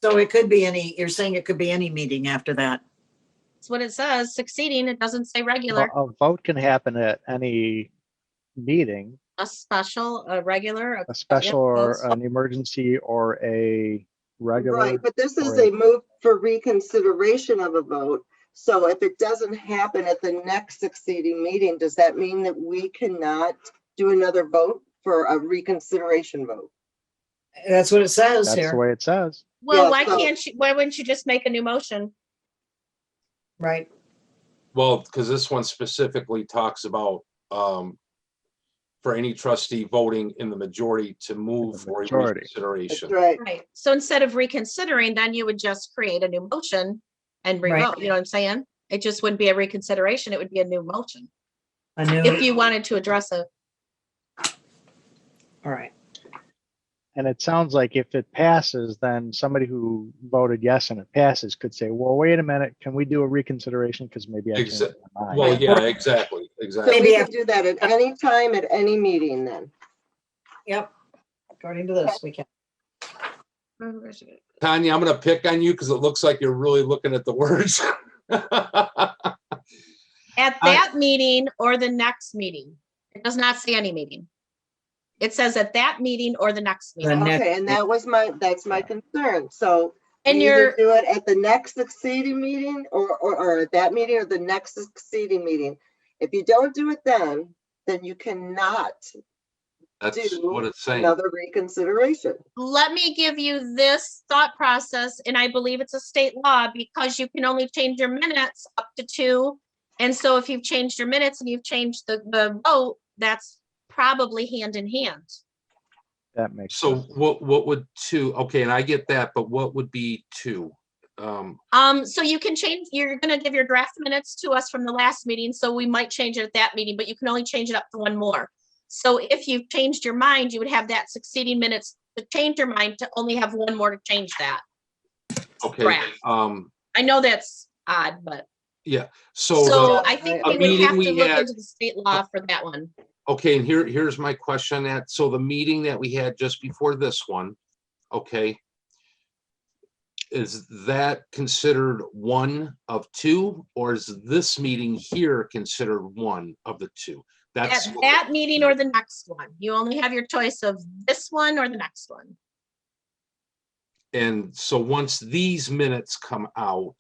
Speaker 3: So it could be any, you're saying it could be any meeting after that.
Speaker 1: That's what it says, succeeding. It doesn't say regular.
Speaker 7: A vote can happen at any meeting,
Speaker 1: A special, a regular.
Speaker 7: a special or
Speaker 1: both.
Speaker 7: an emergency or a regular.
Speaker 6: Right, but this is
Speaker 7: or
Speaker 6: a move for reconsideration of a vote. So if it doesn't happen at the next succeeding meeting, does that mean that we cannot do another vote for a reconsideration vote?
Speaker 3: That's what it says
Speaker 7: That's the
Speaker 3: here,
Speaker 7: way it says.
Speaker 1: Well,
Speaker 6: Yeah,
Speaker 1: why
Speaker 6: so-
Speaker 1: can't you, why wouldn't you just make a new motion?
Speaker 3: right?
Speaker 2: Well, because this one specifically talks about for any trustee voting in the majority to move for a
Speaker 7: majority.
Speaker 6: That's
Speaker 2: reconsideration.
Speaker 6: right.
Speaker 1: Right. So instead of reconsidering, then you would just create a new motion and
Speaker 3: Right.
Speaker 1: revote. You know what I'm saying? It just wouldn't be a reconsideration. It would be a new motion.
Speaker 3: I knew.
Speaker 1: If you wanted to address it.
Speaker 3: All right.
Speaker 7: And it sounds like if it passes, then somebody who voted yes and it passes could say, well, wait a minute, can we do a reconsideration? Because maybe I changed my mind.
Speaker 2: Well, yeah, exactly,
Speaker 6: So
Speaker 2: exactly.
Speaker 6: we can do that at any time, at any meeting then.
Speaker 3: Yep. According to this, we can.
Speaker 2: Tanya, I'm gonna pick on you because it looks like you're really looking at the words.
Speaker 1: At that meeting or the next meeting. It does not say any meeting. It says at that meeting or the next meeting.
Speaker 3: next-
Speaker 6: Okay, and that's my concern. So
Speaker 1: And
Speaker 6: you either
Speaker 1: you're,
Speaker 6: do it at the next succeeding meeting or at that meeting or the next succeeding meeting. If you don't do it then you cannot
Speaker 2: That's
Speaker 6: do
Speaker 2: what it's saying.
Speaker 6: another reconsideration.
Speaker 1: let me give you this thought process, and I believe it's a state law because you can only change your minutes up to 2. And so if you've changed your minutes and you've changed the vote, that's probably hand in hand.
Speaker 7: That makes
Speaker 2: So
Speaker 7: sense.
Speaker 2: what would 2, okay, and I get that, but what would be 2?
Speaker 1: So you can change, you're gonna give your draft minutes to us from the last meeting, so we might change it at that meeting, but you can only change it up to 1 more. So if you've changed your mind, you would have that succeeding minutes to change your mind to only have 1 more to change that.
Speaker 2: Okay,
Speaker 1: Draft. I know that's odd, but
Speaker 2: yeah,
Speaker 1: so
Speaker 2: so
Speaker 1: I think
Speaker 2: a
Speaker 1: we would
Speaker 2: meeting
Speaker 1: have
Speaker 2: we
Speaker 1: to look
Speaker 2: had-
Speaker 1: into the state law for that one.
Speaker 2: okay, and here's my question on that. So the meeting that we had just before this one, okay, is that considered 1 of 2, or is this meeting here considered 1 of the 2? That's
Speaker 1: At that meeting or the next one. You only have your choice of this one or the next one.
Speaker 2: and so once these minutes come out,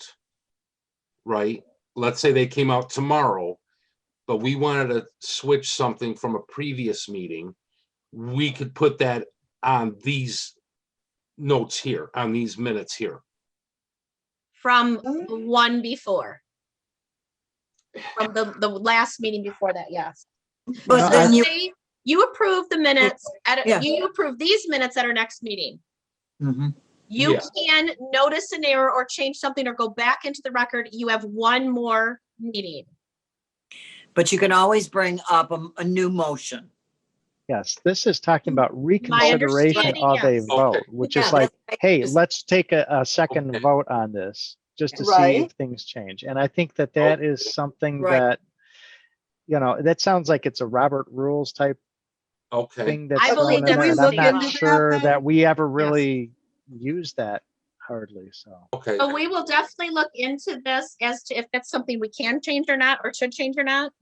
Speaker 2: right? Let's say they came out tomorrow, but we wanted to switch something from a previous meeting, we could put that on these notes here, on these minutes here.
Speaker 1: From the one before. From the last meeting before that, yes.
Speaker 3: But
Speaker 1: So
Speaker 3: then
Speaker 1: say you approve the minutes
Speaker 3: Yeah.
Speaker 1: you approve these minutes at our next meeting.
Speaker 3: Mhm.
Speaker 1: You
Speaker 2: Yeah.
Speaker 1: can notice an error or change something or go back into the record. You have 1 more meeting.
Speaker 3: But you can always bring up a new motion.
Speaker 7: Yes, this is talking about reconsideration
Speaker 1: understanding,
Speaker 7: of a
Speaker 1: yes.
Speaker 7: vote,
Speaker 2: Okay.
Speaker 7: which
Speaker 3: Yeah,
Speaker 7: is like, hey,
Speaker 3: just-
Speaker 7: let's take a second
Speaker 2: Okay.
Speaker 7: vote on this, just to see
Speaker 6: Right.
Speaker 7: if things change. And I think that that is something
Speaker 3: Right.
Speaker 7: that, that sounds like it's a Robert Rules type
Speaker 2: Okay,
Speaker 7: thing that's
Speaker 1: I believe
Speaker 7: going in there,
Speaker 1: that's
Speaker 7: and I'm
Speaker 1: a
Speaker 7: not
Speaker 1: state law.
Speaker 7: sure that we ever
Speaker 1: Yes.
Speaker 7: really use that hardly, so.
Speaker 2: okay.
Speaker 1: So we will definitely look into this as to if that's something we can change or not, or should change or not.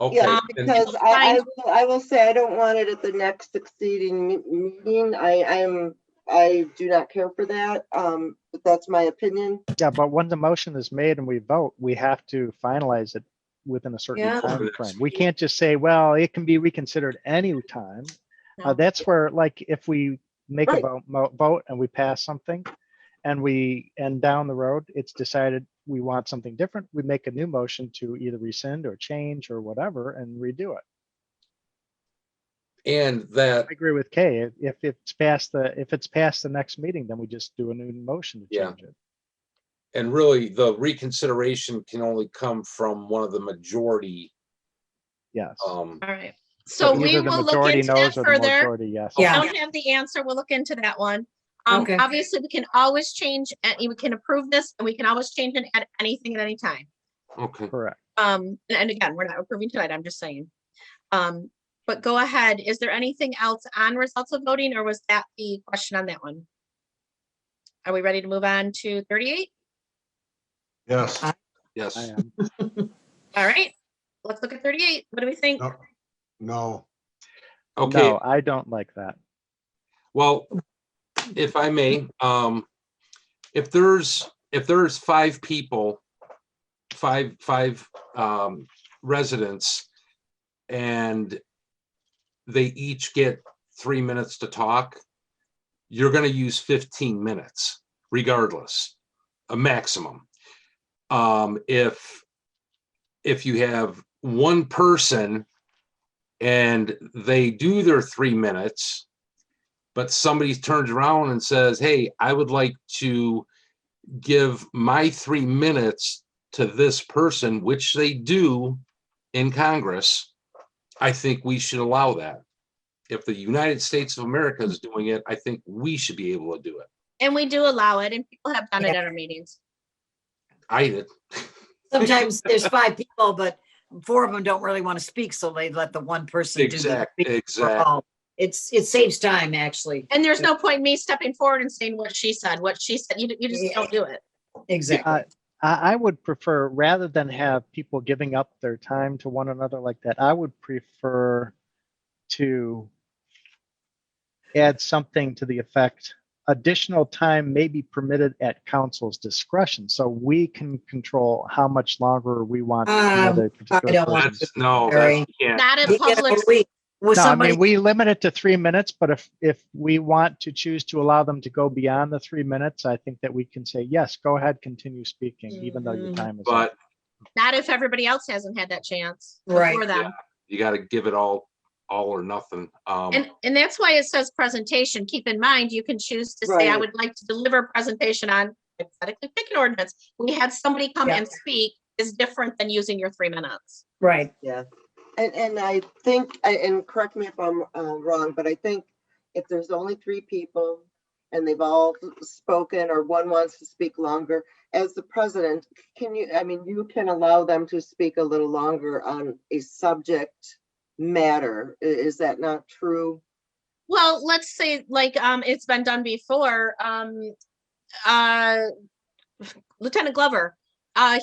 Speaker 2: Okay,
Speaker 6: Yeah,
Speaker 2: and
Speaker 6: because I will say I don't want it at the next succeeding meeting. I do not care for that. But that's my opinion.
Speaker 7: Yeah, but when the motion is made and we vote, we have to finalize it within a certain
Speaker 3: Yeah.
Speaker 7: time frame. We can't just say, well, it can be reconsidered any time.
Speaker 1: No.
Speaker 7: That's where, like, if we make a
Speaker 6: Right.
Speaker 7: vote and we pass something and down the road, it's decided we want something different, we make a new motion to either rescind or change or whatever and redo it.
Speaker 2: and that,
Speaker 7: I agree with Kay. If it's past the next meeting, then we just do a new motion to
Speaker 2: Yeah.
Speaker 7: change it.
Speaker 2: and really, the reconsideration can only come from one of the majority.
Speaker 7: Yes.
Speaker 1: All right. So we
Speaker 7: either the
Speaker 1: will look
Speaker 7: majority
Speaker 1: into that
Speaker 7: knows or the
Speaker 1: further.
Speaker 7: majority yes.
Speaker 3: Yeah.
Speaker 1: I don't have the answer. We'll look into that one.
Speaker 3: Okay.
Speaker 1: Obviously, we can always change, and we can approve this, and we can always change it at anything at any time.
Speaker 2: Okay,
Speaker 7: Correct.
Speaker 1: And again, we're not approving tonight, I'm just saying. But go ahead. Is there anything else on results of voting, or was that the question on that one? Are we ready to move on to 38?
Speaker 9: Yes.
Speaker 2: yes.
Speaker 7: I am.
Speaker 1: All right, let's look at 38. What do we think?
Speaker 9: No. No.
Speaker 2: Okay,
Speaker 7: No, I don't like that.
Speaker 2: well, if I may, if there's 5 people, five residents, and they each get 3 minutes to talk, you're gonna use 15 minutes regardless, a maximum. If you have one person and they do their 3 minutes, but somebody turns around and says, hey, I would like to give my 3 minutes to this person, which they do in Congress, I think we should allow that. If the United States of America is doing it, I think we should be able to do it.
Speaker 1: And we do allow it, and people have done it at our meetings.
Speaker 2: I did.
Speaker 3: Sometimes there's 5 people, but 4 of them don't really want to speak, so they let the one person do the
Speaker 2: Exactly.
Speaker 3: speak.
Speaker 2: Exactly.
Speaker 3: It saves time, actually.
Speaker 1: And there's no point in me stepping forward and saying what she said. You just don't do it.
Speaker 3: Exactly.
Speaker 7: I would prefer, rather than have people giving up their time to one another like that, I would prefer to add something to the effect, additional time may be permitted at council's discretion. So we can control how much longer we want to permit a
Speaker 3: I
Speaker 7: particular
Speaker 3: don't want
Speaker 7: person's.
Speaker 2: That's, no,
Speaker 3: Very-
Speaker 2: that can't.
Speaker 1: Not in
Speaker 3: You know,
Speaker 1: public.
Speaker 3: with
Speaker 7: No, I
Speaker 3: somebody,
Speaker 7: mean, we limit it to 3 minutes, but if we want to choose to allow them to go beyond the 3 minutes, I think that we can say, yes, go ahead, continue speaking, even though your time is up.
Speaker 2: But
Speaker 1: Not if everybody else hasn't had that chance
Speaker 3: Right.
Speaker 1: before them.
Speaker 2: you got to give it all or nothing.
Speaker 1: And that's why it says presentation. Keep in mind, you can choose to say, I
Speaker 6: Right.
Speaker 1: would like to deliver a presentation on hypothetically pick an ordinance. We had somebody come
Speaker 3: Yeah.
Speaker 1: and speak is different than using your 3 minutes.
Speaker 3: right.
Speaker 6: Yeah. And I think, and correct me if I'm wrong, but I think if there's only 3 people and they've all spoken or one wants to speak longer, as the president, you can allow them to speak a little longer on a subject matter. Is that not true?
Speaker 1: Well, let's say like it's been done before. Lieutenant Glover,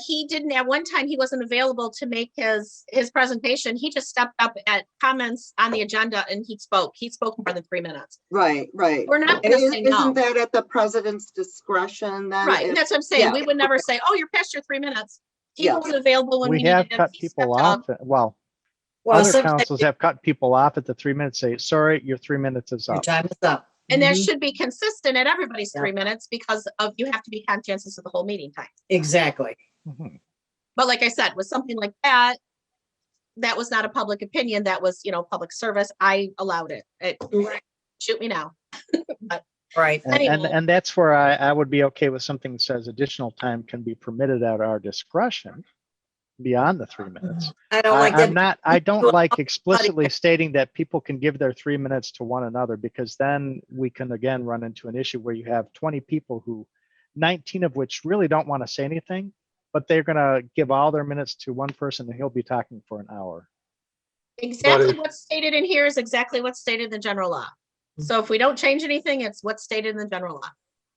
Speaker 1: he didn't at one time, he wasn't available to make his presentation. He just stepped up at comments on the agenda and he spoke more than 3 minutes.
Speaker 6: Right.
Speaker 1: We're not
Speaker 6: And
Speaker 1: gonna say no.
Speaker 6: isn't that at the president's discretion then?
Speaker 1: Right, and that's what I'm saying.
Speaker 6: yeah.
Speaker 1: We would never say, oh, you're past your 3 minutes. He
Speaker 6: Yes.
Speaker 1: was available when we
Speaker 7: We have
Speaker 1: needed him.
Speaker 7: cut
Speaker 1: He
Speaker 7: people
Speaker 1: stepped up.
Speaker 7: off. Well,
Speaker 3: Well,
Speaker 7: other
Speaker 3: sometimes
Speaker 7: councils have cut people off at the 3 minutes, say, sorry, your 3 minutes is
Speaker 3: your
Speaker 7: up.
Speaker 3: time is up.
Speaker 1: And that
Speaker 3: Mhm.
Speaker 1: should be consistent at everybody's
Speaker 3: Yeah.
Speaker 1: 3 minutes because of, you have to be conscientious of the whole meeting time.
Speaker 3: Exactly.
Speaker 7: Mhm.
Speaker 1: But like I said, with something like that, that was not a public opinion. That was, public service. I allowed it.
Speaker 3: Right.
Speaker 1: Shoot me now.
Speaker 3: Right.
Speaker 7: And
Speaker 1: Anyway.
Speaker 7: that's where I would be okay with something that says additional time can be permitted at our discretion beyond the 3 minutes.
Speaker 3: I don't like that.
Speaker 7: I don't like explicitly stating that people can give their 3 minutes to one another, because then we can again run into an issue where you have 20 people who 19 of which really don't want to say anything, but they're going to give all their minutes to one person and he'll be talking for an hour.
Speaker 1: Exactly what's stated in here is exactly what's stated in the general law. So if we don't change anything, it's what's stated in the general law.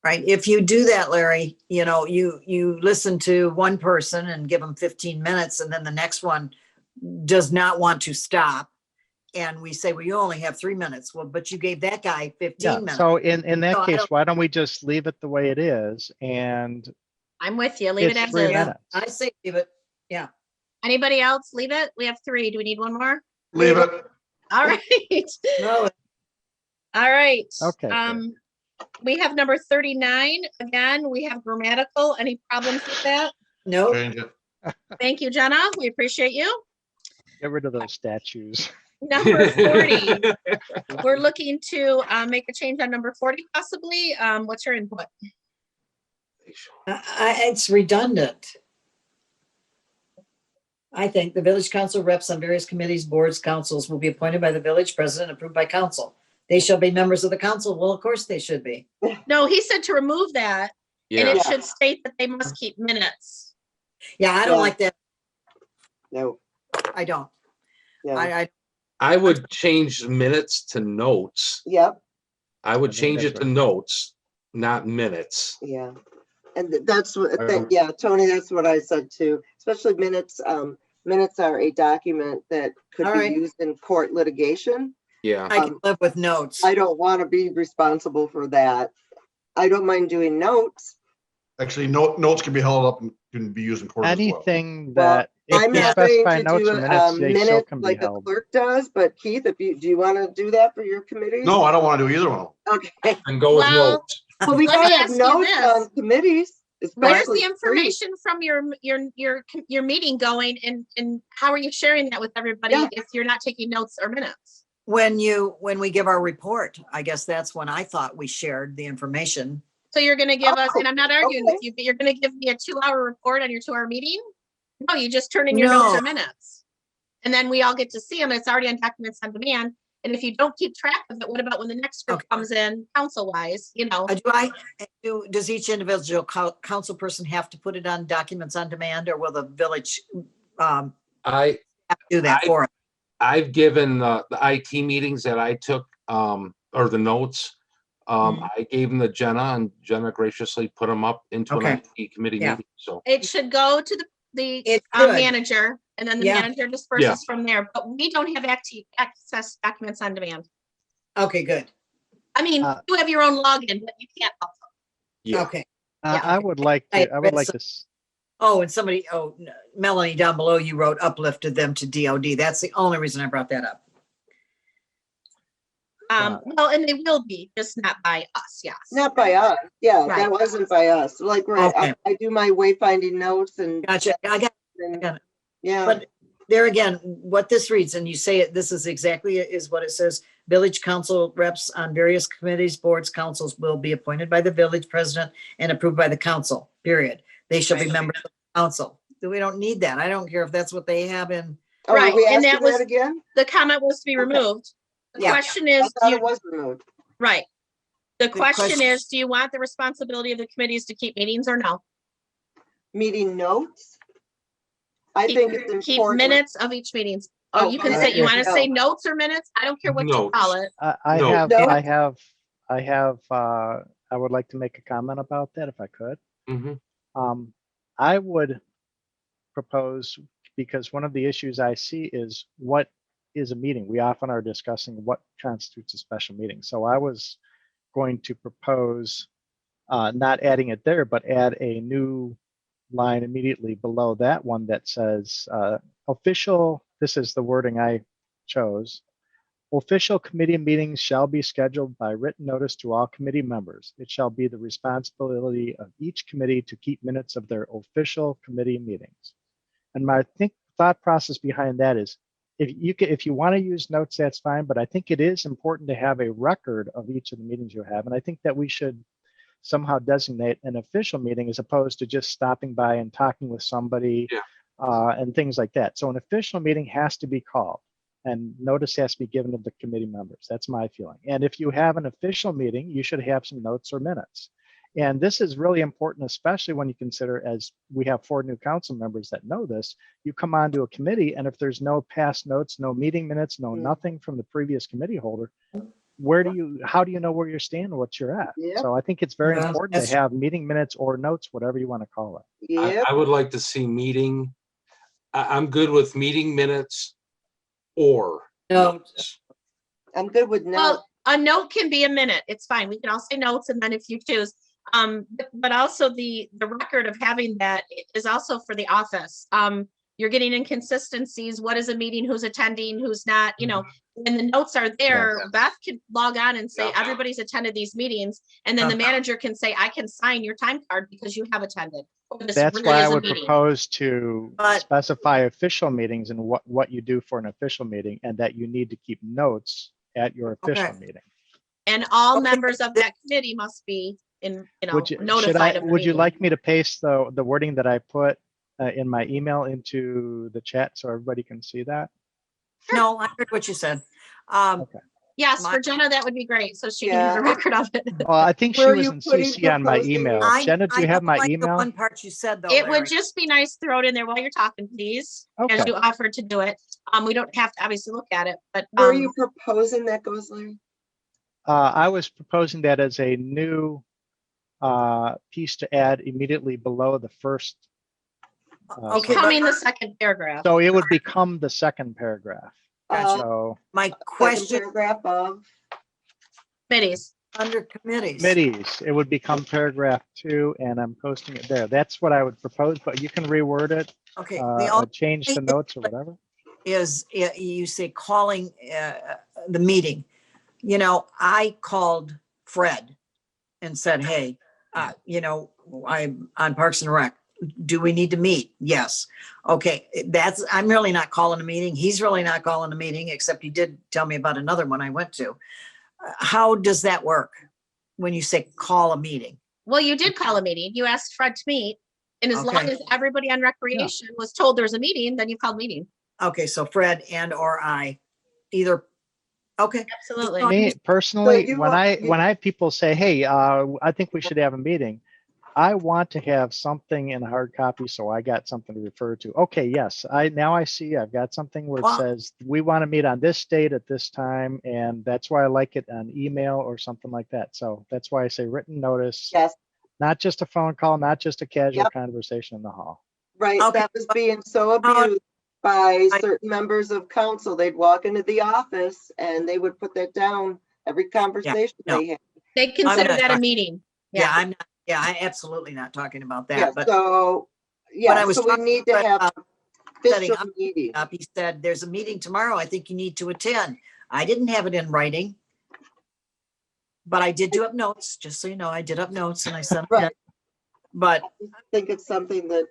Speaker 3: Right. If you do that, Larry, you listen to one person and give them 15 minutes and then the next one does not want to stop. And we say, well, you only have 3 minutes. Well, but you gave that guy 15
Speaker 7: Yeah.
Speaker 3: minutes.
Speaker 7: So in
Speaker 3: So
Speaker 7: that
Speaker 3: I
Speaker 7: case,
Speaker 3: don't-
Speaker 7: why don't we just leave it the way it is? And
Speaker 1: I'm with you. Leave it
Speaker 7: it's
Speaker 1: as
Speaker 7: 3
Speaker 1: is.
Speaker 7: minutes.
Speaker 3: I say leave it. Yeah.
Speaker 1: Anybody else? Leave it. We have 3. Do we need one more?
Speaker 9: Leave it.
Speaker 1: All right.
Speaker 3: No,
Speaker 1: All right.
Speaker 7: Okay, good.
Speaker 1: We have number 39. Again, we have grammatical. Any problems with that?
Speaker 3: no.
Speaker 9: Change it.
Speaker 1: Thank you, Jenna. We appreciate you.
Speaker 7: Get rid of those statues.
Speaker 1: Number 40. We're looking to make a change on number 40 possibly. What's your input?
Speaker 3: It's redundant. I think the village council reps on various committees, boards, councils will be appointed by the village president, approved by council. They shall be members of the council. Well, of course they should be.
Speaker 1: No, he said to remove that, and
Speaker 2: Yeah,
Speaker 1: it should state that they must keep minutes.
Speaker 3: Yeah, I don't
Speaker 6: Yeah.
Speaker 3: like that.
Speaker 6: No.
Speaker 3: I don't.
Speaker 6: No.
Speaker 2: I would change minutes to notes.
Speaker 6: Yep.
Speaker 2: I would
Speaker 7: I think
Speaker 2: change
Speaker 7: that's
Speaker 2: it to notes, not minutes.
Speaker 6: Yeah. And that's what,
Speaker 2: Um,
Speaker 6: yeah, Tony, that's what I said too, especially minutes. Minutes are a document that could
Speaker 3: All
Speaker 6: be
Speaker 3: right.
Speaker 6: used in court litigation.
Speaker 2: Yeah.
Speaker 3: I can live with notes.
Speaker 6: I don't want to be responsible for that. I don't mind doing notes.
Speaker 9: Actually, notes can be held up and can be used in court as well.
Speaker 7: Anything
Speaker 6: Well,
Speaker 7: that, if
Speaker 6: I'm
Speaker 7: you
Speaker 6: not saying
Speaker 7: specify
Speaker 6: to
Speaker 7: notes
Speaker 6: do
Speaker 7: or
Speaker 6: a
Speaker 7: minutes, they still
Speaker 6: minute
Speaker 7: can be
Speaker 6: like the
Speaker 7: held.
Speaker 6: clerk does, but Keith, do you want to do that for your committee?
Speaker 9: No, I don't want to do either one.
Speaker 6: Okay.
Speaker 2: And go with
Speaker 1: Well,
Speaker 2: notes.
Speaker 6: Well, we
Speaker 1: Let me
Speaker 6: gotta have
Speaker 1: ask you
Speaker 6: notes
Speaker 1: this.
Speaker 6: on committees.
Speaker 1: Where's
Speaker 6: especially
Speaker 1: the information from your meeting going and how are you sharing that with everybody
Speaker 6: Yeah.
Speaker 1: if you're not taking notes or minutes?
Speaker 3: When we give our report, I guess that's when I thought we shared the information.
Speaker 1: So you're gonna give us, and I'm not arguing with
Speaker 6: okay.
Speaker 1: you, but you're gonna give me a 2-hour report on your 2-hour meeting? No, you just turn in your notes
Speaker 3: No.
Speaker 1: or minutes. And then we all get to see them. It's already on documents on demand. And if you don't keep track of it, what about when the next group
Speaker 3: Okay.
Speaker 1: comes in council wise,
Speaker 3: Does each individual council person have to put it on documents on demand, or will the village have
Speaker 2: I,
Speaker 3: to do that for it?
Speaker 2: I've given the IT meetings that I took, or the notes.
Speaker 3: Mhm.
Speaker 2: I gave them to Jenna and Jenna graciously put them up into an
Speaker 3: Okay.
Speaker 2: IT committee
Speaker 3: Yeah.
Speaker 2: meeting. So
Speaker 1: it should go to the
Speaker 3: It should.
Speaker 1: manager, and then the
Speaker 3: Yeah.
Speaker 1: manager disperses from there, but we don't have access documents on demand.
Speaker 3: Okay, good.
Speaker 1: I mean,
Speaker 7: Uh,
Speaker 1: you have your own login, but you can't.
Speaker 2: yeah,
Speaker 3: Okay.
Speaker 7: I
Speaker 3: okay.
Speaker 7: would like
Speaker 3: I
Speaker 7: to, I would
Speaker 3: read
Speaker 7: like
Speaker 3: some-
Speaker 7: to,
Speaker 3: Oh, and Melanie down below, you wrote uplifted them to DOD. That's the only reason I brought that up.
Speaker 1: Well, and they will be, just not by us, yes.
Speaker 6: Not by us. Yeah,
Speaker 1: Right.
Speaker 6: that wasn't by us. Like, right,
Speaker 3: Okay.
Speaker 6: I do my wayfinding notes and.
Speaker 3: Gotcha. I got it.
Speaker 6: Yeah,
Speaker 3: But there again, what this reads, and you say it, this is exactly is what it says. Village council reps on various committees, boards, councils will be appointed by the village president and approved by the council, period. They shall be
Speaker 1: Right.
Speaker 3: members of the council. We don't need that. I don't care if that's what they have in.
Speaker 6: oh,
Speaker 1: Right,
Speaker 6: are we
Speaker 1: and
Speaker 6: asking
Speaker 1: that was-
Speaker 6: that again?
Speaker 1: The comment was to be
Speaker 6: Okay.
Speaker 1: removed. The
Speaker 3: Yeah.
Speaker 1: question
Speaker 6: I
Speaker 1: is,
Speaker 6: thought it was removed.
Speaker 1: right. The question
Speaker 3: question-
Speaker 1: is, do you want the responsibility of the committees to keep meetings or no?
Speaker 6: Meeting notes? I
Speaker 1: Keep-
Speaker 6: think it's
Speaker 1: Keep
Speaker 6: important.
Speaker 1: minutes of each meetings. Oh,
Speaker 6: Oh,
Speaker 1: you can
Speaker 3: yeah.
Speaker 1: say, you want to say
Speaker 6: No.
Speaker 1: notes or minutes? I don't care what you
Speaker 2: Notes.
Speaker 1: call it.
Speaker 7: I
Speaker 2: No.
Speaker 7: have,
Speaker 6: No.
Speaker 7: I would like to make a comment about that if I could.
Speaker 2: mhm.
Speaker 7: I would propose, because one of the issues I see is what is a meeting? We often are discussing what constitutes a special meeting. So I was going to propose not adding it there, but add a new line immediately below that one that says official, this is the wording I chose. Official committee meetings shall be scheduled by written notice to all committee members. It shall be the responsibility of each committee to keep minutes of their official committee meetings. And my thought process behind that is, if you want to use notes, that's fine, but I think it is important to have a record of each of the meetings you have. And I think that we should somehow designate an official meeting as opposed to just stopping by and talking with somebody and things like that. So an official meeting has to be called and notice has to be given to the committee members. That's my feeling. And if you have an official meeting, you should have some notes or minutes. And this is really important, especially when you consider, as we have 4 new council members that know this, you come onto a committee and if there's no past notes, no meeting minutes, no nothing from the previous committee holder, how do you know where you're standing, what you're at?
Speaker 6: Yep.
Speaker 7: So I think it's very
Speaker 3: Yeah,
Speaker 7: important to
Speaker 3: that's-
Speaker 7: have meeting minutes or notes, whatever you want to call it.
Speaker 6: Yep,
Speaker 2: I would like to see meeting. I'm good with meeting minutes or
Speaker 3: No.
Speaker 2: notes.
Speaker 6: I'm good with notes.
Speaker 1: Well, a note can be a minute. It's fine. We can all say notes and then if you choose. But also the record of having that is also for the office. You're getting inconsistencies. What is a meeting? Who's attending? Who's not? When the notes are there, Beth can log on and say,
Speaker 2: Yeah.
Speaker 1: everybody's attended these meetings. And then the manager can say, I can sign your time card because you have attended. Or this
Speaker 7: That's
Speaker 1: really
Speaker 7: why
Speaker 1: is
Speaker 7: I
Speaker 1: a
Speaker 7: would
Speaker 1: meeting.
Speaker 7: propose to
Speaker 3: But-
Speaker 7: specify official meetings and what you do for an official meeting and that you need to keep notes at your official
Speaker 3: Okay.
Speaker 7: meeting.
Speaker 1: And all
Speaker 3: Okay.
Speaker 1: members of that committee must be notified of the
Speaker 7: Would you
Speaker 1: meeting.
Speaker 7: like me to paste the wording that I put in my email into the chat so everybody can see that?
Speaker 3: No, I heard what you said.
Speaker 7: Okay.
Speaker 1: Yes,
Speaker 3: My-
Speaker 1: for Jenna, that would be great. So she can have a
Speaker 6: Yeah.
Speaker 1: record of it.
Speaker 7: Well, I think she
Speaker 6: Where are
Speaker 7: was
Speaker 6: you
Speaker 7: in
Speaker 6: putting
Speaker 7: CC on my
Speaker 6: proposing
Speaker 7: email.
Speaker 6: your-
Speaker 7: Jenna, do you have
Speaker 3: don't
Speaker 7: my
Speaker 3: like the
Speaker 7: email?
Speaker 3: one part you said though,
Speaker 1: It would
Speaker 3: Larry.
Speaker 1: just be nice to throw it in there while you're talking, please, as
Speaker 7: Okay.
Speaker 1: you offered to do it. We don't have to obviously look at it, but
Speaker 6: Where are you proposing that goes, Larry?
Speaker 7: I was proposing that as a new piece to add immediately below the first.
Speaker 3: Okay, but-
Speaker 1: coming the second paragraph.
Speaker 7: So it would become the second paragraph.
Speaker 3: Gotcha.
Speaker 7: So
Speaker 3: My
Speaker 6: Second
Speaker 3: question
Speaker 6: paragraph of,
Speaker 1: Committees.
Speaker 3: under committees.
Speaker 7: committees, it would become paragraph 2 and I'm posting it there. That's what I would propose, but you can reword it,
Speaker 3: Okay, the only
Speaker 7: change the
Speaker 3: thing
Speaker 7: notes or whatever.
Speaker 3: is you say calling the meeting. I called Fred and said, hey, I'm on Parks and Rec. Do we need to meet? Yes. Okay, I'm really not calling a meeting. He's really not calling a meeting, except he did tell me about another one I went to. How does that work when you say call a meeting?
Speaker 1: Well, you did call a meeting. You asked Fred to meet. And as long
Speaker 3: Okay.
Speaker 1: as everybody on recreation was told there's a meeting, then you called a meeting.
Speaker 3: Okay, so Fred and or I either, okay.
Speaker 1: Absolutely.
Speaker 7: Me personally,
Speaker 6: you
Speaker 7: when
Speaker 6: want-
Speaker 7: I have people say, hey, I think we should have a meeting, I want to have something in hard copy, so I got something to refer to. Okay, yes, now I see I've got something where it
Speaker 3: Well-
Speaker 7: says we want to meet on this date at this time, and that's why I like it on email or something like that. So that's why I say written notice,
Speaker 6: Yes,
Speaker 7: not just a phone call, not just a casual
Speaker 6: Yep.
Speaker 7: conversation in the hall.
Speaker 6: right.
Speaker 3: Okay.
Speaker 6: That was being so abused by certain members of council. They'd walk into the office and they would put that down every conversation
Speaker 3: no.
Speaker 6: they had.
Speaker 1: They consider
Speaker 3: not
Speaker 1: that a
Speaker 3: talking-
Speaker 1: meeting.
Speaker 3: Yeah, I'm absolutely not talking about
Speaker 6: Yeah,
Speaker 3: that, but
Speaker 6: so,
Speaker 3: I
Speaker 6: yeah,
Speaker 3: was
Speaker 6: so we
Speaker 3: talking
Speaker 6: need to
Speaker 3: about,
Speaker 6: have
Speaker 3: setting
Speaker 6: official meeting.
Speaker 3: he said, there's a meeting tomorrow. I think you need to attend. I didn't have it in writing. But I did do up notes, just so you know, I did up notes and I sent them.
Speaker 6: Right.
Speaker 3: But
Speaker 6: I think it's something that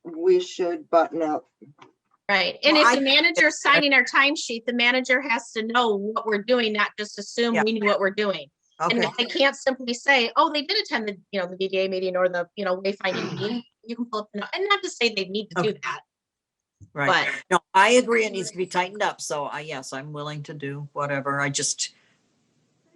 Speaker 6: we should button up.
Speaker 1: Right. And
Speaker 3: Well,
Speaker 1: if the manager's signing our timesheet, the manager has to know what we're doing, not just assume
Speaker 3: Yeah.
Speaker 1: we knew what we're doing. And
Speaker 3: okay,
Speaker 1: if they can't simply say, oh, they did attend the, the BDA meeting or the, wayfinding meeting, you can pull up, and not to say they need to do
Speaker 3: Okay.
Speaker 1: that,
Speaker 3: right.
Speaker 1: but
Speaker 3: No, I agree. It needs to be tightened up. So yes, I'm willing to do whatever.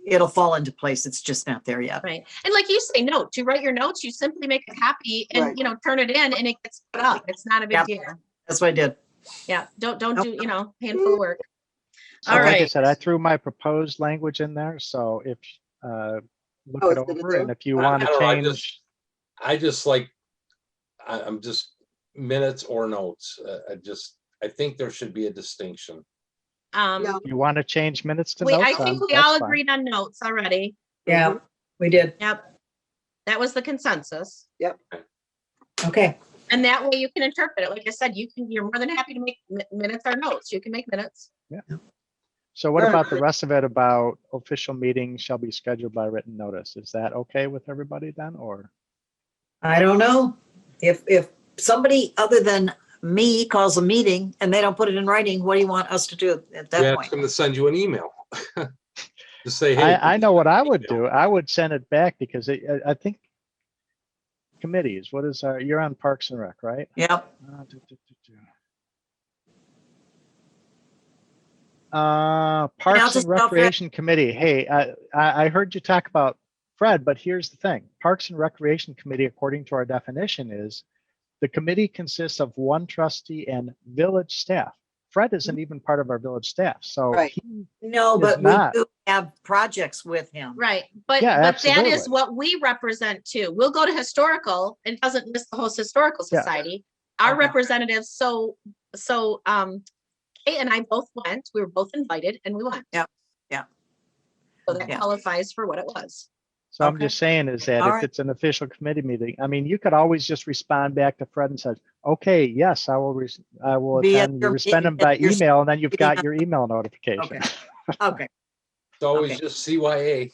Speaker 3: It'll fall into place. It's just not there yet.
Speaker 1: right. And like you say, notes, you write your notes, you simply make a copy and,
Speaker 6: Right.
Speaker 1: turn it in and it gets put up. It's not a big
Speaker 3: Yep.
Speaker 1: deal.
Speaker 3: That's what I did.
Speaker 1: Yeah. Don't do, handful of work.
Speaker 7: So
Speaker 1: All
Speaker 7: like I
Speaker 1: right.
Speaker 7: said, I threw my proposed language in there, so if, look
Speaker 6: Oh,
Speaker 7: it
Speaker 6: it's gonna
Speaker 7: over,
Speaker 6: do?
Speaker 7: and if you
Speaker 2: I
Speaker 7: want to
Speaker 2: don't know,
Speaker 7: change.
Speaker 2: I just like, I'm just minutes or notes. I think there should be a distinction.
Speaker 6: No.
Speaker 7: You want to change minutes to
Speaker 1: I
Speaker 7: notes?
Speaker 1: think we
Speaker 7: that's
Speaker 1: all
Speaker 7: fine.
Speaker 1: agreed on notes already.
Speaker 3: Yeah, we did.
Speaker 1: Yep. That was the consensus.
Speaker 3: Okay.
Speaker 1: And that way you can interpret it. Like I said, you're more than happy to make minutes or notes. You can make minutes.
Speaker 7: So what
Speaker 6: Right.
Speaker 7: about the rest of it about official meetings shall be scheduled by written notice? Is that okay with everybody then, or?
Speaker 3: I don't know. If somebody other than me calls a meeting and they don't put it in writing, what do you want us to do at
Speaker 2: You
Speaker 3: that
Speaker 2: ask
Speaker 3: point?
Speaker 2: them to send you an email. Just say, hey.
Speaker 7: I know what I would do. I would send it back because I think committees, you're on Parks and Rec, right?
Speaker 3: Yep.
Speaker 7: Parks
Speaker 3: just
Speaker 7: and
Speaker 3: tell Fred-
Speaker 7: Recreation Committee. Hey, I heard you talk about Fred, but here's the thing. Parks and Recreation Committee, according to our definition, is the committee consists of one trustee and village staff. Fred isn't even part of our village staff, so
Speaker 6: Right.
Speaker 7: he
Speaker 3: No,
Speaker 7: Is
Speaker 3: but we
Speaker 7: not.
Speaker 3: do have projects with him.
Speaker 1: Right. But
Speaker 7: Yeah,
Speaker 1: that is
Speaker 7: absolutely.
Speaker 1: what we represent too. We'll go to historical and doesn't list the host historical
Speaker 7: Yeah.
Speaker 1: society. Our
Speaker 3: Okay.
Speaker 1: representatives. So Kate and I both went. We were both invited and we went.
Speaker 3: Yep. Yeah.
Speaker 1: So that
Speaker 3: Yeah.
Speaker 1: qualifies for what it was.
Speaker 7: So I'm
Speaker 3: Okay.
Speaker 7: just saying is that
Speaker 3: All
Speaker 7: if
Speaker 3: right.
Speaker 7: it's an official committee meeting, I mean, you could always just respond back to Fred and say, okay, yes, I will
Speaker 3: Be at
Speaker 7: attend.
Speaker 3: your
Speaker 7: You respond them
Speaker 3: meeting-
Speaker 7: by
Speaker 3: at your
Speaker 7: email, and then you've
Speaker 3: meeting
Speaker 7: got
Speaker 3: on-
Speaker 7: your email notification.
Speaker 3: Okay. Okay.
Speaker 2: It's always
Speaker 3: Okay.
Speaker 2: just CYA.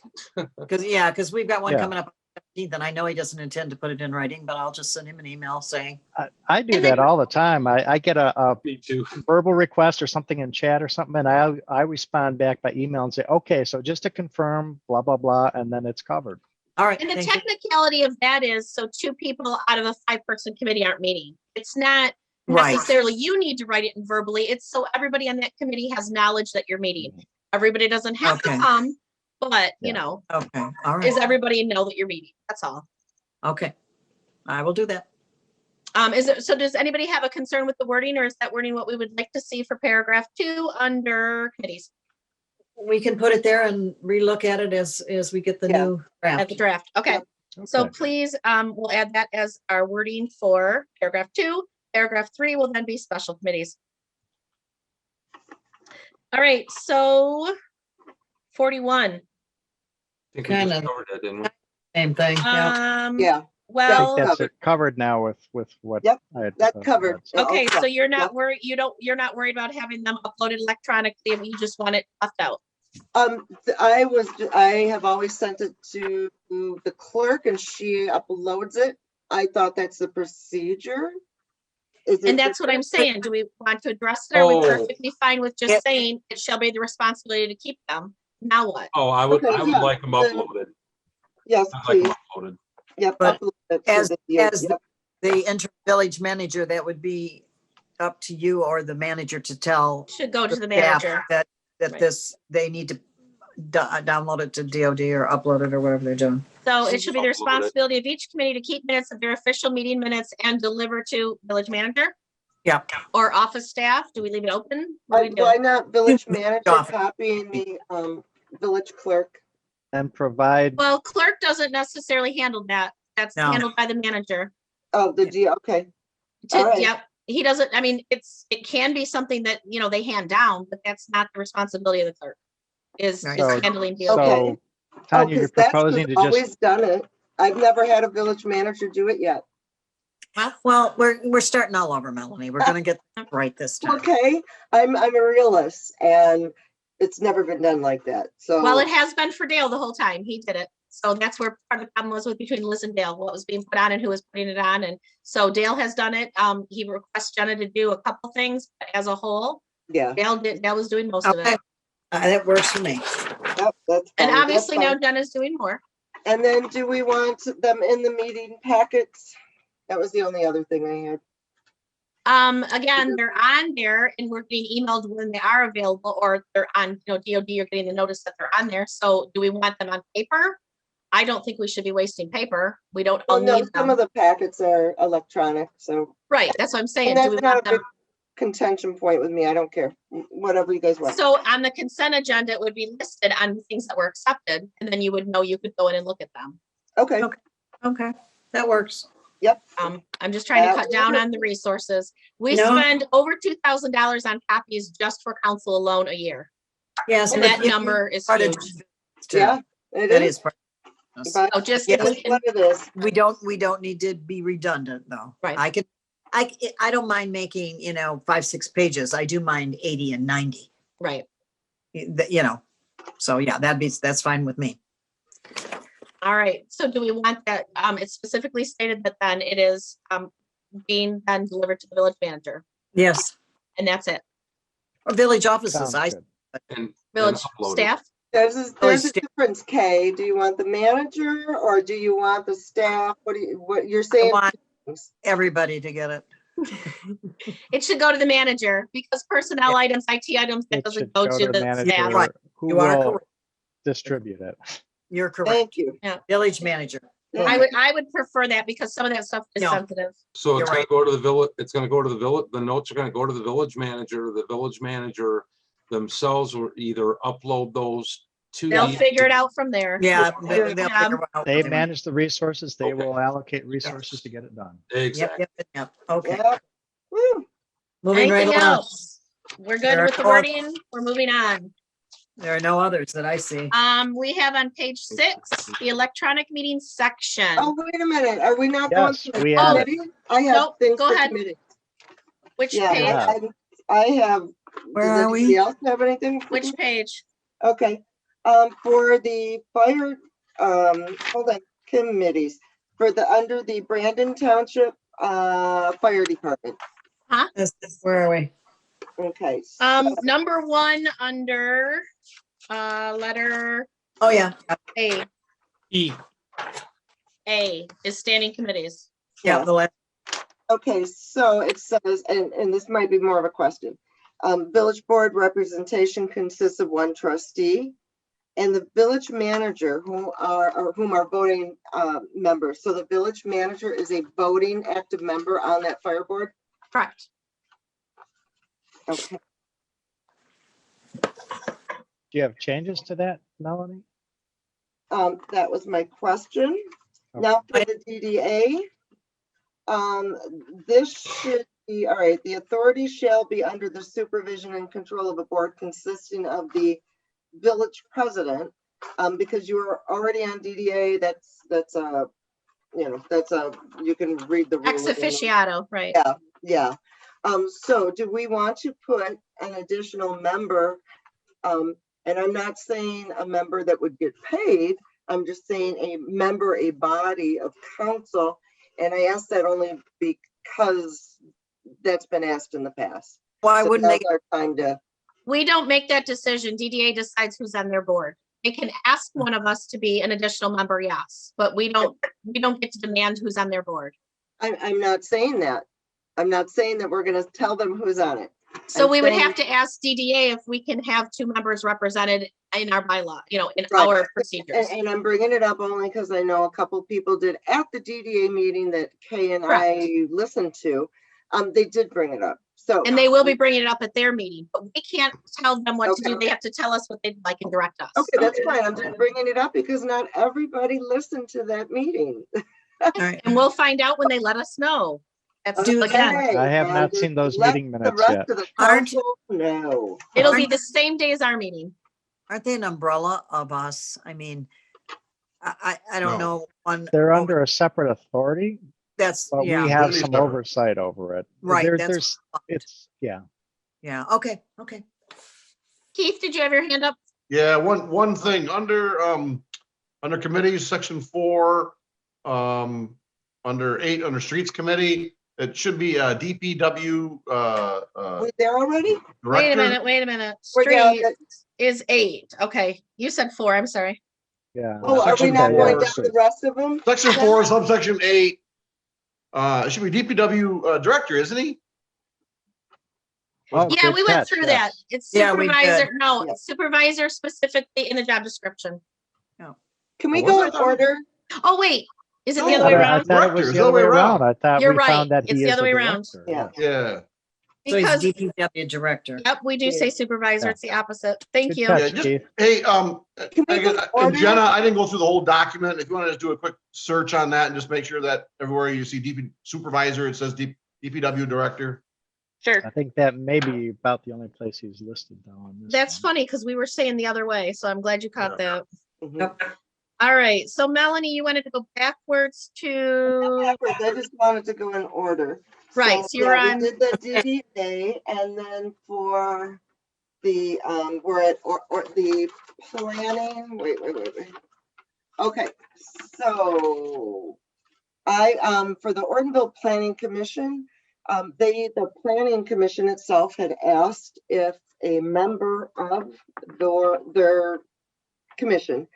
Speaker 3: Because we've got one
Speaker 7: Yeah.
Speaker 3: coming up on the 17th, and I know he doesn't intend to put it in writing, but I'll just send him an email saying,
Speaker 7: I do
Speaker 1: And
Speaker 7: that
Speaker 1: then-
Speaker 7: all the time. I get a
Speaker 2: Me too.
Speaker 7: verbal request or something in chat or something, and I respond back by email and say, okay, so just to confirm, blah, blah, blah, and then it's covered.
Speaker 3: all right.
Speaker 1: And the
Speaker 3: thank you.
Speaker 1: technicality of that is so 2 people out of a 5-person committee aren't meeting. It's not
Speaker 3: Right.
Speaker 1: necessarily you need to write it in verbally. It's so everybody on that committee has knowledge that you're meeting. Everybody doesn't have to
Speaker 3: Okay.
Speaker 1: come, but
Speaker 7: Yeah.
Speaker 3: Okay. All right.
Speaker 1: does everybody know that you're meeting? That's all.
Speaker 3: Okay. I will do that.
Speaker 1: Does anybody have a concern with the wording, or is that wording what we would like to see for paragraph 2 under committees
Speaker 3: We can put it there and relook at it as we get the
Speaker 6: Yeah.
Speaker 3: new
Speaker 1: at
Speaker 3: draft.
Speaker 1: the draft? Okay. So
Speaker 7: Okay.
Speaker 1: please, we'll add that as our wording for paragraph 2. Paragraph 3 will then be special committees. All right, so 41.
Speaker 2: I think we just
Speaker 3: Kinda.
Speaker 2: covered that, didn't we?
Speaker 3: Same thing. Yeah.
Speaker 6: Yeah,
Speaker 7: I
Speaker 1: Well,
Speaker 7: think that's
Speaker 6: covered.
Speaker 7: covered now with what.
Speaker 6: Yep,
Speaker 7: I had
Speaker 6: that's
Speaker 7: proposed.
Speaker 6: covered.
Speaker 1: okay, so you're
Speaker 6: Yep.
Speaker 1: not worried, you're not worried about having them uploaded electronically, and you just want it left out.
Speaker 6: I have always sent it to the clerk and she uploads it I thought that's the procedure. Is
Speaker 1: And
Speaker 6: it
Speaker 1: that's what I'm
Speaker 6: different?
Speaker 1: saying. Do we want to address it? Or are we
Speaker 2: Oh.
Speaker 1: perfectly fine with just
Speaker 3: Yeah.
Speaker 1: saying it shall be the responsibility to keep them? Now what?
Speaker 2: Oh, I would
Speaker 6: Okay, yeah,
Speaker 2: like them
Speaker 6: then-
Speaker 2: uploaded.
Speaker 6: Yes,
Speaker 2: I'd like
Speaker 6: please.
Speaker 2: them uploaded.
Speaker 6: Yep.
Speaker 3: But
Speaker 6: upload it so
Speaker 3: as-
Speaker 6: that you-
Speaker 3: as
Speaker 6: yep.
Speaker 3: The interim village manager, that would be up to you or the manager to tell
Speaker 1: Should go to the
Speaker 3: staff
Speaker 1: manager.
Speaker 3: that
Speaker 1: Right.
Speaker 3: this, they need to download it to DOD or upload it or whatever they're doing.
Speaker 1: So it should be the
Speaker 2: Upload it.
Speaker 1: responsibility of each committee to keep minutes of their official meeting minutes and deliver to village manager
Speaker 3: Yeah.
Speaker 1: or office staff. Do we leave it open? What do we do?
Speaker 6: Why not village manager
Speaker 3: Off.
Speaker 6: copying the village clerk?
Speaker 7: And provide,
Speaker 1: Well, clerk doesn't necessarily handle that. That's
Speaker 3: No.
Speaker 1: handled by the manager.
Speaker 6: Oh, the G, okay. All right.
Speaker 1: Yep. He doesn't, I mean, it can be something that, they hand down, but that's not the responsibility of the clerk. Is
Speaker 3: Right.
Speaker 7: So-
Speaker 1: handling deals.
Speaker 6: Okay.
Speaker 7: so Tanya, you're
Speaker 6: 'Cause that's who's
Speaker 7: proposing to just,
Speaker 6: always done it. I've never had a village manager do it yet.
Speaker 3: Well, we're starting all over, Melanie. We're gonna get it right this time.
Speaker 6: Okay, I'm a realist and it's never been done like that. So.
Speaker 1: Well, it has been for Dale the whole time. He did it. So that's where part of the problem was with between Liz and Dale, what was being put on and who was putting it on. And so Dale has done it. He requests Jenna to do a couple things, but as a whole,
Speaker 6: Yeah,
Speaker 1: Dale was doing most of
Speaker 3: Okay,
Speaker 1: it.
Speaker 3: that works for me.
Speaker 6: yep, that's
Speaker 1: And
Speaker 6: fine, that's
Speaker 1: obviously now
Speaker 6: fine.
Speaker 1: Jenna's doing more.
Speaker 6: And then do we want them in the meeting packets? That was the only other thing I had.
Speaker 1: Again, they're on there and we're getting emailed when they are available, or they're on, DOD, you're getting the notice that they're on there. So do we want them on paper? I don't think we should be wasting paper. We don't all
Speaker 6: Well, no,
Speaker 1: need
Speaker 6: some of
Speaker 1: them.
Speaker 6: the packets are electronic, so.
Speaker 1: Right, that's what I'm saying.
Speaker 6: And
Speaker 1: Do
Speaker 6: that's
Speaker 1: we
Speaker 6: not a
Speaker 1: want them?
Speaker 6: big contention point with me. I don't care. Whatever you guys want.
Speaker 1: So on the consent agenda, it would be listed on the things that were accepted, and then you would know you could go in and look at them.
Speaker 6: Okay,
Speaker 3: Okay, that works.
Speaker 6: yep.
Speaker 1: I'm just trying to cut down
Speaker 6: Absolutely.
Speaker 1: on the resources. We
Speaker 3: No.
Speaker 1: spend over $2,000 on copies just for council alone a year.
Speaker 3: Yes.
Speaker 1: And
Speaker 3: but
Speaker 1: that
Speaker 3: you-
Speaker 1: number is
Speaker 3: part of-
Speaker 1: huge.
Speaker 6: Yeah, it
Speaker 3: That
Speaker 6: is.
Speaker 3: is. part of this.
Speaker 6: But
Speaker 1: So just,
Speaker 3: Yeah.
Speaker 6: it is what it is.
Speaker 3: We don't need to be redundant though.
Speaker 1: Right.
Speaker 3: I don't mind making, 5, 6 pages. I do mind 80 and 90,
Speaker 1: right.
Speaker 3: so yeah, that's fine with me.
Speaker 1: All right. So do we want that? It's specifically stated that then it is being then delivered to the village manager,
Speaker 3: Yes.
Speaker 1: and that's it.
Speaker 3: Or village offices.
Speaker 7: sounds good.
Speaker 2: And
Speaker 1: Village
Speaker 2: upload it.
Speaker 1: staff.
Speaker 6: There's a
Speaker 3: Always
Speaker 6: difference, Kay. Do you want the manager or do you want the staff? What you're
Speaker 3: I
Speaker 6: saying?
Speaker 3: want everybody to get it.
Speaker 1: It should go to the manager because personnel items, IT items, that
Speaker 7: it
Speaker 1: doesn't
Speaker 7: should
Speaker 1: go
Speaker 7: go
Speaker 1: to
Speaker 7: to the
Speaker 1: the staff.
Speaker 7: manager
Speaker 3: Right.
Speaker 7: who
Speaker 3: You are
Speaker 7: will
Speaker 3: correct.
Speaker 7: distribute it.
Speaker 3: You're correct.
Speaker 6: Thank you.
Speaker 3: Village manager.
Speaker 1: I would prefer that because some of that stuff is
Speaker 3: No.
Speaker 1: sensitive.
Speaker 2: So
Speaker 3: You're
Speaker 2: it's gonna
Speaker 3: right.
Speaker 2: go to the village, it's gonna go to the village, the notes are gonna go to the village manager themselves will either upload those to.
Speaker 1: They'll
Speaker 2: the-
Speaker 1: figure it out from there.
Speaker 3: Yeah.
Speaker 1: Your
Speaker 3: they'll
Speaker 1: job.
Speaker 3: figure out
Speaker 7: They
Speaker 3: what want.
Speaker 7: manage the resources, they
Speaker 2: Okay.
Speaker 7: will allocate resources to get it done.
Speaker 3: Yep,
Speaker 2: Exactly.
Speaker 3: yep. Okay.
Speaker 6: Yep. Woo.
Speaker 3: Moving right
Speaker 1: Anything
Speaker 3: along.
Speaker 1: else? We're good
Speaker 3: There
Speaker 1: with the
Speaker 3: are-
Speaker 1: wording. We're moving on.
Speaker 3: There are no others that I see.
Speaker 1: We have on page 6, the electronic meeting section.
Speaker 6: Oh, wait a minute. Are we not going
Speaker 7: Yes,
Speaker 6: to
Speaker 7: we
Speaker 6: the
Speaker 7: added.
Speaker 6: committee? I have
Speaker 1: Nope,
Speaker 6: things
Speaker 1: go
Speaker 6: for
Speaker 1: ahead.
Speaker 6: committee.
Speaker 1: Which
Speaker 6: Yeah,
Speaker 1: page?
Speaker 6: I have.
Speaker 3: Where
Speaker 6: Does
Speaker 3: are
Speaker 6: anybody
Speaker 3: we?
Speaker 6: else have anything? for
Speaker 1: Which
Speaker 6: me?
Speaker 1: page?
Speaker 6: Okay, for the fire, hold on, committees, under the Brandon Township, Fire Department.
Speaker 3: Where are we?
Speaker 6: Okay.
Speaker 1: Number 1 under letter
Speaker 3: Oh, yeah.
Speaker 1: A.
Speaker 2: E.
Speaker 1: A is standing committees.
Speaker 3: Yeah, the last.
Speaker 6: Okay, so it says, and this might be more of a question. Village board representation consists of 1 trustee and the village manager whom are voting members. So the village manager is a voting active member on that fire board?
Speaker 1: Correct.
Speaker 6: Okay.
Speaker 7: Do you have changes to that, Melanie?
Speaker 6: That was my question.
Speaker 7: Okay.
Speaker 6: Now for the DDA. This should be, all right, the authority shall be under the supervision and control of a board consisting of the village president. Because you are already on DDA, you can read the rules.
Speaker 1: Ex officiato, right?
Speaker 6: Yeah. So do we want to put an additional member? And I'm not saying a member that would get paid. I'm just saying a member, a body of council And I asked that only because that's been asked in the past.
Speaker 3: Well, I
Speaker 6: So
Speaker 3: wouldn't make,
Speaker 6: now's our time to,
Speaker 1: We don't make that decision. DDA decides who's on their board. They can ask one of us to be an additional member, yes, but we don't get to demand who's on their board.
Speaker 6: I'm not saying that. I'm not saying that we're gonna tell them who's on it.
Speaker 1: So
Speaker 6: I'm
Speaker 1: we would
Speaker 6: saying-
Speaker 1: have to ask DDA if we can have 2 members represented in our bylaw, in
Speaker 6: Right.
Speaker 1: our procedures.
Speaker 6: And I'm bringing it up only because I know a couple people did at the DDA meeting that Kay and I listened to. They did bring it up. So.
Speaker 1: And they will be bringing it up at their meeting, but we can't tell them what to do.
Speaker 6: Okay.
Speaker 1: They have to tell us what they'd like and direct us.
Speaker 6: Okay, that's fine. I'm just bringing it up because not everybody listened to that meeting.
Speaker 3: all right.
Speaker 1: And we'll find out when they let us know. That's again,
Speaker 6: Okay,
Speaker 7: I have
Speaker 6: and
Speaker 7: not seen those
Speaker 6: let
Speaker 7: meeting
Speaker 6: the
Speaker 7: minutes
Speaker 6: rest
Speaker 7: yet.
Speaker 6: of the
Speaker 3: Aren't-
Speaker 6: council know.
Speaker 1: it'll be the same day as our meeting.
Speaker 3: Aren't they an umbrella of us? I mean, I don't
Speaker 9: No.
Speaker 3: know. On
Speaker 7: They're under a separate authority,
Speaker 3: That's,
Speaker 7: but we
Speaker 3: yeah,
Speaker 7: have
Speaker 9: Completely
Speaker 7: some
Speaker 9: separate.
Speaker 7: oversight over it.
Speaker 3: Right,
Speaker 7: There-
Speaker 3: that's
Speaker 7: There's,
Speaker 3: what I thought.
Speaker 7: yeah.
Speaker 3: Yeah, okay, okay.
Speaker 1: Keith, did you have your hand up?
Speaker 9: Yeah, one thing, under committees, section 4, under 8, under streets committee, it should be DPW,
Speaker 6: We there already?
Speaker 1: Wait a
Speaker 9: director.
Speaker 1: minute.
Speaker 6: We're down
Speaker 1: Street is 8. Okay, you said 4. I'm sorry.
Speaker 7: Yeah.
Speaker 6: Oh, are we
Speaker 9: Section
Speaker 6: not going
Speaker 9: 4.
Speaker 6: down the rest of them?
Speaker 9: Section 4, subsection 8. It should be DPW, director, isn't he?
Speaker 7: Oh,
Speaker 1: Yeah,
Speaker 7: good
Speaker 1: we went
Speaker 7: catch,
Speaker 1: through
Speaker 7: yes.
Speaker 1: that. It's
Speaker 3: Yeah, we did.
Speaker 1: supervisor. No,
Speaker 6: Yeah.
Speaker 1: it's supervisor specifically in the job description.
Speaker 6: Can we
Speaker 9: Oh,
Speaker 6: go
Speaker 9: was
Speaker 6: in
Speaker 9: that-
Speaker 6: order?
Speaker 1: Oh, wait, is it the
Speaker 9: No,
Speaker 1: other way
Speaker 7: I
Speaker 1: around?
Speaker 7: thought it
Speaker 9: Director,
Speaker 7: was
Speaker 9: it's
Speaker 7: the other way around. I thought
Speaker 1: You're
Speaker 7: we
Speaker 1: right.
Speaker 7: found that
Speaker 1: It's
Speaker 7: he
Speaker 1: the
Speaker 7: is
Speaker 1: other
Speaker 7: the
Speaker 1: way around.
Speaker 7: director.
Speaker 6: Yeah.
Speaker 9: Yeah.
Speaker 3: So he's
Speaker 1: Because,
Speaker 3: DPW director.
Speaker 1: yep, we do say supervisor.
Speaker 7: Yeah.
Speaker 1: It's the opposite. Thank
Speaker 7: Good
Speaker 1: you.
Speaker 7: catch,
Speaker 9: Yeah, just,
Speaker 7: Keith.
Speaker 9: hey,
Speaker 6: Can we go in
Speaker 9: and
Speaker 6: order?
Speaker 9: Jenna, I didn't go through the whole document. If you want to just do a quick search on that and just make sure that everywhere you see DP supervisor, it says DPW director.
Speaker 1: Sure.
Speaker 7: I think that may be about the only place he's listed though on this.
Speaker 1: That's
Speaker 7: one.
Speaker 1: funny because we were saying the other way. So I'm glad you caught that.
Speaker 6: Mhm.
Speaker 1: All right. So Melanie, you wanted to go backwards to,
Speaker 6: Backwards, I just wanted to go in order.
Speaker 1: Right, so you're
Speaker 6: yeah,
Speaker 1: on-
Speaker 6: We did the DDA and then for the, we're at, or the planning, wait. Okay, so for the Ortonville Planning Commission, the Planning Commission itself had asked if a member of their commission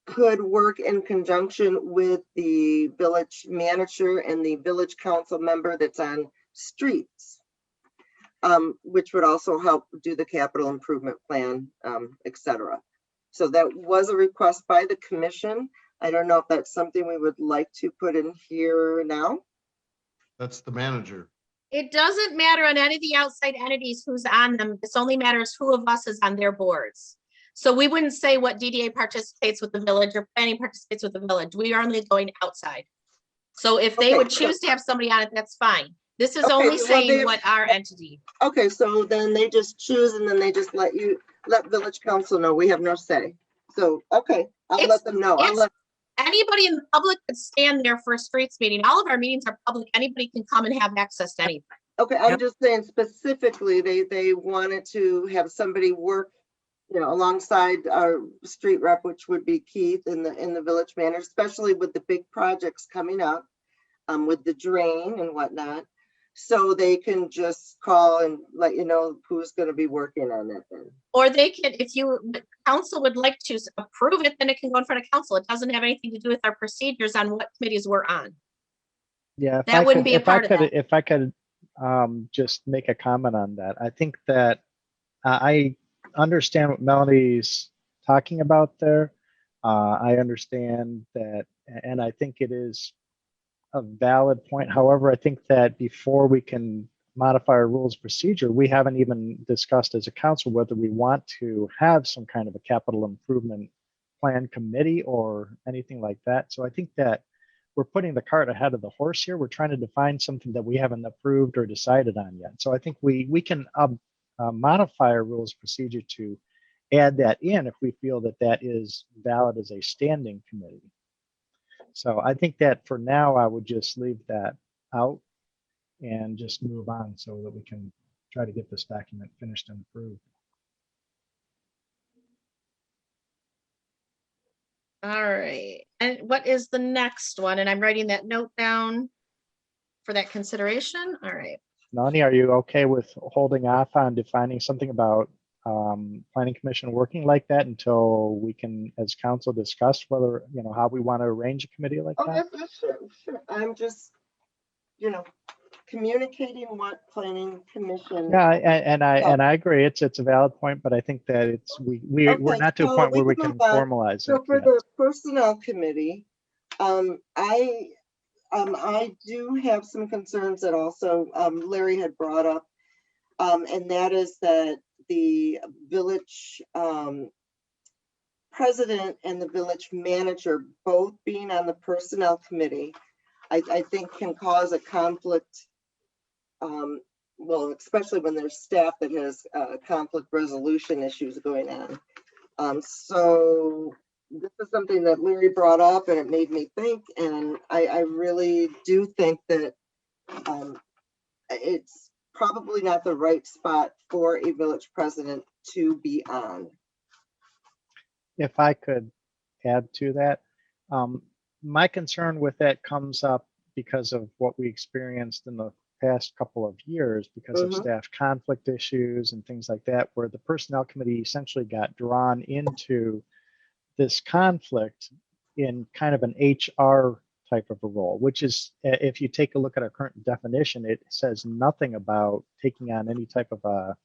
Speaker 6: could work in conjunction with the village manager and the village council member that's on streets, which would also help do the capital improvement plan, et cetera. So that was a request by the commission. I don't know if that's something we would like to put in here now.
Speaker 9: That's the manager.
Speaker 1: it doesn't matter on any of the outside entities who's on them. This only matters who of us is on their boards. So we wouldn't say what DDA participates with the village or planning participates with the village. We are only going outside. So if they
Speaker 6: Okay,
Speaker 1: would
Speaker 6: so-
Speaker 1: choose to have somebody on it, that's fine. This is
Speaker 6: Okay,
Speaker 1: only
Speaker 6: well,
Speaker 1: saying
Speaker 6: they-
Speaker 1: what our entity.
Speaker 6: Okay, so then they just choose and then they just let village council know. We have no say. So, okay, I'll
Speaker 1: It's-
Speaker 6: let them know. I'll
Speaker 1: it's-
Speaker 6: let,
Speaker 1: Anybody in the public could stand there for a streets meeting. All of our meetings are public. Anybody can come and have access to anything.
Speaker 6: okay, I'm
Speaker 3: Yep.
Speaker 6: just saying specifically, they wanted to have somebody work, alongside our street rep, which would be Keith in the village manager, especially with the big projects coming up, with the drain and whatnot. So they can just call and let you know who's gonna be working on that then.
Speaker 1: Or they can, if the council would like to approve it, then it can go in front of council. It doesn't have anything to do with our procedures on what committees we're on.
Speaker 7: Yeah, if
Speaker 1: That
Speaker 7: I
Speaker 1: wouldn't
Speaker 7: could,
Speaker 1: be a
Speaker 7: if I
Speaker 1: part of
Speaker 7: could,
Speaker 1: that.
Speaker 7: if I could, just make a comment on that. I think that I understand what Melody's talking about there. I understand that, and I think it is a valid point. However, I think that before we can modify our rules of procedure, we haven't even discussed as a council whether we want to have some kind of a capital improvement plan committee or anything like that. So I think that we're putting the cart ahead of the horse here. We're trying to define something that we haven't approved or decided on yet. So I think we can modify our rules of procedure to add that in if we feel that that is valid as a standing committee. So I think that for now, I would just leave that out and just move on so that we can try to get this document finished and approved.
Speaker 1: All right. And what is the next one? And I'm writing that note down for that consideration. All right.
Speaker 7: Melanie, are you okay with holding off on defining something about planning commission working like that until we can, as council, discuss whether, how we want to arrange a committee like
Speaker 6: Oh,
Speaker 7: that?
Speaker 6: yes, sure. I'm just, communicating what planning commission.
Speaker 7: Yeah, and I agree. It's a valid point, but I think that we're
Speaker 6: Okay,
Speaker 7: not to a
Speaker 6: so
Speaker 7: point
Speaker 6: we
Speaker 7: where we
Speaker 6: can
Speaker 7: can
Speaker 6: move on.
Speaker 7: formalize
Speaker 6: So
Speaker 7: it
Speaker 6: for
Speaker 7: yet.
Speaker 6: the personnel committee, I do have some concerns that also Larry had brought up, and that is that the village president and the village manager both being on the personnel committee, I think can cause a conflict. Well, especially when there's staff that has conflict resolution issues going on. So this is something that Larry brought up and it made me think, and I really do think that it's probably not the right spot for a village president to be on.
Speaker 7: If I could add to that, my concern with that comes up because of what we experienced in the past couple of years because of staff conflict issues and things like that, where the personnel committee essentially got drawn into this conflict in kind of an HR type of a role, which is, if you take a look at our current definition, it says nothing about taking on any type of a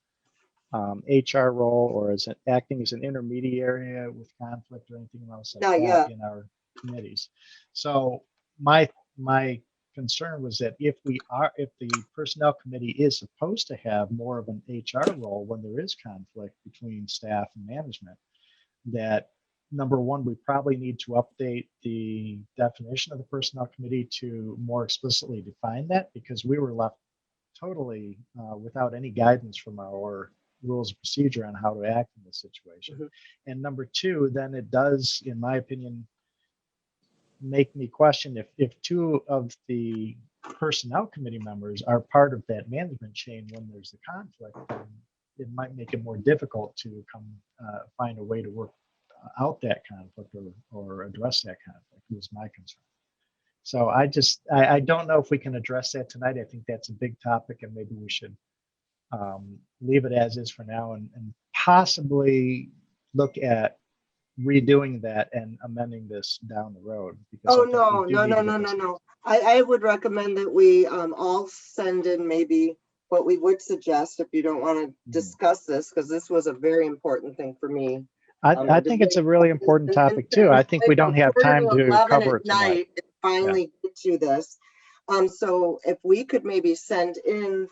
Speaker 7: HR role or as acting as an intermediary with conflict or anything else like that in our committees. So my concern was that if the personnel committee is supposed to have more of an HR role when there is conflict between staff and management, that number one, we probably need to update the definition of the personnel committee to more explicitly define that, because we were left totally without any guidance from our rules of procedure on how to act in this situation. And number two, then it does, in my opinion, make me question if two of the personnel committee members are part of that management chain when there's a conflict, then it might make it more difficult to find a way to work out that conflict or address that conflict was my concern. So I don't know if we can address that tonight. I think that's a big topic and maybe we should leave it as is for now and possibly look at redoing that and amending this down the road.
Speaker 6: Oh, no. I would recommend that we all send in maybe what we would suggest if you don't want to discuss this, because this was a very important thing for me.
Speaker 7: I think it's a really important topic too. I think we don't have time to cover it tonight.
Speaker 6: Finally get to this. So if we could maybe send in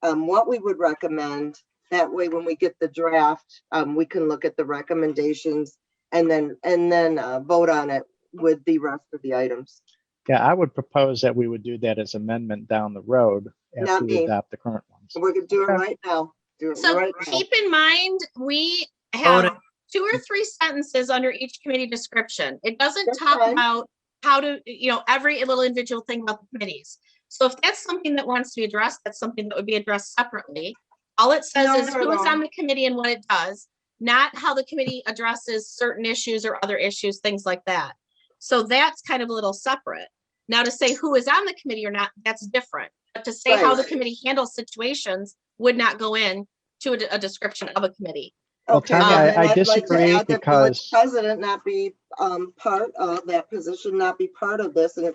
Speaker 6: what we would recommend, that way when we get the draft, we can look at the recommendations and then vote on it with the rest of the items.
Speaker 7: Yeah, I would propose that we would do that as amendment down the road after we adopt the current ones.
Speaker 6: We're gonna do it right now.
Speaker 1: Keep in mind, we have 2 or 3 sentences under each committee description. It doesn't talk about how to, every little individual thing about the committees. So if that's something that wants to be addressed, that's something that would be addressed separately. All it says is who is on the committee and what it does, not how the committee addresses certain issues or other issues, things like that. So that's kind of a little separate. Now to say who is on the committee or not, that's different. But to say how the committee handles situations would not go in to a description of a committee.
Speaker 7: Well, Tanya, I disagree
Speaker 6: like
Speaker 7: because
Speaker 6: the president not be part of that position, not be part of this. And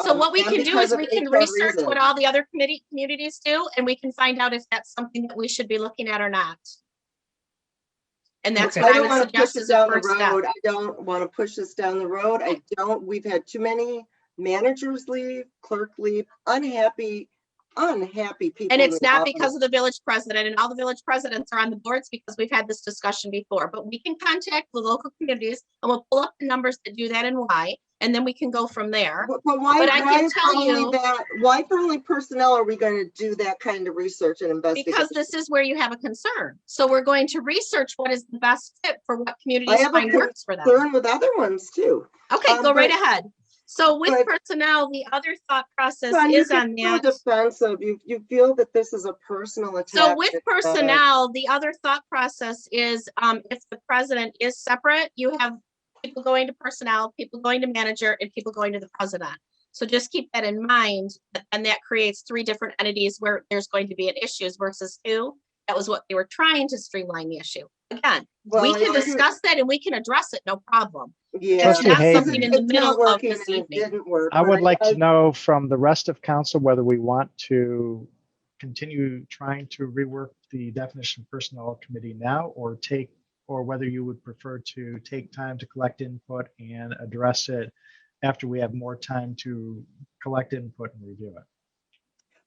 Speaker 1: so what we can do is we can research what all the other communities do, and we can find out if that's something that we should be looking at or not. And that's what I would suggest as a first step.
Speaker 6: I don't want to push this down the road. We've had too many managers leave, clerk leave, unhappy people.
Speaker 1: And it's not because of the village president, and all the village presidents are on the boards because we've had this discussion before, but we can contact the local communities and we'll pull up the numbers that do that and why, and then we can go from there.
Speaker 6: But why for only personnel are we going to do that kind of research and investigation?
Speaker 1: Because this is where you have a concern. So we're going to research what is the best fit for what communities find works for them.
Speaker 6: Concern with other ones too.
Speaker 1: Okay, go right ahead. So with personnel, the other thought process is on that.
Speaker 6: Defensive. You feel that this is a personal attack.
Speaker 1: So with personnel, the other thought process is if the president is separate, you have people going to personnel, people going to manager, and people going to the president. So just keep that in mind, and that creates 3 different entities where there's going to be an issues versus 2. That was what they were trying to streamline the issue. Again,
Speaker 6: Well,
Speaker 1: we
Speaker 6: I
Speaker 1: can
Speaker 6: think-
Speaker 1: discuss that and we can address it, no problem.
Speaker 6: Yeah.
Speaker 1: It's not
Speaker 7: Hayden.
Speaker 1: something in the
Speaker 6: It's
Speaker 1: middle
Speaker 6: not
Speaker 1: of
Speaker 6: working
Speaker 1: this
Speaker 6: and it
Speaker 1: evening.
Speaker 6: didn't work.
Speaker 7: I would
Speaker 6: but
Speaker 7: like to know from the rest of council whether we want to continue trying to rework the definition of personnel committee now, or whether you would prefer to take time to collect input and address it after we have more time to collect input and review it.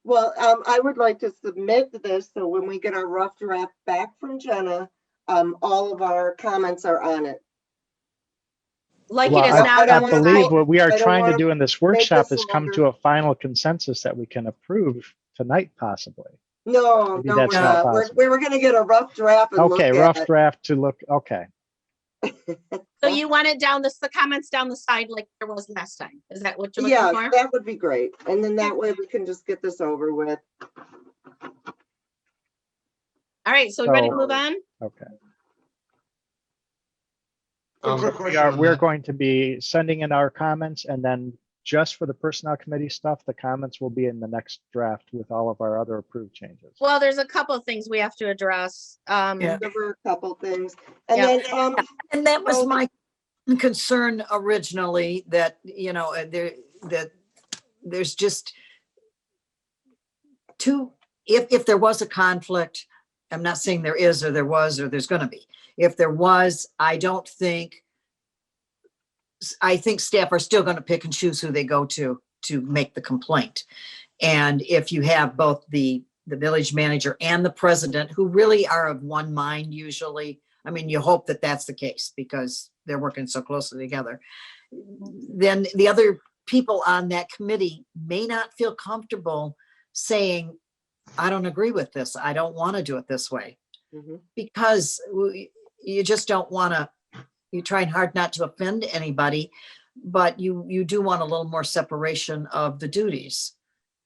Speaker 6: Well, I would like to submit this, so when we get our rough draft back from Jenna, all of our comments are on it.
Speaker 1: Like
Speaker 7: Well,
Speaker 1: it is
Speaker 6: I
Speaker 1: now.
Speaker 6: don't
Speaker 7: I
Speaker 6: wanna
Speaker 7: believe
Speaker 6: make-
Speaker 7: what we are
Speaker 6: I don't
Speaker 7: trying to
Speaker 6: wanna
Speaker 7: do in this
Speaker 6: make
Speaker 7: workshop
Speaker 6: this
Speaker 7: is come
Speaker 6: longer.
Speaker 7: to a final consensus that we can approve tonight, possibly.
Speaker 6: No,
Speaker 7: Maybe
Speaker 6: no,
Speaker 7: that's
Speaker 6: we're
Speaker 7: not
Speaker 6: not.
Speaker 7: possible.
Speaker 6: We were gonna get a rough draft and look
Speaker 7: Okay,
Speaker 6: at
Speaker 7: rough
Speaker 6: it.
Speaker 7: draft to look, okay.
Speaker 1: So you want it down the comments down the side like there was last time? Is that what you're
Speaker 6: Yeah,
Speaker 1: looking for?
Speaker 6: that would be great. And then that way we can just get this over with.
Speaker 1: All right, so we ready to
Speaker 7: So-
Speaker 1: move on?
Speaker 7: Okay.
Speaker 2: Um,
Speaker 9: Quick question on
Speaker 7: We're
Speaker 9: that.
Speaker 7: going to be sending in our comments, and then just for the personnel committee stuff, the comments will be in the next draft with all of our other approved changes.
Speaker 1: Well, there's a couple of things we have to address.
Speaker 3: Yeah.
Speaker 6: There were a couple things. And
Speaker 1: Yeah.
Speaker 6: then,
Speaker 3: And that was
Speaker 6: Oh.
Speaker 3: my concern originally, that, that there's just if there was a conflict, I'm not saying there is, or there was, or there's gonna be. If there was, I think staff are still gonna pick and choose who they go to make the complaint. And if you have both the village manager and the president, who really are of one mind usually, I mean, you hope that that's the case because they're working so closely together, then the other people on that committee may not feel comfortable saying, I don't agree with this. I don't want to do it this way.
Speaker 6: Mhm.
Speaker 3: Because you just don't want to, you're trying hard not to offend anybody, but you do want a little more separation of the duties.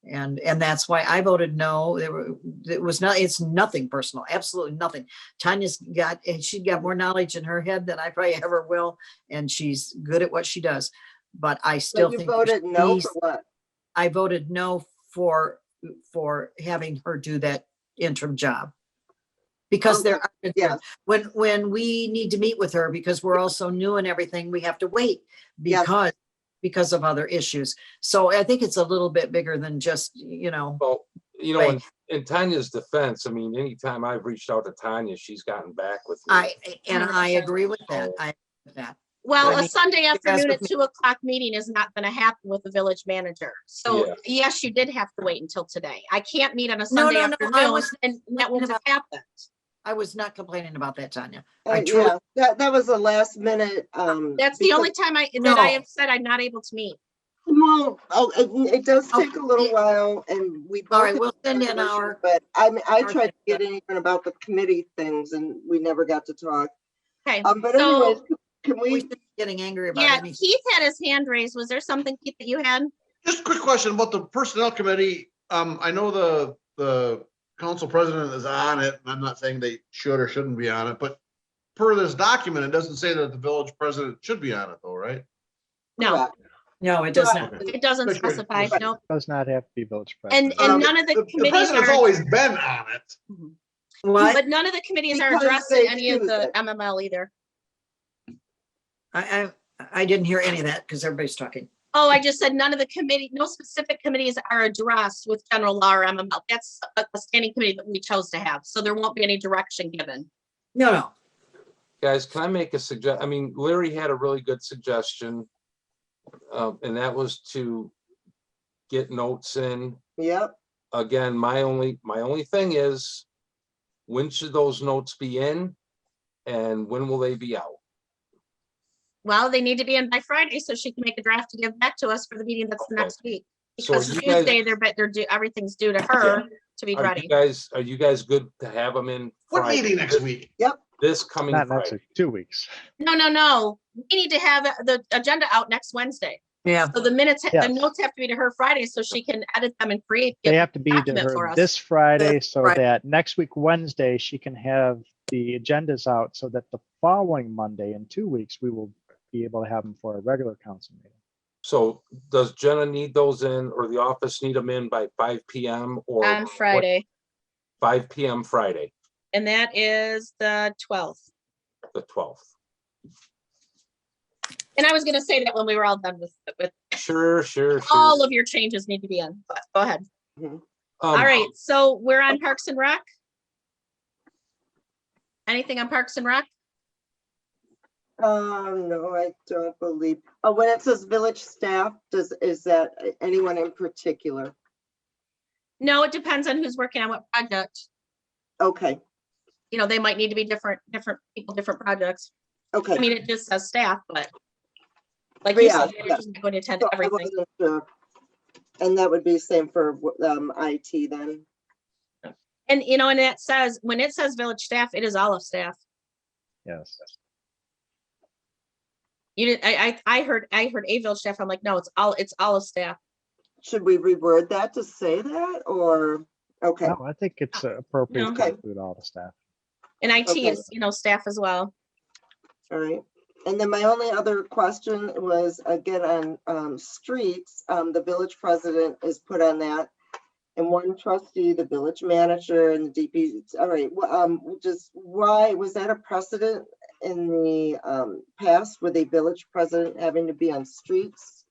Speaker 3: And that's why I voted no. It's nothing personal, absolutely nothing. Tanya's she's got more knowledge in her head than I probably ever will, and she's good at what she does. But I still
Speaker 6: but you
Speaker 3: think
Speaker 6: voted no
Speaker 3: she's-
Speaker 6: for what?
Speaker 3: I voted no for having her do that interim job. Because there are,
Speaker 6: Yeah.
Speaker 3: when we need to meet with her, because we're all so new and everything, we have to wait
Speaker 6: Yes.
Speaker 3: because of other issues. So I think it's a little bit bigger than just,
Speaker 2: Well, you know,
Speaker 3: Right.
Speaker 2: in Tanya's defense, I mean, anytime I've reached out to Tanya, she's gotten back with me.
Speaker 3: I agree with that. I agree with that.
Speaker 1: Well,
Speaker 3: I
Speaker 1: a
Speaker 3: mean,
Speaker 1: Sunday afternoon at
Speaker 3: with me.
Speaker 1: 2 o'clock meeting is not going to happen with the village manager. So
Speaker 2: Yeah.
Speaker 1: yes, you did have to wait until today. I can't meet on a
Speaker 3: No,
Speaker 1: Sunday
Speaker 3: no, no, I
Speaker 1: afternoon
Speaker 3: was
Speaker 1: and that wouldn't have happened.
Speaker 3: I was not complaining about that, Tanya.
Speaker 6: Yeah, that was a last minute.
Speaker 1: That's the only time that I
Speaker 3: No.
Speaker 1: have said I'm not able to meet.
Speaker 6: Well, it does take a little
Speaker 3: Okay.
Speaker 6: while and we.
Speaker 3: All right,
Speaker 6: both
Speaker 3: we'll send in
Speaker 6: have
Speaker 3: our.
Speaker 6: issues, But I
Speaker 3: our
Speaker 6: tried to get
Speaker 3: thing.
Speaker 6: in even about the committee things and we never got to talk.
Speaker 1: Okay.
Speaker 6: But
Speaker 1: So-
Speaker 6: anyways, can
Speaker 3: We
Speaker 6: we,
Speaker 3: shouldn't be getting angry about
Speaker 1: Yeah,
Speaker 3: anything.
Speaker 1: Keith had his hand raised. Was there something, Keith, that you had?
Speaker 9: Just a quick question about the personnel committee. I know the council president is on it, and I'm not saying they should or shouldn't be on it, but per this document, it doesn't say that the village president should be on it though, right?
Speaker 1: No,
Speaker 6: correct.
Speaker 3: No, it does not.
Speaker 9: Okay.
Speaker 1: it doesn't
Speaker 9: Just curious.
Speaker 1: specify. No.
Speaker 7: Does not have to be village
Speaker 1: And,
Speaker 7: president.
Speaker 1: and none of the
Speaker 9: The
Speaker 1: committees
Speaker 9: president's
Speaker 1: are,
Speaker 9: always been on it.
Speaker 3: What?
Speaker 1: but none of the committees are
Speaker 6: Because
Speaker 1: addressing
Speaker 6: they
Speaker 1: any of
Speaker 6: choose
Speaker 1: the
Speaker 6: it.
Speaker 1: MML either.
Speaker 3: I didn't hear any of that because everybody's talking.
Speaker 1: Oh, I just said none of the committee, no specific committees are addressed with general law or MML. That's a standing committee that we chose to have. So there won't be any direction given.
Speaker 3: No.
Speaker 2: Guys, can I make a I mean, Larry had a really good suggestion. And that was to get notes in.
Speaker 6: Yep,
Speaker 2: Again, my only thing is, when should those notes be in? And when will they be out?
Speaker 1: Well, they need to be in by Friday so she can make a draft to give back to us for the meeting that's
Speaker 2: Okay.
Speaker 1: next week.
Speaker 2: So
Speaker 1: Because
Speaker 2: you guys-
Speaker 1: Tuesday, they're due, everything's due to her to be ready.
Speaker 2: Are you guys good to have them in?
Speaker 9: What
Speaker 2: Friday?
Speaker 9: meeting next week?
Speaker 2: This coming
Speaker 7: Not next
Speaker 2: Friday.
Speaker 7: week, 2 weeks.
Speaker 1: No. We need to have the agenda out next Wednesday.
Speaker 3: Yeah.
Speaker 1: So the minutes, the
Speaker 7: Yes.
Speaker 1: notes have to be to her Friday so she can edit them and create.
Speaker 7: They have to be to
Speaker 1: document for
Speaker 7: her
Speaker 1: us.
Speaker 7: this Friday so
Speaker 3: Right.
Speaker 7: that next week, Wednesday, she can have the agendas out so that the following Monday in 2 weeks, we will be able to have them for a regular council meeting.
Speaker 2: So does Jenna need those in, or the office need them in by 5 PM or?
Speaker 1: On Friday,
Speaker 2: 5 PM Friday,
Speaker 1: and that is the 12th.
Speaker 2: the 12th.
Speaker 1: And I was gonna say that when we were all done with
Speaker 2: Sure.
Speaker 1: all of your changes need to be in, but go ahead. All right, so we're on Parks and Rec. Anything on Parks and Rec?
Speaker 6: No, I don't believe. Oh, when it says village staff, is that anyone in particular?
Speaker 1: No, it depends on who's working on what project.
Speaker 6: Okay,
Speaker 1: You know, they might need to be different people, different projects.
Speaker 6: okay.
Speaker 1: I mean, it just says staff, but like
Speaker 6: But
Speaker 1: you
Speaker 6: yeah,
Speaker 1: said, you're
Speaker 6: yeah.
Speaker 1: just going to attend
Speaker 6: So I
Speaker 1: everything.
Speaker 6: wasn't sure. And that would be same for IT then?
Speaker 1: And, you know, and it says, when it says village staff, it is all of staff.
Speaker 7: Yes.
Speaker 1: You did, I heard a village staff. I'm like, no, it's all of staff.
Speaker 6: Should we reword that to say that or, okay,
Speaker 7: No, I think it's appropriate to
Speaker 6: Okay.
Speaker 7: include all the staff.
Speaker 1: And IT
Speaker 6: Okay.
Speaker 1: is, you know, staff as well.
Speaker 6: all right. And then my only other question was again on streets, the village president is put on that. And one trustee, the village manager and the DP, all right, just why, was that a precedent in the past with a village president having to be on streets?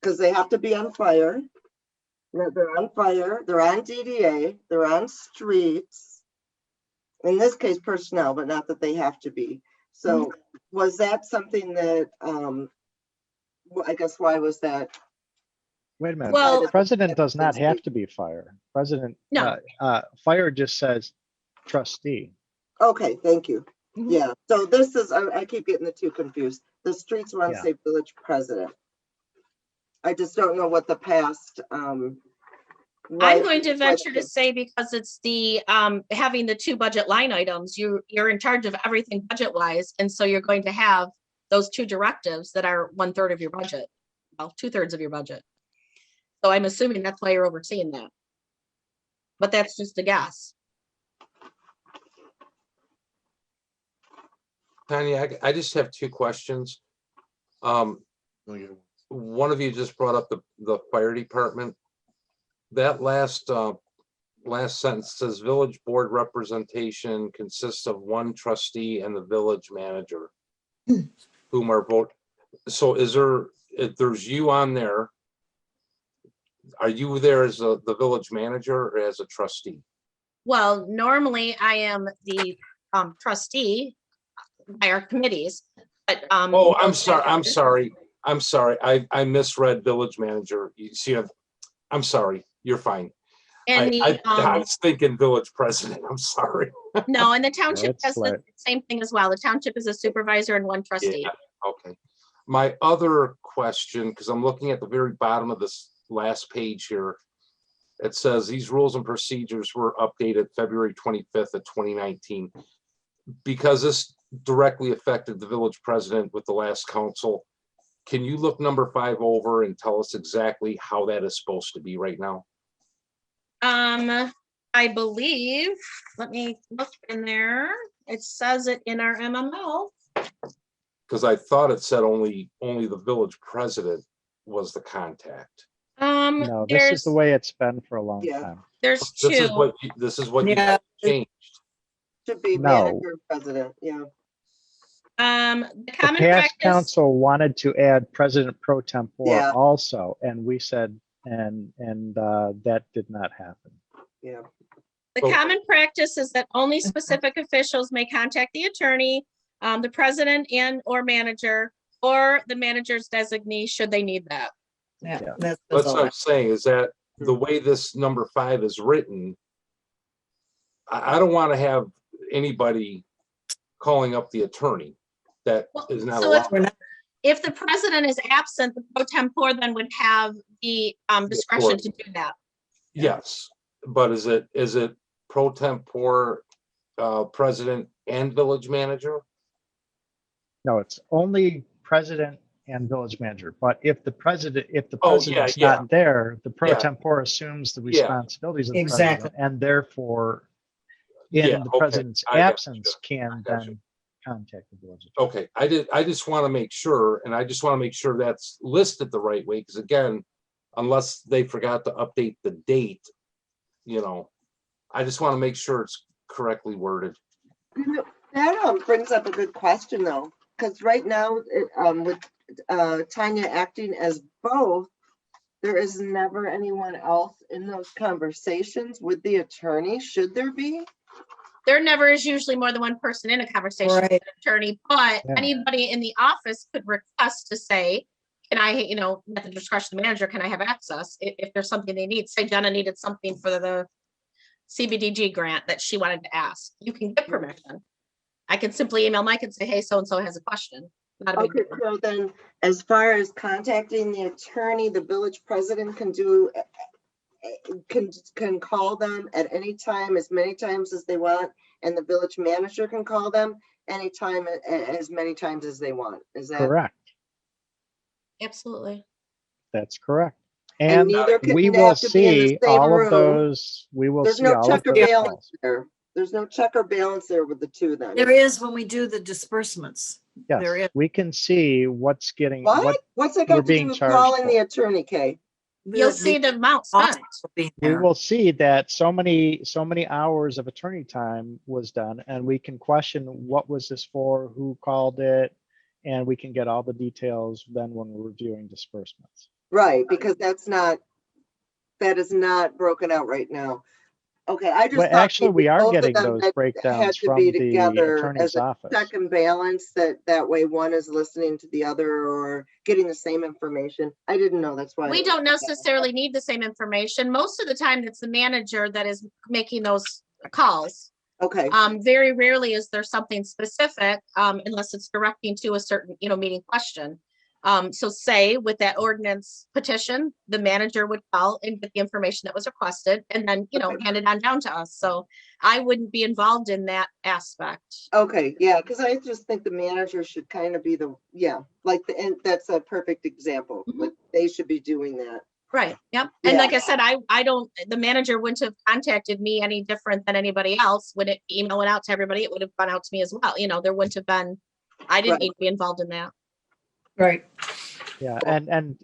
Speaker 6: Because they have to be on fire. They're on fire, they're on DDA, they're on streets. In this case, personnel, but not that they have to be. So was that something that, I guess, why was that?
Speaker 7: Wait a minute.
Speaker 1: Well-
Speaker 7: The president does not have to be fire. President,
Speaker 1: No.
Speaker 7: fire just says trustee.
Speaker 6: Okay, thank you.
Speaker 1: Mhm.
Speaker 6: Yeah, so this is, I keep getting the two confused. The streets want to
Speaker 7: Yeah.
Speaker 6: say village president. I just don't know what the past.
Speaker 1: I'm going to venture to say because it's the having the two budget line items, you're in charge of everything budget wise. And so you're going to have those two directives that are 1/3 of your budget. Well, 2/3 of your budget. So I'm assuming that's why you're overseeing that. But that's just a guess.
Speaker 2: Tanya, I just have two questions. One of you just brought up the fire department. That last sentence says village board representation consists of one trustee and the village manager. Whom are vote. So if there's you on there, are you there as the village manager or as a trustee?
Speaker 1: Well, normally I am the trustee by our committees, but
Speaker 2: Oh, I'm sorry. I misread village manager. You see, I'm sorry. You're fine.
Speaker 1: and
Speaker 2: I
Speaker 1: the
Speaker 2: was thinking village president. I'm sorry.
Speaker 1: no, and the township
Speaker 7: it's
Speaker 1: does the
Speaker 7: like-
Speaker 1: same thing as well. The township is a supervisor and one trustee.
Speaker 2: Yeah, okay. My other question, because I'm looking at the very bottom of this last page here. It says these rules and procedures were updated February 25th of 2019. Because this directly affected the village president with the last council, can you look number 5 over and tell us exactly how that is supposed to be right now?
Speaker 1: I believe, let me look in there. It says it in our MMO.
Speaker 2: Because I thought it said only the village president was the contact.
Speaker 7: No, this is the way it's been for a long
Speaker 6: Yeah.
Speaker 7: time.
Speaker 1: There's
Speaker 2: This is what you
Speaker 3: Yeah.
Speaker 2: guys changed.
Speaker 6: Should be
Speaker 7: No.
Speaker 6: manager, president, yeah.
Speaker 1: the
Speaker 7: The
Speaker 1: common
Speaker 7: past
Speaker 1: practice.
Speaker 7: council wanted to add president pro tempore
Speaker 6: Yeah.
Speaker 7: also, and we said, and that did not happen.
Speaker 6: Yeah,
Speaker 1: The
Speaker 2: Okay.
Speaker 1: common practice is that only specific officials may contact the attorney, the president and or manager, or the manager's designee should they need that.
Speaker 3: Yeah,
Speaker 7: Yeah.
Speaker 3: that's
Speaker 2: That's
Speaker 3: all
Speaker 2: what I'm
Speaker 3: that.
Speaker 2: saying, is that the way this number 5 is written, I don't want to have anybody calling up the attorney. That
Speaker 1: Well,
Speaker 2: is not
Speaker 1: so if-
Speaker 2: allowed.
Speaker 3: We're not,
Speaker 1: If the president is absent, the pro tempore then would have the discretion to do that.
Speaker 2: Yes, but is it pro tempore president and village manager?
Speaker 7: No, it's only president and village manager, but if the president's
Speaker 2: yeah.
Speaker 7: not there, the pro
Speaker 2: Yeah.
Speaker 7: tempore assumes the
Speaker 2: Yeah.
Speaker 7: responsibilities of the
Speaker 3: Exactly.
Speaker 7: president, and therefore,
Speaker 2: Yeah,
Speaker 7: in the
Speaker 2: okay.
Speaker 7: president's
Speaker 2: I gotcha.
Speaker 7: absence, can
Speaker 2: gotcha.
Speaker 7: then contact the village.
Speaker 2: Okay, I just want to make sure, and I just want to make sure that's listed the right way, because again, unless they forgot to update the date, I just want to make sure it's correctly worded.
Speaker 6: That brings up a good question though, because right now, with Tanya acting as both, there is never anyone else in those conversations with the attorney. Should there be?
Speaker 1: There never is usually more than one person in a conversation with
Speaker 3: Right.
Speaker 1: an attorney, but
Speaker 7: Yeah.
Speaker 1: anybody in the office could request to say, can I, at the discretion of the manager, can I have access if there's something they need? Say Jenna needed something for the CBDG grant that she wanted to ask. You can get permission. I can simply email Mike and say, hey, so-and-so has a question. Not a big
Speaker 6: Okay,
Speaker 1: deal.
Speaker 6: so then as far as contacting the attorney, the village president can do, can call them at any time, as many times as they want, and the village manager can call them anytime, as many times as they want. Is that?
Speaker 7: Correct.
Speaker 1: Absolutely.
Speaker 7: That's correct.
Speaker 6: And
Speaker 7: And
Speaker 6: neither can
Speaker 7: we will
Speaker 6: have to be in the
Speaker 7: see
Speaker 6: same
Speaker 7: all of
Speaker 6: room.
Speaker 7: those, we will
Speaker 6: There's
Speaker 7: see
Speaker 6: no
Speaker 7: all of
Speaker 6: check or
Speaker 7: those
Speaker 6: balance
Speaker 7: calls.
Speaker 6: there. There's no check or balance there with the two then.
Speaker 3: There is when we do the disbursements. There
Speaker 7: Yes,
Speaker 3: is.
Speaker 7: we can see what's getting,
Speaker 6: What? What's that
Speaker 7: we're
Speaker 6: got to do
Speaker 7: being
Speaker 6: with
Speaker 7: charged
Speaker 6: calling
Speaker 7: for.
Speaker 6: the attorney, Kay?
Speaker 1: You'll see the amount spent.
Speaker 3: audit will be
Speaker 7: We
Speaker 3: there.
Speaker 7: will see that so many hours of attorney time was done, and we can question what was this for, who called it, and we can get all the details then when we're reviewing disbursements.
Speaker 6: Right, because that is not broken out right now. Okay, I just
Speaker 7: Well,
Speaker 6: thought
Speaker 7: actually,
Speaker 6: maybe
Speaker 7: we are
Speaker 6: both of
Speaker 7: getting
Speaker 6: them
Speaker 7: those
Speaker 6: had
Speaker 7: breakdowns
Speaker 6: to
Speaker 7: from
Speaker 6: be
Speaker 7: the
Speaker 6: together
Speaker 7: attorney's
Speaker 6: as a
Speaker 7: office.
Speaker 6: check and balance, that way one is listening to the other or getting the same information. I didn't know, that's why.
Speaker 1: We don't necessarily need the same information. Most of the time, it's the manager that is making those calls.
Speaker 6: Okay,
Speaker 1: Very rarely is there something specific, unless it's directing to a certain, meeting question. So say with that ordinance petition, the manager would call and get the information that was requested and then, hand it on down to us. So I wouldn't be involved in that aspect.
Speaker 6: okay, yeah, because I just think the manager should kind of be and that's a perfect example.
Speaker 1: Mhm.
Speaker 6: Like they should be doing that.
Speaker 1: Right. Yep. And
Speaker 6: Yeah.
Speaker 1: like I said, the manager wouldn't have contacted me any different than anybody else. When it email went out to everybody, it would have gone out to me as well. There wouldn't have been, I didn't
Speaker 6: Right.
Speaker 1: need to be involved in that.
Speaker 3: Right.
Speaker 7: Yeah, and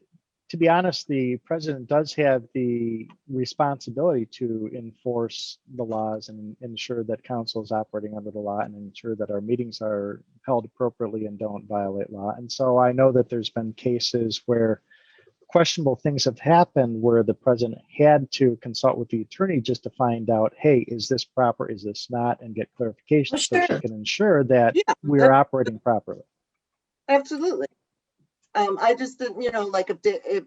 Speaker 7: to be honest, the president does have the responsibility to enforce the laws and ensure that council is operating under the law and ensure that our meetings are held appropriately and don't violate law. And so I know that there's been cases where questionable things have happened where the president had to consult with the attorney just to find out, hey, is this proper, is this not, and get clarification so she
Speaker 3: Sure.
Speaker 7: can ensure that
Speaker 6: Yeah,
Speaker 7: we are operating properly.
Speaker 6: Absolutely. I just didn't, like if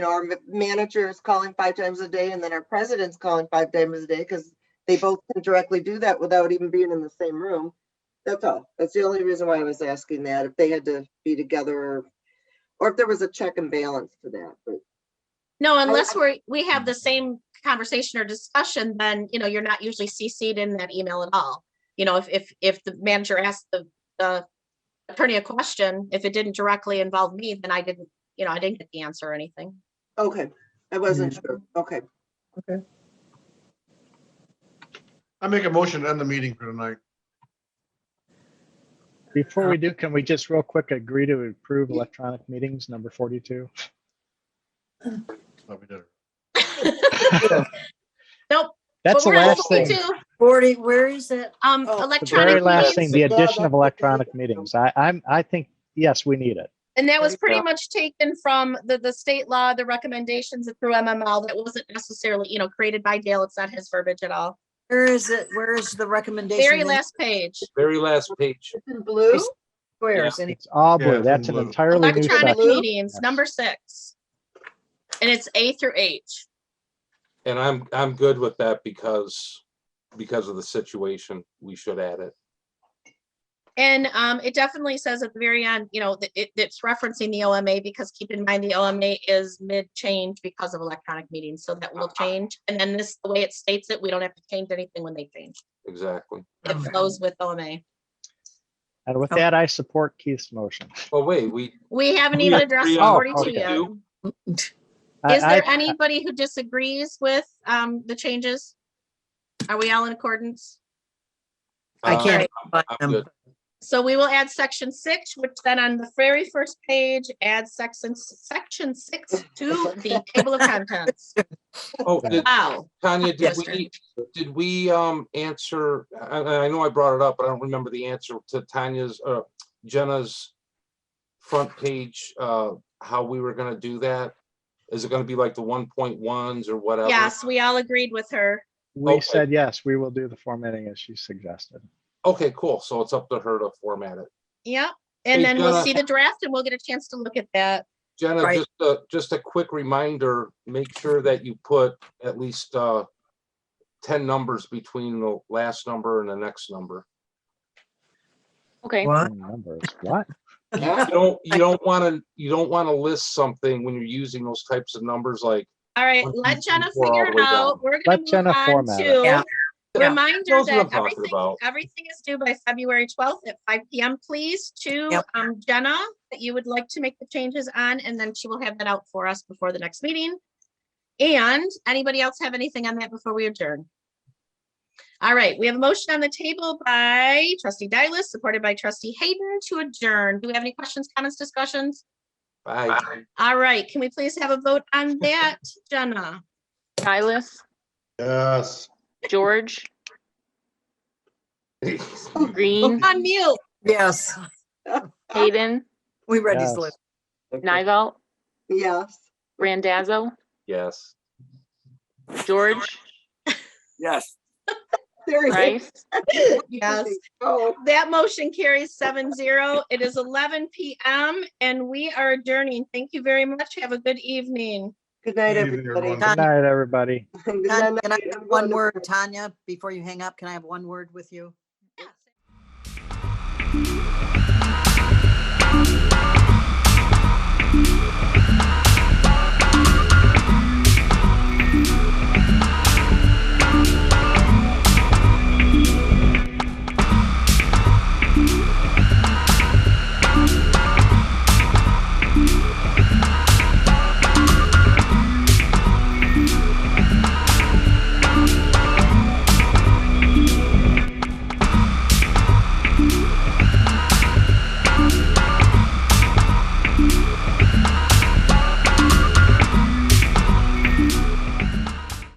Speaker 6: our manager is calling 5 times a day and then our president's calling 5 times a day, because they both can directly do that without even being in the same room. That's all. That's the only reason why I was asking that, if they had to be together or if there was a check and balance to that. But
Speaker 1: No, unless we have the same conversation or discussion, then, you're not usually CC'd in that email at all. If the manager asked the attorney a question, if it didn't directly involve me, then I didn't get the answer or anything.
Speaker 6: okay, I wasn't sure. Okay.
Speaker 9: I make a motion to end the meeting for tonight.
Speaker 7: Before we do, can we just real quick agree to approve electronic meetings number 42?
Speaker 9: Thought we did it.
Speaker 1: Nope.
Speaker 7: That's the
Speaker 1: But we're on
Speaker 7: last thing.
Speaker 1: 42.
Speaker 3: 40, where is it?
Speaker 6: Oh,
Speaker 7: The
Speaker 1: Electronic
Speaker 7: very last
Speaker 1: meetings.
Speaker 7: thing, the
Speaker 6: Yeah,
Speaker 7: addition
Speaker 6: that's
Speaker 7: of
Speaker 6: the
Speaker 7: electronic
Speaker 6: thing.
Speaker 7: meetings. I think, yes, we need it.
Speaker 1: And that was
Speaker 3: There you
Speaker 1: pretty
Speaker 3: go.
Speaker 1: much taken from the state law, the recommendations through MML. That wasn't necessarily, created by Dale. It's not his verbiage at all.
Speaker 3: Where is it? Where is the recommendation?
Speaker 1: Very
Speaker 3: in
Speaker 1: last page.
Speaker 2: Very last page.
Speaker 6: It's in blue?
Speaker 3: Squares. Any-
Speaker 7: It's all
Speaker 9: Yeah,
Speaker 7: blue.
Speaker 9: it's
Speaker 7: That's
Speaker 9: in
Speaker 7: an
Speaker 9: blue.
Speaker 7: entirely new
Speaker 1: Electronic
Speaker 7: section.
Speaker 1: meetings,
Speaker 7: Yes.
Speaker 1: number 6. And it's A through H.
Speaker 2: And I'm good with that because of the situation, we should add it.
Speaker 1: And it definitely says at the very end, that it's referencing the OMA, because keep in mind, the OMA is mid-change because of electronic meetings. So that will change. And then the way it states it, we don't have to change anything when they change.
Speaker 2: Exactly.
Speaker 1: It flows with OMA.
Speaker 7: And with that, I support Keith's motion.
Speaker 2: Oh, wait,
Speaker 1: We haven't
Speaker 2: We
Speaker 1: even
Speaker 2: agree
Speaker 1: addressed
Speaker 2: on
Speaker 1: 42 yet.
Speaker 2: 42?
Speaker 1: Is there
Speaker 7: I-
Speaker 1: anybody who disagrees with the changes? Are we all in accordance?
Speaker 3: I can't
Speaker 2: I'm
Speaker 3: find them.
Speaker 2: good.
Speaker 1: So we will add section 6, which then on the very first page adds section 6 to the table of contents.
Speaker 2: Oh,
Speaker 1: Wow.
Speaker 2: Tanya,
Speaker 3: Yes.
Speaker 2: did we answer, I know I brought it up, but I don't remember the answer to Tanya's, Jenna's front page, how we were gonna do that? Is it gonna be like the 1.1s or whatever?
Speaker 1: Yes, we all agreed with her.
Speaker 7: We
Speaker 2: Okay.
Speaker 7: said, yes, we will do the formatting as she suggested.
Speaker 2: Okay, cool. So it's up to her to format it.
Speaker 1: Yep. And
Speaker 2: Hey,
Speaker 1: then we'll
Speaker 2: Jenna.
Speaker 1: see the draft and we'll get a chance to look at that.
Speaker 2: Jenna,
Speaker 3: Right.
Speaker 2: just a quick reminder, make sure that you put at least 10 numbers between the last number and the next number.
Speaker 4: Okay.
Speaker 3: What?
Speaker 7: Numbers, what?
Speaker 2: You don't want to list something when you're using those types of numbers like
Speaker 1: All right,
Speaker 2: 1, 2,
Speaker 1: let
Speaker 2: 3,
Speaker 1: Jenna
Speaker 2: 4, all
Speaker 1: figure
Speaker 2: the
Speaker 1: it
Speaker 2: way
Speaker 1: out.
Speaker 2: down.
Speaker 1: We're
Speaker 7: Let
Speaker 1: gonna move
Speaker 7: Jenna
Speaker 1: on
Speaker 7: format it.
Speaker 1: to
Speaker 3: Yeah.
Speaker 1: reminder
Speaker 2: Knows what I'm
Speaker 1: that
Speaker 2: talking about.
Speaker 1: everything is due by February 12th at 5 p.m. Please to
Speaker 3: Yep.
Speaker 1: Jenna that you would like to make the changes on, and then she will have that out for us before the next meeting. And anybody else have anything on that before we adjourn? All right, we have a motion on the table by trustee Dylas, supported by trustee Hayden to adjourn. Do we have any questions, comments, discussions?
Speaker 2: Bye.
Speaker 1: All right, can we please have a vote on that, Jenna?
Speaker 4: Silas,
Speaker 9: Yes.
Speaker 4: George, Green,
Speaker 1: On mute.
Speaker 3: Yes,
Speaker 4: Hayden,
Speaker 3: we ready
Speaker 7: Yes.
Speaker 3: to live.
Speaker 4: Nivelt,
Speaker 6: Yes.
Speaker 4: Randazzo,
Speaker 2: Yes.
Speaker 4: George,
Speaker 5: Yes.
Speaker 6: There you
Speaker 4: Rice.
Speaker 1: Yes,
Speaker 6: go.
Speaker 1: that motion carries 7-0. It is 11 p.m. and we are adjourning. Thank you very much. Have a good evening.
Speaker 6: Good night,
Speaker 9: Good evening,
Speaker 6: everybody.
Speaker 9: everyone.
Speaker 7: Good night, everybody.
Speaker 6: Good
Speaker 3: Can
Speaker 6: night,
Speaker 3: can I have
Speaker 6: everyone.
Speaker 3: one word, Tanya, before you hang up? Can I have one word with you?
Speaker 1: Yes.